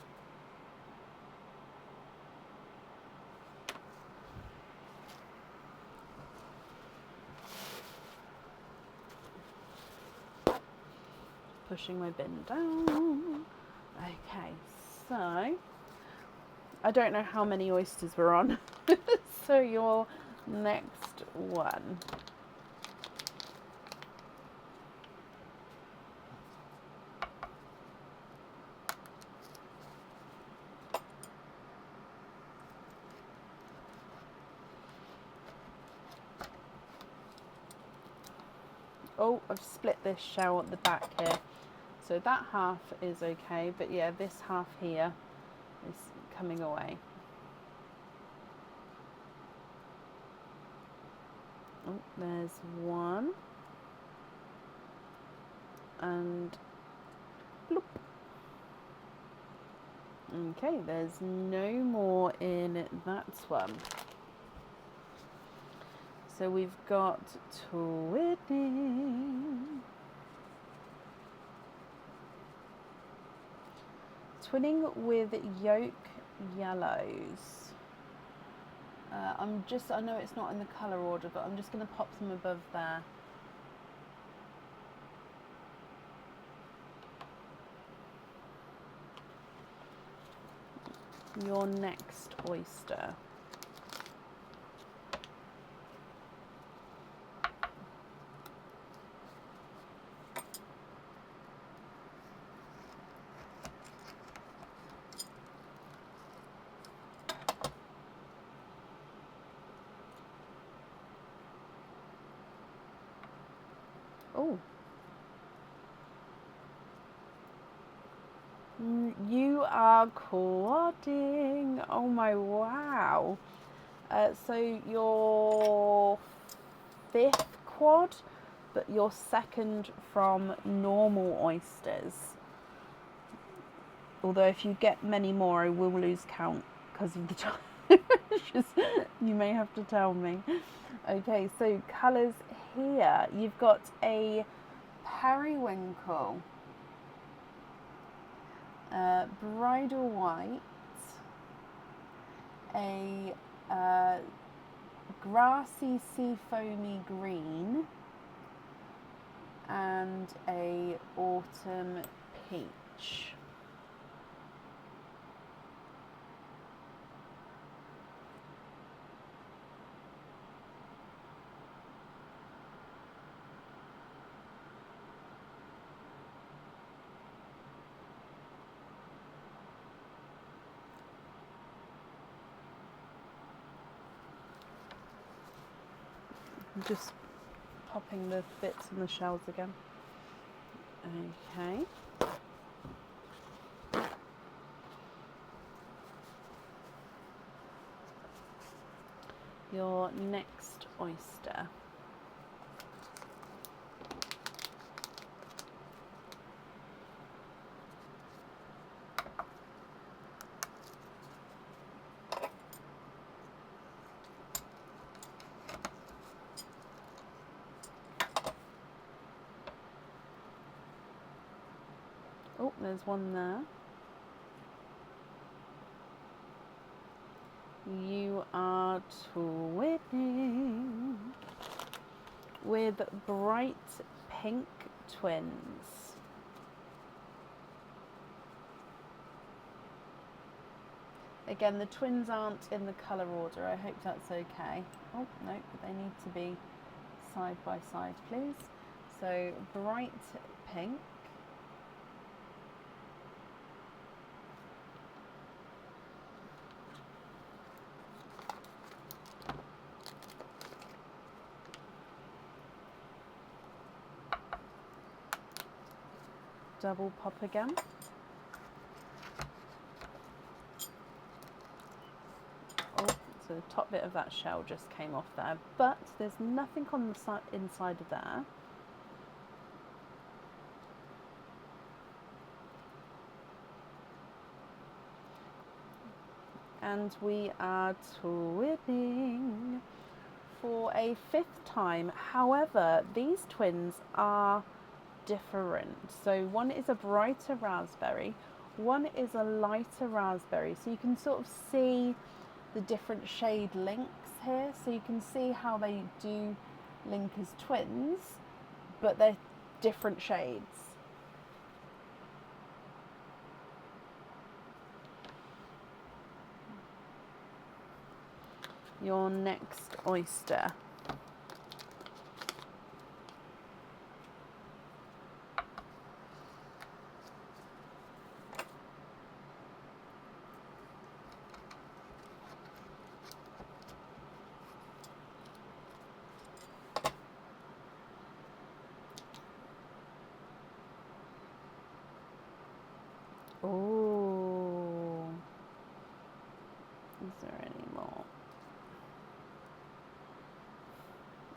Pushing my bin down. Okay, so I don't know how many oysters we're on. So your next one. Oh, I've split this shell at the back here. So that half is okay, but yeah, this half here is coming away. Oh, there's one. And bloop. Okay, there's no more in that one. So we've got twinning. Twinning with yolk yellows. I know it's not in the colour order, but I'm just going to pop them above there. Your next oyster. Oh. You are quadding. Oh my wow. So your 5th quad, but your 2nd from normal oysters. Although if you get many more, I will lose count because of the time. You may have to tell me. Okay, so colours here. You've got a periwinkle, bridal white, a grassy sea foamy green, and a autumn peach. I'm just popping the bits in the shells again. Okay. Your next oyster. there's one there. You are twinning with bright pink twins. Again, the twins aren't in the colour order. I hope that's okay. Oh, no, they need to be side by side, please. So, bright pink. Double pop again. Oh, so the top bit of that shell just came off there, but there's nothing on the inside of there. And we are twinning for a 5th time. However, these twins are different. So one is a brighter raspberry, one is a lighter raspberry. So you can sort of see the different shade links here. So you can see how they do link as twins, but they're different shades. Your next oyster. Oh, is there any more?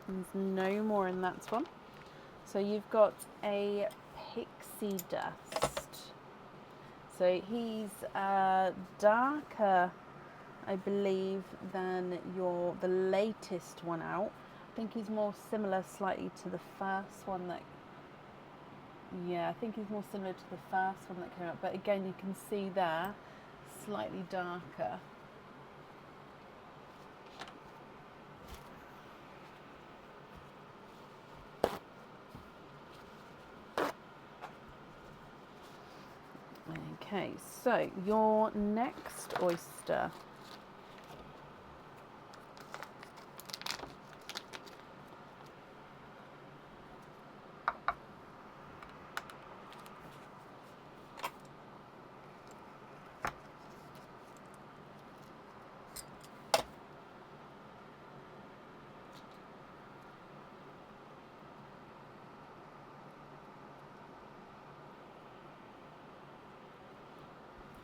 There's no more in that one. So you've got a pixie dust. So he's darker, I believe, than the latest one out. I think he's more similar slightly to the first one that, yeah, I think he's more similar to the first one that came out. But again, you can see there, slightly darker. Okay, so your next oyster.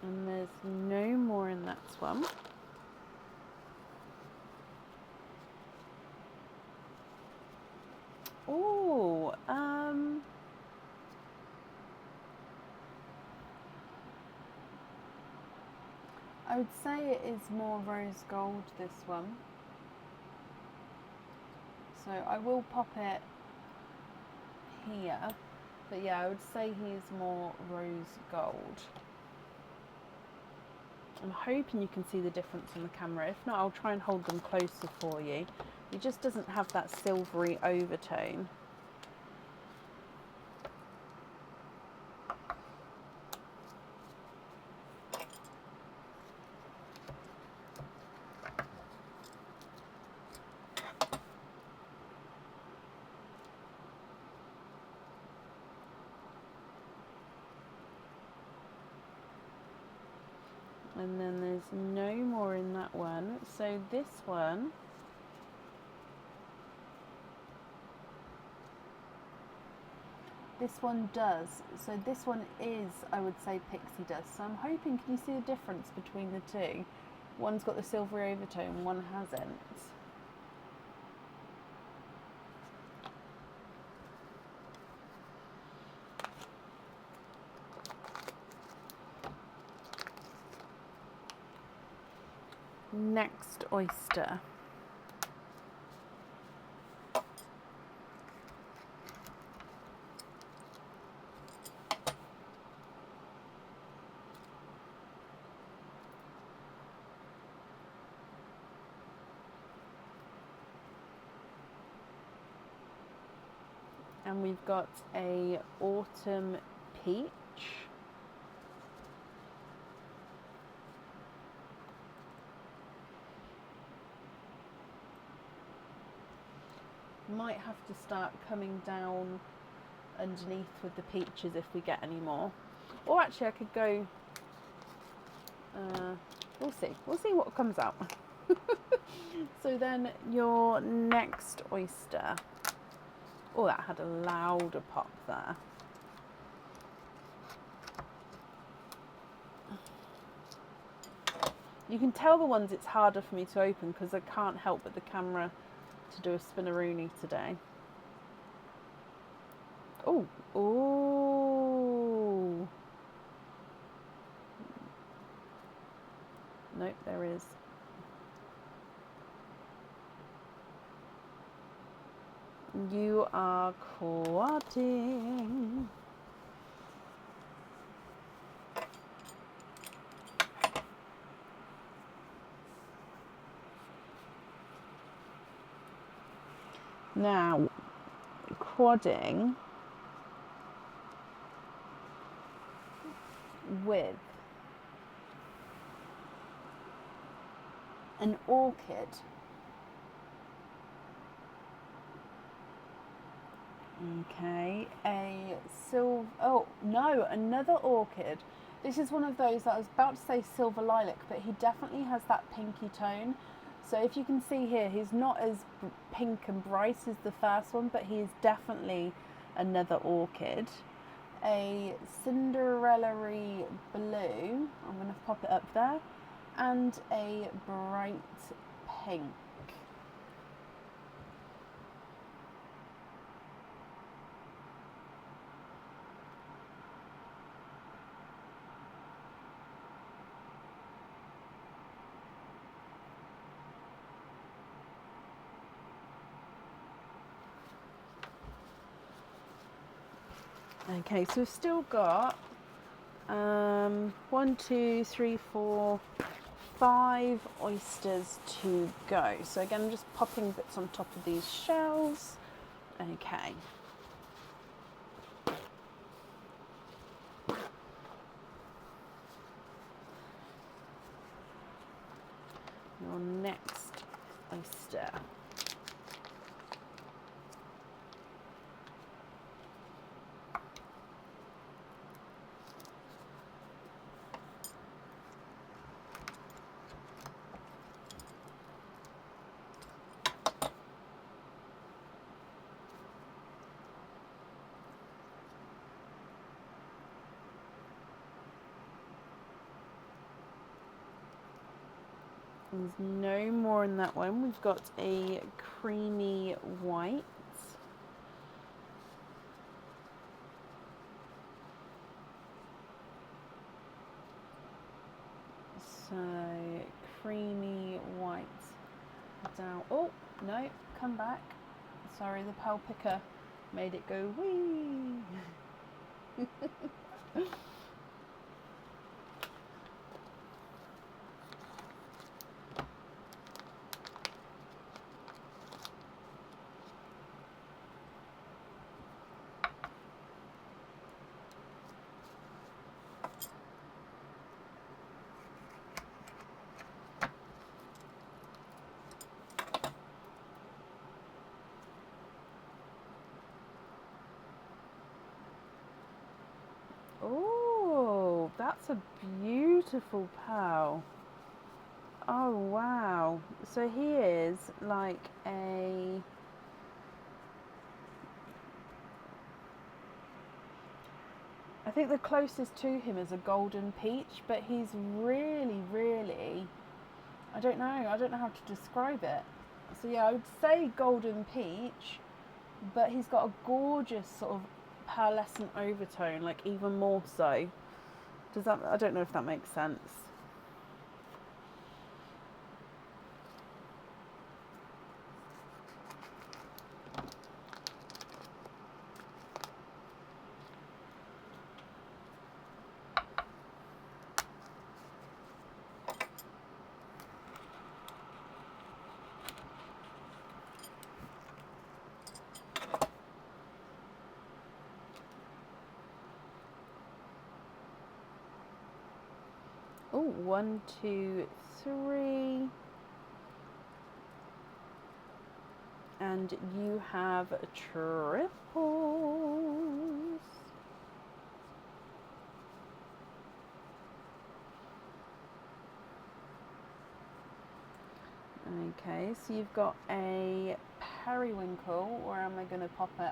And there's no more in that one. Oh, I would say it is more rose gold, this one. So I will pop it here. But yeah, I would say he is more rose gold. I'm hoping you can see the difference in the camera. If not, I'll try and hold them closer for you. He just doesn't have that silvery overtone. And then there's no more in that one. So this one, does. So this one is, I would say, pixie dust. So I'm hoping, can you see the difference between the two? One's got the silvery overtone, one hasn't. Next oyster. And we've got a autumn peach. Might have to start coming down underneath with the peaches if we get any more. Or actually I could go, we'll see what comes out. So then your next oyster. Oh, that had a louder pop there. You can tell the ones it's harder for me to open because I can't help but the camera to do a spinneroonie today. Oh, oh. Nope, there is. You are quadding. Now, quadding with an orchid. Okay, another orchid. This is one of those that I was about to say silver lilac, but he definitely has that pinky tone. So if you can see here, he's not as pink and bright as the first one, but he is definitely another orchid. A Cinderella-y blue, I'm going to pop it up there, and a bright pink. Okay, so we've still got 1, 2, 3, 4, 5 oysters to go. So again, I'm just popping bits on top of these shells. Okay. Your next oyster. There's no more in that one. We've got a creamy white. So creamy white down. Oh, no, come back. Sorry, the pearl picker made it go wee. Oh, that's a beautiful pearl. Oh, wow. So he is like a... I think the closest to him is a golden peach, but he's really, really... I don't know how to describe it. So yeah, I would say golden peach, but he's got a gorgeous sort of pearlescent overtone, like even more so. Does that, I don't know if that makes sense. Oh, 1, 2, 3. And you have triples. Okay, so you've got a periwinkle. Where am I going to pop it?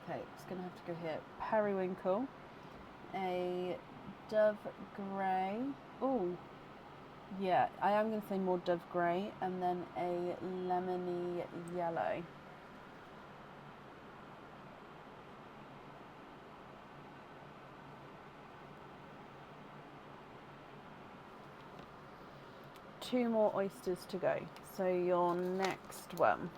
Okay, it's going to have to go here. Periwinkle, a dove grey. Oh, yeah, I am going to say more dove grey, and then a lemony yellow. Two more oysters to go. So your next one.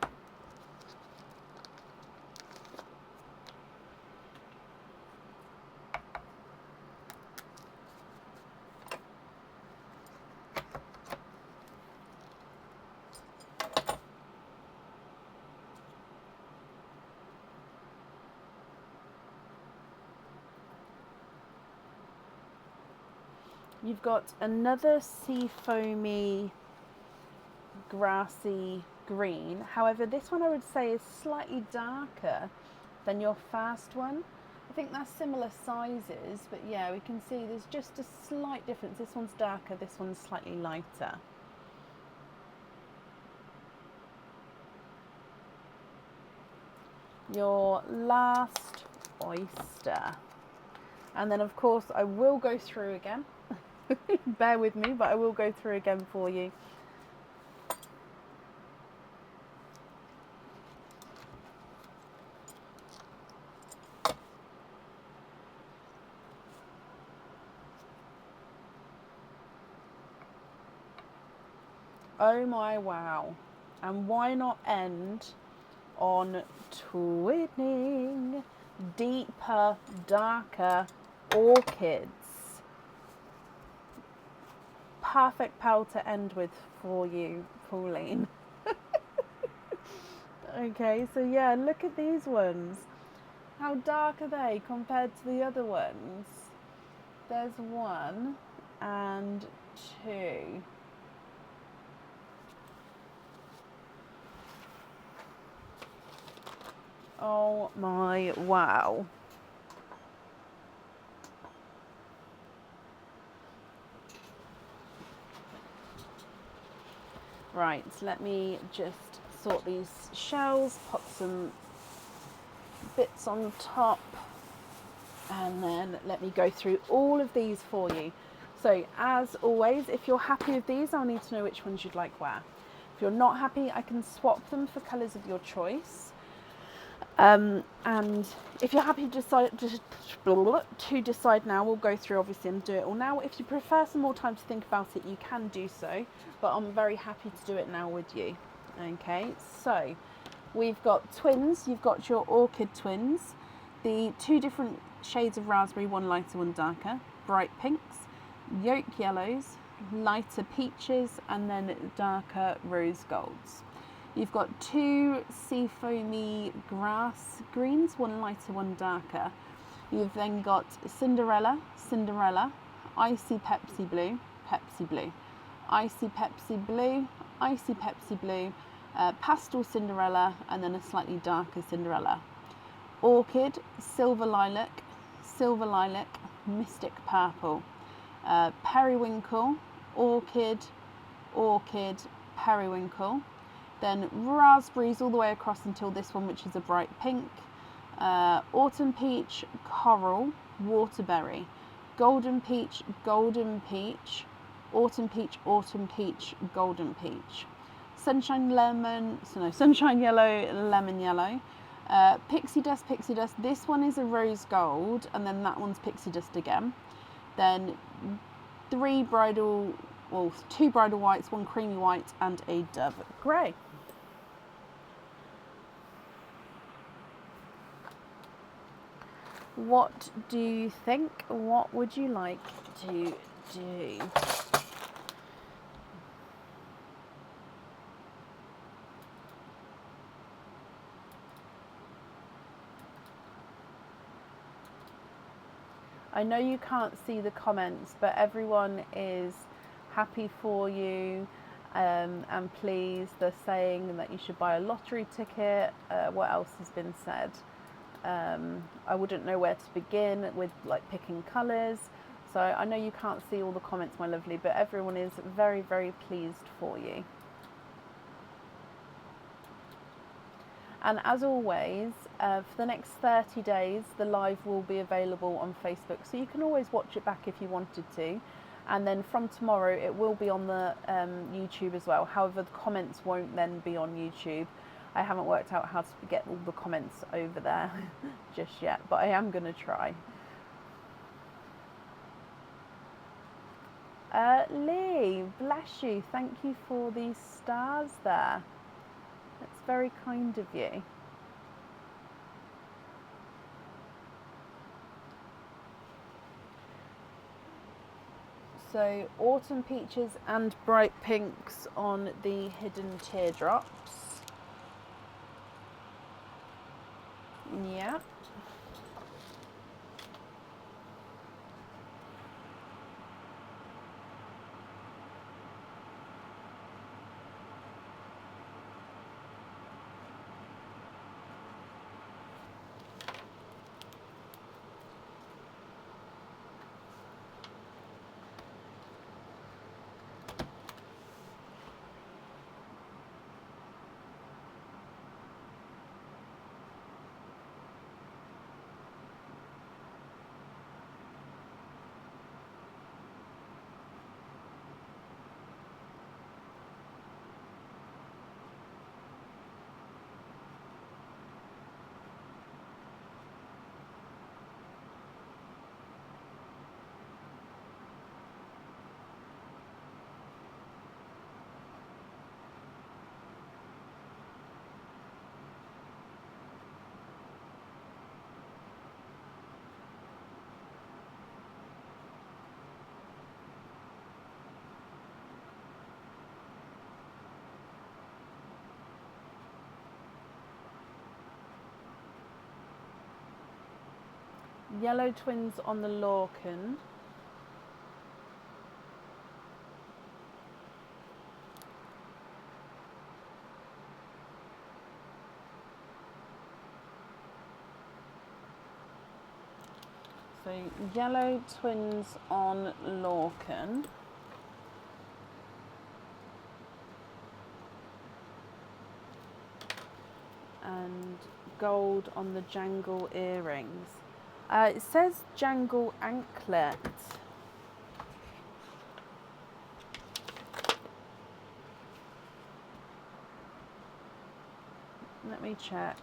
You've got another sea foamy, grassy green. However, this one I would say is slightly darker than your fast one. I think they're similar sizes, but yeah, we can see there's just a slight difference. This one's darker, this one's slightly lighter. Your last oyster. And then of course I will go through again. Bear with me, but I will go through again for you. Oh my wow. And why not end on twinning deeper, darker orchids? Perfect pearl to end with for you, Pauline. Okay, so yeah, look at these ones. How dark are they compared to the other ones? There's 1 and 2. Oh my wow. Right, let me just sort these shells, pop some bits on the top, and then let me go through all of these for you. So as always, if you're happy with these, I'll need to know which ones you'd like where. If you're not happy, I can swap them for colours of your choice. And if you're happy to decide now, we'll go through obviously and do it all now. If you prefer some more time to think about it, you can do so, but I'm very happy to do it now with you. Okay, so we've got twins. You've got your orchid twins, the 2 different shades of raspberry, one lighter, one darker, bright pinks, yolk yellows, lighter peaches, and then darker rose golds. You've got 2 sea foamy grass greens, one lighter, one darker. You've then got Cinderella, Cinderella, icy Pepsi blue, Pepsi blue, icy Pepsi blue, icy Pepsi blue, pastel Cinderella, and then a slightly darker Cinderella. Orchid, silver lilac, mystic purple. Periwinkle, orchid, orchid, periwinkle. Then raspberries all the way across until this one, which is a bright pink. Autumn peach, coral, waterberry. Golden peach, autumn peach, autumn peach, golden peach. Sunshine lemon, sunshine yellow, lemon yellow. Pixie dust, pixie dust. This one is a rose gold, and then that one's pixie dust again. Then 2 bridal whites, 1 creamy white, and a dove grey. What do you think? What would you like to do? I know you can't see the comments, but everyone is happy for you and pleased. They're saying that you should buy a lottery ticket. What else has been said? I wouldn't know where to begin with, like, picking colours. So I know you can't see all the comments, my lovely, but everyone is very, very pleased for you. And as always, for the next 30 days, the live will be available on Facebook. So you can always watch it back if you wanted to. And then from tomorrow, it will be on the YouTube as well. However, the comments won't then be on YouTube. I haven't worked out how to get all the comments over there just yet, but I am going to try. Lee, bless you. Thank you for these stars there. That's very kind of you. So autumn peaches and bright pinks on the hidden teardrops. Yeah. Yellow twins on the Lorcan. So yellow twins on Lorcan. And gold on the jangle earrings. It says jangle anklet. Let me check.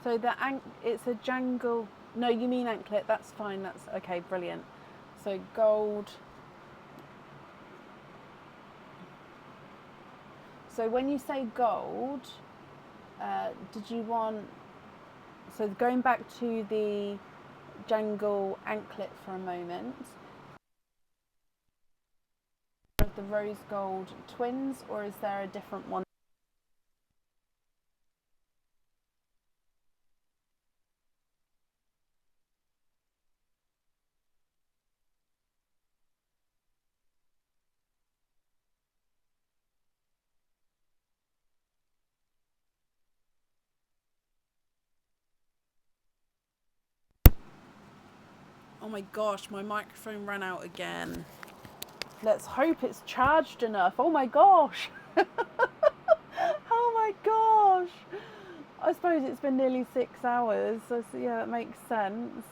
So it's a jangle. No, you mean anklet. That's fine. That's okay. Brilliant. So gold. So when you say gold, did you want? So going back to the jangle anklet for a moment. The rose gold twins, or is there a different one? Oh my gosh, my microphone ran out again. Let's hope it's charged enough. Oh my gosh. Oh my gosh. I suppose it's been nearly 6 hours, so yeah, that makes sense.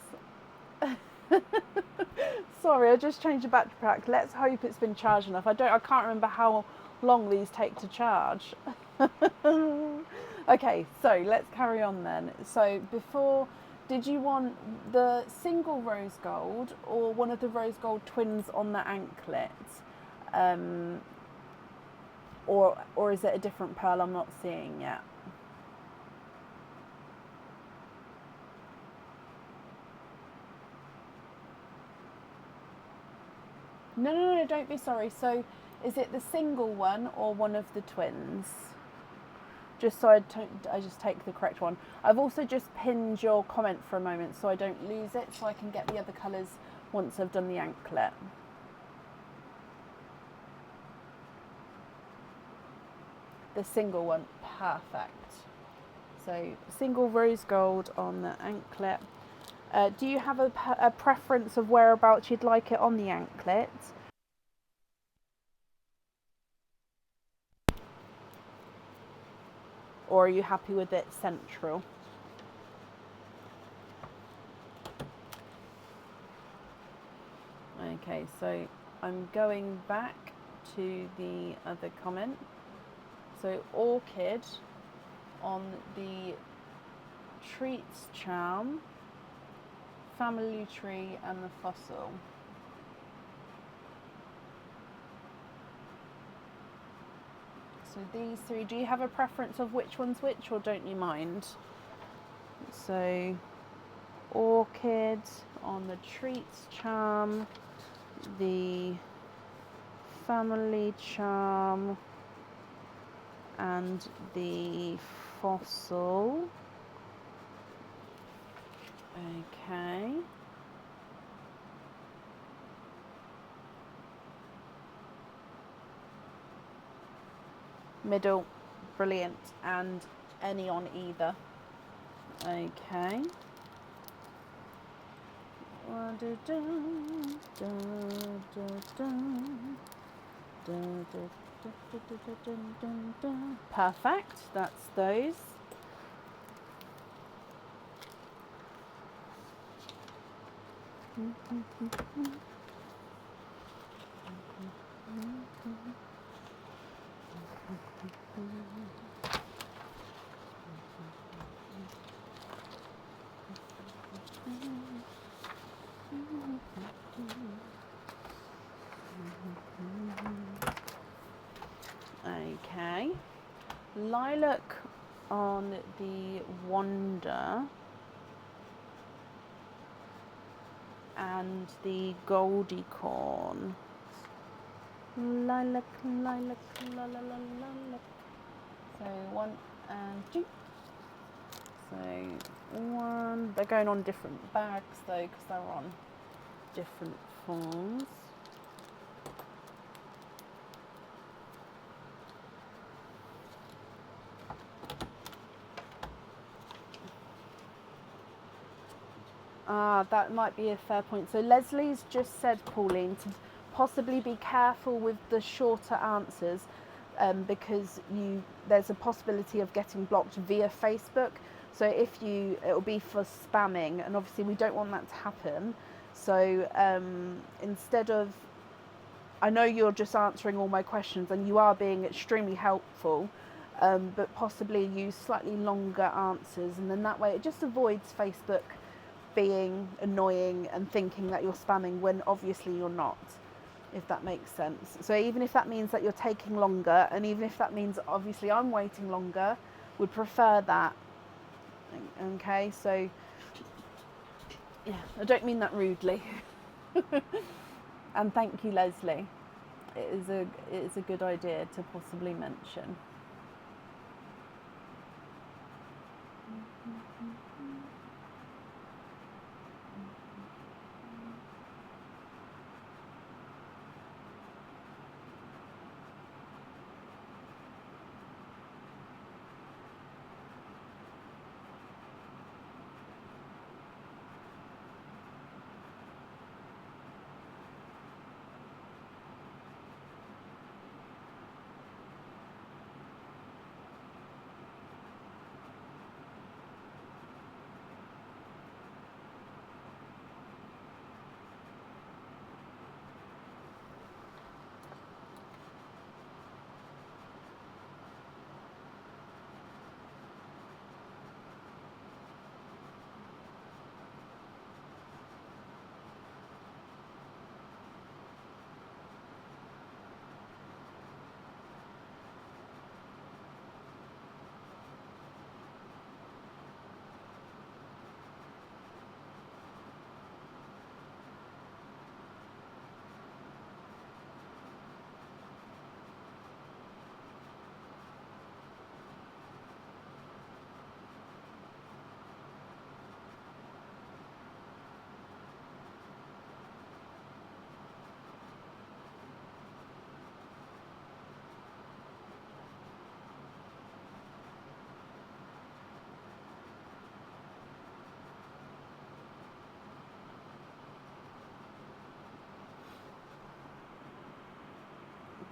Sorry, I just changed the battery pack. Let's hope it's been charged enough. I can't remember how long these take to charge. Okay, so let's carry on then. So before, did you want the single rose gold or one of the rose gold twins on the anklet? or is it a different pearl I'm not seeing yet? No, don't be sorry. So is it the single one or one of the twins? Just so I just take the correct one. I've also just pinned your comment for a moment so I don't lose it, so I can get the other colours once I've done the anklet. The single one, perfect. So single rose gold on the anklet. Do you have a preference of whereabouts you'd like it on the anklet? Or are you happy with it central? Okay, so I'm going back to the other comment. So orchid on the treats charm, family tree and the fossil. So these three, do you have a preference of which one's which, or don't you mind? So orchid on the treats charm, the family charm and the fossil. Okay. Middle, brilliant, and any on either. Okay. Perfect, that's those. Okay, lilac on the wonder and the Goldie corn. Lilac, lilac, lilac, lilac. So 1 and 2. So 1. They're going on different bags though, because they're on different forms. That might be a fair point. So Leslie's just said, Pauline, to possibly be careful with the shorter answers because there's a possibility of getting blocked via Facebook. So it'll be for spamming, and obviously we don't want that to happen. So instead of, I know you're just answering all my questions and you are being extremely helpful, but possibly use slightly longer answers, and then that way it just avoids Facebook being annoying and thinking that you're spamming when obviously you're not, if that makes sense. So even if that means that you're taking longer, and even if that means obviously I'm waiting longer, would prefer that. Okay, so yeah, I don't mean that rudely. And thank you, Leslie. It is a good idea to possibly mention.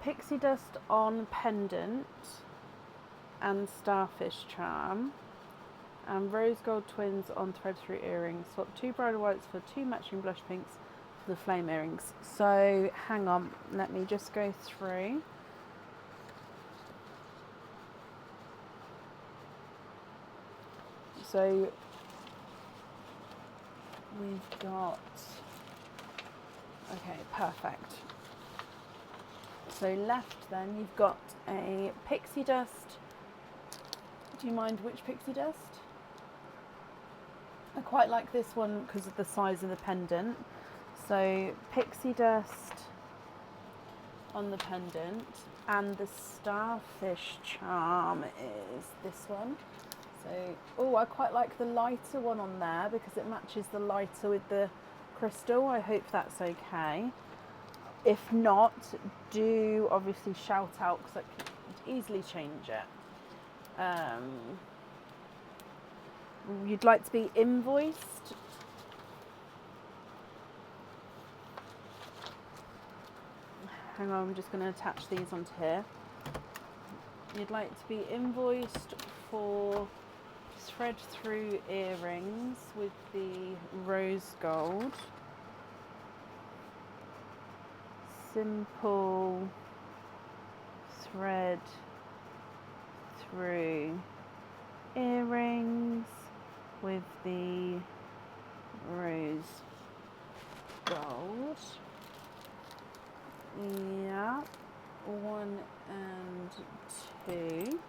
pixie dust on pendant and starfish charm, and rose gold twins on thread through earrings. Swap 2 bridal whites for 2 matching blush pinks for the flame earrings. So hang on, let me just go through. So we've got, okay, perfect. So left then, you've got a pixie dust. Do you mind which pixie dust? I quite like this one because of the size of the pendant. So pixie dust on the pendant, and the starfish charm is this one. So, oh, I quite like the lighter one on there because it matches the lighter with the crystal. I hope that's okay. If not, do obviously shout out because I can easily change it. You'd like to be invoiced. Hang on, I'm just going to attach these onto here. You'd like to be invoiced for thread through earrings with the rose gold. Simple thread through earrings with the rose gold. Yeah, 1 and 2.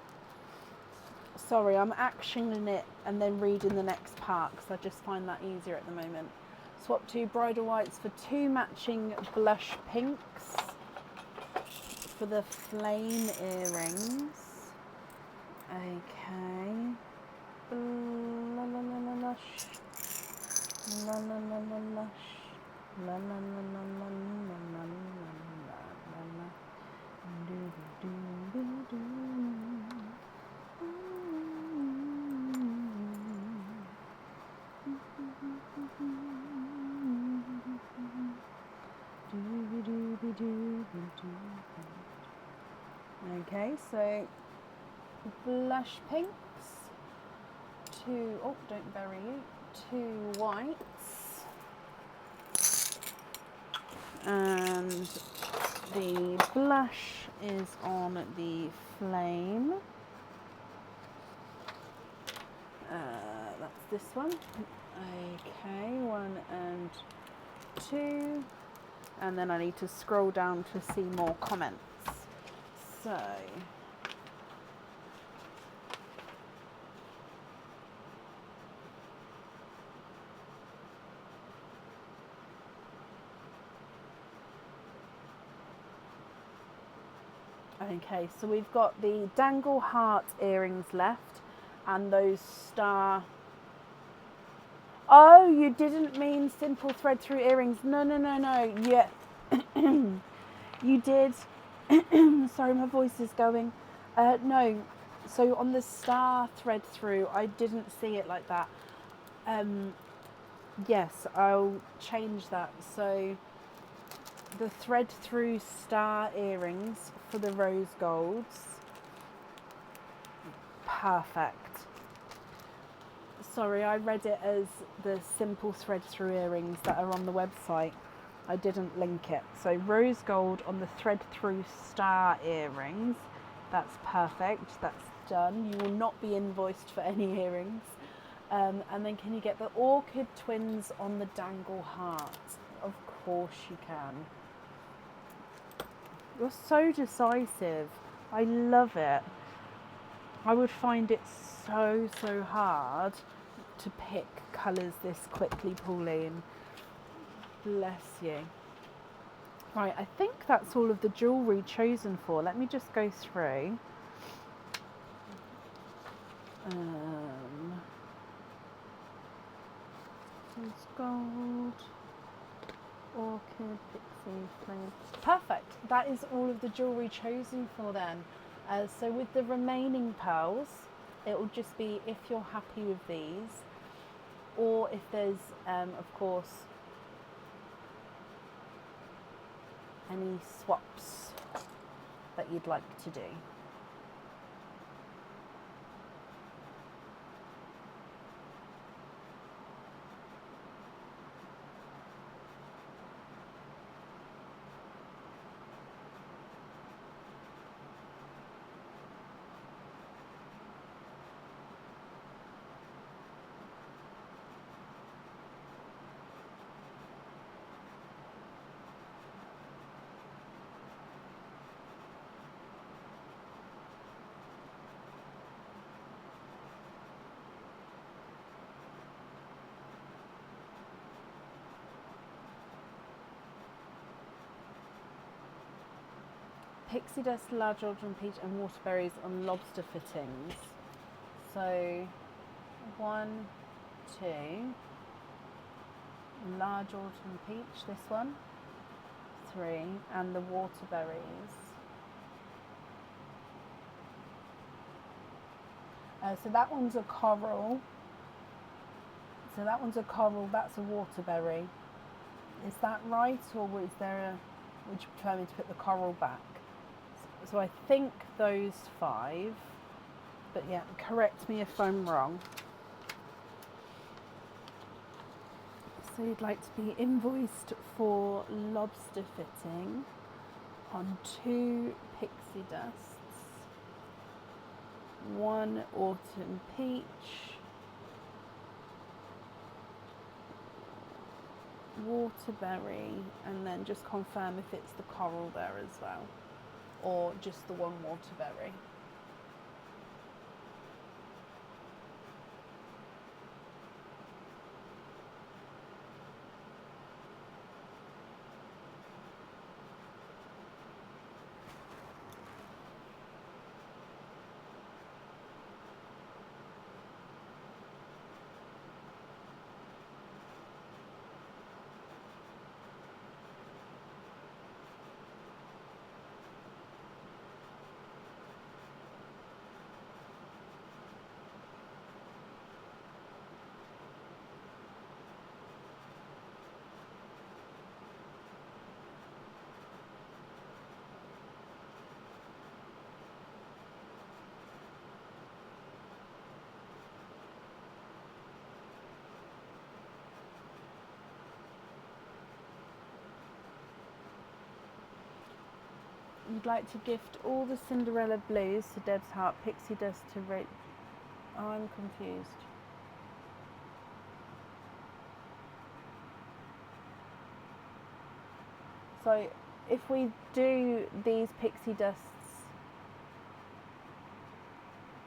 Sorry, I'm actioning it and then reading the next part because I just find that easier at the moment. Swap 2 bridal whites for 2 matching blush pinks for the flame earrings. Okay. La la la la lush. La la la la lush. La la la la la la la la la. Do do do do. Okay, so blush pinks, 2, oh, don't bury you, 2 whites, and the blush is on the flame. That's this one. Okay, 1 and 2, and then I need to scroll down to see more comments. So, okay, so we've got the dangle heart earrings left and those star. Oh, you didn't mean simple thread through earrings. No. Yeah, you did. Sorry, my voice is going. No, so on the star thread through, I didn't see it like that. Yes, I'll change that. So the thread through star earrings for the rose golds. Perfect. Sorry, I read it as the simple thread through earrings that are on the website. I didn't link it. So rose gold on the thread through star earrings. That's perfect. That's done. You will not be invoiced for any earrings. And then can you get the orchid twins on the dangle heart? Of course you can. You're so decisive. I love it. I would find it so hard to pick colours this quickly, Pauline. Bless you. Right, I think that's all of the jewellery chosen for. Let me just go through. Rose gold, orchid, pixie, flame. Perfect. That is all of the jewellery chosen for then. So with the remaining pearls, it will just be if you're happy with these, or if there's, of course, any swaps that you'd like to do. Pixie dust, large autumn peach and waterberries on lobster fittings. So 1, 2, large autumn peach, this one, 3, and the waterberries. So that one's a coral. That's a waterberry. Is that right, or would you prefer me to put the coral back? So I think those 5, but yeah, correct me if I'm wrong. So you'd like to be invoiced for lobster fitting on 2 pixie dusts, 1 autumn peach, waterberry, and then just confirm if it's the coral there as well, or just the one waterberry. You'd like to gift all the Cinderella blues to Deb's heart, pixie dust to Rach. Oh, I'm confused. So if we do these pixie dusts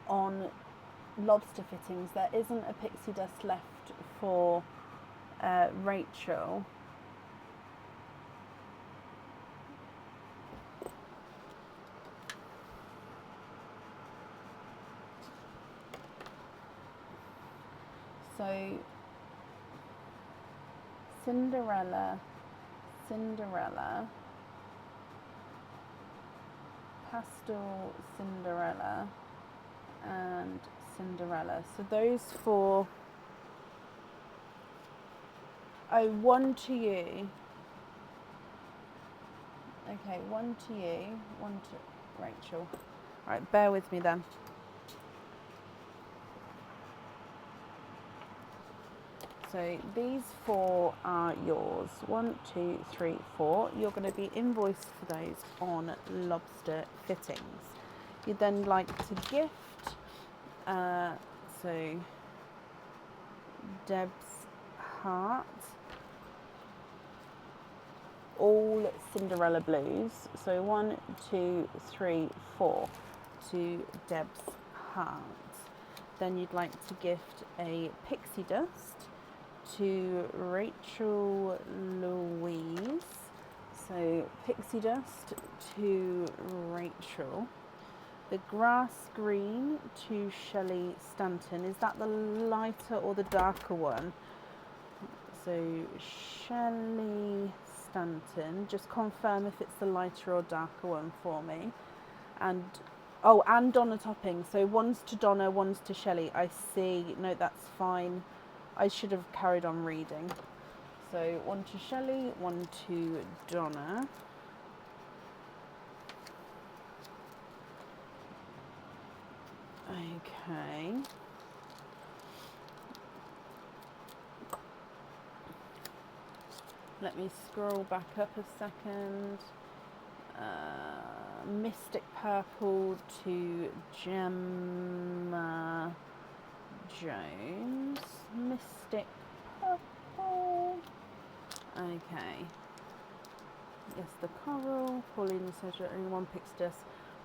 on lobster fittings, there isn't a pixie dust left for Rachel. So Cinderella, pastel Cinderella, and Cinderella. So those 4. Oh, 1 to you. Okay, 1 to you, 1 to Rachel. Right, bear with me then. So these 4 are yours. 1, 2, 3, 4. You're going to be invoiced for those on lobster fittings. You'd then like to gift, so Deb's heart, all Cinderella blues. So 1, 2, 3, 4 to Deb's heart. Then you'd like to gift a pixie dust to Rachel Louise. So pixie dust to Rachel. The grass green to Shelley Stanton. Is that the lighter or the darker one? So Shelley Stanton. Just confirm if it's the lighter or darker one for me. And oh, and Donna topping. So one's to Donna, one's to Shelley. I see. No, that's fine. I should have carried on reading. So 1 to Shelley, 1 to Donna. Okay. Let me scroll back up a second. Mystic Purple to Gemma Jones. Mystic Purple. Okay. Yes, the coral. Pauline says that only one picks just.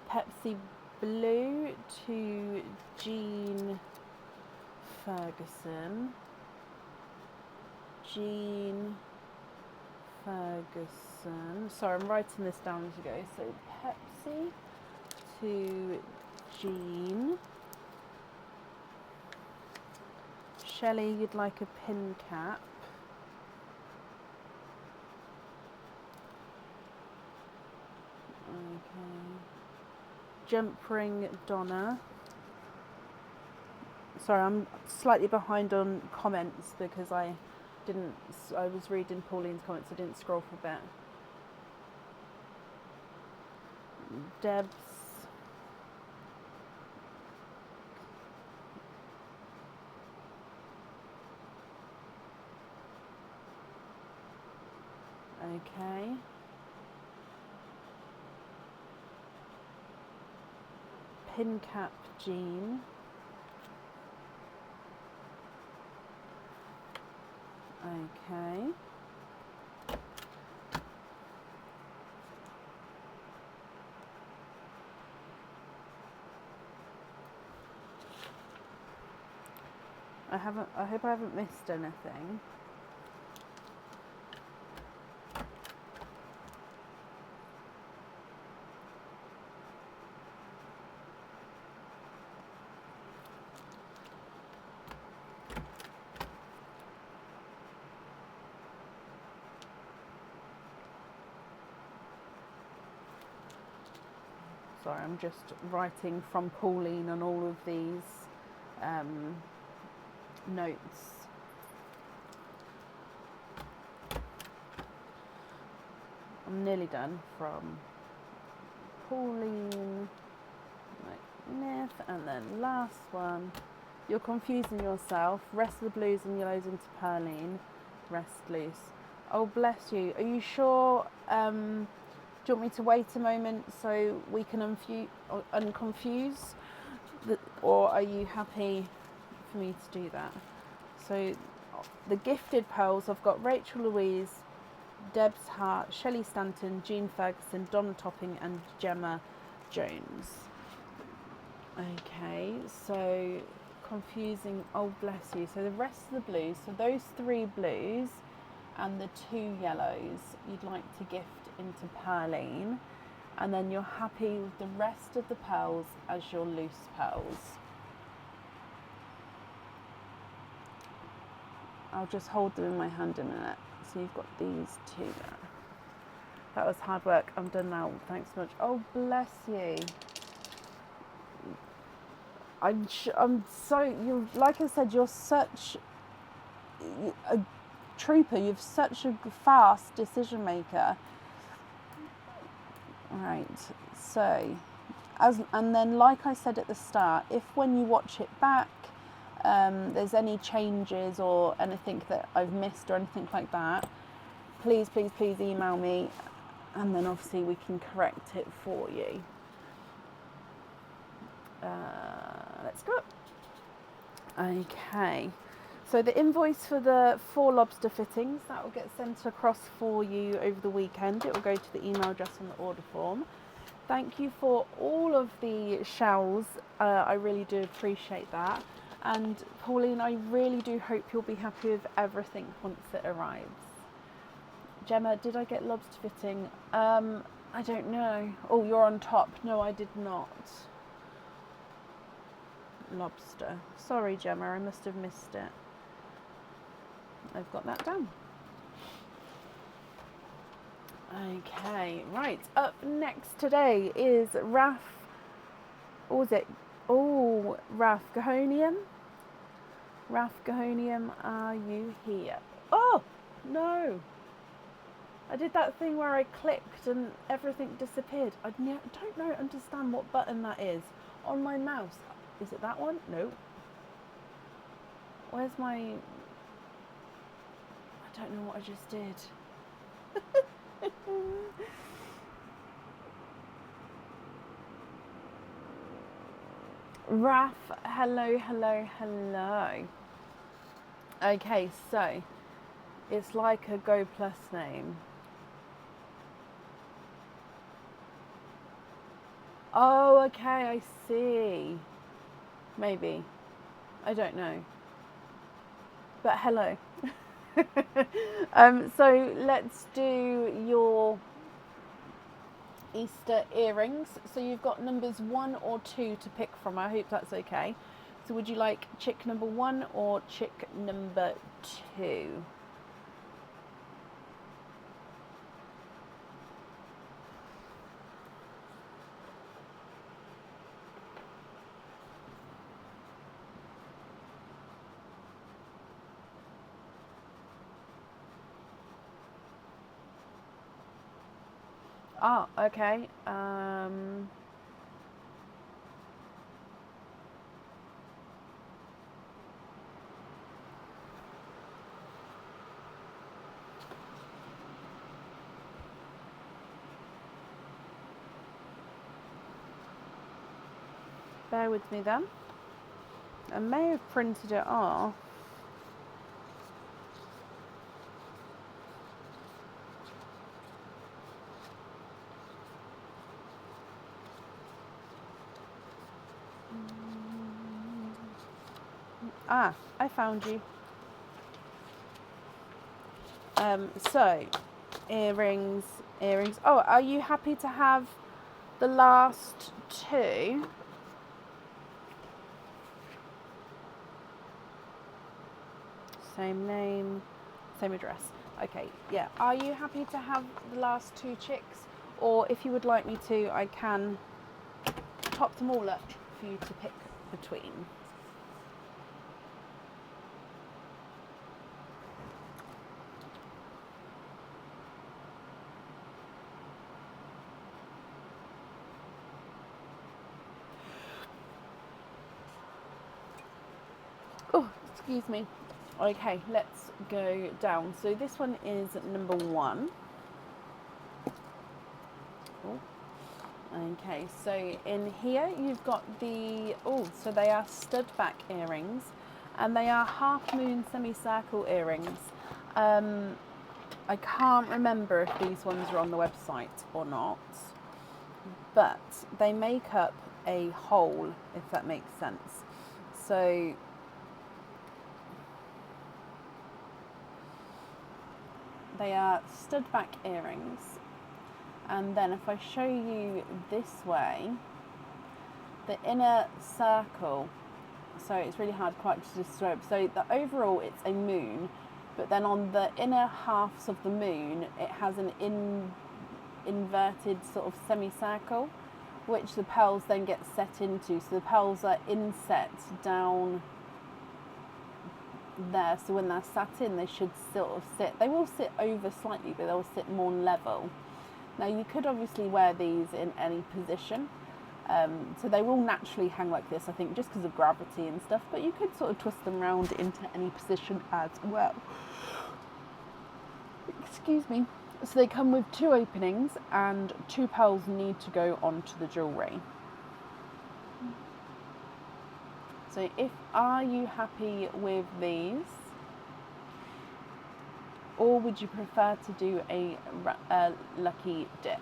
Pepsi Blue to Jean Ferguson. Jean Ferguson. Sorry, I'm writing this down as you go. So Pepsi to Jean. Shelley, you'd like a pin cap. Okay. Jump ring Donna. Sorry, I'm slightly behind on comments because I was reading Pauline's comments, I didn't scroll for a bit. Debs. Okay. Pin cap Jean. Okay. I hope I haven't missed anything. Sorry, I'm just writing from Pauline on all of these notes. I'm nearly done. From Pauline McNiff, and then last one. You're confusing yourself. Rest of the blues and yellows into Perline. Rest loose. Oh, bless you. Are you sure? Do you want me to wait a moment so we can unconfuse? Or are you happy for me to do that? So the gifted pearls, I've got Rachel Louise, Debs Hart, Shelley Stanton, Jean Ferguson, Donna Topping and Gemma Jones. Okay, so confusing, oh bless you. So the rest of the blues, so those 3 blues and the 2 yellows you'd like to gift into Perline, and then you're happy with the rest of the pearls as your loose pearls. I'll just hold them in my hand a minute. So you've got these 2 there. That was hard work. I'm done now. Thanks so much. Oh, bless you. I'm so, you, like I said, you're such a trooper. You're such a fast decision maker. Right. So, and then, like I said at the start, if when you watch it back, there's any changes or anything that I've missed or anything like that, please email me, and then obviously we can correct it for you. Let's go. Okay, so the invoice for the 4 lobster fittings, that will get sent across for you over the weekend. It will go to the email address on the order form. Thank you for all of the shells. I really do appreciate that. And Pauline, I really do hope you'll be happy with everything once it arrives. Gemma, did I get lobster fitting? I don't know. Oh, you're on top. No, I did not. Lobster. Sorry, Gemma, I must have missed it. I've got that down. Okay, right. Up next today is Raf. What was it? Oh, Raf Gahonium. Raf Gahonium, are you here? Oh, no. I did that thing where I clicked and everything disappeared. I don't understand what button that is on my mouse. Is it that one? No. Where's my... I don't know what I just did. Raf, hello, hello, hello. Okay, so it's like a Go Plus name. Oh, okay, I see. Maybe. I don't know. But hello. So let's do your Easter earrings. So you've got numbers 1 or 2 to pick from. I hope that's okay. So would you like chick number 1 or chick number 2? Ah, okay. Bear with me then. I may have printed it off. Ah, I found you. So, earrings. Oh, are you happy to have the last 2? Same name, same address. Okay, yeah. Are you happy to have the last 2 chicks? Or if you would like me to, I can top them all up for you to pick between. Oh, excuse me. Okay, let's go down. So this one is number 1. Oh. Okay, so in here you've got the, so they are stud back earrings, and they are half moon semicircle earrings. I can't remember if these ones are on the website or not, but they make up a whole, if that makes sense. So they are stud back earrings, and then if I show you this way, the inner circle, so it's really hard quite to describe. So the overall it's a moon, but then on the inner halves of the moon it has an inverted sort of semicircle, which the pearls then get set into. So the pearls are inset down there, so when they're sat in they should sort of sit, they will sit over slightly, but they'll sit more level. Now you could obviously wear these in any position, so they will naturally hang like this, I think, just because of gravity and stuff, but you could sort of twist them around into any position as well. Excuse me. So they come with 2 openings, and 2 pearls need to go onto the jewellery. So are you happy with these? Or would you prefer to do a lucky dip?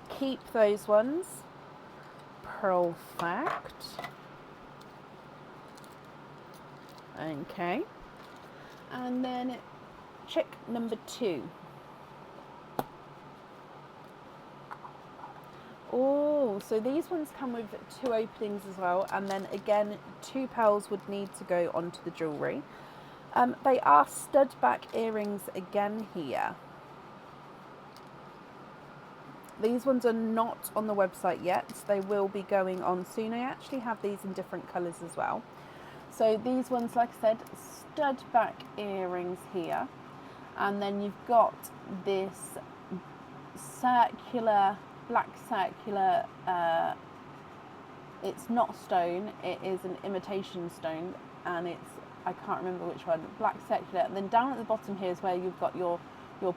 Keep those ones. Perfect. Okay. And then chick number 2. Oh, so these ones come with 2 openings as well, and then again 2 pearls would need to go onto the jewellery. They are stud back earrings again here. These ones are not on the website yet. They will be going on soon. I actually have these in different colours as well. So these ones, like I said, stud back earrings here, and then you've got this circular black circular, it's not stone, it is an imitation stone, and it's, I can't remember which one, black circular. And then down at the bottom here is where you've got your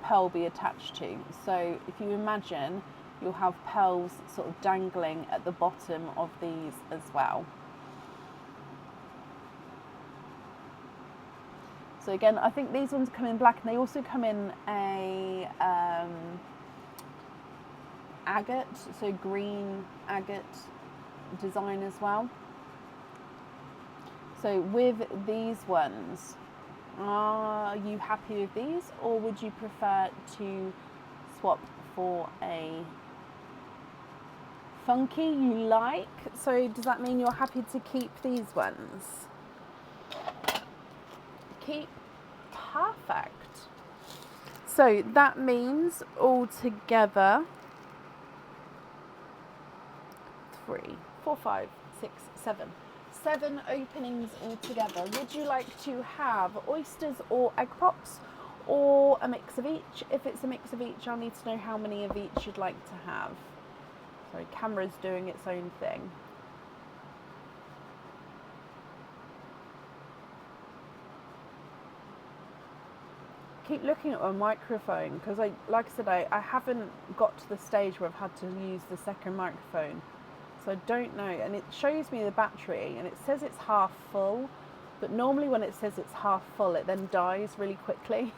pearl be attached to. So if you imagine, you'll have pearls sort of dangling at the bottom of these as well. So again, I think these ones come in black, and they also come in a agate, so green agate design as well. So with these ones, are you happy with these, or would you prefer to swap for a funky you like? So does that mean you're happy to keep these ones? Keep. Perfect. So that means altogether 3, 4, 5, 6, 7. 7 openings altogether. Would you like to have oysters or egg pops, or a mix of each? If it's a mix of each, I'll need to know how many of each you'd like to have. Sorry, camera's doing its own thing. Keep looking at my microphone, because like I said, I haven't got to the stage where I've had to use the second microphone, so I don't know. And it shows me the battery and it says it's half full, but normally when it says it's half full, it then dies really quickly.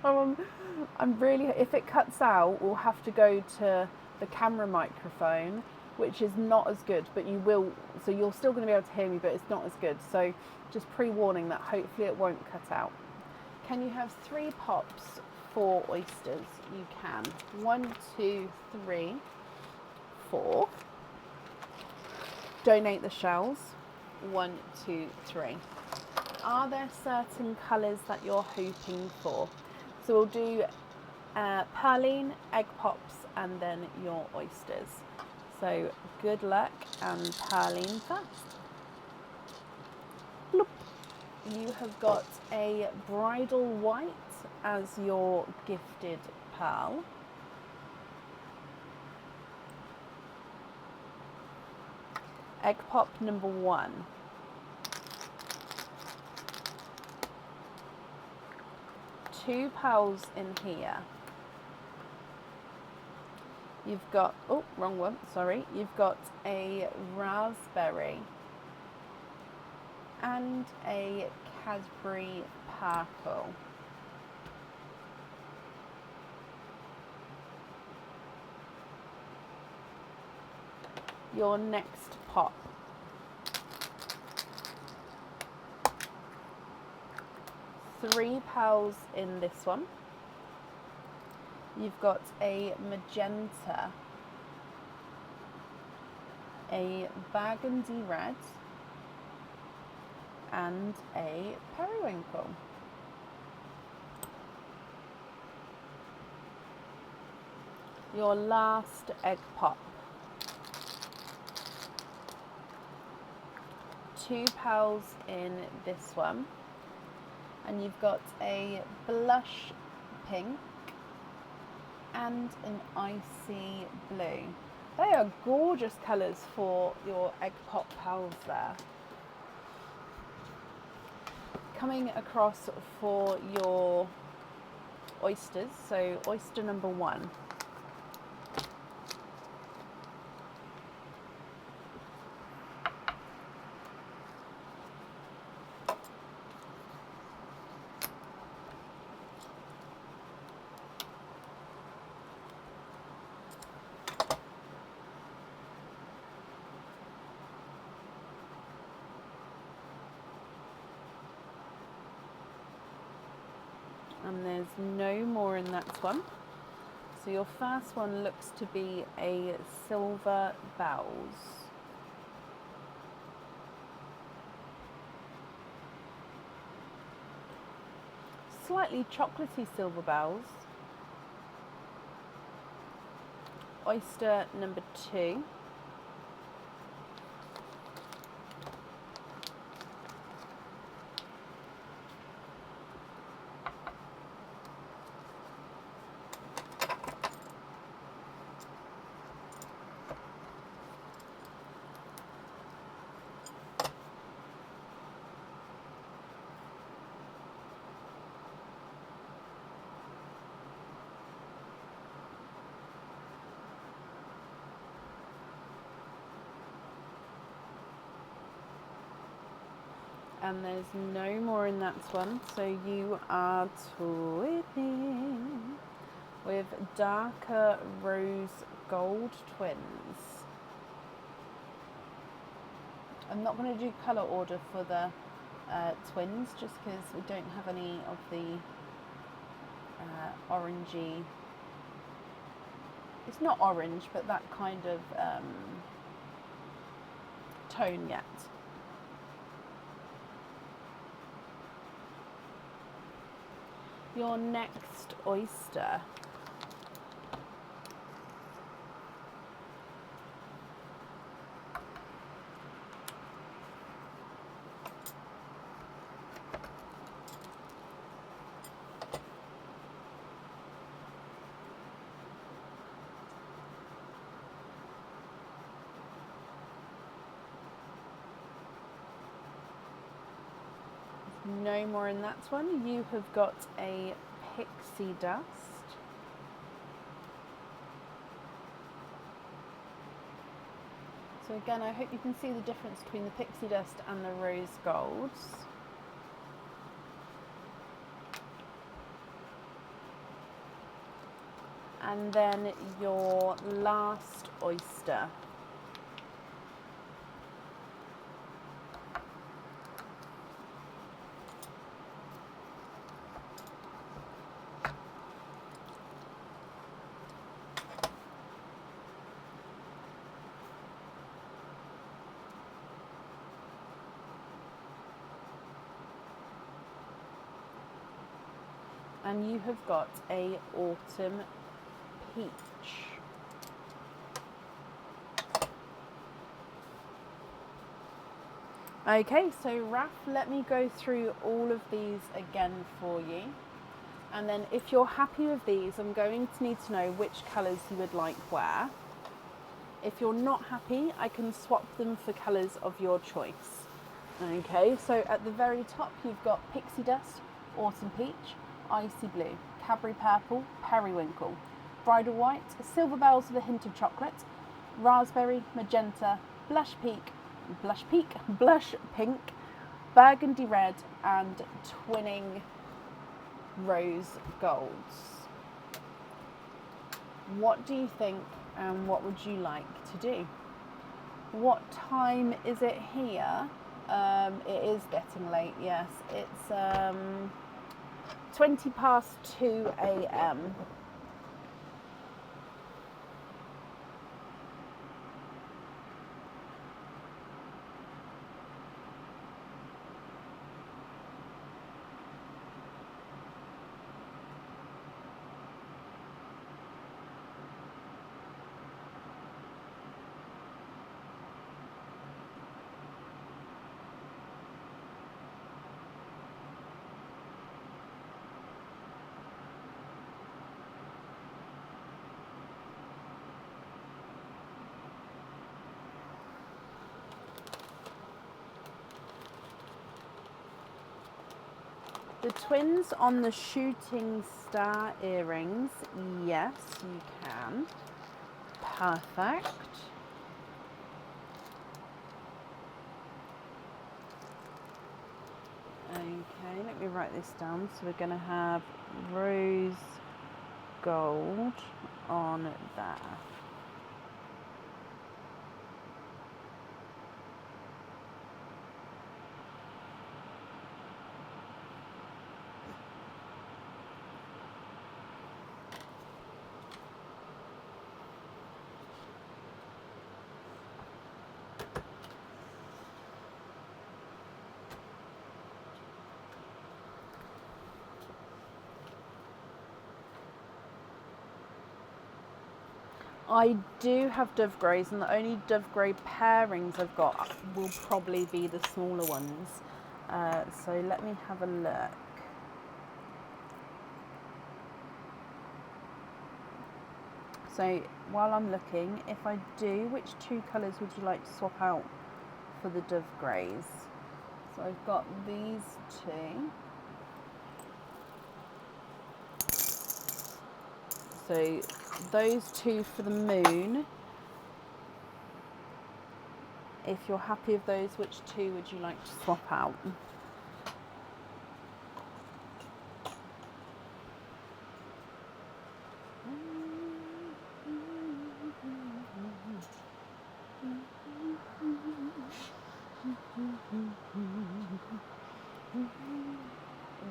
So I'm really, if it cuts out, we'll have to go to the camera microphone, which is not as good, but you will, so you're still going to be able to hear me, but it's not as good. So just pre-warning that hopefully it won't cut out. Can you have 3 pops for oysters? You can. 1, 2, 3, 4. Donate the shells. 1, 2, 3. Are there certain colours that you're hoping for? So we'll do perline, egg pops, and then your oysters. So good luck, and perline first. Bloop. You have got a bridal white as your gifted pearl. Egg pop number 1. Two pearls in here. You've got, oh, wrong one, sorry. You've got a raspberry and a Cadbury purple. Your next pop. Three pearls in this one. You've got a magenta, a burgundy red, and a periwinkle. Your last egg pop. 2 pearls in this one, and you've got a blush pink and an icy blue. They are gorgeous colours for your egg pop pearls there. Coming across for your oysters, so oyster number 1. And there's no more in that one. So your first one looks to be a silver bells. Slightly chocolatey silver bells. Oyster number 2. And there's no more in that one, so you are twinning with darker rose gold twins. I'm not going to do colour order for the twins just because we don't have any of the orangey, it's not orange, but that kind of tone yet. Your next oyster. No more in that one. You have got a pixie dust. So again, I hope you can see the difference between the pixie dust and the rose golds. And then your last oyster. And you have got a autumn peach. Okay, so Raf, let me go through all of these again for you. And then if you're happy with these, I'm going to need to know which colours you would like where. If you're not happy, I can swap them for colours of your choice. Okay, so at the very top, you've got pixie dust, autumn peach, icy blue, Cadbury purple, periwinkle, bridal white, silver bells with a hint of chocolate, raspberry, magenta, blush pink, burgundy red, and twinning rose golds. What do you think, and what would you like to do? What time is it here? It is getting late, yes. It's 20 past 2 a.m. The twins on the shooting star earrings, yes, you can. Perfect. Okay, let me write this down. So we're going to have rose gold on there. I do have dove greys, and the only dove grey pairings I've got will probably be the smaller ones. So let me have a look. So while I'm looking, if I do, which two colours would you like to swap out for the dove greys? So I've got these two. So those two for the moon. If you're happy with those, which two would you like to swap out?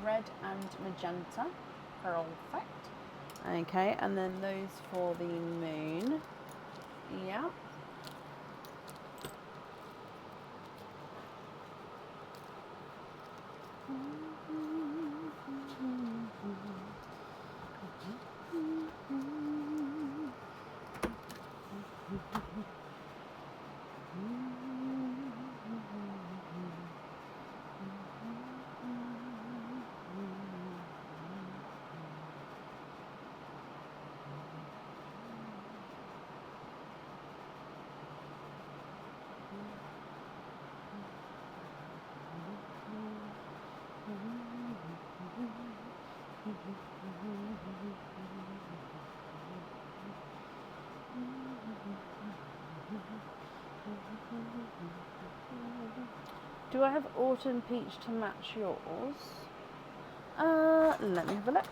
Red and magenta. Perfect. Okay, and then those for the moon. Yeah. Do I have autumn peach to match yours? Let me have a look.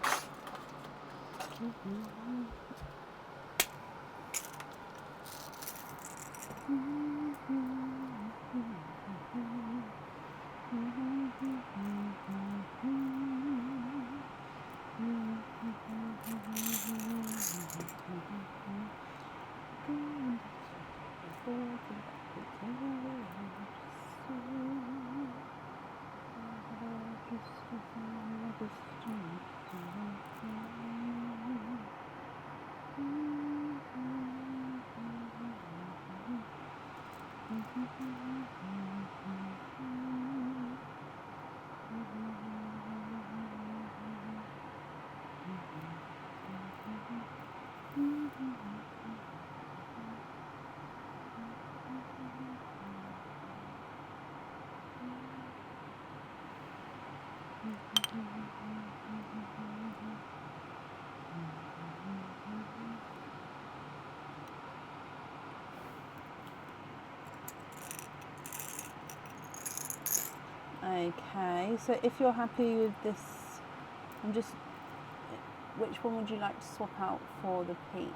Okay, so if you're happy with this, which one would you like to swap out for the peach?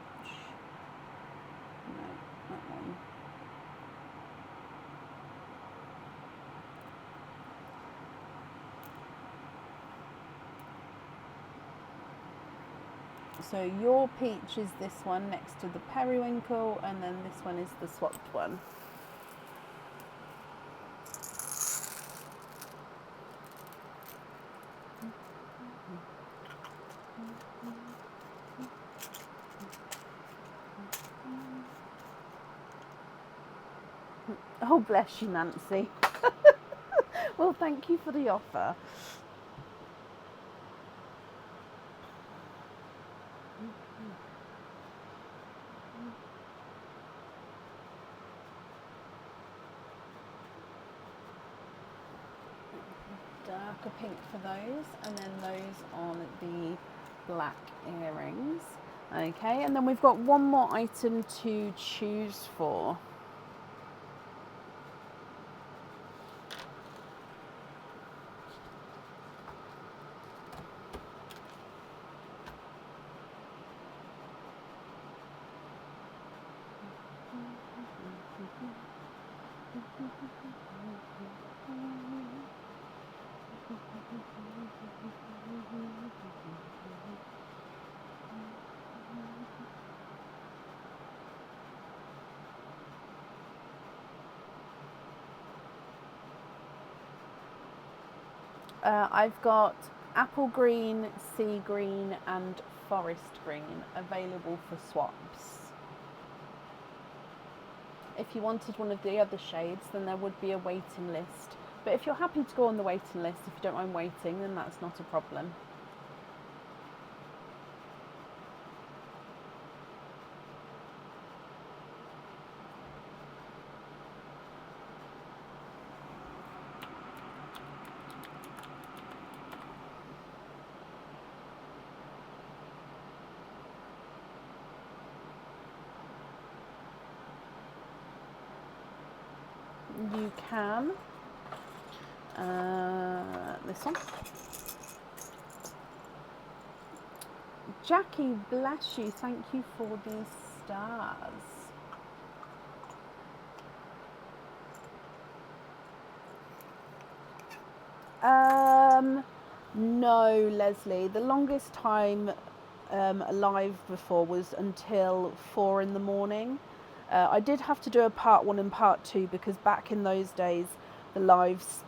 No, that one. So your peach is this one next to the periwinkle, and then this one is the swapped one. Oh, bless you, Nancy. Well, thank you for the offer. Darker pink for those, and then those on the black earrings. Okay, and then we've got one more item to choose for. I've got apple green, sea green and forest green available for swaps. If you wanted one of the other shades, then there would be a waiting list. But if you're happy to go on the waiting list, if you don't mind waiting, then that's not a problem. you can. This one. Jackie, bless you. Thank you for these stars. No, Leslie. The longest time alive before was until 4 in the morning. I did have to do a part 1 and part 2 because back in those days the lives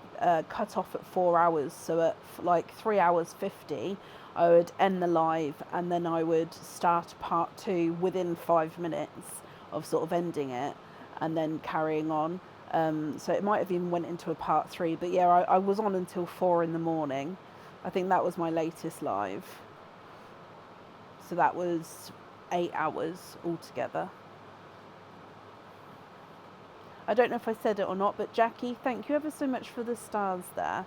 cut off at 4 hours. So at like 3 hours 50, I would end the live and then I would start part 2 within 5 minutes of sort of ending it and then carrying on. So it might have even went into a part 3, but yeah, I was on until 4 in the morning. I think that was my latest live. So that was 8 hours altogether. I don't know if I said it or not, but Jackie, thank you ever so much for the stars there.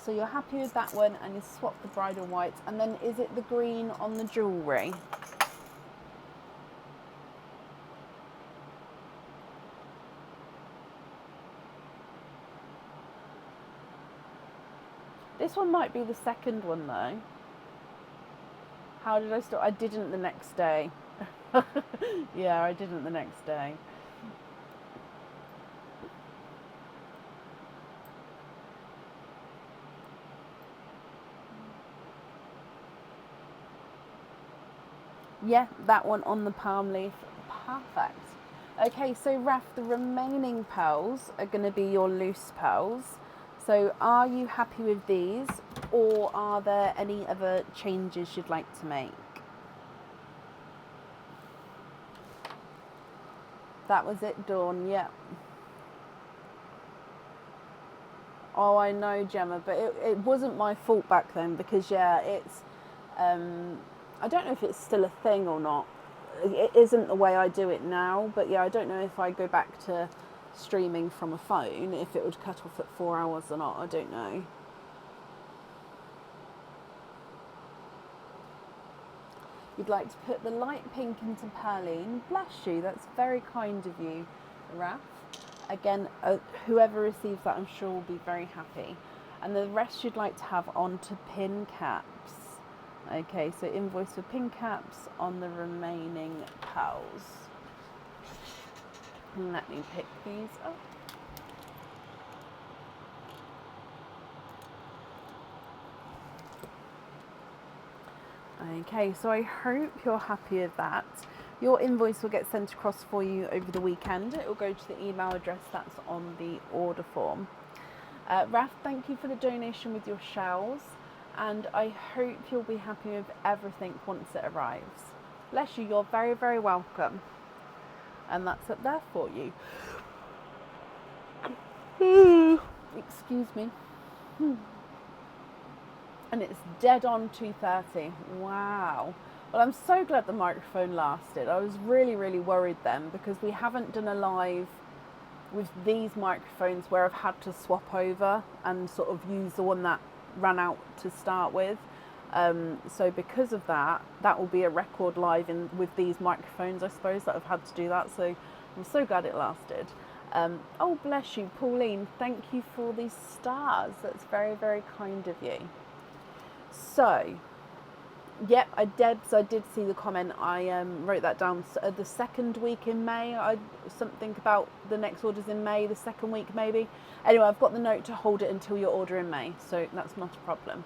So you're happy with that one and you swap the bridal white. And then is it the green on the jewellery? This one might be the second one though. How did I start? I didn't the next day. Yeah, I didn't the next day. Yeah, that one on the palm leaf. Perfect. Okay, so Raf, the remaining pearls are going to be your loose pearls. So are you happy with these, or are there any other changes you'd like to make? That was it, Dawn, yeah. Oh, I know, Gemma, but it wasn't my fault back then because, yeah, it's... I don't know if it's still a thing or not. It isn't the way I do it now, but yeah, I don't know if I go back to streaming from a phone, if it would cut off at 4 hours or not, I don't know. You'd like to put the light pink into Perline. Bless you, that's very kind of you, Raf. Again, whoever receives that I'm sure will be very happy. And the rest you'd like to have onto pin caps. Okay, so invoice for pin caps on the remaining pearls. Let me pick these up. Okay, so I hope you're happy with that. Your invoice will get sent across for you over the weekend. It will go to the email address that's on the order form. Raf, thank you for the donation with your shells, and I hope you'll be happy with everything once it arrives. Bless you, you're very, very welcome. And that's up there for you. Excuse me. And it's dead on 2:30. Wow. Well, I'm so glad the microphone lasted. I was really, really worried then because we haven't done a live with these microphones where I've had to swap over and sort of use the one that ran out to start with. So because of that, that will be a record live with these microphones, I suppose, that I've had to do that. So I'm so glad it lasted. Oh, bless you, Pauline. Thank you for these stars. That's very, very kind of you. So, yep, I did see the comment. I wrote that down. So, the second week in May, something about the next orders in May, the second week maybe. Anyway, I've got the note to hold it until your order in May, so that's not a problem.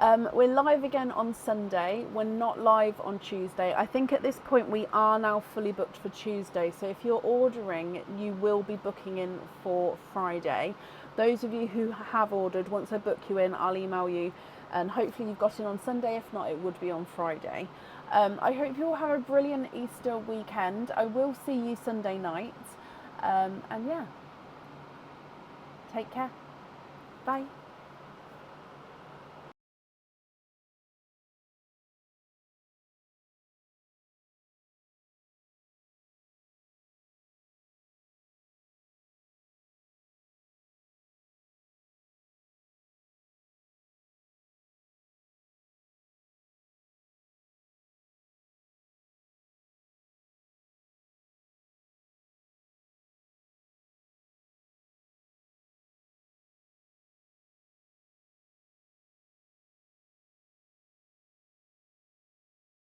We're live again on Sunday. We're not live on Tuesday. I think at this point we are now fully booked for Tuesday. So if you're ordering, you will be booking in for Friday. Those of you who have ordered, once I book you in, I'll email you. And hopefully you've got in on Sunday. If not, it would be on Friday. I hope you all have a brilliant Easter weekend. I will see you Sunday night. And yeah, take care. Bye.